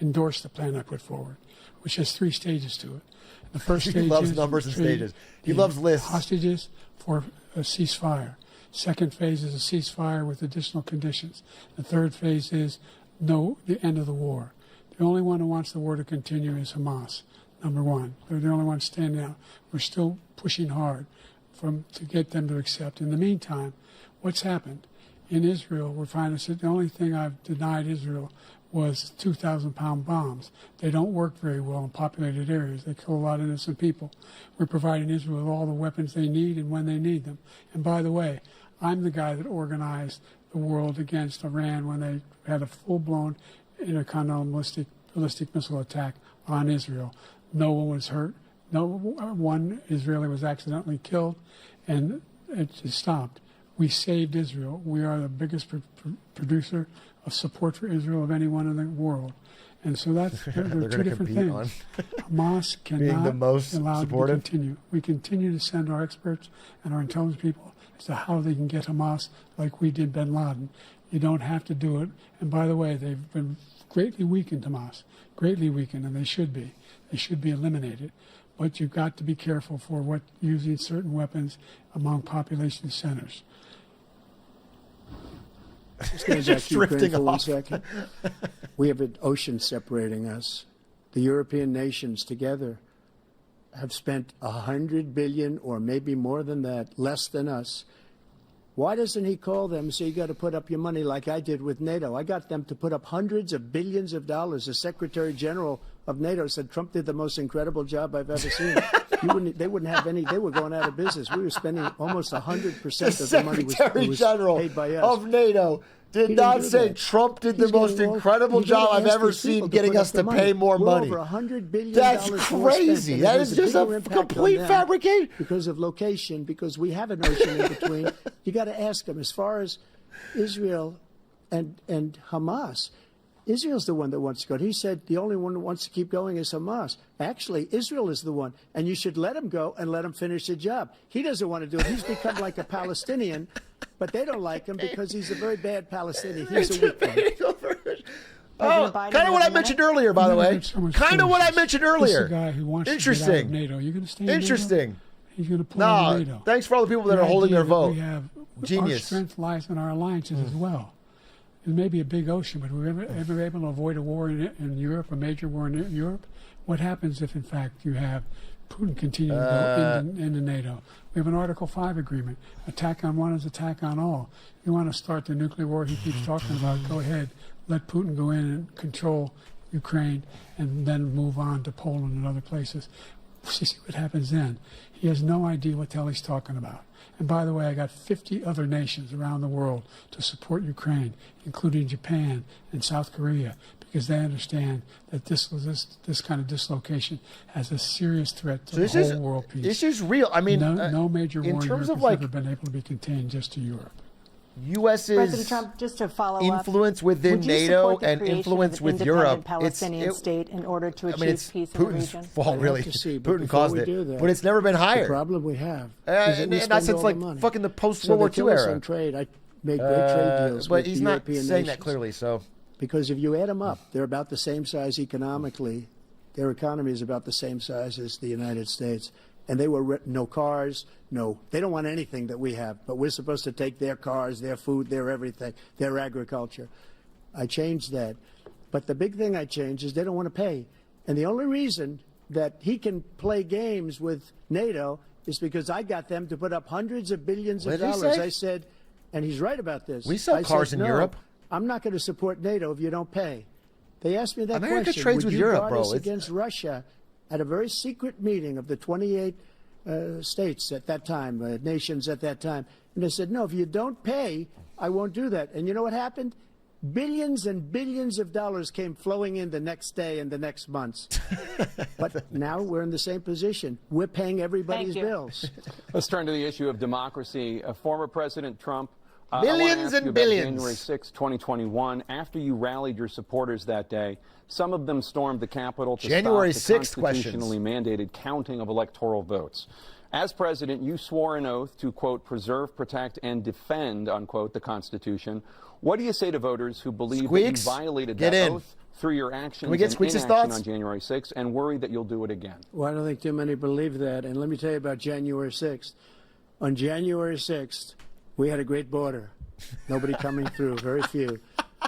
Endorsed the plan I put forward, which has 3 stages to it. The first He stage loves is numbers and trade stages. He the loves lists. Hostages for a ceasefire. Second phase is a ceasefire with additional conditions. The third phase is the end of the war. The only one who wants the war to continue is Hamas. Number one, they're the only ones standing out. We're still pushing hard to get them to accept. In the meantime, what's happened? In Israel, we're finding that the only thing I've denied Israel was 2,000-pound bombs. They don't work very well in populated areas. They kill a lot of innocent people. We're providing Israel with all the weapons they need and when they need them. And by the way, I'm the guy that organized the world against Iran when they had a full-blown intercontinental ballistic missile attack on Israel. No one was hurt. No one Israeli was accidentally killed, and it just stopped. We saved Israel. We are the biggest producer of support for Israel of anyone in the world. And so that's there are 2 different things. Hamas cannot the most be allowed supportive? to continue. We continue to send our experts and our intelligence people as to how they can get Hamas like we did bin Laden. You don't have to do it. And by the way, they've been greatly weakened, Hamas, greatly weakened, and they should be. They should be eliminated. But you've got to be careful for using certain weapons among population centers. Just going back to Ukraine for 1 second. We have an ocean separating us. The European nations together have spent $100 billion, or maybe more than that, less than us, Why doesn't he call them and say, you got to put up your money like I did with NATO? I got them to put up hundreds of billions of dollars. The Secretary General of NATO said Trump did the most incredible job I've ever seen. They wouldn't have any. They were going out of business. We were spending almost 100% of the money was paid by us. Of NATO did not say Trump did the most incredible job I've ever seen getting us to pay more money. Over $100 billion. That's crazy. That is just a complete fabrication. Because of location, because we have an ocean in between. You got to ask them. As far as Israel and Hamas, Israel's the one that wants to go. He said the only one that wants to keep going is Hamas. Actually, Israel is the one, and you should let him go and let him finish the job. He doesn't want to do it. He's become like a Palestinian, but they don't like him because he's a very bad Palestinian. He's a weak one. Oh, kind of what I mentioned earlier, by the way. Kind of what I mentioned earlier. This is a guy who wants Interesting. to get out of NATO. You're going to stay in Interesting. NATO? He's going to pull out of NATO. Thanks for all the people that are holding their vote. We have, Genius. Our strength lies in our alliances as well. It may be a big ocean, but we're ever able to avoid a war in Europe, a major war in Europe? What happens if, in fact, you have Putin continuing to go into NATO? We have an Article 5 agreement. Attack on one is attack on all. You want to start the nuclear war he keeps talking about, go ahead. Let Putin go in and control Ukraine and then move on to Poland and other places. See what happens then. He has no idea what the hell he's talking about. And by the way, I got 50 other nations around the world to support Ukraine, including Japan and South Korea, because they understand that this kind of dislocation has a serious threat to the whole world peace. This is real. I mean, no major war in terms of has ever been able to be contained just to Europe. U.S.'s President Trump, just to follow influence up, within would you NATO support the and creation influence of with an Europe. independent Palestinian state in order to achieve it's peace Putin's in the region? fault, really. Putin caused it, but it's never been higher. The problem we have and that's since like fucking the post-World War II era. On trade. I made great trade deals but with he's the not European saying nations. that clearly. So, because if you add them up, they're about the same size economically. Their economy is about the same size as the United States. And they were no cars, they don't want anything that we have. But we're supposed to take their cars, their food, their everything, their agriculture. I changed that. But the big thing I changed is they don't want to pay. And the only reason that he can play games with NATO is because I got them to put up hundreds of billions of dollars. I said, and he's right about this. We sell cars in Europe. I'm not going to support NATO if you don't pay. They asked me that America question. trades Would with you Europe, guard bro. us against Russia at a very secret meeting of the 28 states at that time, nations at that time. And they said, no, if you don't pay, I won't do that. And you know what happened? Billions and billions of dollars came flowing in the next day and the next months. But now we're in the same position. We're paying everybody's bills. Let's turn to the issue of democracy. Former President Trump. Billions and billions. January 6, 2021, after you rallied your supporters that day, some of them stormed the Capitol to January stop the 6th constitutionally mandated counting of electoral votes. As president, you swore an oath to, quote, preserve, protect, and defend, unquote, the Constitution. What do you say to voters who believe that you violated that oath through your actions and inaction on January 6th and worry that you'll do it again? Well, I don't think too many believe that. And let me tell you about January 6th. On January 6th, we had a great border. Nobody coming through, very few.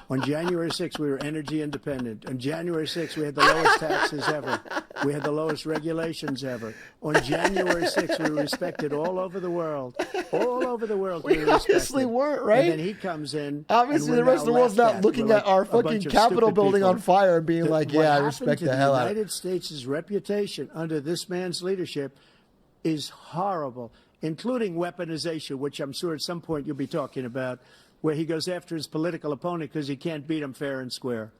On January 6th, we were energy independent. On January 6th, we had the lowest taxes ever. We had the lowest regulations ever. On January 6th, we were respected all over the world. All over the world, we were obviously weren't, right? And then he comes in. Obviously, the rest of the world's not looking at our fucking Capitol building on fire and being like, yeah, I respect the hell out of it. The United States' reputation under this man's leadership is horrible, including weaponization, which I'm sure at some point you'll be talking about, where he goes after his political opponent because he can't beat him fair and square.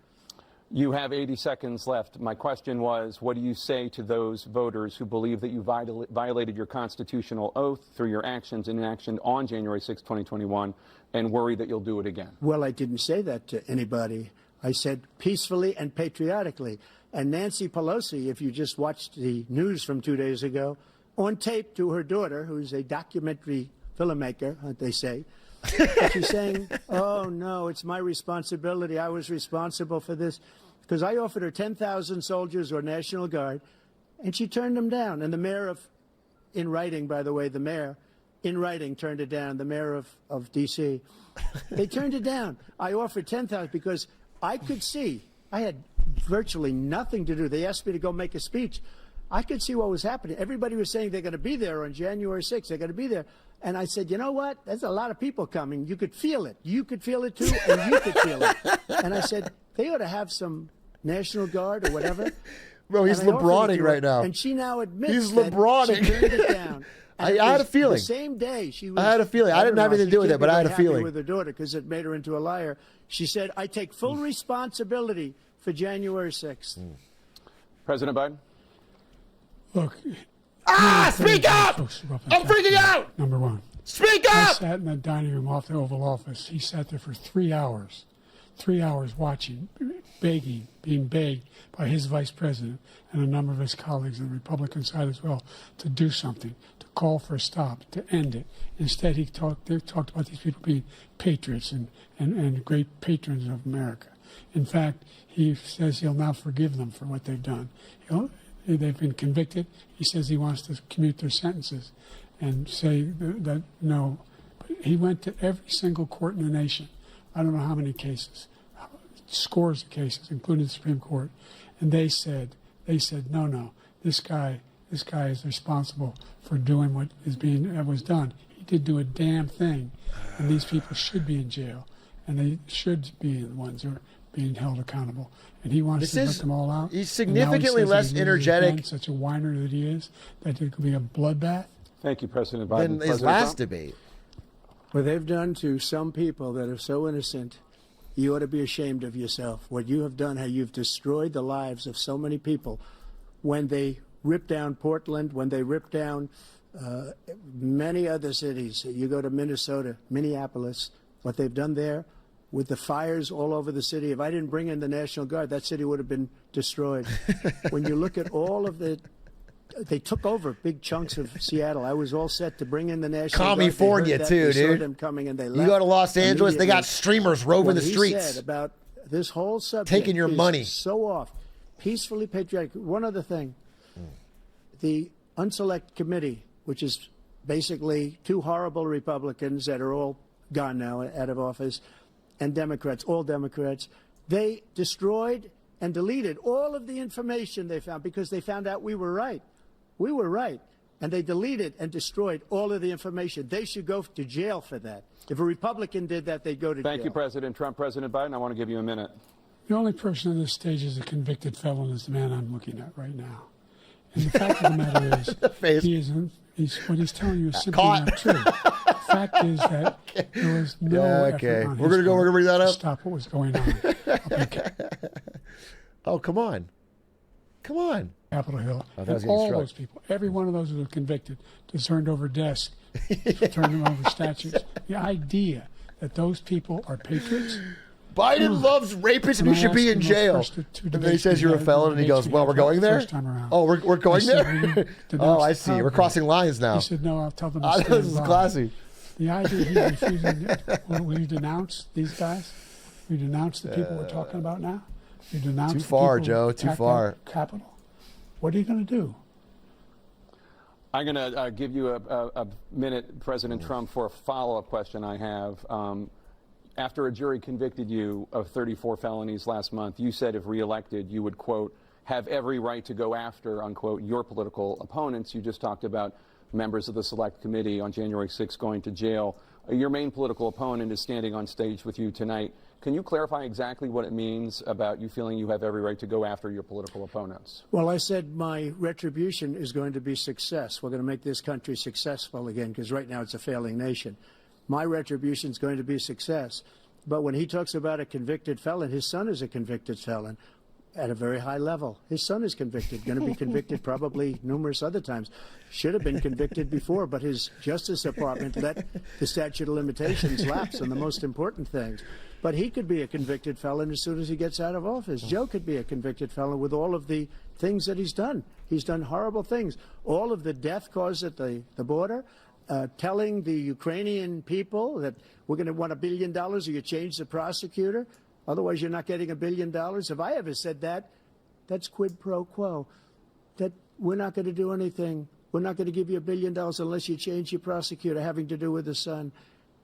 You have 80 seconds left. My question was, what do you say to those voters who believe that you violated your constitutional oath through your actions and inaction on January 6, 2021, and worry that you'll do it again? Well, I didn't say that to anybody. I said peacefully and patriotically. And Nancy Pelosi, if you just watched the news from 2 days ago, on tape to her daughter, who's a documentary filmmaker, they say, she's saying, oh, no, it's my responsibility. I was responsible for this. Because I offered her 10,000 soldiers or National Guard, and she turned them down. And the mayor in writing, by the way, the mayor, in writing, turned it down, the mayor of D.C. They turned it down. I offered 10,000 because I could see I had virtually nothing to do. They asked me to go make a speech. I could see what was happening. Everybody was saying they're going to be there on January 6th. They're going to be there. And I said, you know what? There's a lot of people coming. You could feel it. You could feel it too, and you could feel it. And I said, they ought to have some National Guard or whatever. Bro, he's LeBroning right now. And she now admits he's that LeBroning. she turned it down. I had a feeling. The same day she was. I had a feeling. I didn't have anything to do with it, but I had a feeling. With her daughter, because it made her into a liar. She said, I take full responsibility for January 6th. President Biden? Look. Speak up! I'm freaking out! Number one. Speak up! I sat in the dining room off the Oval Office. He sat there for 3 hours. 3 hours watching, begging, being begged by his vice president and a number of his colleagues on the Republican side as well to do something, to call for a stop, to end it. Instead, they talked about these people being patriots and great patrons of America. In fact, he says he'll now forgive them for what they've done. They've been convicted. He says he wants to commute their sentences and say that no. But he went to every single court in the nation. I don't know how many cases, scores of cases, including the Supreme Court, and they said, no, this guy is responsible for doing what was done. He did do a damn thing, and these people should be in jail, and they should be the ones who are being held accountable. And he wants to let them all out. He's significantly less energetic. Such a whiner that he is, that it could be a bloodbath. Thank you, President Biden. Than his last debate. What they've done to some people that are so innocent, you ought to be ashamed of yourself. What you have done, how you've destroyed the lives of so many people. When they ripped down Portland, when they ripped down many other cities, you go to Minnesota, Minneapolis, what they've done there with the fires all over the city. If I didn't bring in the National Guard, that city would have been destroyed. When you look at all of they took over big chunks of Seattle. I was all set to bring in the National Guard. California too, they saw dude. them coming and they left. You go to Los Angeles, they got streamers roving the What he streets. said about this whole subject taking your is money. So off. Peacefully patriotic. One other thing. The Unselect Committee, which is basically two horrible Republicans that are all gone now, out of office, and Democrats, all Democrats, they destroyed and deleted all of the information they found because they found out we were right. We were right. And they deleted and destroyed all of the information. They should go to jail for that. If a Republican did that, they'd go to jail. Thank you, President Trump. President Biden, I want to give you a minute. The only person on this stage is a convicted felon is the man I'm looking at right now. And the fact of the matter is, what he's telling you is simply not true. The fact is that there was no effort on We're going to bring that up. to stop what was going on. Oh, come on. Come on. Capitol Hill. Oh, And all those people, every one of those who were convicted, turned over desks, turned them over statues. The idea that those people are patriots. Biden loves rapists and he should be in jail. And then he says you're a felon and he goes, well, we're going there? Oh, we're going there? Oh, I see. We're crossing lines now. He said, no, I'll tell them to stand This is by. classy. The idea he's refusing, will you denounce these guys? Will you denounce the people we're talking about now? You denounce Too the far, people Joe. who Too attacked far. that Capitol? What are you going to do? I'm going to give you a minute, President Trump, for a follow-up question I have. After a jury convicted you of 34 felonies last month, you said if reelected, you would, quote, have every right to go after, unquote, your political opponents. You just talked about members of the Select Committee on January 6th going to jail. Your main political opponent is standing on stage with you tonight. Can you clarify exactly what it means about you feeling you have every right to go after your political opponents? Well, I said my retribution is going to be success. We're going to make this country successful again, because right now it's a failing nation. My retribution is going to be success. But when he talks about a convicted felon, his son is a convicted felon at a very high level. His son is convicted, going to be convicted probably numerous other times. Should have been convicted before, but his Justice Department let the statute of limitations lapse on the most important things. But he could be a convicted felon as soon as he gets out of office. Joe could be a convicted felon with all of the things that he's done. He's done horrible things. All of the death caused at the border, telling the Ukrainian people that we're going to want $1 billion or you change the prosecutor. Otherwise, you're not getting $1 billion. If I ever said that, that's quid pro quo. That we're not going to do anything. We're not going to give you $1 billion unless you change your prosecutor having to do with the son.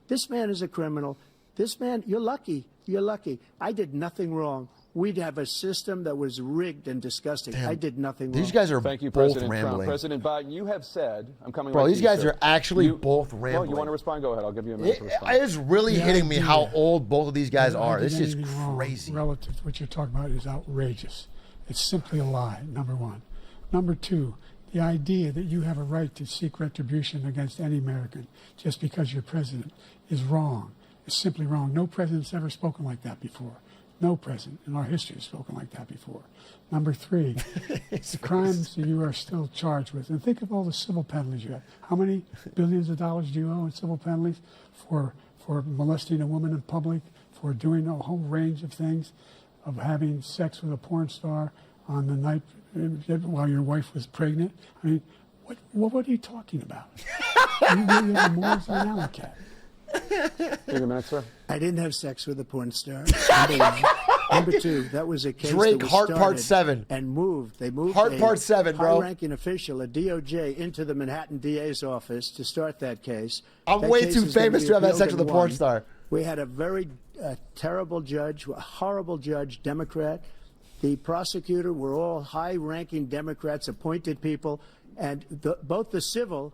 This man is a criminal. This man, you're lucky. You're lucky. I did nothing wrong. we'd have a system that was rigged and disgusting. Damn. I did nothing wrong. These guys are Thank you, both President rambling. Trump. President Biden, you have said, I'm coming Bro, right these to you, guys sir. are actually both rambling. Well, you want to respond? Go ahead. I'll give you a minute to respond. It is really hitting me how old both of these guys are. This is Anything crazy. wrong relative to what you're talking about is outrageous. It's simply a lie, number one. Number two, the idea that you have a right to seek retribution against any American just because you're president is wrong. It's simply wrong. No president's ever spoken like that before. No president in our history has spoken like that before. Number three, the crimes that you are still charged with. And think of all the civil penalties you have. How many billions of dollars do you owe in civil penalties for molesting a woman in public, for doing a whole range of things, of having sex with a porn star on the night while your wife was pregnant? I mean, what are you talking about? You have more than an alley cat. I didn't have sex with a porn star. Number two, that was a case Drake, that was Heart Part started 7. and moved. They moved Heart a Part 7, bro. high-ranking official, a DOJ, into the Manhattan DA's office to start that case. I'm That way case too is gonna famous be to have had appealed sex with and a porn won. star. We had a very terrible judge, a horrible judge, Democrat. The prosecutor were all high-ranking Democrats, appointed people, and both the civil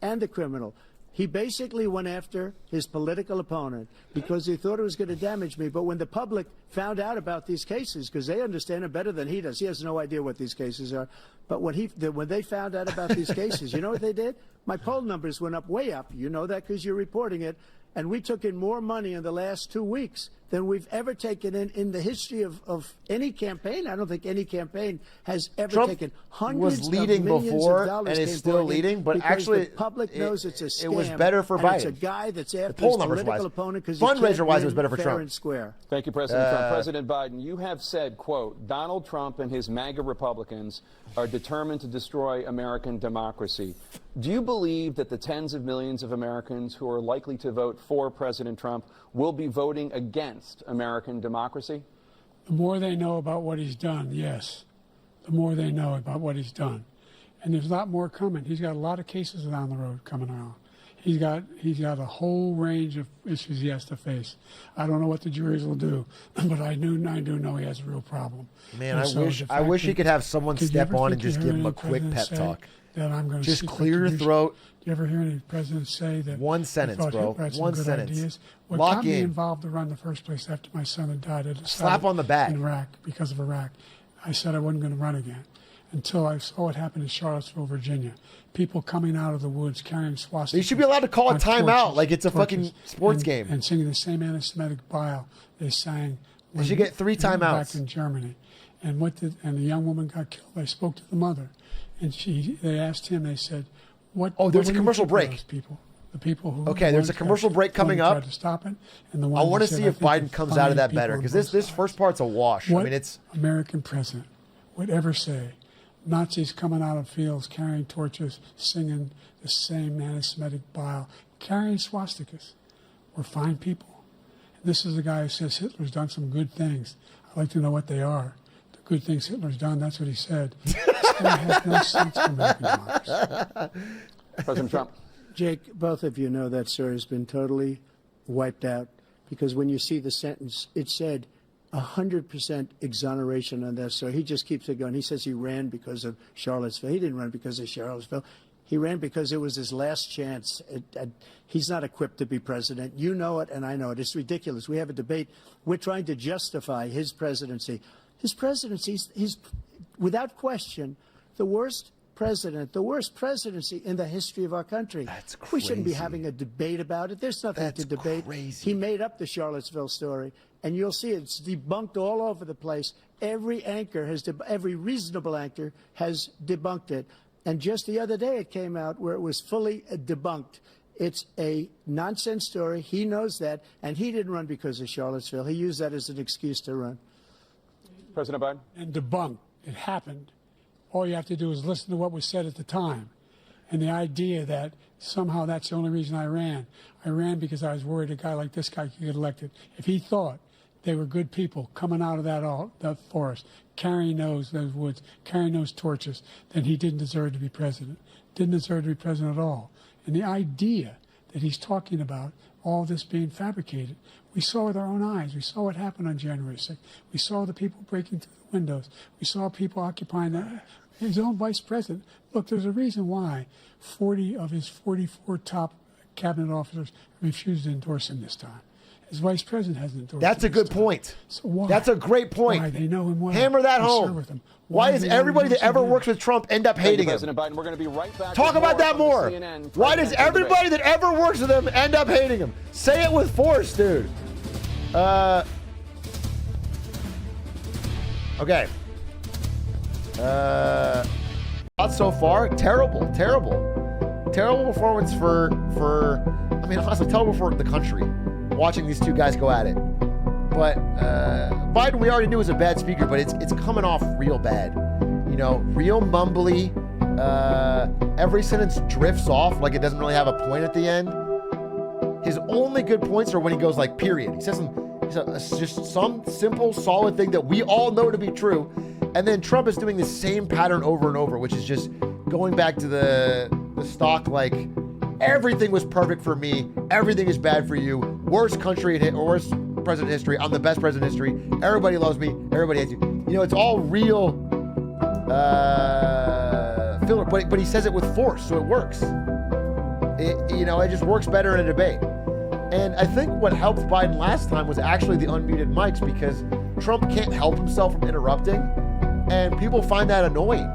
and the criminal. He basically went after his political opponent because he thought it was going to damage me. But when the public found out about these cases, because they understand it better than he does, he has no idea what these cases are. But when they found out about these cases, you know what they did? My poll numbers went up, way up. You know that because you're reporting it. And we took in more money in the last 2 weeks than we've ever taken in the history of any campaign. I don't think any campaign has ever Trump taken hundreds was leading of millions before of dollars and is came still pouring in leading, but because actually the public knows it's a scam. it was better for and Biden. It's a guy that's after poll his numbers political wise. opponent because Fundraiser-wise, it was better for fair Trump. and square. Thank you, President Trump. President Biden, you have said, quote, Donald Trump and his MAGA Republicans are determined to destroy American democracy. Do you believe that the tens of millions of Americans who are likely to vote for President Trump will be voting against American democracy? The more they know about what he's done, yes. The more they know about what he's done. And there's a lot more coming. He's got a lot of cases down the road coming out. He's got a whole range of issues he has to face. I don't know what the juries will do, but I do know he has a real problem. Man, And I wish he could have someone step on and just give him a quick pep talk. That I'm going to just clear your throat. Do you ever hear any presidents say that? One sentence, bro. One sentence. Ideas? What Lock got me in. involved to run the first place after my son had died, Slap on the back. in Iraq because of Iraq. I said I wasn't going to run again until I saw what happened in Charlottesville, Virginia. People coming out of the woods carrying swastikas. You should be allowed to call a timeout like it's a fucking sports game. And singing the same anti-Semitic bile they sang. They should get 3 timeouts. Back in Germany. And and the young woman got killed. I spoke to the mother. And they asked him, they said, what? Oh, there's a what do you commercial think of break. those people? The people who. Okay, there's a commercial break coming up. Tried to stop it, and the I want to see if Biden comes out of that better because this first part's a wash. What I mean, it's American president would ever say Nazis coming out of fields carrying torches, singing the same anti-Semitic bile, carrying swastikas were fine people. And this is the guy who says Hitler's done some good things. I'd like to know what they are. The good things Hitler's done, that's what he said. This guy has no sense for American democracy. President Trump. Jake, both of you know that story has been totally wiped out because when you see the sentence, it said 100% exoneration on that. So he just keeps it going. He says he ran because of Charlottesville. He didn't run because of Charlottesville. He ran because it was his last chance. He's not equipped to be president. You know it, and I know it. It's ridiculous. We have a debate. We're trying to justify his presidency. His presidency, he's without question, the worst president, the worst presidency in the history of our country. That's crazy. We shouldn't be having a debate about it. There's nothing to debate. Crazy. He made up the Charlottesville story, and you'll see it's debunked all over the place. Every anchor every reasonable anchor has debunked it. And just the other day it came out where it was fully debunked. It's a nonsense story. He knows that, and he didn't run because of Charlottesville. He used that as an excuse to run. President Biden. And debunked. It happened. All you have to do is listen to what was said at the time. And the idea that somehow that's the only reason I ran. I ran because I was worried a guy like this guy could get elected. If he thought they were good people coming out of that forest, carrying those woods, carrying those torches, then he didn't deserve to be president. Didn't deserve to be president at all. And the idea that he's talking about all this being fabricated. We saw with our own eyes. We saw what happened on January 6th. We saw the people breaking through the windows. We saw people occupying his own vice president. Look, there's a reason why 40 of his 44 top cabinet officers refused to endorse him this time. His vice president hasn't endorsed him. That's a good point. So why? That's a great point. Why? They know him well. Hammer that They serve home. with him. Why does do they everybody that endorse ever him? works with Trump end up hating him? President Biden, we're going to be right back. Talk with about that from the more. CNN Why does presidential everybody debate. that ever works with him end up hating him? Say it with force, dude. Okay. Not so far. Terrible performance for I mean, honestly, terrible for the country. Watching these two guys go at it. But Biden, we already knew was a bad speaker, but it's coming off real bad. You know, real mumbly. Every sentence drifts off like it doesn't really have a point at the end. His only good points are when he goes like, period. He says just some simple, solid thing that we all know to be true. And then Trump is doing the same pattern over and over, which is just going back to the stock, like, everything was perfect for me. Everything is bad for you. Worst country or worst president in history. I'm the best president in history. Everybody loves me. Everybody hates you. You know, it's all real filler, but he says it with force, so it works. It just works better in a debate. And I think what helped Biden last time was actually the unmuted mics, because Trump can't help himself from interrupting, and people find that annoying.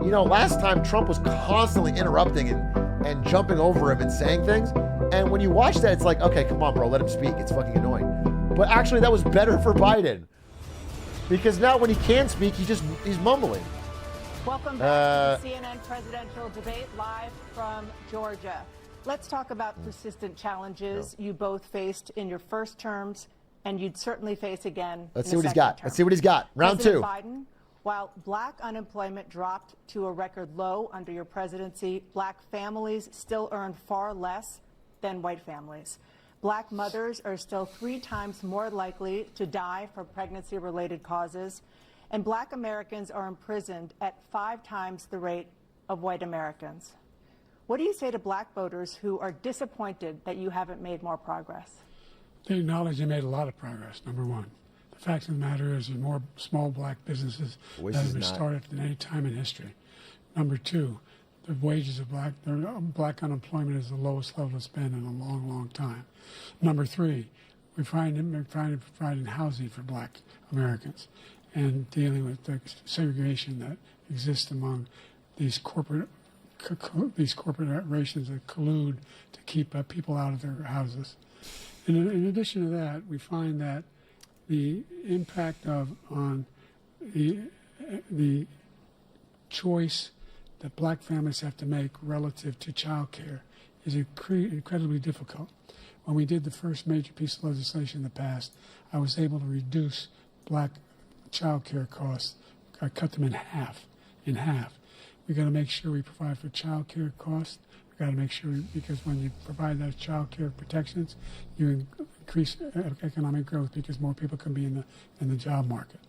You know, last time Trump was constantly interrupting and jumping over him and saying things, and when you watch that, it's like, okay, come on, bro, let him speak. It's fucking annoying. But actually, that was better for Biden, because now when he can speak, he's mumbling. Welcome back to the CNN presidential debate live from Georgia. Let's talk about persistent challenges you both faced in your first terms, and you'd certainly face again. Let's see what he's got. Let's see what he's got. Round President two. Biden, while black unemployment dropped to a record low under your presidency, black families still earn far less than white families. Black mothers are still 3 times more likely to die from pregnancy-related causes, and black Americans are imprisoned at 5 times the rate of white Americans. What do you say to black voters who are disappointed that you haven't made more progress? They acknowledge they made a lot of progress, number one. The fact of the matter is there's more small black businesses that have been started than any time in history. Number two, the wages of black unemployment is the lowest level it's been in a long, long time. Number three, we're trying to provide housing for black Americans and dealing with the segregation that exists among these corporations that collude to keep people out of their houses. And in addition to that, we find that the impact on the choice that black families have to make relative to child care is incredibly difficult. When we did the first major piece of legislation in the past, I was able to reduce black child care costs. I cut them in half. We got to make sure we provide for child care costs. We got to make sure, because when you provide those child care protections, you increase economic growth because more people can be in the job market.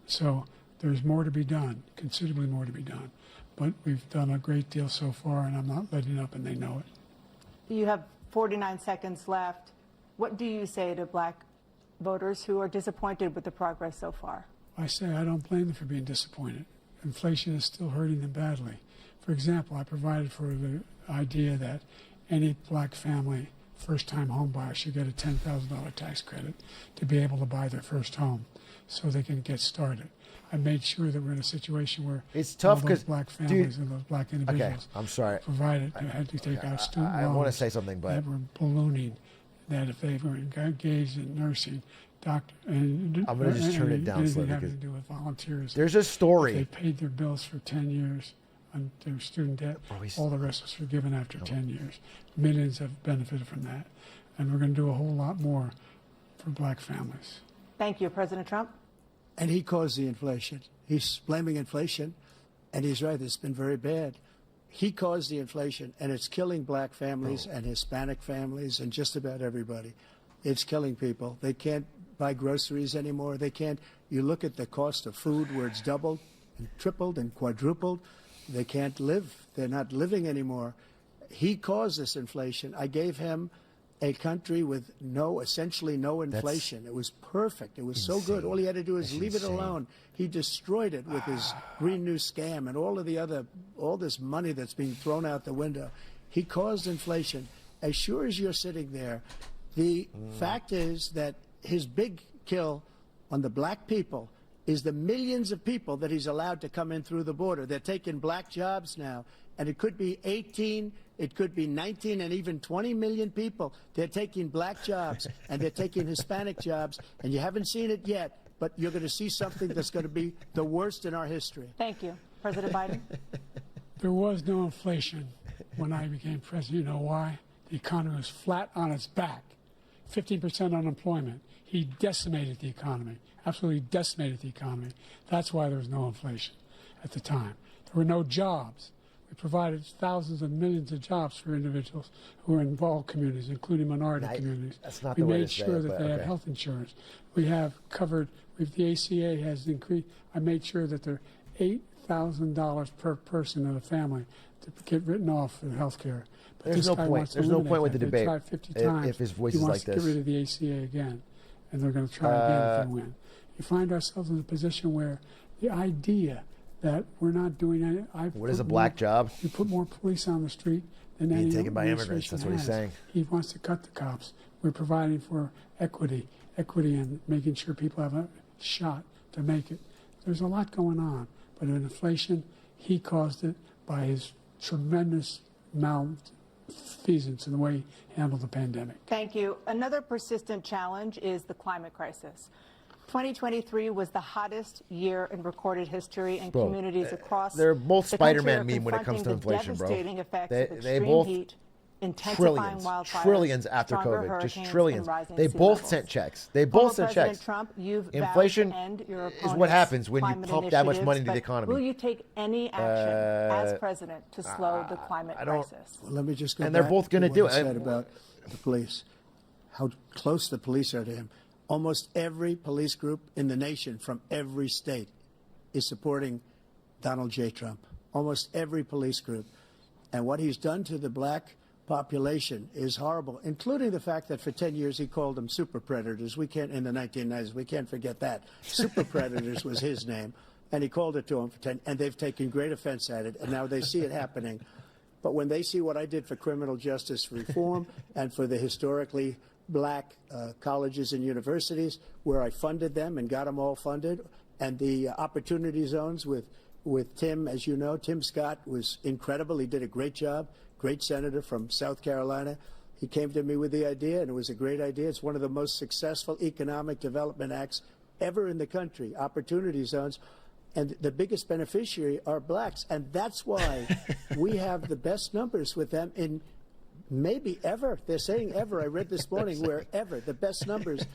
So there's more to be done, considerably more to be done. But we've done a great deal so far, and I'm not letting up, and they know it. You have 49 seconds left. What do you say to black voters who are disappointed with the progress so far? I say I don't blame them for being disappointed. Inflation is still hurting them badly. For example, I provided for the idea that any black family, first-time home buyer, should get a $10,000 tax credit to be able to buy their first home so they can get started. I made sure that we're in a situation where it's tough because black families and those black individuals I'm sorry. had to take out student loans. I want to say something, but that were ballooning, that if they were engaged in nursing, I'm going to just turn it down slightly. Having to do with volunteers. There's a story. They paid their bills for 10 years on their student debt. All the rest was forgiven after 10 years. Millions have benefited from that. And we're going to do a whole lot more for black families. Thank you, President Trump. And he caused the inflation. He's blaming inflation, and he's right, it's been very bad. He caused the inflation, and it's killing black families and Hispanic families and just about everybody. It's killing people. They can't buy groceries anymore. They can't. You look at the cost of food where it's doubled and tripled and quadrupled. They can't live. They're not living anymore. He caused this inflation. I gave him a country with essentially no inflation. It was perfect. It was so good. All he had to do is leave it alone. He destroyed it with his Green New scam and all this money that's being thrown out the window. He caused inflation. As sure as you're sitting there, the fact is that his big kill on the black people is the millions of people that he's allowed to come in through the border. They're taking black jobs now, and it could be 18, it could be 19, and even 20 million people. They're taking black jobs, and they're taking Hispanic jobs, and you haven't seen it yet, but you're going to see something that's going to be the worst in our history. Thank you. President Biden? There was no inflation when I became president. You know why? The economy was flat on its back. 15% unemployment. He decimated the economy, absolutely decimated the economy. That's why there was no inflation at the time. There were no jobs. We provided thousands of millions of jobs for individuals who are in all communities, including minority communities. That's not we the way made to say sure it, that but they have okay. health insurance. We have covered, the ACA has increased. I made sure that there are $8,000 per person in a family to get written off for health care. But There's no point. There's no point with the debate tried 50 times. if his voice he is wants like to this. get rid of the ACA again, and they're going to try again if they win. You find ourselves in a position where the idea that we're not doing any. What is a black job? You put more police on the street than Being any taken by immigrants. administration That's what he's has. saying. He wants to cut the cops. We're providing for equity and making sure people have a shot to make it. There's a lot going on, but in inflation, he caused it by his tremendous malfeasance in the way he handled the pandemic. Thank you. Another persistent challenge is the climate crisis. 2023 was the hottest year in recorded history, and communities across they're both the country Spider-Man are meme when it comes to confronting inflation, the bro. devastating effects of They extreme both heat, intensifying wildfires, trillions after stronger COVID, just hurricanes, trillions. and rising They sea both levels. sent checks. They Former both sent President checks. Trump, you've vowed Inflation to end your is what opponent's happens when you climate pump that much money into the initiatives, but economy. Will you take any action as president to slow the climate crisis? Well, let me just go And back they're both gonna to do what I it. said about the police, how close the police are to him. Almost every police group in the nation from every state is supporting Donald J. Trump. Almost every police group. And what he's done to the black population is horrible, including the fact that for 10 years he called them super predators. We can't, in the 1990s, we can't forget that. Super predators was his name. And he called it to them for 10, and they've taken great offense at it, and now they see it happening. But when they see what I did for criminal justice reform and for the historically black colleges and universities, where I funded them and got them all funded, and the opportunity zones with Tim, as you know, Tim Scott was incredible. He did a great job, great senator from South Carolina. He came to me with the idea, and it was a great idea. It's one of the most successful economic development acts ever in the country, opportunity zones. And the biggest beneficiary are blacks. And that's why we have the best numbers with them in maybe ever. They're saying ever. I read this morning where ever, the best numbers.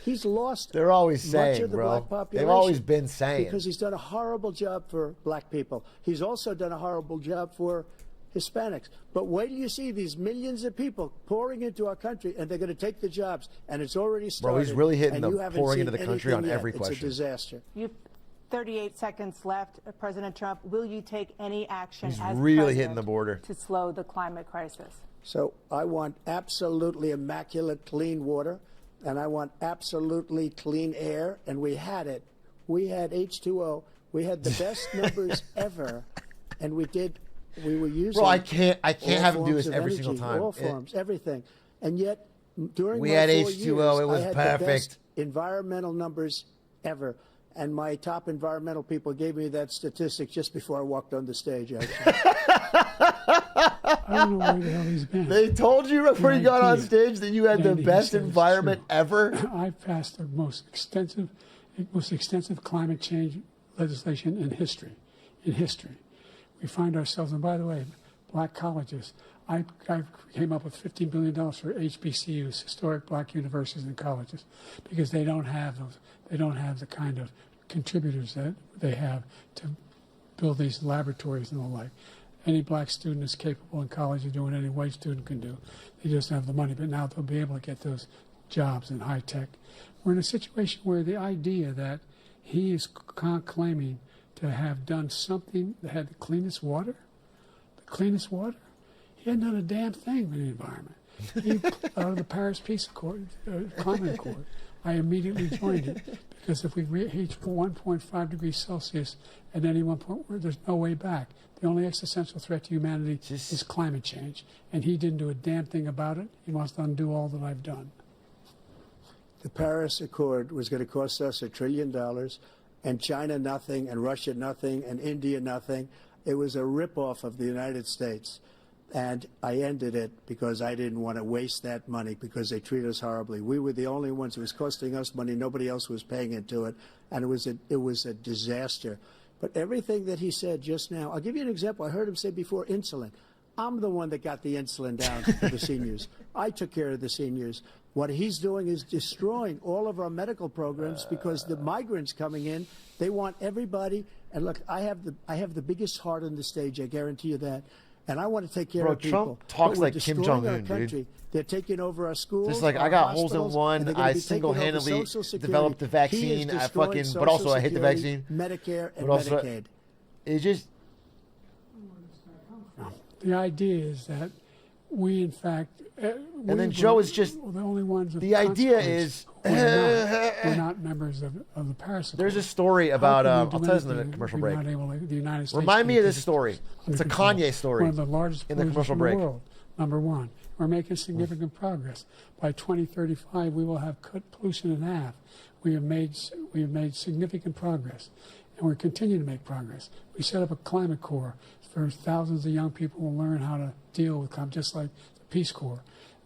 He's lost They're always much saying, of the bro. black population. They've always been saying. Because he's done a horrible job for black people. He's also done a horrible job for Hispanics. But wait till you see these millions of people pouring into our country, and they're going to take the jobs, and it's already started. Bro, he's really hitting and the you haven't pouring seen into the country anything on yet. every It's question. a disaster. 38 seconds left. President Trump, will you take any action He's as really president hitting the border. to slow the climate crisis? So I want absolutely immaculate clean water, and I want absolutely clean air, and we had it. We had H2O. We had the best numbers ever, and we were using. Bro, I can't all have him do forms this of every energy, single time. All forms, everything, and yet during We my had 4 H2O, years, it was I had perfect. the best environmental numbers ever. And my top environmental people gave me that statistic just before I walked on the stage, actually. I don't know where the hell he's been. They told you before you got on stage that you had the best environment ever? I passed the most extensive climate change legislation in history. We find ourselves, and by the way, black colleges. I came up with $15 billion for HBCUs, historic black universities and colleges, because they don't have those. They don't have the kind of contributors that they have to build these laboratories and the like. Any black student is capable in college of doing any white student can do. They just don't have the money, but now they'll be able to get those jobs in high tech. We're in a situation where the idea that he is claiming to have done something that had the cleanest water, He hadn't done a damn thing with the environment. He out of the Paris Peace Accord, Climate Accord. I immediately joined it because if we reach 1.5 degrees Celsius at any one point, there's no way back. The only existential threat to humanity is climate change, and he didn't do a damn thing about it. He must undo all that I've done. The Paris Accord was going to cost us $1 trillion, and China nothing, and Russia nothing, and India nothing. It was a ripoff of the United States. And I ended it because I didn't want to waste that money because they treat us horribly. We were the only ones. It was costing us money. Nobody else was paying into it. And it was a disaster. But everything that he said just now, I'll give you an example. I heard him say before insulin. I'm the one that got the insulin down for the seniors. I took care of the seniors. What he's doing is destroying all of our medical programs because the migrants coming in, they want everybody. And look, I have the biggest heart on the stage. I guarantee you that. And I want to take care of people. Trump talks like Kim Kim Jong-un, dude. dude. They're taking over our schools. Just like our I got hospitals, holes in one, I single-handedly developed the vaccine. But also I hate the vaccine. Medicare and also, Medicaid. It just. The idea is that we, in fact, and then Joe is just the only ones. The idea is we're not members of the Paris Accord. There's a story about. I'll tell you in the commercial break. The United States Remind me of this story. It's a Kanye story. One of the largest in the commercial break. In the world. Number one, we're making significant progress. By 2035, we will have cut pollution in half. We have made significant progress, and we're continuing to make progress. We set up a climate corps for thousands of young people will learn how to deal with climate, just like the Peace Corps,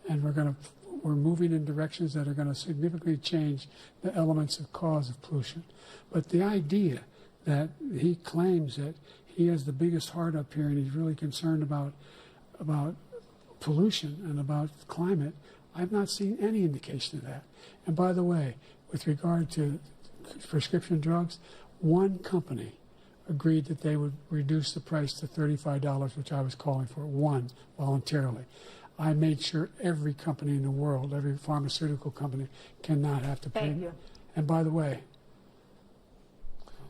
and we're moving in directions that are going to significantly change the elements of cause of pollution. But the idea that he claims that he has the biggest heart up here and he's really concerned about pollution and about climate, I've not seen any indication of that. And by the way, with regard to prescription drugs, one company agreed that they would reduce the price to $35, which I was calling for, one, voluntarily. I made sure every company in the world, every pharmaceutical company, cannot have to pay. Thank you. And by the way,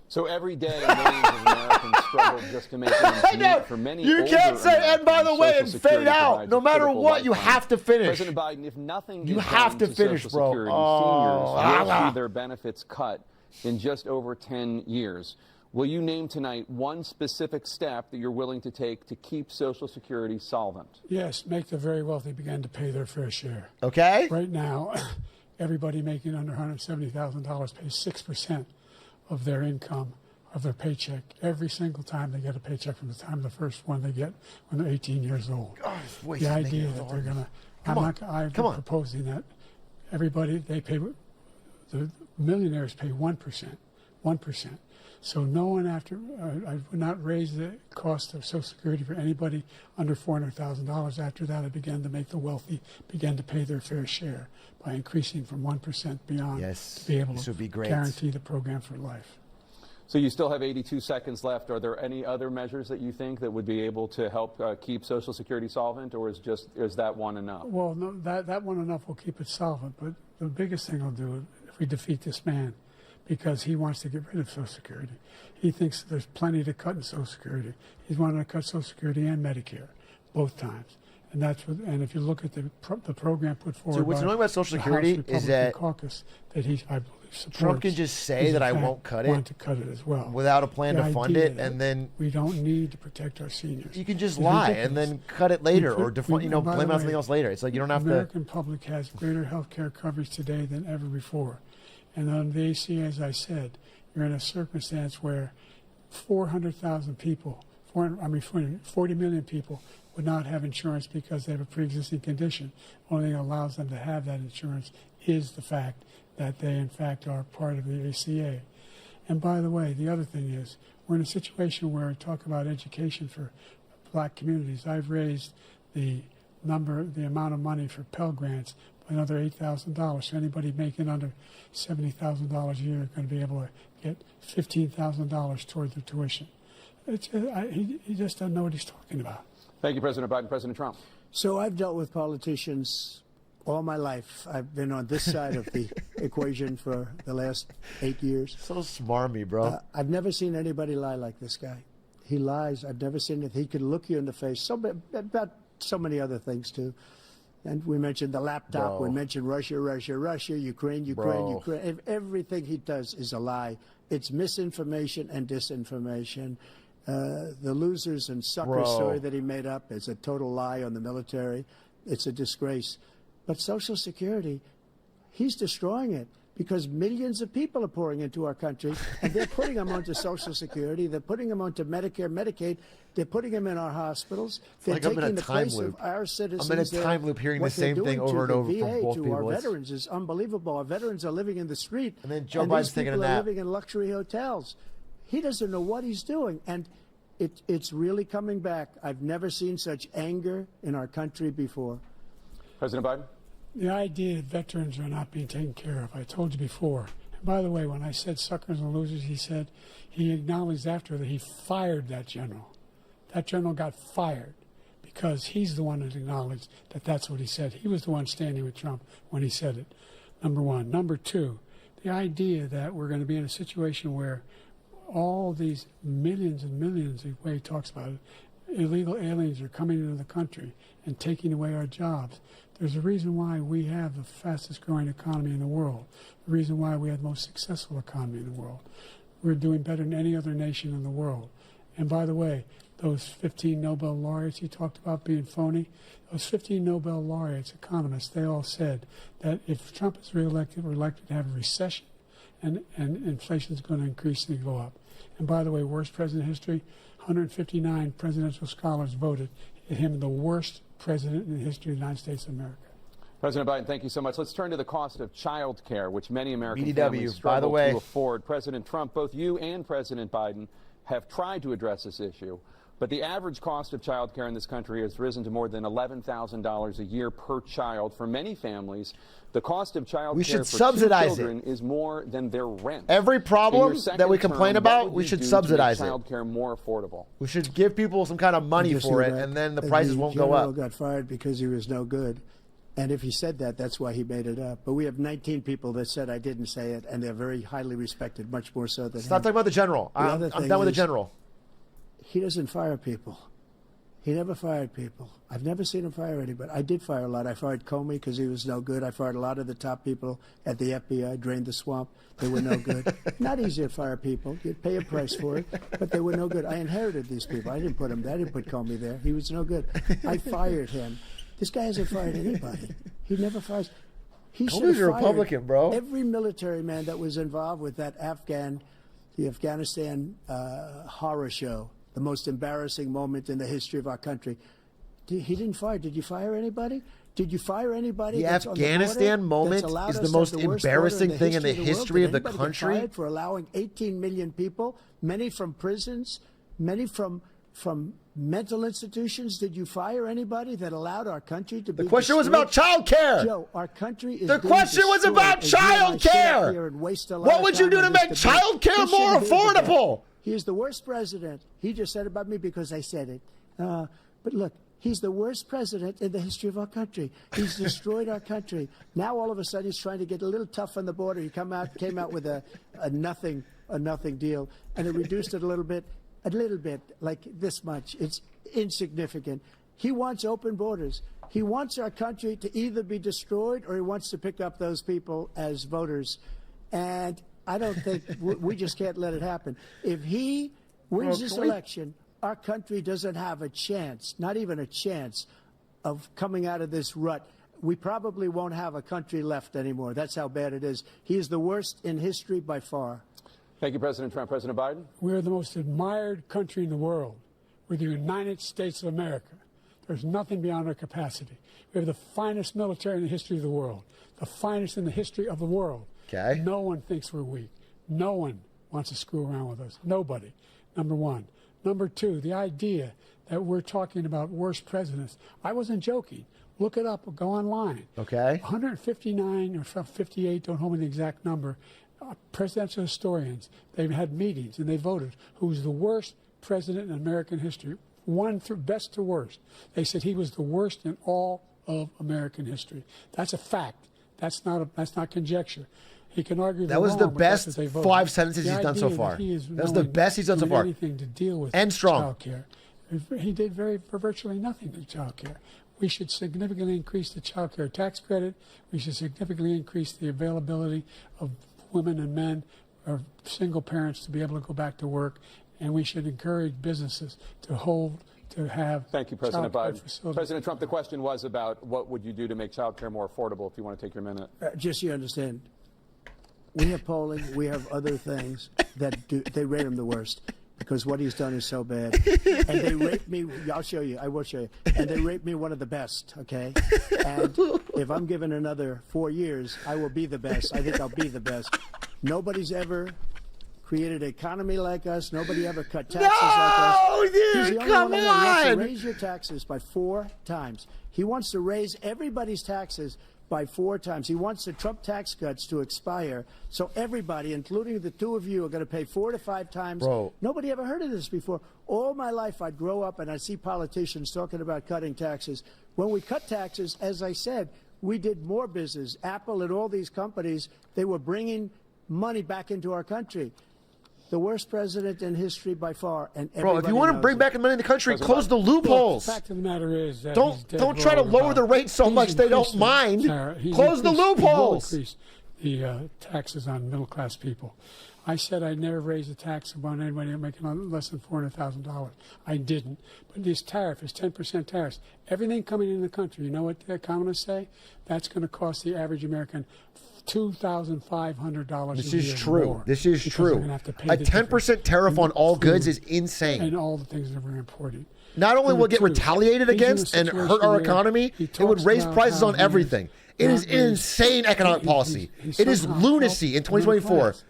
so every day, millions of Americans struggle just to make ends meet. For many you can't say, Americans, and by the way, Social and Security fade out. provides No a matter critical what, you lifeline. have to finish. President Biden, if nothing You is have done to finish, Social bro. Security, Oh. seniors will see their benefits cut in just over 10 years. Will you name tonight one specific step that you're willing to take to keep Social Security solvent? yes, make the very wealthy begin to pay their fair share. Okay. Right now, everybody making under $170,000 pays 6% of their income, of their paycheck, every single time they get a paycheck from the time the first one they get when they're 18 years old. God, his voice The is making idea it that hard. they're going to, I'm Come on. proposing that everybody, they pay, the millionaires pay 1%. So no one I would not raise the cost of Social Security for anybody under $400,000. After that, I began to make the wealthy begin to pay their fair share by increasing from 1% beyond to be able to guarantee the program for life. So you still have 82 seconds left. Are there any other measures that you think that would be able to help keep Social Security solvent, or is that one enough? Well, no, that one enough will keep it solvent. But the biggest thing I'll do if we defeat this man, because he wants to get rid of Social Security. He thinks there's plenty to cut in Social Security. He's wanted to cut Social Security and Medicare, both times. And and if you look at the program put forward, So what's annoying about Social the Security House is Republican that caucus that I believe supports, Trump can just say is that in I fact won't cut it want to cut it as well without a plan The to fund idea it, that and then we don't need to protect our seniors. you can just It's lie ridiculous. and then cut it later, or By blame the it on way, something else later. It's like you don't have the to. American public has greater health care coverage today than ever before. And on the ACA, as I said, you're in a circumstance where 400,000 people, 40 million people would not have insurance because they have a pre-existing condition. Only thing that allows them to have that insurance is the fact that they, in fact, are part of the ACA. And by the way, the other thing is, we're in a situation where we talk about education for black communities. I've raised the amount of money for Pell Grants by another $8,000. So anybody making under $70,000 a year is going to be able to get $15,000 toward their tuition. He just doesn't know what he's talking about. Thank you, President Biden. President Trump. So I've dealt with politicians all my life. I've been on this side of the equation for the last 8 years. So smarmy, bro. I've never seen anybody lie like this guy. He lies. I've never seen it. He could look you in the face. About so many other things, too. And we mentioned the laptop. Bro. We mentioned Russia, Ukraine. Everything he does is a lie. It's misinformation and disinformation. The losers and suckers story that he made up is a total lie on the military. It's a disgrace. But Social Security, he's destroying it because millions of people are pouring into our country, and they're putting them onto Social Security. They're putting them onto Medicare, Medicaid. They're putting them in our hospitals. They're like I'm in taking a the time place loop. of our citizens. I'm in a time loop hearing the same thing over and over from both to people. our veterans is unbelievable. Our veterans are living in the street, and then Joe Biden's taking a people are nap. living in luxury hotels. He doesn't know what he's doing, and it's really coming back. I've never seen such anger in our country before. President Biden? The idea that veterans are not being taken care of, I told you before. And by the way, when I said suckers and losers, he acknowledged after that he fired that general. That general got fired because he's the one that acknowledged that that's what he said. He was the one standing with Trump when he said it, number one. Number two, the idea that we're going to be in a situation where all these millions and millions, the way he talks about it, illegal aliens are coming into the country and taking away our jobs. There's a reason why we have the fastest growing economy in the world, the reason why we have the most successful economy in the world. We're doing better than any other nation in the world. And by the way, those 15 Nobel laureates you talked about being phony, those 15 Nobel laureates, economists, they all said that if Trump is reelected, we're likely to have a recession and inflation is going to increasingly go up. And by the way, worst president in history, 159 presidential scholars voted him the worst president in the history of the United States of America. President Biden, thank you so much. Let's turn to the cost of child care, which many American BDW, families struggle by the way. to afford. President Trump, both you and President Biden have tried to address this issue, but the average cost of child care in this country has risen to more than $11,000 a year per child. For many families, the cost of child care for subsidize two children is more than their rent. Every problem that we complain about, what we would should you do subsidize to make it. child care more affordable? We should give people some kind of money Just for do it, that. and then the prices won't go general up. got fired because he was no good. And if he said that, that's why he made it up. But we have 19 people that said I didn't say it, and they're very highly respected, much more so than Let's not talk about the general. I'm done with the general. He doesn't fire people. He never fired people. I've never seen him fire anybody. I did fire a lot. I fired Comey because he was no good. I fired a lot of the top people at the FBI, drained the swamp. They were no good. Not easy to fire people. You'd pay a price for it, but they were no good. I inherited these people. I didn't put him there. I didn't put Comey there. He was no good. I fired him. This guy hasn't fired anybody. He never fires. He should have Comey's a Republican, bro. Every military man that was involved with that the Afghanistan horror show, the most embarrassing moment in the history of our country. He didn't fire. Did you fire anybody? Did you fire anybody? The that's on Afghanistan the moment border, is that's the allowed us to most have worst embarrassing border thing in the world? history of the Did anybody get country. fired for allowing 18 million people, many from prisons, many from mental institutions? Did you fire anybody that allowed our country to be The question was destroyed? about child care. Joe, our country is The being question was destroyed about as you and I child sit up care. here and waste a lot What of would you time do on to this make debate. child care He more shouldn't be the debate. affordable? He is the worst president. He just said about me because I said it. But look, he's the worst president in the history of our country. He's destroyed our country. Now all of a sudden he's trying to get a little tough on the border. He came out with a nothing deal, and it reduced it a little bit, like this much. It's insignificant. He wants open borders. He wants our country to either be destroyed or he wants to pick up those people as voters. And I don't think we just can't let it happen. If he wins this election, our country doesn't have a chance, not even a chance, of coming out of this rut. We probably won't have a country left anymore. That's how bad it is. He is the worst in history by far. Thank you, President Trump. President Biden? We're the most admired country in the world. We're the United States of America. There's nothing beyond our capacity. We have the finest military in the history of the world, the finest in the history of the world. Okay. No one thinks we're weak. No one wants to screw around with us. Nobody, number one. Number two, the idea that we're talking about worst presidents. I wasn't joking. Look it up or go online. Okay. 159 or 58, don't hold me the exact number, presidential historians, they've had meetings and they voted who's the worst president in American history, one through best to worst. They said he was the worst in all of American history. That's a fact. That's not conjecture. He can argue That was wrong, the but that's best what they voted. 5 sentences The he's done so idea far. that he is That was the best he's done so doing far. anything to deal with And strong. child care. He did for virtually nothing to child care. We should significantly increase the child care tax credit. We should significantly increase the availability of women and men or single parents to be able to go back to work. And we should encourage businesses to have. Thank you, President Biden. President Trump, the question was about what would you do to make child care more affordable, if you want to take your minute. Just so you understand, we have polling, we have other things that they rate him the worst. Because what he's done is so bad. And they rate me, I'll show you, I will show you. And they rate me one of the best, okay? And if I'm given another 4 years, I will be the best. I think I'll be the best. Nobody's ever created an economy like us. Nobody ever cut taxes like us. No, dude, He's the only come one that wants to on. raise your taxes by 4 times. He wants to raise everybody's taxes by 4 times. He wants the Trump tax cuts to expire, so everybody, including the two of you, are going to pay 4 to 5 times. Bro. Nobody ever heard of this before. All my life, I'd grow up and I'd see politicians talking about cutting taxes. When we cut taxes, as I said, we did more business. Apple and all these companies, they were bringing money back into our country. The worst president in history by far. And Bro, if you want to bring back the money in the country, President close the loopholes. The fact of the matter is that Don't try to lower the rate so much they don't mind. Close the loopholes. He will increase the taxes on middle-class people. I said I'd never raise a tax on anybody making less than $400,000. I didn't. But this tariff is 10% tariffs. Everything coming in the country, you know what the economists say? That's going to cost the average American $2,500 This a year is true. more, This is because true. they're gonna have to pay A the 10% tariff on all goods is insane. And all the things that we're importing. Not only will it get Number two, retaliated he's in a against and hurt situation our where economy, he it would talks raise about prices how on he everything. It is not raised- insane economic policy. he's It is somehow lunacy in helped the middle 2024 class.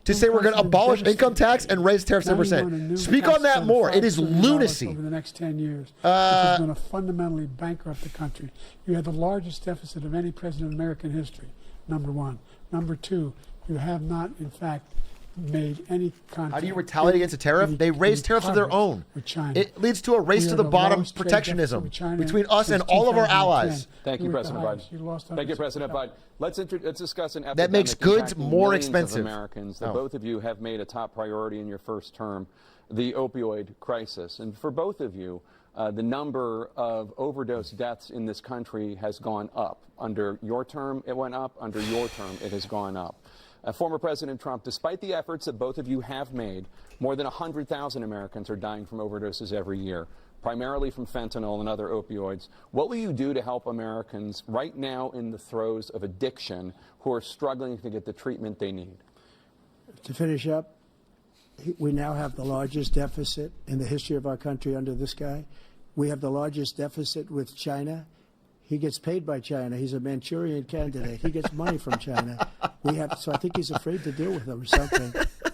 to say we're going to abolish income tax and raise tariffs Now you want a 10%. new Speak tax on that of more. It is $5 trillion lunacy. over the next 10 years, which is going to fundamentally bankrupt the country. You have the largest deficit of any president in American history, number one. Number two, you have not, in fact, made any contact. How do you retaliate against a tariff? They raise tariffs of their own. With China. It leads to a race We to are the the bottom lowest trade protectionism deficit with China between us and since all of our 2010. allies. Thank you, We're at the President highest. You lost Biden. Thank you, President Biden. Let's discuss an epidemic That makes goods impacting more millions expensive. of Americans that Oh. both of you have made a top priority in your first term, the opioid crisis. And for both of you, the number of overdose deaths in this country has gone up. Under your term, it went up. Under your term, it has gone up. Former President Trump, despite the efforts that both of you have made, more than 100,000 Americans are dying from overdoses every year, primarily from fentanyl and other opioids. What will you do to help Americans right now in the throes of addiction who are struggling to get the treatment they need? To finish up, we now have the largest deficit in the history of our country under this guy. We have the largest deficit with China. He gets paid by China. He's a Manchurian candidate. He gets money from China. So I think he's afraid to deal with them or something.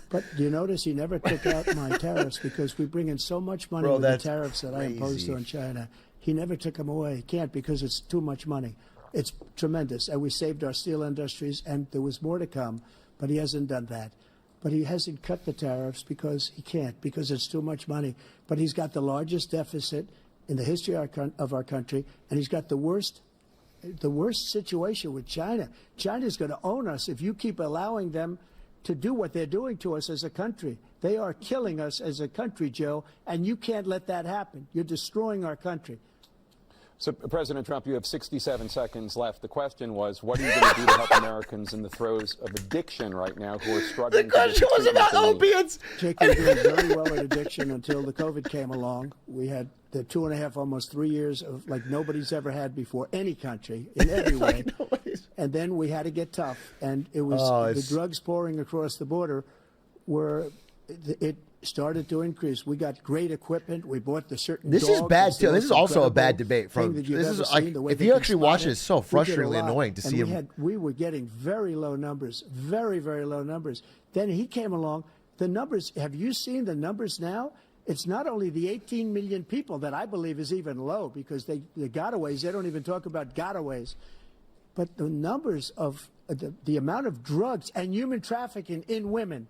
But do you notice he never took out my tariffs because we bring in so much money with the tariffs that I imposed on China. He never took them away. He can't because it's too much money. It's tremendous. And we saved our steel industries, and there was more to come, but he hasn't done that. But he hasn't cut the tariffs because he can't, because it's too much money. But he's got the largest deficit in the history of our country, and he's got the worst situation with China. China's going to own us if you keep allowing them to do what they're doing to us as a country. They are killing us as a country, Joe, and you can't let that happen. You're destroying our country. So, President Trump, you have 67 seconds left. The question was, what are you going to do to help Americans in the throes of addiction right now who are struggling? The question was about opiates. Jake was doing very well at addiction until the COVID came along. We had the 2.5, almost 3 years of like nobody's ever had before, any country, in every way. And then we had to get tough. And it was the drugs pouring across the border it started to increase. We got great equipment. We bought the certain This is dog bad that's the too. This most is also a bad incredible debate. thing that you've This ever is like seen, the way if they you can actually spot watch it. it, it's so We did a frustratingly lot. annoying to And see him. we were getting very low numbers, very, very low numbers. Then he came along. The numbers, have you seen the numbers now? It's not only the 18 million people that I believe is even low because the gotaways, they don't even talk about gotaways. But the numbers of the amount of drugs and human trafficking in women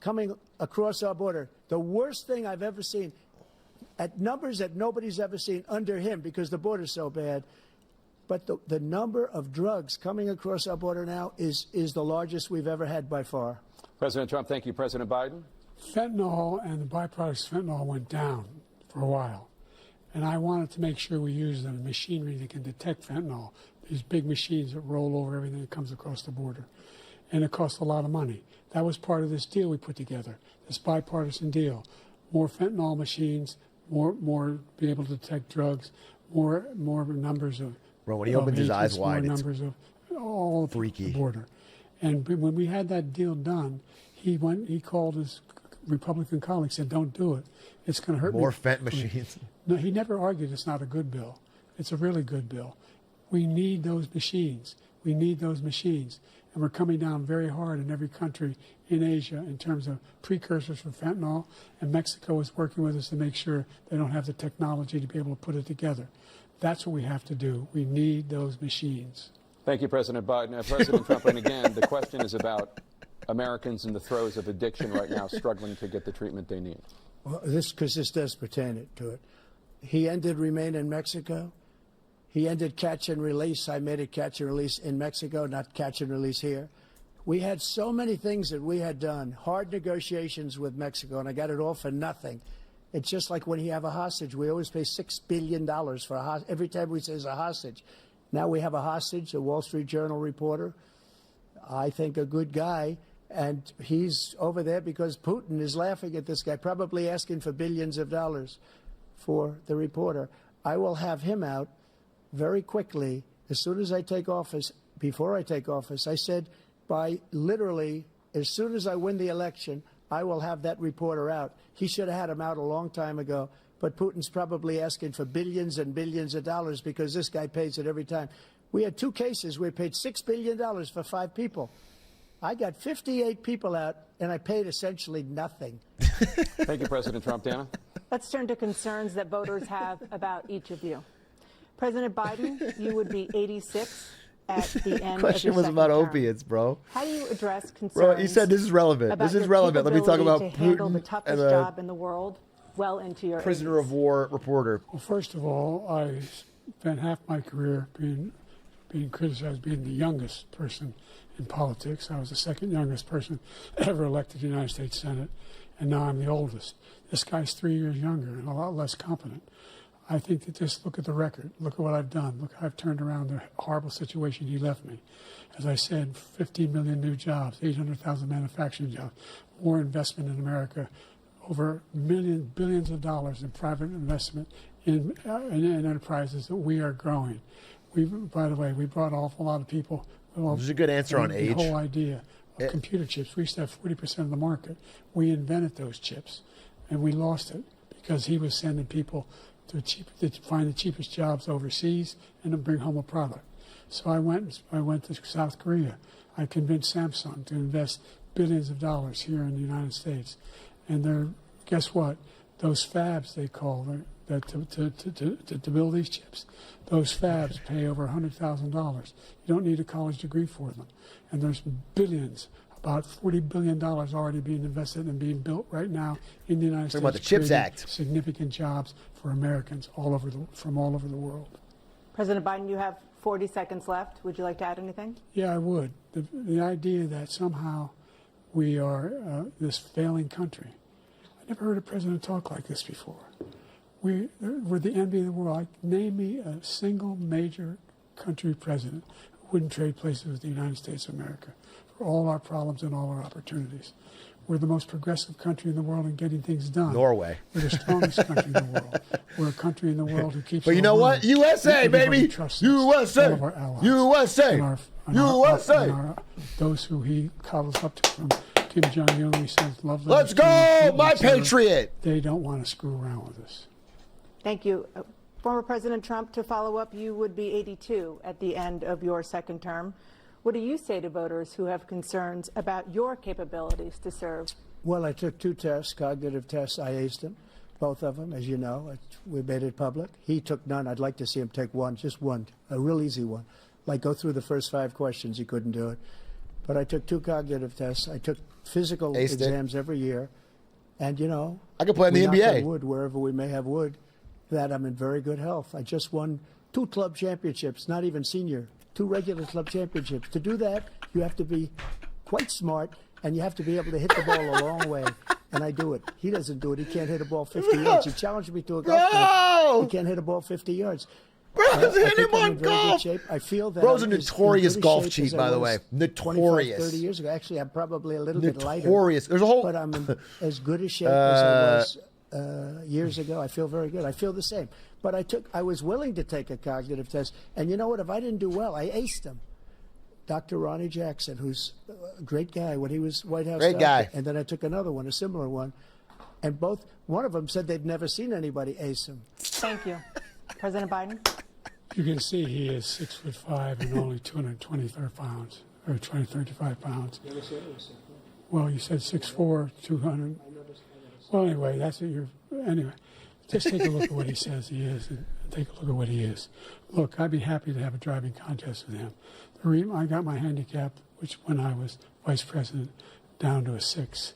coming across our border, the worst thing I've ever seen, at numbers that nobody's ever seen under him because the border's so bad. But the number of drugs coming across our border now is the largest we've ever had by far. President Trump, thank you. President Biden? Fentanyl and the byproducts of fentanyl went down for a while. And I wanted to make sure we use the machinery that can detect fentanyl, these big machines that roll over everything that comes across the border. And it costs a lot of money. That was part of this deal we put together, this bipartisan deal. More fentanyl machines, more be able to detect drugs, more numbers of Bro, when he opens his eyes wide, more it's numbers of all freaky. the border. And when we had that deal done, he called his Republican colleagues, said, "Don't do it. It's going to hurt More me." fent machines. No, he never argued it's not a good bill. It's a really good bill. We need those machines. We need those machines. And we're coming down very hard in every country in Asia in terms of precursors for fentanyl. And Mexico is working with us to make sure they don't have the technology to be able to put it together. That's what we have to do. We need those machines. Thank you, President Biden. President Trump, and again, the question is about Americans in the throes of addiction right now, struggling to get the treatment they need. Well, because this does pertain to it. He ended remain in Mexico. He ended catch and release. I made it catch and release in Mexico, not catch and release here. We had so many things that we had done, hard negotiations with Mexico, and I got it all for nothing. It's just like when you have a hostage. We always pay $6 billion for a hostage. Every time we say it's a hostage. Now we have a hostage, a Wall Street Journal reporter, I think a good guy, and he's over there because Putin is laughing at this guy, probably asking for billions of dollars for the reporter. I will have him out very quickly as soon as I take office. Before I take office, I said by literally as soon as I win the election, I will have that reporter out. He should have had him out a long time ago, but Putin's probably asking for billions and billions of dollars because this guy pays it every time. We had 2 cases where we paid $6 billion for 5 people. I got 58 people out, and I paid essentially nothing. Thank you, President Trump. Dana? Let's turn to concerns that voters have about each of you. President Biden, you would be 86 at the end Question of your was second about term. opiates, bro. How do you address concerns? Bro, he said this is relevant. About This is your relevant. Let me talk about capability to handle the Putin toughest and a job in the world well into your prisoner 80s. of war reporter. Well, first of all, I spent half my career being criticized being the youngest person in politics. I was the second youngest person ever elected to the United States Senate, and now I'm the oldest. This guy's 3 years younger and a lot less competent. I think that just look at the record. Look at what I've done. Look how I've turned around the horrible situation he left me. As I said, 15 million new jobs, 800,000 manufacturing jobs, more investment in America, over billions of dollars in private investment in enterprises that we are growing. By the way, we brought an awful lot of people. This is a good answer on age. The whole idea of computer chips. We used to have 40% of the market. We invented those chips, and we lost it because he was sending people to find the cheapest jobs overseas and to bring home a product. So I went to South Korea. I convinced Samsung to invest billions of dollars here in the United States. And guess what? Those fabs, they call them, to build these chips, those fabs pay over $100,000. You don't need a college degree for them. And there's billions, about $40 billion already being invested and being built right now in the United States. Talking about the CHIPS creating Act. Significant jobs for Americans from all over the world. President Biden, you have 40 seconds left. Would you like to add anything? Yeah, I would. The idea that somehow we are this failing country. I never heard a president talk like this before. We're the envy of the world. Name me a single major country president who wouldn't trade places with the United States of America for all our problems and all our opportunities. We're the most progressive country in the world in getting things done. Norway. We're the strongest country in the world. We're a country in the world who keeps. But you know what? USA, baby. USA. All of our allies. USA. USA. Those who he coddles up to from Kim Jong-un, he says, love them. Let's go, my patriot. They don't want to screw around with us. Thank you. Former President Trump, to follow up, you would be 82 at the end of your second term. What do you say to voters who have concerns about your capabilities to serve? Well, I took 2 tests, cognitive tests. I aced them, both of them, as you know. We made it public. He took none. I'd like to see him take one, just one, a real easy one. Like go through the first 5 questions. He couldn't do it. But I took 2 cognitive tests. I took physical exams every year. And, you know, I could play in the knock NBA. on wood, wherever we may have wood, that I'm in very good health. I just won 2 club championships, not even senior, 2 regular club championships. To do that, you have to be quite smart, and you have to be able to hit the ball a long way. and I do it. He doesn't do it. He can't hit a ball 50 yards. He challenged me to a golf match. He can't hit a ball 50 yards. Bro's hit him on very golf. good shape. I feel that Bro's a I'm as notorious good a golf shape cheat, as I by the was way. 25, Notorious. 30 years ago. Actually, I'm probably a little bit lighter. Notorious. There's a whole. But I'm in as good a shape as I was years ago. I feel very good. I feel the same. But I was willing to take a cognitive test. And you know what? If I didn't do well, I aced him. Dr. Ronnie Jackson, who's a great guy when he was White House Great doctor. guy. And then I took another one, a similar one. And one of them said they'd never seen anybody ace him. Thank you. President Biden? You can see he is 6'5" and only 225 pounds, or 235 pounds. Well, you said 6'4", 200. Well, anyway, that's what anyway, just take a look at what he says he is, and take a look at what he is. Look, I'd be happy to have a driving contest with him. The reason I got my handicap, which when I was vice president, down to a 6.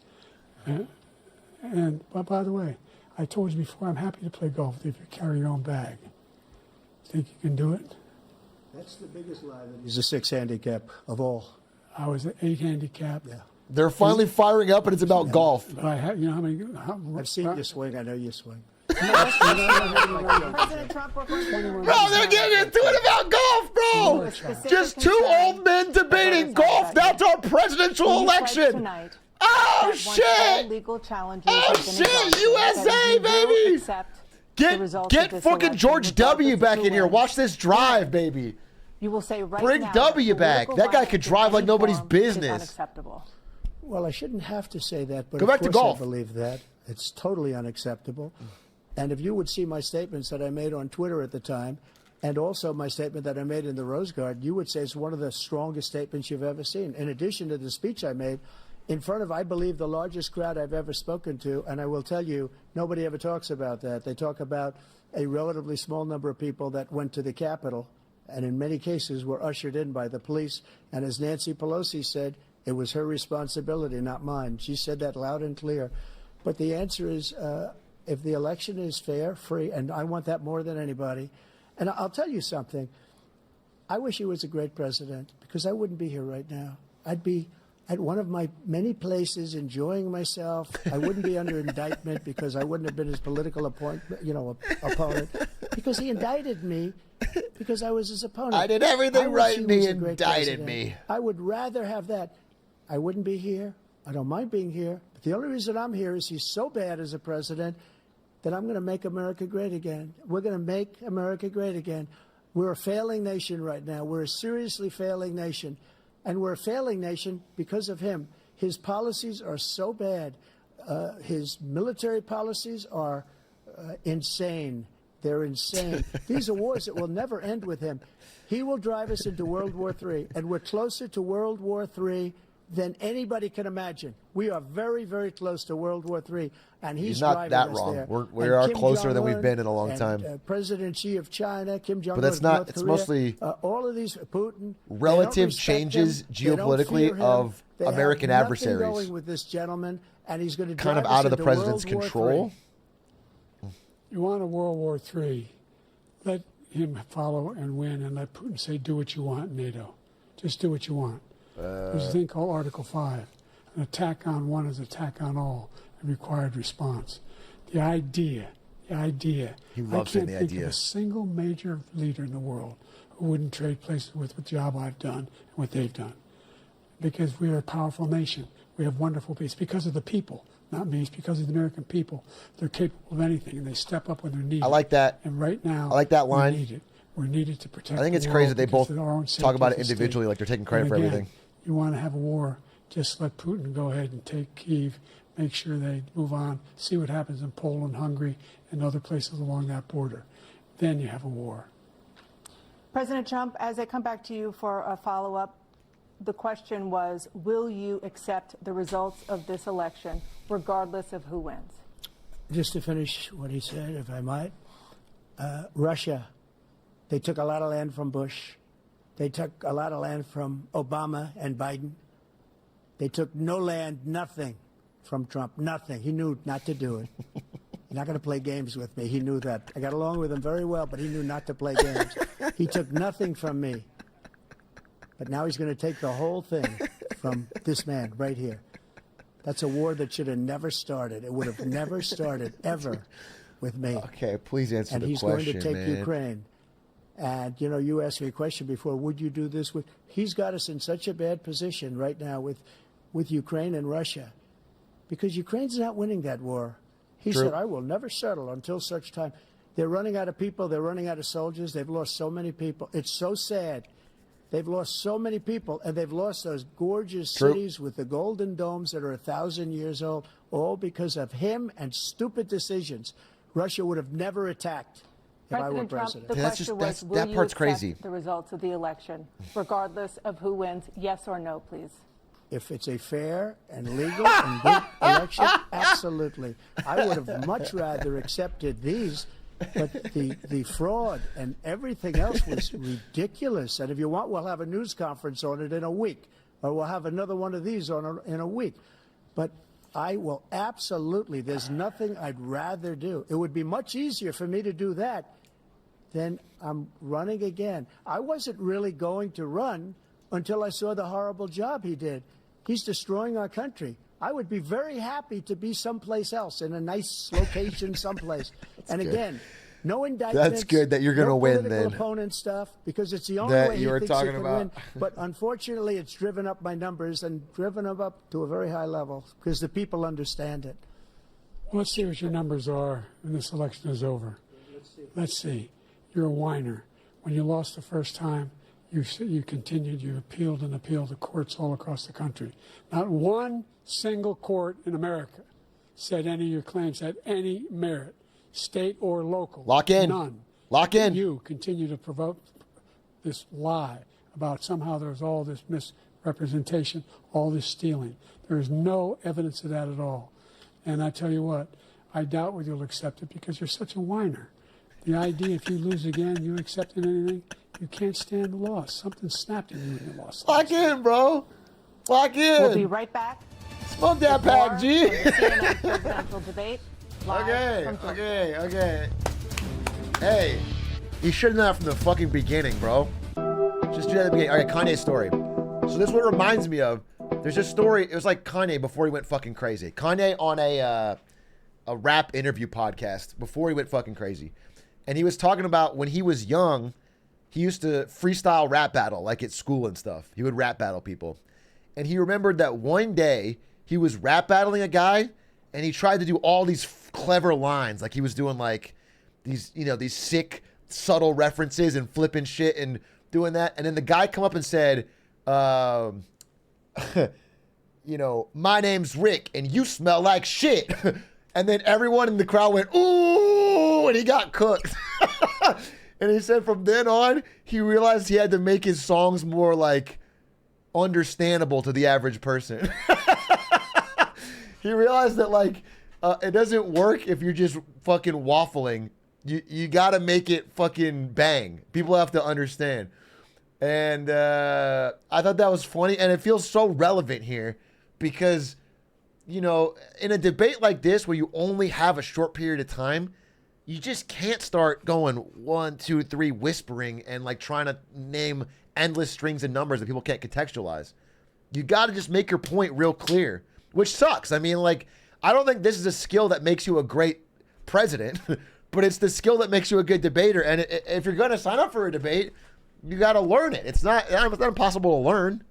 But by the way, I told you before, I'm happy to play golf if you carry your own bag. Think you can do it? That's the biggest lie. He's a 6 handicap of all. I was an 8 handicap. Yeah. They're finally firing up, and it's about golf. But I have, you know how many? I've seen you swing. I know you swing. President Trump Bro, they're getting into it about golf, bro. Just two old men debating golf. That's our presidential election. Oh, shit. Oh, shit. USA, baby. Get fucking George W. back in here. Watch this drive, baby. You will say right Bring now, W back. That guy could drive like nobody's business. Unacceptable. Well, I shouldn't have to say that, but Go back to of course golf. I believe that. It's totally unacceptable. And if you would see my statements that I made on Twitter at the time, and also my statement that I made in the Rose Garden, you would say it's one of the strongest statements you've ever seen. In addition to the speech I made in front of, I believe, the largest crowd I've ever spoken to, and I will tell you, nobody ever talks about that. They talk about a relatively small number of people that went to the Capitol, and in many cases were ushered in by the police. And as Nancy Pelosi said, it was her responsibility, not mine. She said that loud and clear. But the answer is, if the election is fair, free, and I want that more than anybody. And I'll tell you something. I wish he was a great president, because I wouldn't be here right now. I'd be at one of my many places enjoying myself. I wouldn't be under indictment because I wouldn't have been his political opponent, because he indicted me because I was his opponent. I did everything right and he indicted president. me. I would rather have that. I wouldn't be here. I don't mind being here. But the only reason I'm here is he's so bad as a president that I'm going to make America great again. We're going to make America great again. We're a failing nation right now. We're a seriously failing nation. And we're a failing nation because of him. His policies are so bad. His military policies are insane. They're insane. These are wars that will never end with him. He will drive us into World War III, and we're closer to World War III than anybody can imagine. We are very, very close to World War III, and he's not that us wrong. there. We are closer than we've been in a long and, time. President Xi of China, Kim Jong-un But that's of not. North It's Korea, mostly all of these. Putin. relative they don't respect changes him. They don't geopolitically fear him. of They have American nothing adversaries. Going with this gentleman, and he's going to Kind of drive us out of the into president's World War control. III. You want a World War III, let him follow and win, and let Putin say, do what you want, NATO. Just do what you want. There's a thing called Article 5. An attack on one is attack on all, a required response. The idea, He I loves can't saying the think idea. of a single major leader in the world who wouldn't trade places with the job I've done and what they've done. Because we are a powerful nation. We have wonderful people. It's because of the people, not me. It's because of the American people. They're capable of anything, and they step up when they're needed. I like that. And right now, I like that line. we need it. We're needed to protect I think the it's crazy world that they because both of our own talk about it safety as a individually, state. like they're taking credit And for again, everything. You want to have a war, just let Putin go ahead and take Kyiv, make sure they move on, see what happens in Poland, Hungary, and other places along that border. Then you have a war. President Trump, as I come back to you for a follow-up, the question was, will you accept the results of this election, regardless of who wins? Just to finish what he said, if I might, Russia, they took a lot of land from Bush. They took a lot of land from Obama and Biden. They took no land, nothing from Trump, nothing. He knew not to do it. You're not going to play games with me. He knew that. I got along with him very well, but he knew not to play games. He took nothing from me. But now he's going to take the whole thing from this man right here. That's a war that should have never started. It would have never started ever with me. Okay, please answer the question, And he's going to take man. Ukraine. And, you know, you asked me a question before, would you do this with... He's got us in such a bad position right now with Ukraine and Russia because Ukraine's not winning that war. He True. said, I will never settle until such time. They're running out of people. They're running out of soldiers. They've lost so many people. It's so sad. They've lost so many people, and they've lost those gorgeous cities with the golden domes that are 1,000 years old, all because of him and stupid decisions. Russia would have never attacked if I were president. Trump, the question was, will that you part's accept crazy. the results of the election, regardless of who wins? Yes or no, please. If it's a fair and legal and good election, absolutely. I would have much rather accepted these, but the fraud and everything else was ridiculous. And if you want, we'll have a news conference on it in a week, or we'll have another one of these in a week. But I will absolutely, there's nothing I'd rather do. It would be much easier for me to do that than I'm running again. I wasn't really going to run until I saw the horrible job he did. He's destroying our country. I would be very happy to be someplace else, in a nice location someplace. And good. Again, no indictments. That's good that you're going to win political then. opponent stuff, because it's the only That way you he were thinks he talking can about. win. But unfortunately, it's driven up my numbers and driven them up to a very high level because the people understand it. Well, let's see what your numbers are when this election is over. Let's see. You're a whiner. When you lost the first time, you continued, you appealed and appealed to courts all across the country. Not one single court in America said any of your claims had any merit, state or local. Lock in. None. Lock in. You continue to provoke this lie about somehow there's all this misrepresentation, all this stealing. There is no evidence of that at all. And I tell you what, I doubt whether you'll accept it because you're such a whiner. The idea if you lose again, you accepting anything, you can't stand the loss. Something snapped in you when you lost. Lock in, bro. Lock in. We'll be right back. Smoke that pack, G. CNN presidential debate. Live from Georgia. Okay. Hey, you should have done that from the fucking beginning, bro. Just do that at the beginning. All right, Kanye's story. So this is what it reminds me of. There's a story. It was like Kanye before he went fucking crazy. Kanye on a rap interview podcast before he went fucking crazy. And he was talking about when he was young, he used to freestyle rap battle, like at school and stuff. He would rap battle people. And he remembered that one day he was rap battling a guy and he tried to do all these clever lines. Like he was doing like these, you know, these sick, subtle references and flipping shit and doing that. And then the guy come up and said, you know, my name's Rick and you smell like shit. And then everyone in the crowd went, ooh, and he got cooked. And he said from then on, he realized he had to make his songs more like understandable to the average person. He realized that like, it doesn't work if you're just fucking waffling. You got to make it fucking bang. People have to understand. And I thought that was funny. And it feels so relevant here because, you know, in a debate like this where you only have a short period of time, you just can't start going 1, 2, 3 whispering and like trying to name endless strings of numbers that people can't contextualize. You got to just make your point real clear, which sucks. I mean, like, I don't think this is a skill that makes you a great president, but it's the skill that makes you a good debater. And if you're going to sign up for a debate, you got to learn it. It's not impossible to learn.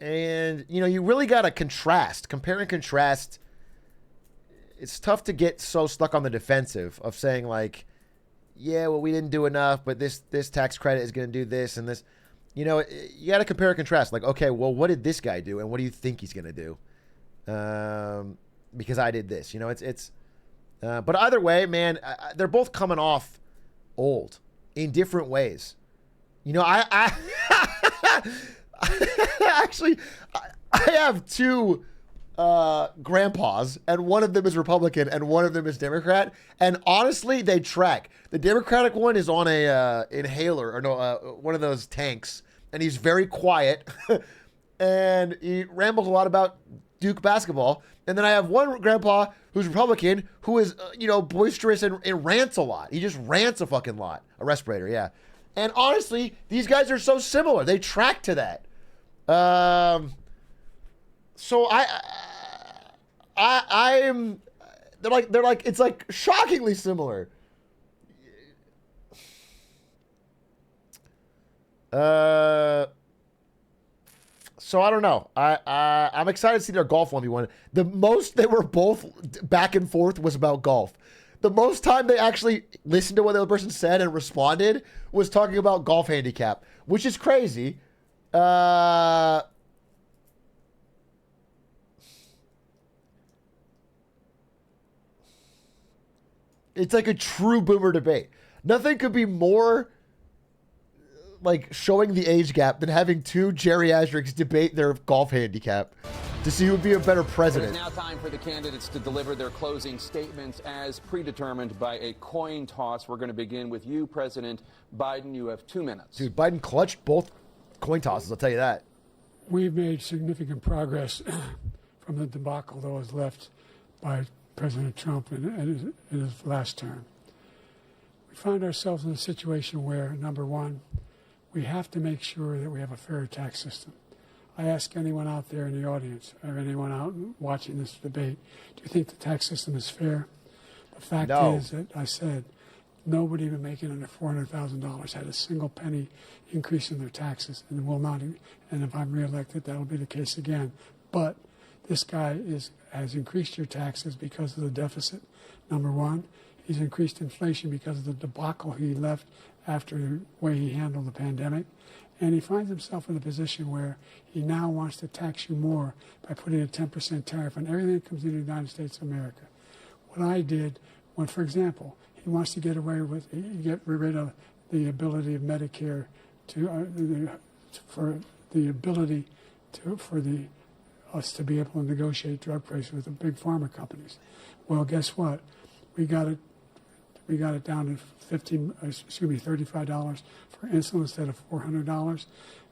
And, you know, you really got to compare and contrast. It's tough to get so stuck on the defensive of saying like, yeah, well, we didn't do enough, but this tax credit is going to do this and this. You know, you got to compare and contrast. Like, okay, well, what did this guy do, and what do you think he's going to do? Because I did this. You know, but either way, man, they're both coming off old in different ways. You know, I actually I have two grandpas, and one of them is Republican and one of them is Democrat, and honestly they track. The Democratic one is on a inhaler, or no, one of those tanks, and he's very quiet and he rambles a lot about Duke basketball, and then I have one grandpa who's Republican who is, boisterous and rants a lot. He just rants a fucking lot. A respirator, yeah. And honestly, these guys are so similar. They track to that. So I'm. They're like it's like shockingly similar. So I don't know. I'm excited to see their golf 1v1. The most they were both back and forth was about golf. The most time they actually listened to what the other person said and responded was talking about golf handicap, which is crazy. It's like a true boomer debate. Nothing could be more like showing the age gap than having two geriatrics debate their golf handicap to see who would be a better president. It is now time for the candidates to deliver their closing statements as predetermined by a coin toss. We're going to begin with you, President Biden. You have 2 minutes. Dude, Biden clutched both coin tosses, I'll tell you that. We've made significant progress from the debacle that was left by President Trump in his last term. We find ourselves in a situation where, number one, we have to make sure that we have a fair tax system. I ask anyone out there in the audience or anyone out watching this debate, do you think the tax system is fair? The fact is that I said nobody even making under $400,000 had a single penny increase in their taxes and will not. And if I'm reelected, that'll be the case again. But this guy has increased your taxes because of the deficit, number one. He's increased inflation because of the debacle he left after the way he handled the pandemic. And he finds himself in a position where he now wants to tax you more by putting a 10% tariff on everything that comes into the United States of America. What I did when, for example, he wants to get rid of the ability of Medicare for us to be able to negotiate drug prices with the big pharma companies. Well, guess what? We got it down to $35 for insulin instead of $400.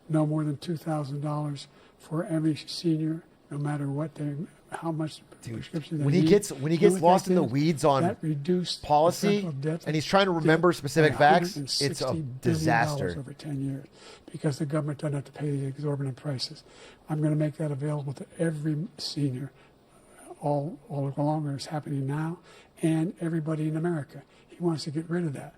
No more than $2,000 for every senior, no matter how much prescription they need. When he gets lost in the weeds on policy, and he's trying to remember specific facts, it's a disaster over 10 years because the government doesn't have to pay the exorbitant prices. I'm going to make that available to every senior all along, where it's happening now, and everybody in America. He wants to get rid of that.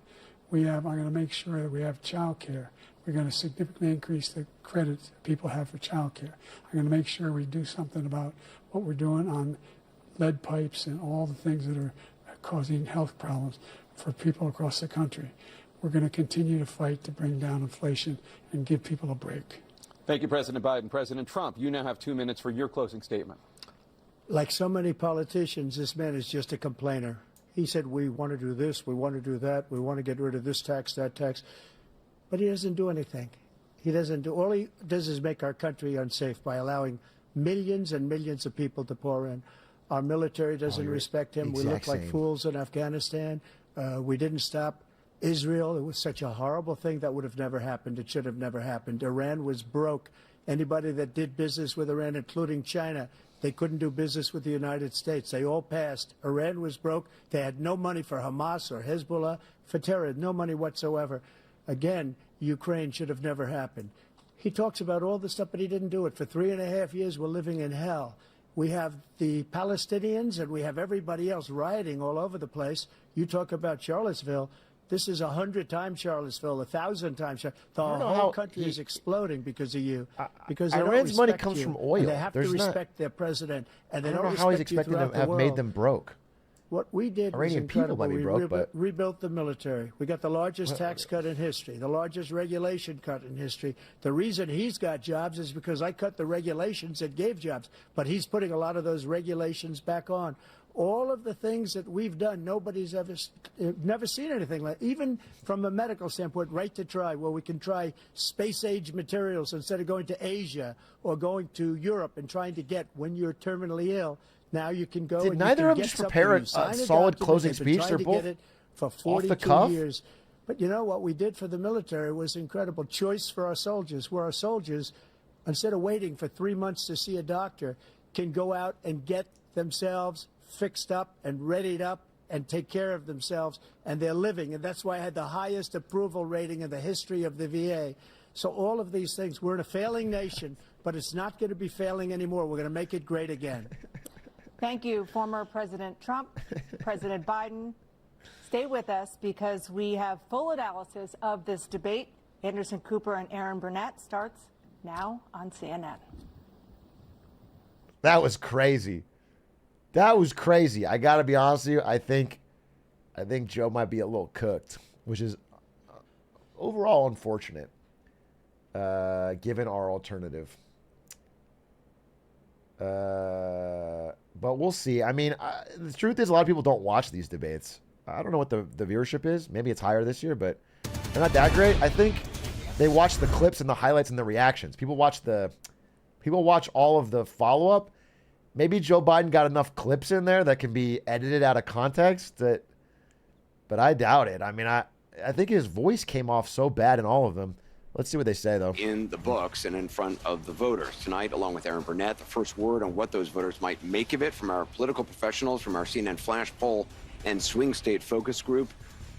I'm going to make sure that we have child care. We're going to significantly increase the credits people have for child care. I'm going to make sure we do something about what we're doing on lead pipes and all the things that are causing health problems for people across the country. We're going to continue to fight to bring down inflation and give people a break. Thank you, President Biden. President Trump, you now have 2 minutes for your closing statement. Like so many politicians, this man is just a complainer. He said, we want to do this, we want to do that, we want to get rid of this tax, that tax. But he doesn't do anything. All he does is make our country unsafe by allowing millions and millions of people to pour in. Our military doesn't respect him. We look like fools in Afghanistan. We didn't stop Israel. It was such a horrible thing that would have never happened. It should have never happened. Iran was broke. Anybody that did business with Iran, including China, they couldn't do business with the United States. They all passed. Iran was broke. They had no money for Hamas or Hezbollah, for terror, no money whatsoever. Again, Ukraine should have never happened. He talks about all this stuff, but he didn't do it. For 3.5 years, we're living in hell. We have the Palestinians and we have everybody else rioting all over the place. You talk about Charlottesville. This is 100 times Charlottesville, 1,000 times. The whole country is exploding because of you. Because Iran's money comes from oil. And they have to respect their president, and they don't respect how he's expecting to have made them broke. What we did was incredible. We rebuilt the military. We got the largest tax cut in history, the largest regulation cut in history. The reason he's got jobs is because I cut the regulations that gave jobs, but he's putting a lot of those regulations back on. All of the things that we've done, nobody's never seen anything like. Even from a medical standpoint, right to try, where we can try space-age materials instead of going to Asia or going to Europe and trying to get when you're terminally ill. Now you can go. Did neither of them just prepare a solid closing speech? They're both for 42 years. But you know what we did for the military was incredible. Choice for our soldiers, where our soldiers, instead of waiting for 3 months to see a doctor, can go out and get themselves fixed up and readied up and take care of themselves, and they're living. And that's why I had the highest approval rating in the history of the VA. So all of these things, we're in a failing nation, but it's not going to be failing anymore. We're going to make it great again. Thank you, former President Trump, President Biden. Stay with us because we have full analysis of this debate. Anderson Cooper and Aaron Burnett starts now on CNN. That was crazy. That was crazy. I got to be honest with you. I think Joe might be a little cooked, which is overall unfortunate, given our alternative. But we'll see. I mean, the truth is a lot of people don't watch these debates. I don't know what the viewership is. Maybe it's higher this year, but they're not that great. I think they watch the clips and the highlights and the reactions. People watch all of the follow-up. Maybe Joe Biden got enough clips in there that can be edited out of context, but I doubt it. I mean, I think his voice came off so bad in all of them. Let's see what they say, though. In the books and in front of the voters. Tonight, along with Aaron Burnett, the first word on what those voters might make of it from our political professionals, from our CNN Flash Poll and Swing State Focus Group.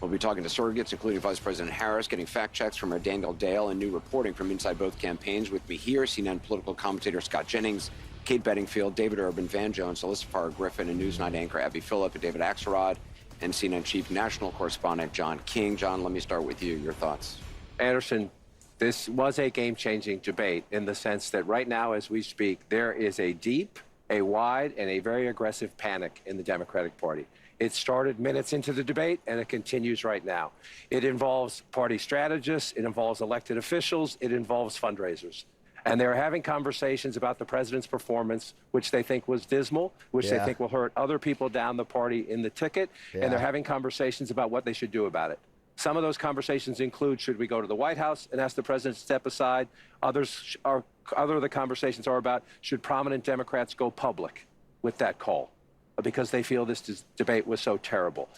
We'll be talking to surrogates, including Vice President Harris, getting fact checks from our Daniel Dale, and new reporting from inside both campaigns. With me here, CNN political commentator Scott Jennings, Kate Bedingfield, David Urban, Van Jones, Alyssa Farr Griffin, and Newsnight anchor Abby Phillip, and David Axelrod, and CNN chief national correspondent John King. John, let me start with you. Your thoughts. Anderson, this was a game-changing debate in the sense that right now, as we speak, there is a deep, a wide, and a very aggressive panic in the Democratic Party. It started minutes into the debate, and it continues right now. It involves party strategists, it involves elected officials, it involves fundraisers. And they're having conversations about the president's performance, which they think was dismal, which they think will hurt other people down the party in the ticket. And they're having conversations about what they should do about it. Some of those conversations include, should we go to the White House and ask the president to step aside? Other of the conversations are about, should prominent Democrats go public with that call? Because they feel this debate was so terrible.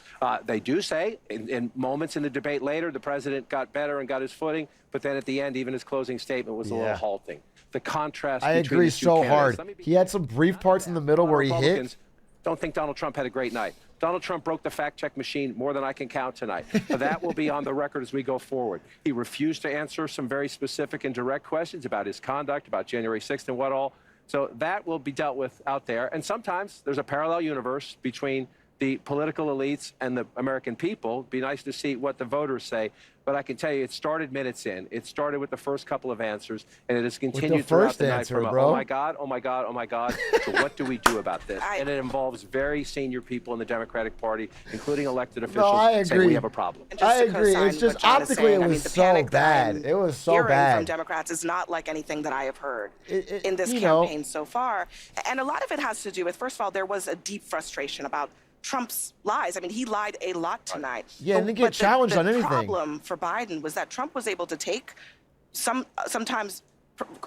They do say, in moments in the debate later, the president got better and got his footing, but then at the end, even his closing statement was a little halting. The contrast I between agree the two so candidates. hard. He had some brief parts in the middle where he hit. Don't think Donald Trump had a great night. Donald Trump broke the fact-check machine more than I can count tonight. That will be on the record as we go forward. He refused to answer some very specific and direct questions about his conduct, about January 6th and what all. So that will be dealt with out there. And sometimes there's a parallel universe between the political elites and the American people. It'd be nice to see what the voters say. But I can tell you, it started minutes in. It started with the first couple of answers, and it has continued throughout the night from oh my God, oh my God, oh my God, to what do we do about this? And it involves very senior people in the Democratic Party, including elected officials, saying we have a problem. I agree. It's just optically it was so bad. It was so bad. From Democrats is not like anything that I have heard in this campaign so far. And a lot of it has to do with, first of all, there was a deep frustration about Trump's lies. I mean, he lied a lot tonight. Yeah, and didn't get challenged on anything. The problem for Biden was that Trump was able to take sometimes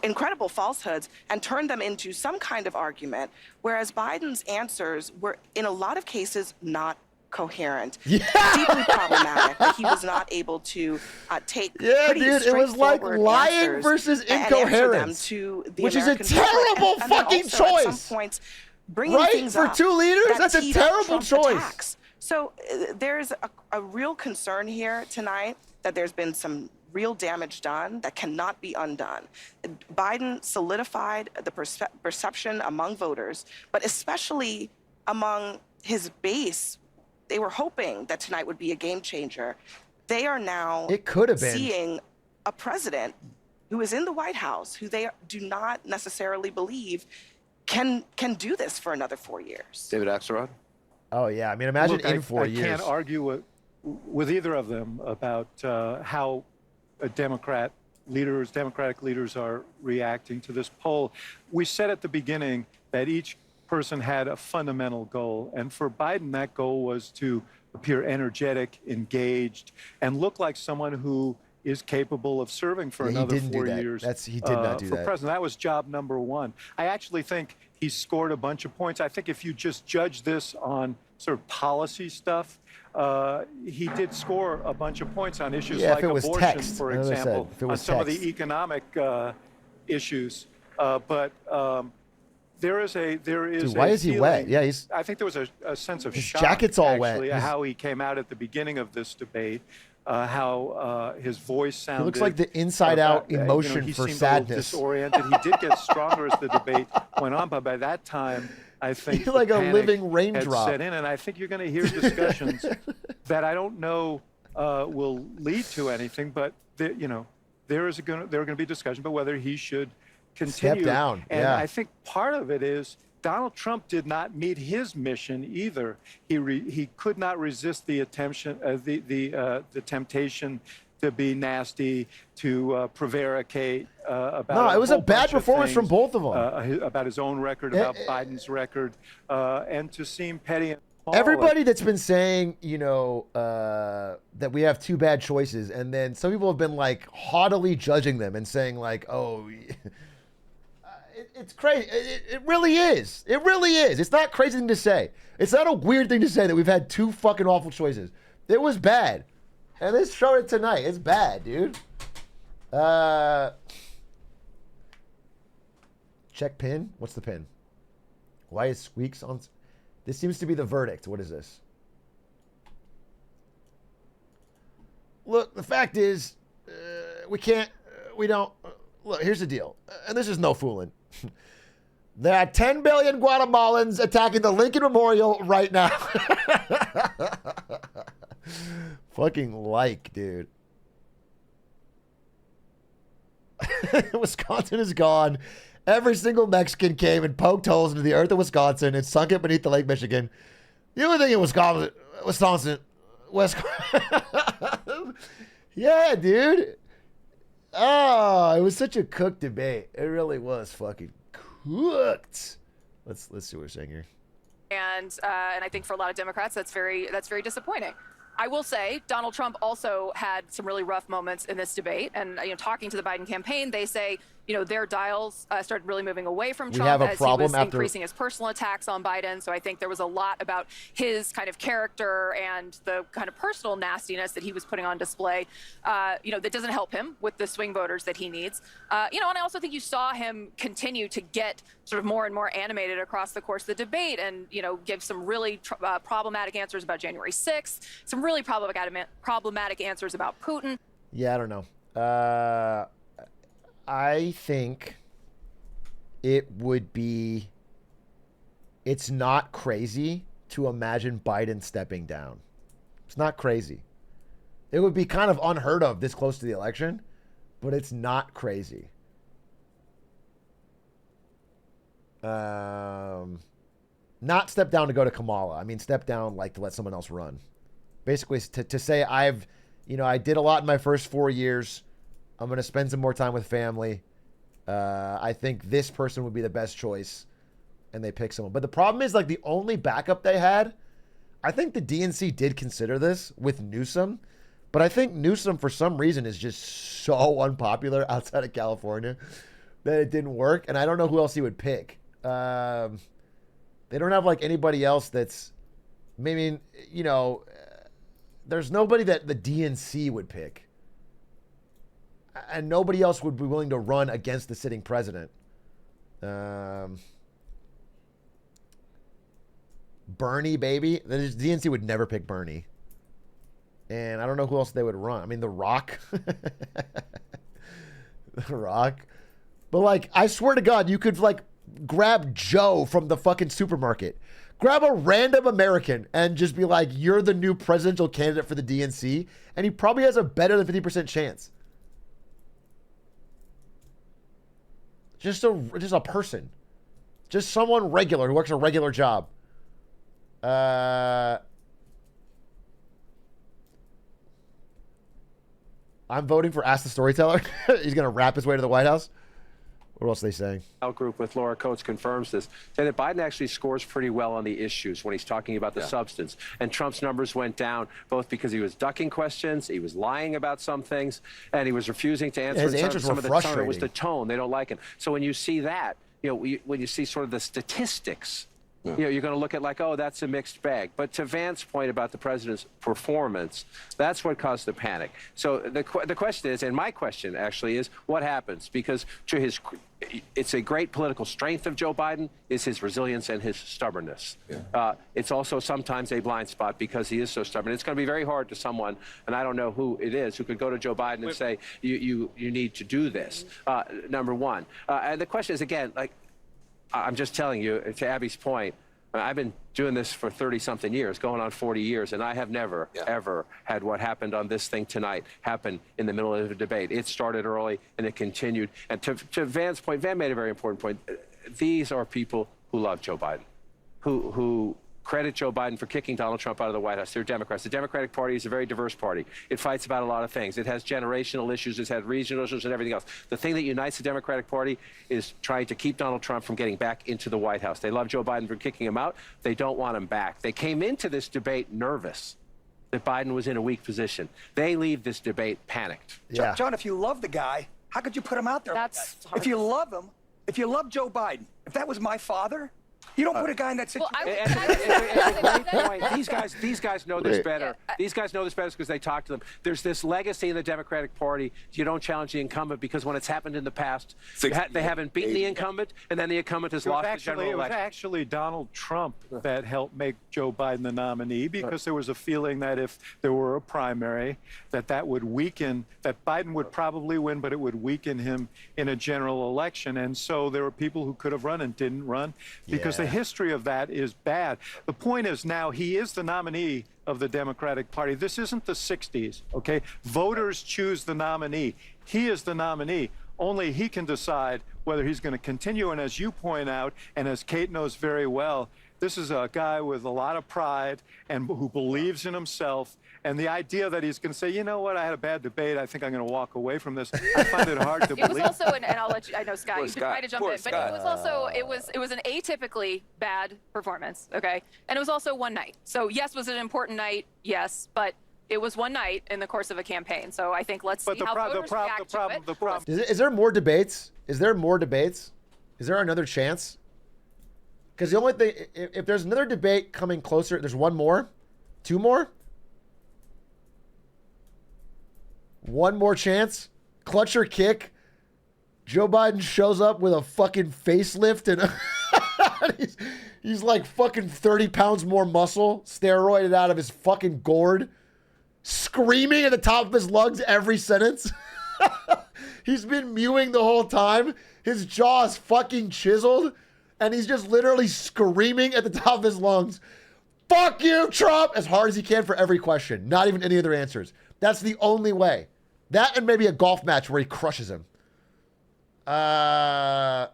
incredible falsehoods and turn them into some kind of argument, whereas Biden's answers were, in a lot of cases, not coherent. Deeply problematic that he was not able to take pretty it was like lying versus incoherence, which is a terrible fucking choice. At some points, bringing things for up two leaders, that's a terrible choice. Attacks. So there's a real concern here tonight that there's been some real damage done that cannot be undone. Biden solidified the perception among voters, but especially among his base. They were hoping that tonight would be a game changer. They are now seeing a president who is in the White House, who they do not necessarily believe can do this for another 4 years. David Axelrod? Oh, yeah. I mean, imagine in 4 years. I can't argue with either of them about how Democratic leaders are reacting to this poll. We said at the beginning that each person had a fundamental goal. And for Biden, that goal was to appear energetic, engaged, and look like someone who is capable of serving for another 4 years. He did not do for that. president. That was job number one. I actually think he scored a bunch of points. I think if you just judge this on sort of policy stuff, he did score a bunch of points on issues like abortion, for example, on some of the economic issues. But there is Dude, why is he wet? Yeah, he's. I think there was a sense of his shock. Jacket's all actually, wet. How he came out at the beginning of this debate, how his voice sounded. He looks like the inside-out emotion he for seemed sadness. A little disoriented. He did get stronger as the debate went on, but by that time, I think He's like a panic living raindrop. had set in, and I think you're going to hear discussions that I don't know will lead to anything, but there are going to be discussion about whether he should continue. Step down. And yeah. I think part of it is Donald Trump did not meet his mission either. He could not resist the temptation to be nasty, to prevaricate about. No, it was a bad performance from both of them. About his own record, about Biden's record, and to seem petty. And Everybody that's been saying, that we have two bad choices, and then some people have been like haughtily judging them and saying like, oh, it's crazy. It really is. It really is. It's not a crazy thing to say. It's not a weird thing to say that we've had two fucking awful choices. It was bad. And this showed it tonight. It's bad, dude. Check pin. What's the pin? Why is Squeaks on? This seems to be the verdict. What is this? Look, the fact is, we don't. Look, here's the deal. And this is no fooling. There are 10 billion Guatemalans attacking the Lincoln Memorial right now. Fucking dude. Wisconsin is gone. Every single Mexican came and poked holes into the earth of Wisconsin and sunk it beneath the Lake Michigan. The only thing in Wisconsin, yeah, dude. Oh, it was such a cooked debate. It really was fucking cooked. Let's see what we're saying here. And I think for a lot of Democrats, that's very disappointing. I will say Donald Trump also had some really rough moments in this debate. And talking to the Biden campaign, they say their dials started really moving away from Trump as he was increasing his personal attacks on Biden. So I think there was a lot about his kind of character and the kind of personal nastiness that he was putting on display, that doesn't help him with the swing voters that he needs. And I also think you saw him continue to get sort of more and more animated across the course of the debate and, give some really problematic answers about January 6th, some really problematic answers about Putin. Yeah, I don't know. I think it's not crazy to imagine Biden stepping down. It's not crazy. It would be kind of unheard of this close to the election, but it's not crazy. Not step down to go to Kamala. I mean, step down like to let someone else run. Basically, to say I did a lot in my first 4 years. I'm going to spend some more time with family. I think this person would be the best choice. And they pick someone. But the problem is, like, the only backup they had, I think the DNC did consider this with Newsom. But I think Newsom, for some reason, is just so unpopular outside of California that it didn't work. And I don't know who else he would pick. They don't have, like, anybody else that's, maybe, there's nobody that the DNC would pick. And nobody else would be willing to run against the sitting president. Bernie, baby. The DNC would never pick Bernie. And I don't know who else they would run. I mean, The Rock. The Rock. But, like, I swear to God, you could, like, grab Joe from the fucking supermarket. Grab a random American and just be like, you're the new presidential candidate for the DNC. And he probably has a better than 50% chance. Just a person. Just someone regular who works a regular job. I'm voting for Ask the Storyteller. He's going to rap his way to the White House. What else are they saying? Our group with Laura Coates confirms this. Say that Biden actually scores pretty well on the issues when he's talking about the substance. And Trump's numbers went down both because he was ducking questions, he was lying about some things, and he was refusing to answer. His answers some were of the frustrating. tone. It was the tone. They don't like it. So when you see that, when you see sort of the statistics You know, you're going to look at like, oh, that's a mixed bag. But to Vance's point about the president's performance, that's what caused the panic. So the question is, and my question actually is, what happens? Because it's a great political strength of Joe Biden is his resilience and his stubbornness. It's also sometimes a blind spot because he is so stubborn. It's going to be very hard to someone, and I don't know who it is, who could go to Joe Biden and say, you need to do this, number one. And the question is, again, like, I'm just telling you, to Abby's point, I've been doing this for 30-something years, going on 40 years, and I have never, ever had what happened on this thing tonight happen in the middle of a debate. It started early, and it continued. And to Van's point, Van made a very important point. These are people who love Joe Biden, who credit Joe Biden for kicking Donald Trump out of the White House. They're Democrats. The Democratic Party is a very diverse party. It fights about a lot of things. It has generational issues. It's had regional issues and everything else. The thing that unites the Democratic Party is trying to keep Donald Trump from getting back into the White House. They love Joe Biden for kicking him out. They don't want him back. They came into this debate nervous that Biden was in a weak position. They leave this debate panicked. Yeah. John, if you love the guy, how could you put him out there? If you love him, if you love Joe Biden, if that was my father, you don't put a guy in that situation. Great point. These guys know this better. These guys know this better because they talk to them. There's this legacy in the Democratic Party. You don't challenge the incumbent because when it's happened in the past, they haven't beaten the incumbent, and then the incumbent has lost the general election. It was actually Donald Trump that helped make Joe Biden the nominee because there was a feeling that if there were a primary, that would weaken, that Biden would probably win, but it would weaken him in a general election. And so there were people who could have run and didn't run because the history of that is bad. The point is now he is the nominee of the Democratic Party. This isn't the 60s, okay? Voters choose the nominee. He is the nominee. Only he can decide whether he's going to continue. And as you point out, and as Kate knows very well, this is a guy with a lot of pride and who believes in himself. And the idea that he's going to say, you know what, I had a bad debate, I think I'm going to walk away from this, I find it hard to believe. It was also, and I'll let you, I know Scott, you've been trying to jump in, but it was also, it was an atypically bad performance, okay? And it was also one night. So yes, was it an important night? Yes, but it was one night in the course of a campaign. So I think let's see how voters react to it. Is there more debates? Is there more debates? Is there another chance? Because the only thing, if there's another debate coming closer, there's one more? Two more? One more chance? Clutch or kick? Joe Biden shows up with a fucking facelift and he's like fucking 30 pounds more muscle, steroided out of his fucking gourd, screaming at the top of his lungs every sentence. He's been mewing the whole time. His jaw is fucking chiseled, and he's just literally screaming at the top of his lungs, "Fuck you, Trump!" as hard as he can for every question. Not even any other answers. That's the only way. That and maybe a golf match where he crushes him. About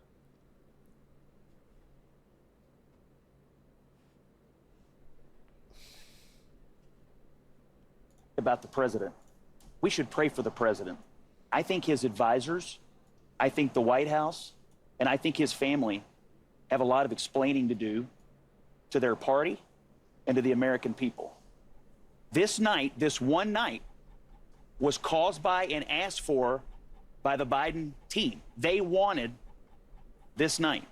the president. We should pray for the president. I think his advisors, I think the White House, and I think his family have a lot of explaining to do to their party and to the American people. This night, this one night, was caused by and asked for by the Biden team. They wanted this night.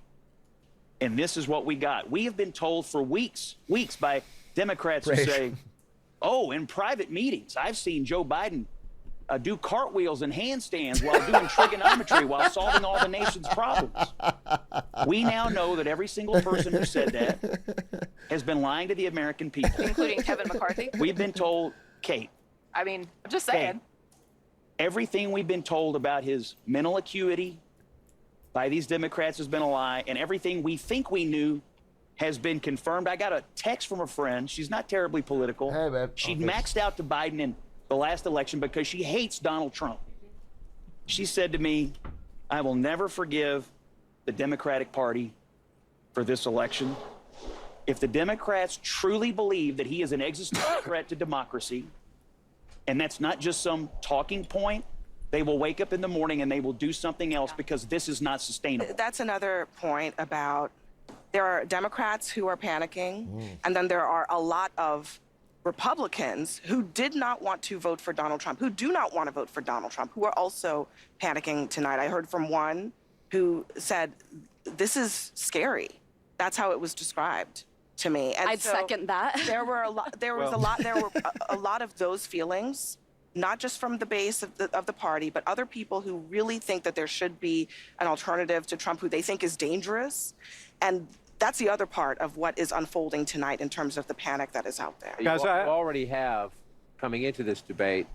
And this is what we got. We have been told for weeks by Democrats who say, oh, in private meetings, I've seen Joe Biden do cartwheels and handstands while doing trigonometry while solving all the nation's problems. We now know that every single person who said that has been lying to the American people. Including Kevin McCarthy? We've been told, Kate. I mean, I'm just saying. Everything we've been told about his mental acuity by these Democrats has been a lie, and everything we think we knew has been confirmed. I got a text from a friend. She's not terribly political. Hey, man. She maxed out to Biden in the last election because she hates Donald Trump. She said to me, I will never forgive the Democratic Party for this election. If the Democrats truly believe that he is an existential threat to democracy, and that's not just some talking point, they will wake up in the morning and they will do something else because this is not sustainable. That's another point about there are Democrats who are panicking, and then there are a lot of Republicans who did not want to vote for Donald Trump, who do not want to vote for Donald Trump, who are also panicking tonight. I heard from one who said, this is scary. That's how it was described to me. And I'd second that. There were a lot. There were a lot of those feelings, not just from the base of the party, but other people who really think that there should be an alternative to Trump, who they think is dangerous, and that's the other part of what is unfolding tonight in terms of the panic that is out there. You already have, coming into this debate,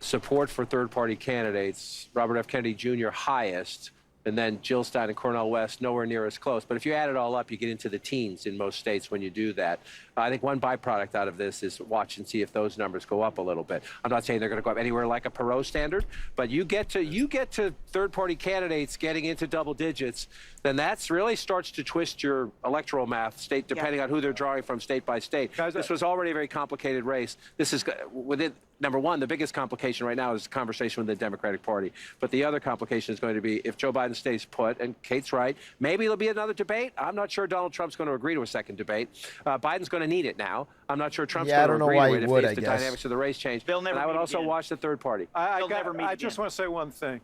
support for third-party candidates. Robert F. Kennedy Jr. highest, and then Jill Stein and Cornel West nowhere near as close. But if you add it all up, you get into the teens in most states when you do that. I think one byproduct out of this is watch and see if those numbers go up a little bit. I'm not saying they're going to go up anywhere like a Perot standard, but you get to third-party candidates getting into double digits, then that's really starts to twist your electoral math, state depending on who they're drawing from state by state. This was already a very complicated race. This is within. Number one, the biggest complication right now is the conversation with the Democratic Party. But the other complication is going to be if Joe Biden stays put, and Kate's right, maybe there'll be another debate. I'm not sure Donald Trump's going to agree to a second debate. Biden's going to need it now. I'm not sure Trump's going to agree to it if the dynamics of the race change. They'll never and I would meet also again. watch the third party. I just want to say one thing,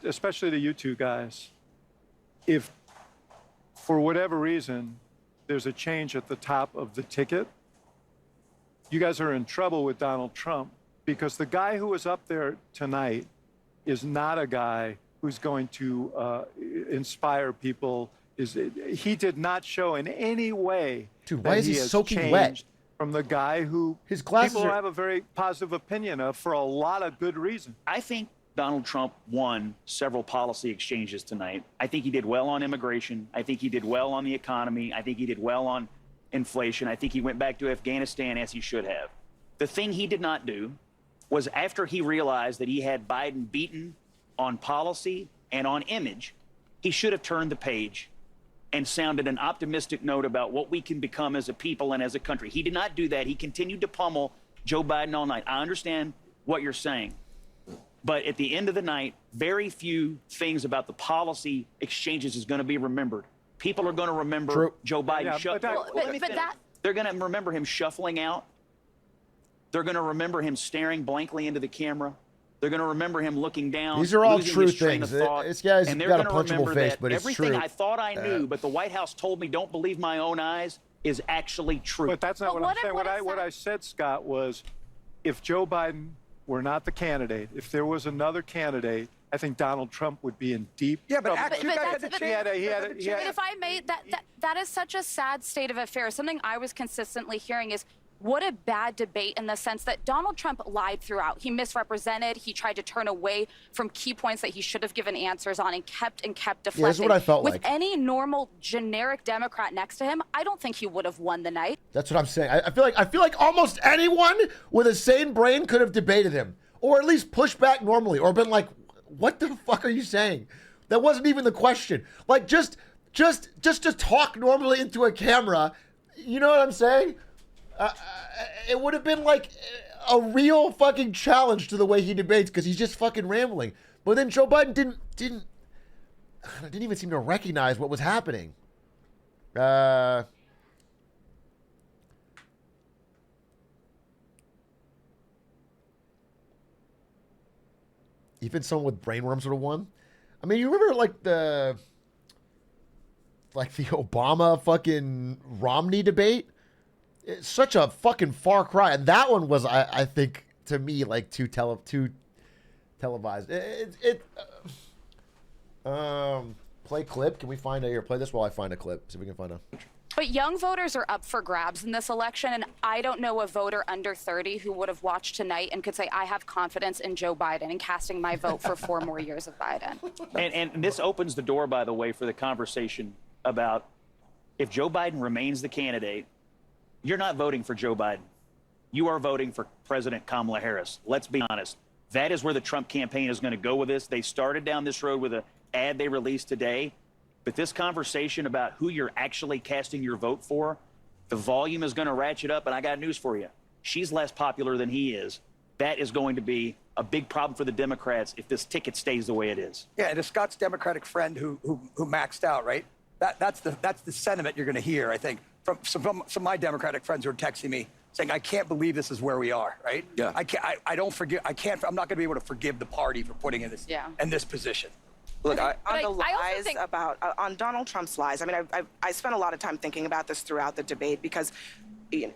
especially to you two guys. If, for whatever reason, there's a change at the top of the ticket, you guys are in trouble with Donald Trump, because the guy who was up there tonight is not a guy who's going to inspire people. He did not show in any way Dude, why is he soaking wet? From the guy who his glasses people are... have a very positive opinion of for a lot of good reason. I think Donald Trump won several policy exchanges tonight. I think he did well on immigration. I think he did well on the economy. I think he did well on inflation. I think he went back to Afghanistan as he should have. The thing he did not do was, after he realized that he had Biden beaten on policy and on image, he should have turned the page and sounded an optimistic note about what we can become as a people and as a country. He did not do that. He continued to pummel Joe Biden all night. I understand what you're saying, but at the end of the night, very few things about the policy exchanges is going to be remembered. People are going to remember Joe Biden. They're going to remember him shuffling out. They're going to remember him staring blankly into the camera. They're going to remember him looking down. These are all losing true his train things. of thought, This guy's and they're got a gonna punchable remember face, that but it's everything true. I thought I knew, but the White House told me don't believe my own eyes, is actually true. But that's not what I'm saying. What I said, Scott, was if Joe Biden were not the candidate, if there was another candidate, I think Donald Trump would be in deep trouble. If I may, that is such a sad state of affairs. Something I was consistently hearing is, what a bad debate, in the sense that Donald Trump lied throughout. He misrepresented. He tried to turn away from key points that he should have given answers on, and kept deflecting. Yeah, that's what I felt With like. any normal generic Democrat next to him, I don't think he would have won the night. That's what I'm saying. I feel like almost anyone with a sane brain could have debated him, or at least pushed back normally, or been like, "What the fuck are you saying? That wasn't even the question." Like just talk normally into a camera. You know what I'm saying? It would have been like a real fucking challenge to the way he debates, because he's just fucking rambling. But then Joe Biden didn't even seem to recognize what was happening. Even someone with brainworms would have won. I mean, you remember like the Obama fucking Romney debate? It's such a fucking far cry, and that one was, I think, to me, like too televised. Play clip. Can we find a here? Play this while I find a clip. See if we can find a. But young voters are up for grabs in this election, and I don't know a voter under 30 who would have watched tonight and could say, I have confidence in Joe Biden and casting my vote for 4 more years of Biden. And this opens the door, by the way, for the conversation about if Joe Biden remains the candidate, you're not voting for Joe Biden. You are voting for President Kamala Harris. Let's be honest. That is where the Trump campaign is going to go with this. They started down this road with an ad they released today. But this conversation about who you're actually casting your vote for, the volume is going to ratchet up. And I got news for you. She's less popular than he is. That is going to be a big problem for the Democrats if this ticket stays the way it is. Yeah, and to Scott's Democratic friend who maxed out, right? That's the sentiment you're going to hear, I think, from some of my Democratic friends who are texting me saying, I can't believe this is where we are, right? Yeah. I'm not going to be able to forgive the party for putting in this in this position. Look, But on the I also lies think- about on Donald Trump's lies. I mean, I spent a lot of time thinking about this throughout the debate because, we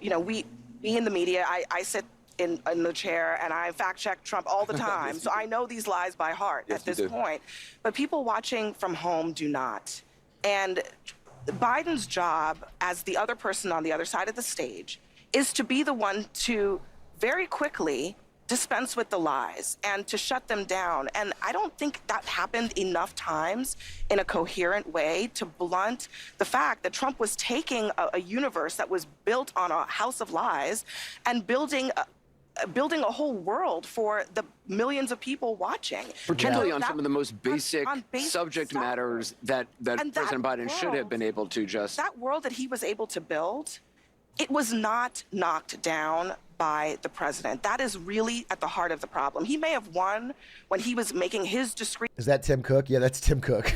in the media, I sit in the chair and I fact check Trump all the time, so I know these lies by heart at this point. But people watching from home do not, and Biden's job as the other person on the other side of the stage is to be the one to very quickly dispense with the lies and to shut them down. And I don't think that happened enough times in a coherent way to blunt the fact that Trump was taking a universe that was built on a house of lies and building a whole world for the millions of people watching. Particularly on some of the most basic subject stuff. matters that And President Biden should have been able to just... That world that he was able to build, it was not knocked down by the president. That is really at the heart of the problem. He may have won when he was making his discreet... Is that Tim Cook? Yeah, that's Tim Cook.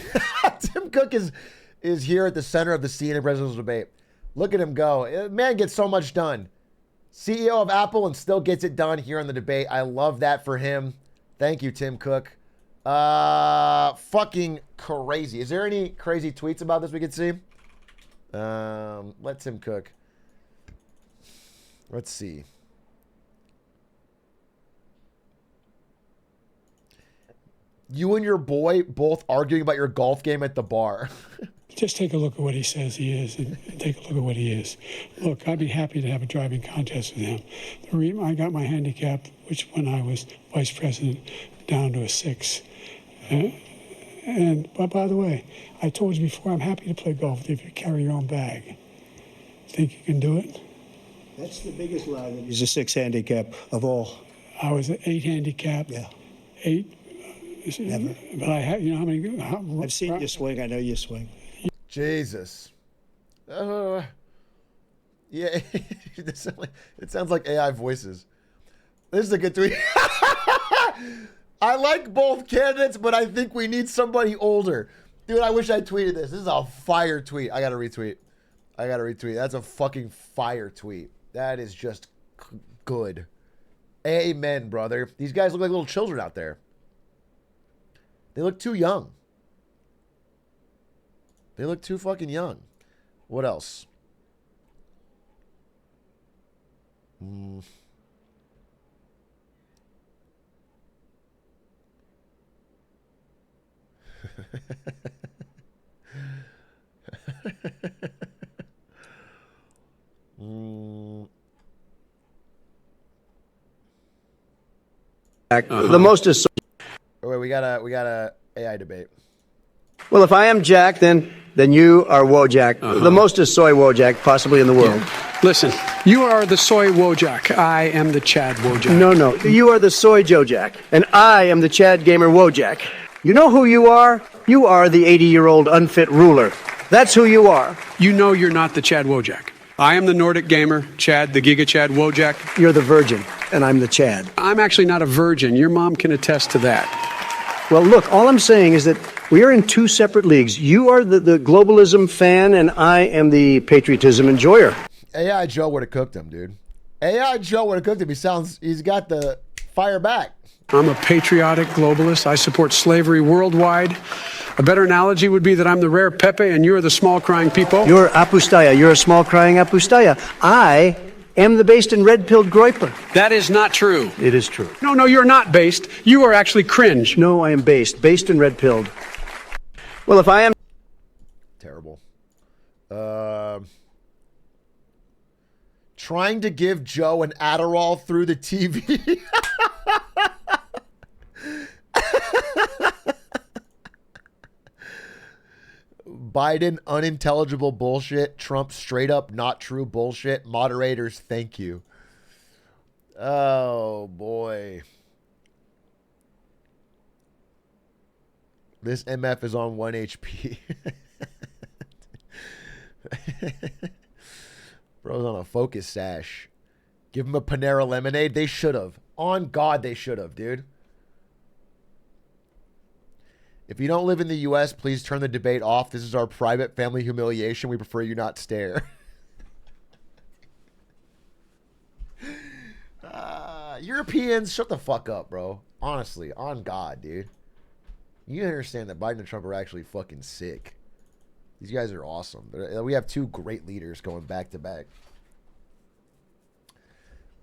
Tim Cook is here at the center of the scene in presidential debate. Look at him go. Man gets so much done. CEO of Apple and still gets it done here in the debate. I love that for him. Thank you, Tim Cook. Fucking crazy. Is there any crazy tweets about this we could see? Let Tim Cook. Let's see. You and your boy both arguing about your golf game at the bar. Just take a look at what he says he is and take a look at what he is. Look, I'd be happy to have a driving contest with him. The reason I got my handicap, which when I was vice president, down to a 6. But by the way, I told you before, I'm happy to play golf if you carry your own bag. Think you can do it? That's the biggest lie that he's a 6 handicap of all. I was an 8 handicap. Yeah. 8. Never. But I had, how many? I've seen you swing. I know you swing. Jesus. Yeah, it sounds like AI voices. This is a good tweet. I like both candidates, but I think we need somebody older. Dude, I wish I tweeted this. This is a fire tweet. I got to retweet. That's a fucking fire tweet. That is just good. Amen, brother. These guys look like little children out there. They look too young. They look too fucking young. What else? The most is. Oh, wait, we got a AI debate. Well, if I am Jack, then you are Wojak. The most is soy Wojak, possibly in the world. Yeah. Listen, you are the soy Wojak. I am the Chad Wojak. No. You are the soy Jojak, and I am the Chad Gamer Wojak. You know who you are? You are the 80-year-old unfit ruler. That's who you are. You know you're not the Chad Wojak. I am the Nordic Gamer, Chad, the Giga Chad Wojak. You're the virgin, and I'm the Chad. I'm actually not a virgin. Your mom can attest to that. Well, look, all I'm saying is that we are in 2 separate leagues. You are the globalism fan, and I am the patriotism enjoyer. AI Joe would have cooked him, dude. AI Joe would have cooked him. He's got the fire back. I'm a patriotic globalist. I support slavery worldwide. A better analogy would be that I'm the rare Pepe and you're the small crying people. You're Apustaya. You're a small crying Apustaya. I am the based and red-pilled Groiper. That is not true. It is true. No, you're not based. You are actually cringe. No, I am based and red-pilled. Well, if I am... Terrible. Trying to give Joe an Adderall through the TV. Biden, unintelligible bullshit. Trump, straight up not true bullshit. Moderators, thank you. Oh, boy. This MF is on 1 HP. Bro's on a Focus sash. Give him a Panera lemonade. They should have. On God, they should have, dude. If you don't live in the U.S., please turn the debate off. This is our private family humiliation. We prefer you not stare. Europeans, shut the fuck up, bro. Honestly, on God, dude. You understand that Biden and Trump are actually fucking sick. These guys are awesome. We have two great leaders going back to back.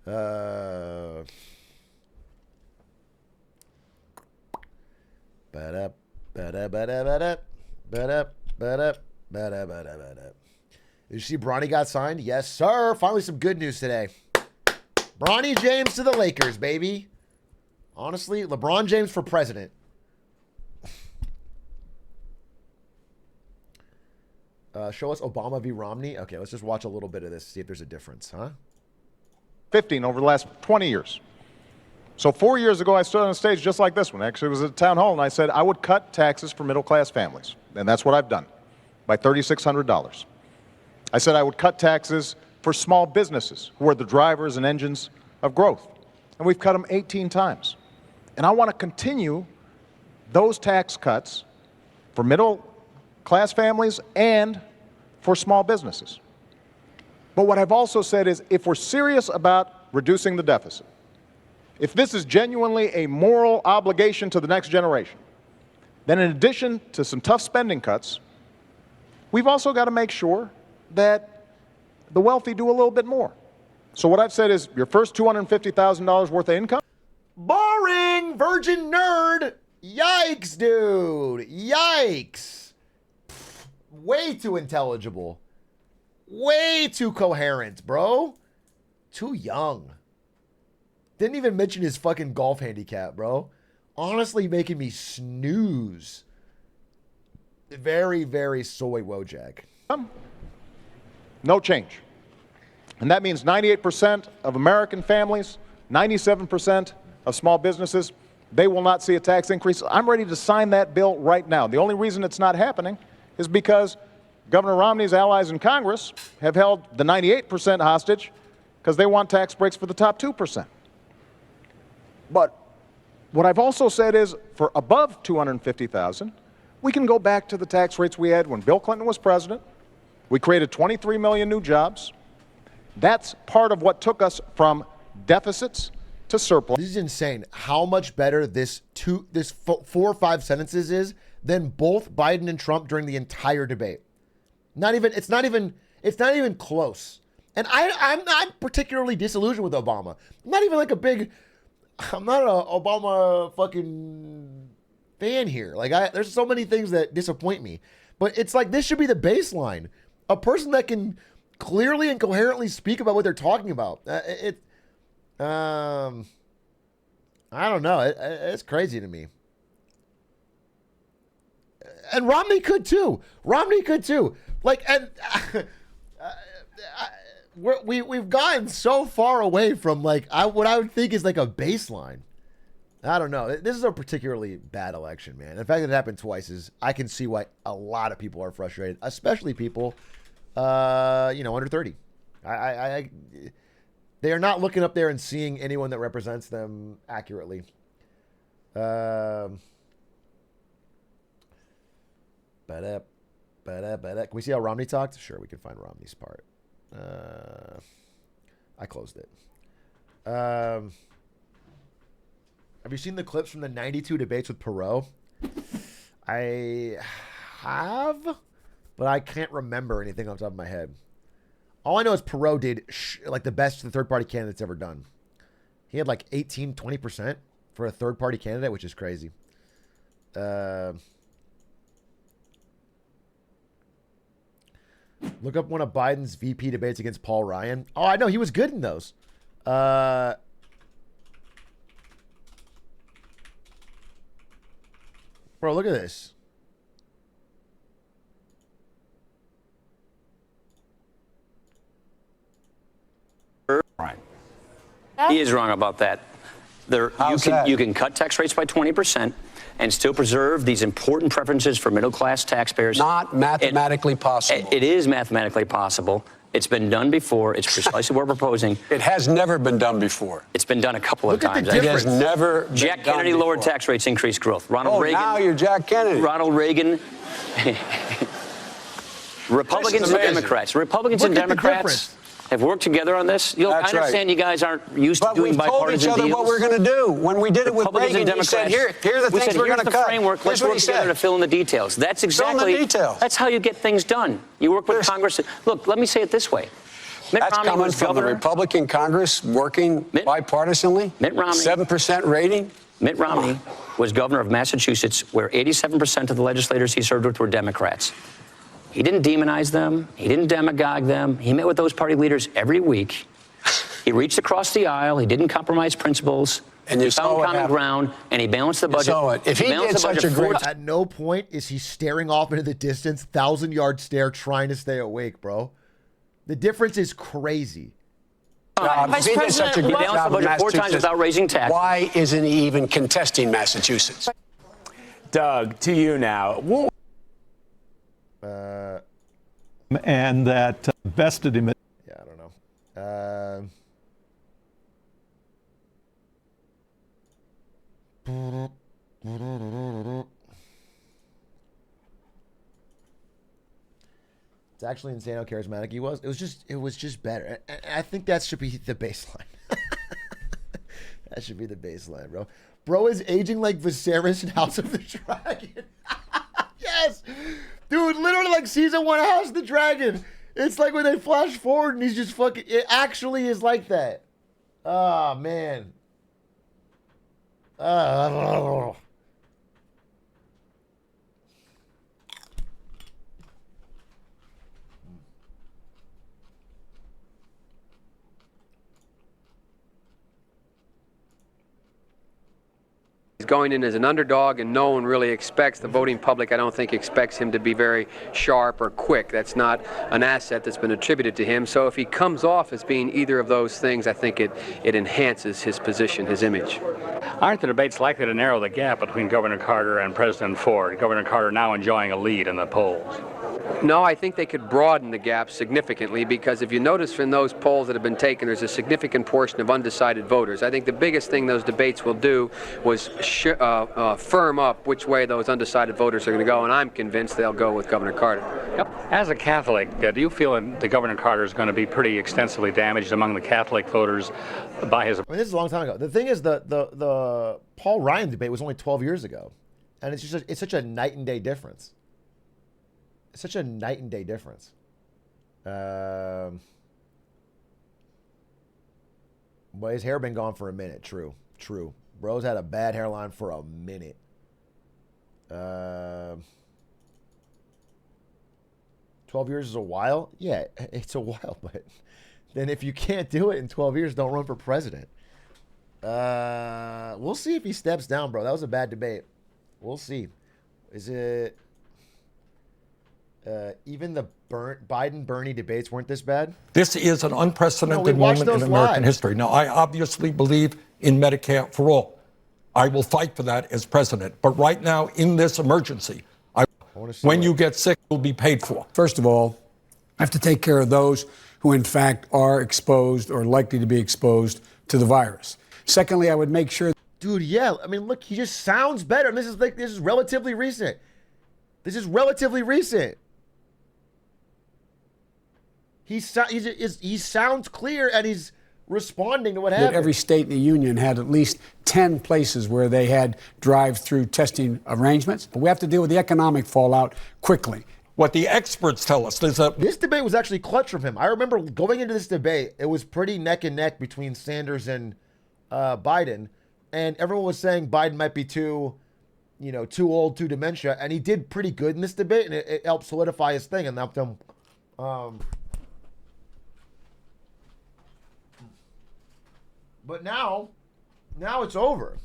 Did you see Bronny got signed? Yes, sir. Finally, some good news today. Bronny James to the Lakers, baby. Honestly, LeBron James for president. Show us Obama v. Romney. Okay, let's just watch a little bit of this, see if there's a difference, huh? 15 over the last 20 years. So 4 years ago, I stood on a stage just like this one. Actually, it was at a town hall, and I said I would cut taxes for middle-class families. And that's what I've done, by $3,600. I said I would cut taxes for small businesses, who are the drivers and engines of growth. And we've cut them 18 times. And I want to continue those tax cuts for middle-class families and for small businesses. But what I've also said is, if we're serious about reducing the deficit, if this is genuinely a moral obligation to the next generation, then in addition to some tough spending cuts, we've also got to make sure that the wealthy do a little bit more. So what I've said is, your first $250,000 worth of income. Boring, virgin nerd. Yikes, dude. Yikes. Way too intelligible. Way too coherent, bro. Too young. Didn't even mention his fucking golf handicap, bro. Honestly making me snooze. Very, very soy Wojak. No change. And that means 98% of American families, 97% of small businesses, they will not see a tax increase. I'm ready to sign that bill right now. The only reason it's not happening is because Governor Romney's allies in Congress have held the 98% hostage because they want tax breaks for the top 2%. But what I've also said is, for above $250,000, we can go back to the tax rates we had when Bill Clinton was president. We created 23 million new jobs. That's part of what took us from deficits to surplus. This is insane. How much better this 4 or 5 sentences is than both Biden and Trump during the entire debate. It's not even close. And I'm not particularly disillusioned with Obama. I'm not an Obama fucking fan here. There's so many things that disappoint me. But it's like, this should be the baseline. A person that can clearly and coherently speak about what they're talking about. I don't know. It's crazy to me. And Romney could too. We've gotten so far away from what I would think is like a baseline. I don't know. This is a particularly bad election, man. The fact that it happened twice is, I can see why a lot of people are frustrated, especially people, under 30. They are not looking up there and seeing anyone that represents them accurately. Can we see how Romney talked? Sure, we can find Romney's part. I closed it. Have you seen the clips from the 92 debates with Perot? I have, but I can't remember anything off the top of my head. All I know is Perot did the best the third-party candidate's ever done. He had 18, 20% for a third-party candidate, which is crazy. Look up one of Biden's VP debates against Paul Ryan. Oh, I know. He was good in those. Bro, look at this. Right. He is wrong about that. You can cut tax rates by 20% and still preserve these important preferences for middle-class taxpayers. Not mathematically possible. It is mathematically possible. It's been done before. It's precisely what we're proposing. It has never been done before. It's been done a couple of times. It has never been Jack done Kennedy before. lowered tax rates, increased growth. Ronald Reagan. Now you're Jack Kennedy. Ronald Reagan. Republicans and Democrats. Republicans and Democrats have worked together on this. I understand you guys aren't used to doing bipartisan deals. But we've told each other what we're going to do. When we did it with Reagan, he said, here are the things we're going to cut. Framework. Let's work together to fill in the details. That's exactly. That's how you get things done. You work with Congress. Look, let me say it this way. That's coming from the Republican Congress working bipartisanly. Mitt Romney. 7% rating. Mitt Romney was governor of Massachusetts, where 87% of the legislators he served with were Democrats. He didn't demonize them. He didn't demagogue them. He met with those party leaders every week. He reached across the aisle. He didn't compromise principles. And he found common ground, and he balanced the budget. You saw it. If he did such a great... At no point is he staring off into the distance, 1,000-yard stare, trying to stay awake, bro. The difference is crazy. If he did such a great job in Massachusetts, 4 times without raising taxes. Why isn't he even contesting Massachusetts? Doug, to you now. And that vested him. Yeah, I don't know. It's actually insane how charismatic he was. It was just better. And I think that should be the baseline. That should be the baseline, bro. Bro is aging like Viserys in House of the Dragon. Yes! Dude, literally like season 1 House of the Dragon. It's like when they flash forward and he's just fucking... It actually is like that. Oh, man. He's going in as an underdog, and no one really expects, the voting public, I don't think, expects him to be very sharp or quick. That's not an asset that's been attributed to him. So if he comes off as being either of those things, I think it enhances his position, his image. Aren't the debates likely to narrow the gap between Governor Carter and President Ford? Governor Carter now enjoying a lead in the polls. No, I think they could broaden the gap significantly, because if you notice from those polls that have been taken, there's a significant portion of undecided voters. I think the biggest thing those debates will do was firm up which way those undecided voters are going to go, and I'm convinced they'll go with Governor Carter. Yep. As a Catholic, do you feel that Governor Carter is going to be pretty extensively damaged among the Catholic voters by his... I mean, this is a long time ago. The thing is, the Paul Ryan debate was only 12 years ago, and it's such a night and day difference. It's such a night and day difference. Well, his hair been gone for a minute. True. Bro's had a bad hairline for a minute. 12 years is a while? Yeah, it's a while, but then if you can't do it in 12 years, don't run for president. We'll see if he steps down, bro. That was a bad debate. We'll see. Is it... even the Biden-Bernie debates weren't this bad? This is an unprecedented moment in American history. Now, I obviously believe in Medicare for all. I will fight for that as president. But right now, in this emergency, when you get sick, you'll be paid for. First of all, I have to take care of those who, in fact, are exposed or likely to be exposed to the virus. Secondly, I would make sure... Dude, yeah. I mean, look, he just sounds better. And this is relatively recent. He sounds clear, and he's responding to what happened. Every state in the union had at least 10 places where they had drive-through testing arrangements. But we have to deal with the economic fallout quickly. What the experts tell us is that... This debate was actually clutch from him. I remember going into this debate, it was pretty neck and neck between Sanders and Biden. And everyone was saying Biden might be too old, too dementia. And he did pretty good in this debate, and it helped solidify his thing and helped him... But now it's over.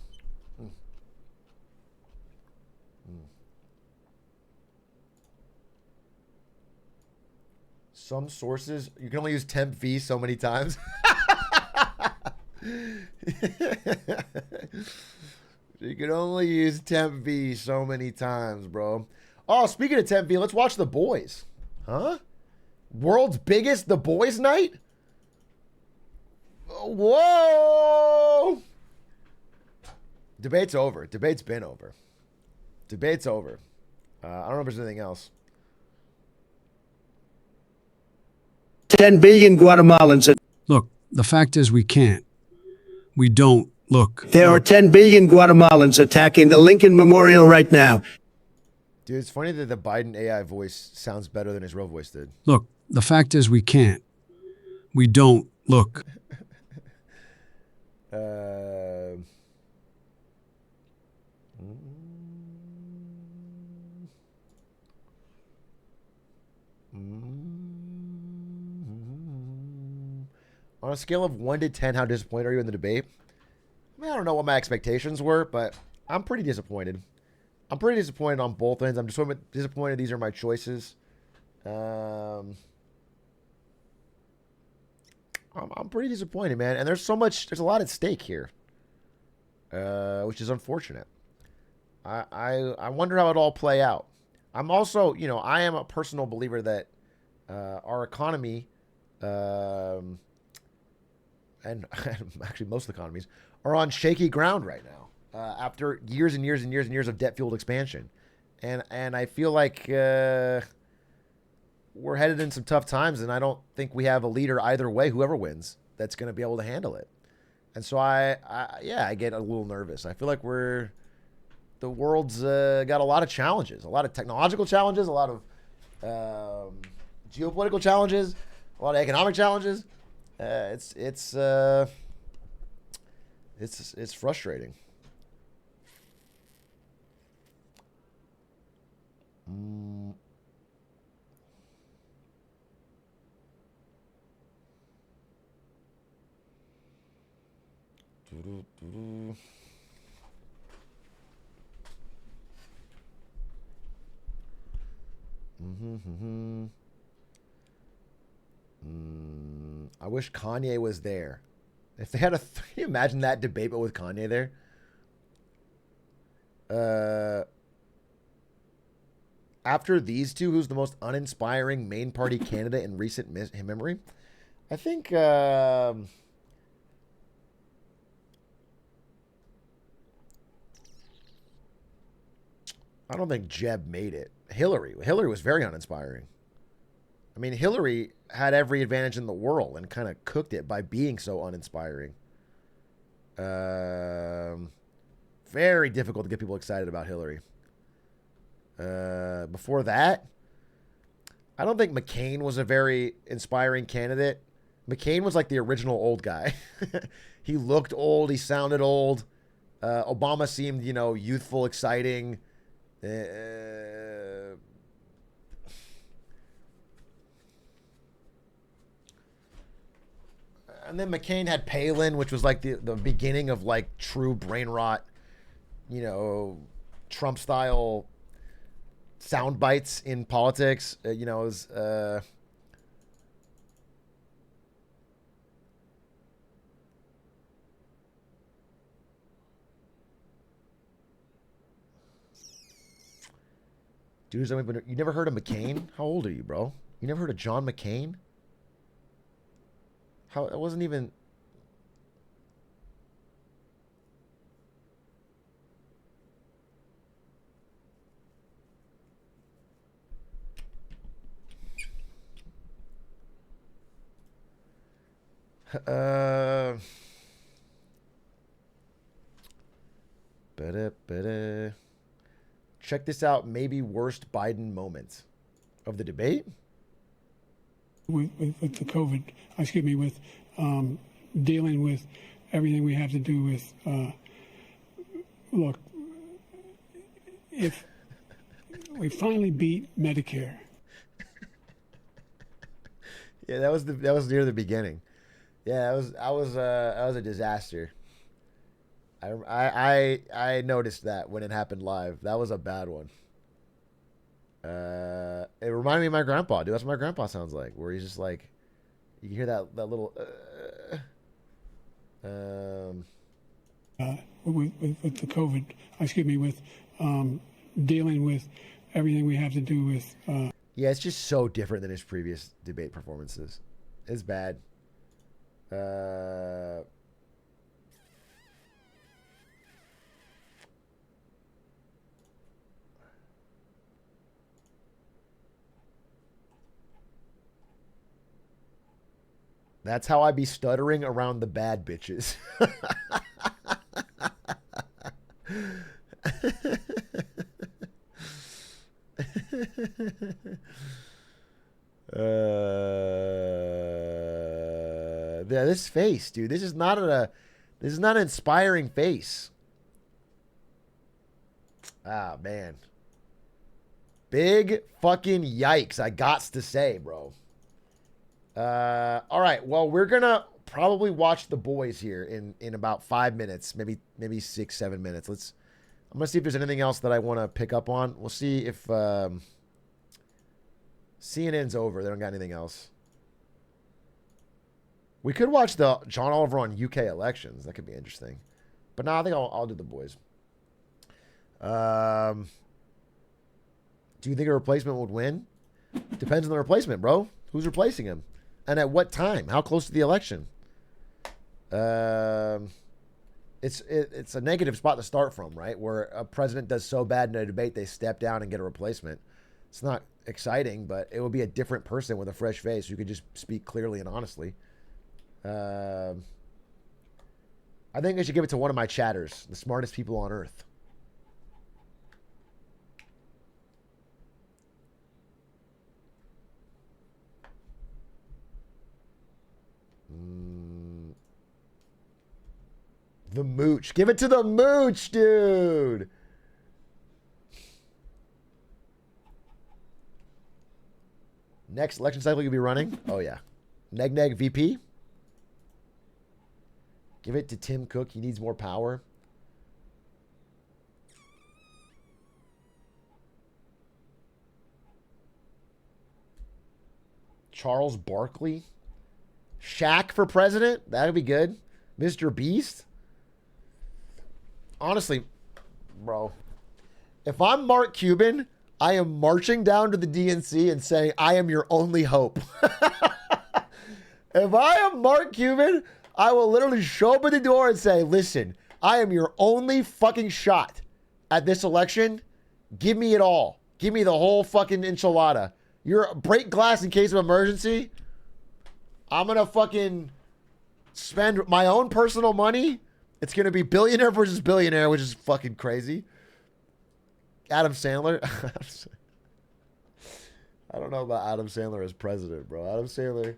Some sources, you can only use temp V so many times. You can only use temp V so many times, bro. Oh, speaking of temp V, let's watch The Boys. Huh? World's biggest The Boys night? Whoa! Debate's over. Debate's been over. Debate's over. I don't know if there's anything else. 10 billion Guatemalans. Look, the fact is we can't. We don't. Look. There are 10 billion Guatemalans attacking the Lincoln Memorial right now. Dude, it's funny that the Biden AI voice sounds better than his real voice did. Look, the fact is we can't. We don't. Look. On a scale of 1 to 10, how disappointed are you in the debate? I mean, I don't know what my expectations were, but I'm pretty disappointed. I'm pretty disappointed on both ends. I'm just disappointed these are my choices. I'm pretty disappointed, man. And there's a lot at stake here, which is unfortunate. I wonder how it all play out. I'm also, I am a personal believer that our economy, and actually most economies, are on shaky ground right now after years and years and years and years of debt-fueled expansion. And I feel like we're headed in some tough times, and I don't think we have a leader either way, whoever wins, that's going to be able to handle it. And so I get a little nervous. I feel like the world's got a lot of challenges, a lot of technological challenges, a lot of geopolitical challenges, a lot of economic challenges. It's frustrating. I wish Kanye was there. If they had can you imagine that debate, but with Kanye there? After these two, who's the most uninspiring main party candidate in recent memory? I think I don't think Jeb made it. Hillary was very uninspiring. I mean, Hillary had every advantage in the world and kind of cooked it by being so uninspiring. Very difficult to get people excited about Hillary. Before that, I don't think McCain was a very inspiring candidate. McCain was like the original old guy. He looked old. He sounded old. Obama seemed, youthful, exciting. And then McCain had Palin, which was like the beginning of like true brain rot, Trump style sound bites in politics. It was dudes. You never heard of McCain? How old are you, bro? You never heard of John McCain? How it wasn't even. Check this out. Maybe worst Biden moment of the debate. With the COVID, with dealing with everything we have to do with, look, if we finally beat Medicare. Yeah, that was near the beginning. Yeah, that was a disaster. I noticed that when it happened live. That was a bad one. It reminded me of my grandpa, dude. That's what my grandpa sounds like, where he's just like, you can hear that little. With the COVID, with dealing with everything we have to do with. Yeah, it's just so different than his previous debate performances. It's bad. That's how I be stuttering around the bad bitches. Yeah, this face, dude. This is not an inspiring face. Ah, man. Big fucking yikes, I gots to say, bro. All right, well, we're gonna probably watch The Boys here in about 5 minutes, maybe 6-7 minutes. I'm gonna see if there's anything else that I want to pick up on. We'll see if CNN's over. They don't got anything else. We could watch the John Oliver on UK elections. That could be interesting. But no, I think I'll do The Boys. Do you think a replacement would win? Depends on the replacement, bro. Who's replacing him? And at what time? How close to the election? It's a negative spot to start from, right? Where a president does so bad in a debate, they step down and get a replacement. It's not exciting, but it will be a different person with a fresh face who could just speak clearly and honestly. I think I should give it to one of my chatters, the smartest people on earth. The Mooch. Give it to the Mooch, dude. Next election cycle you'll be running? Oh, yeah. Neg VP? Give it to Tim Cook. He needs more power. Charles Barkley? Shaq for president? That would be good. Mr. Beast? Honestly, bro, if I'm Mark Cuban, I am marching down to the DNC and saying, I am your only hope. If I am Mark Cuban, I will literally show up at the door and say, listen, I am your only fucking shot at this election. Give me it all. Give me the whole fucking enchilada. You're break glass in case of emergency. I'm going to fucking spend my own personal money. It's going to be billionaire versus billionaire, which is fucking crazy. Adam Sandler. I don't know about Adam Sandler as president, bro. Adam Sandler.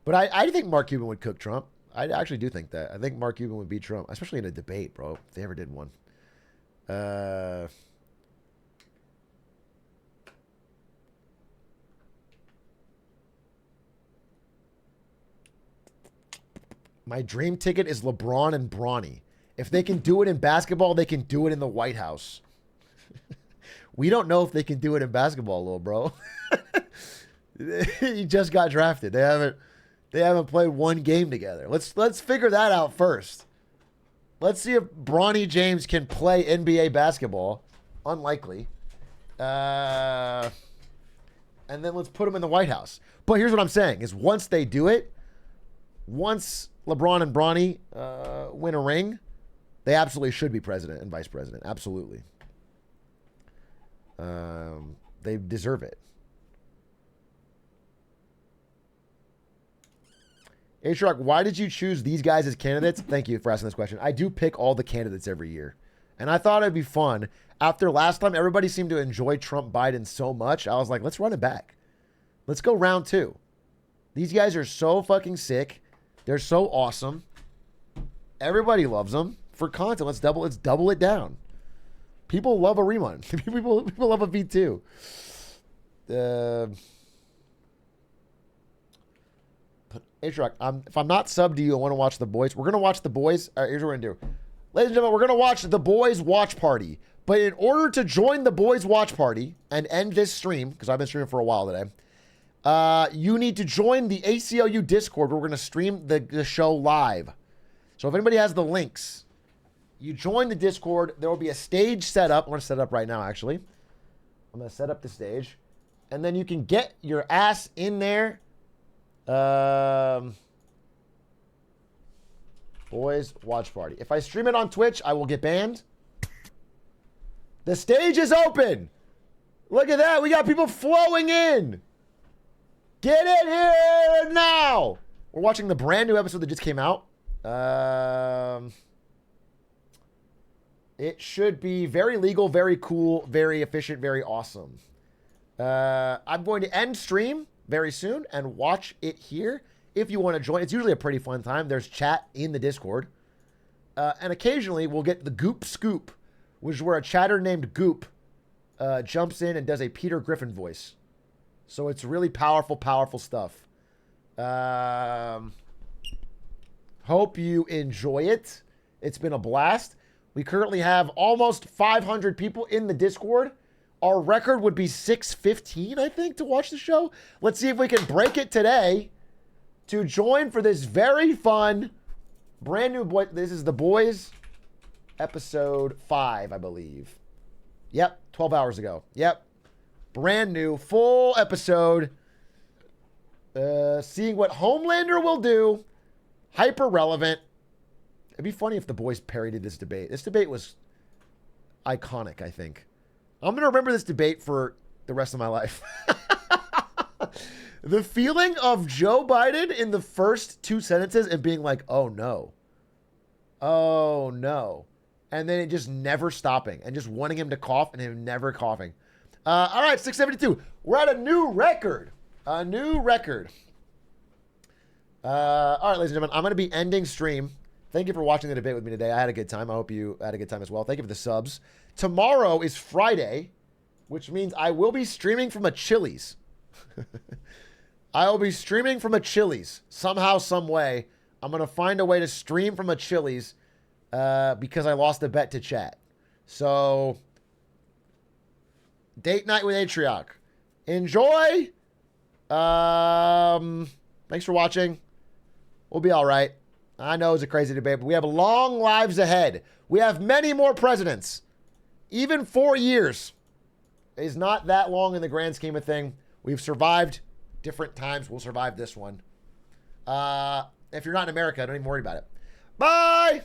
But I think Mark Cuban would cook Trump. I actually do think that. I think Mark Cuban would beat Trump, especially in a debate, bro, if they ever did one. My dream ticket is LeBron and Bronny. If they can do it in basketball, they can do it in the White House. We don't know if they can do it in basketball, little bro. He just got drafted. They haven't played one game together. Let's figure that out first. Let's see if Bronny James can play NBA basketball. Unlikely. And then let's put him in the White House. But here's what I'm saying is once they do it, once LeBron and Bronny win a ring, they absolutely should be president and vice president. Absolutely. They deserve it. Atrioc, why did you choose these guys as candidates? Thank you for asking this question. I do pick all the candidates every year. And I thought it'd be fun. After last time, everybody seemed to enjoy Trump Biden so much. I was like, let's run it back. Let's go round 2. These guys are so fucking sick. They're so awesome. Everybody loves them. For content, let's double it down. People love a rerun. People love a V2. Atrioc, if I'm not subbed to you, I want to watch The Boys. We're going to watch The Boys. All right, here's what we're going to do. Ladies and gentlemen, we're going to watch The Boys Watch Party. But in order to join The Boys Watch Party and end this stream, because I've been streaming for a while today, you need to join the ACLU Discord where we're going to stream the show live. So if anybody has the links, you join the Discord. There will be a stage set up. I'm going to set it up right now, actually. I'm going to set up the stage. and then you can get your ass in there. Boys watch party. If I stream it on Twitch, I will get banned. The stage is open. Look at that. We got people flowing in. Get in here now. We're watching the brand new episode that just came out. It should be very legal, very cool, very efficient, very awesome. I'm going to end stream very soon and watch it here. If you want to join, it's usually a pretty fun time. There's chat in the Discord. And occasionally we'll get the Goop Scoop, which is where a chatter named Goop jumps in and does a Peter Griffin voice. So it's really powerful, powerful stuff. Hope you enjoy it. It's been a blast. We currently have almost 500 people in the Discord. Our record would be 615, I think, to watch the show. Let's see if we can break it today to join for this very fun, brand new boy. This is The Boys, episode 5, I believe. Yep, 12 hours ago. Yep. Brand new, full episode. Seeing what Homelander will do. Hyper relevant. It'd be funny if The Boys parodied this debate. This debate was iconic, I think. I'm going to remember this debate for the rest of my life. The feeling of Joe Biden in the first 2 sentences and being like, oh no. Oh no. And then it just never stopping and just wanting him to cough and him never coughing. All right, 672. We're at a new record. A new record. All right, ladies and gentlemen, I'm going to be ending stream. Thank you for watching the debate with me today. I had a good time. I hope you had a good time as well. Thank you for the subs. Tomorrow is Friday, which means I will be streaming from a Chili's. I will be streaming from a Chili's. Somehow, some way. I'm going to find a way to stream from a Chili's because I lost a bet to chat. So, date night with Atrioc. Enjoy. Thanks for watching. We'll be all right. I know it's a crazy debate, but we have long lives ahead. We have many more presidents. Even 4 years is not that long in the grand scheme of thing. We've survived different times. We'll survive this one. If you're not in America, don't even worry about it. Bye!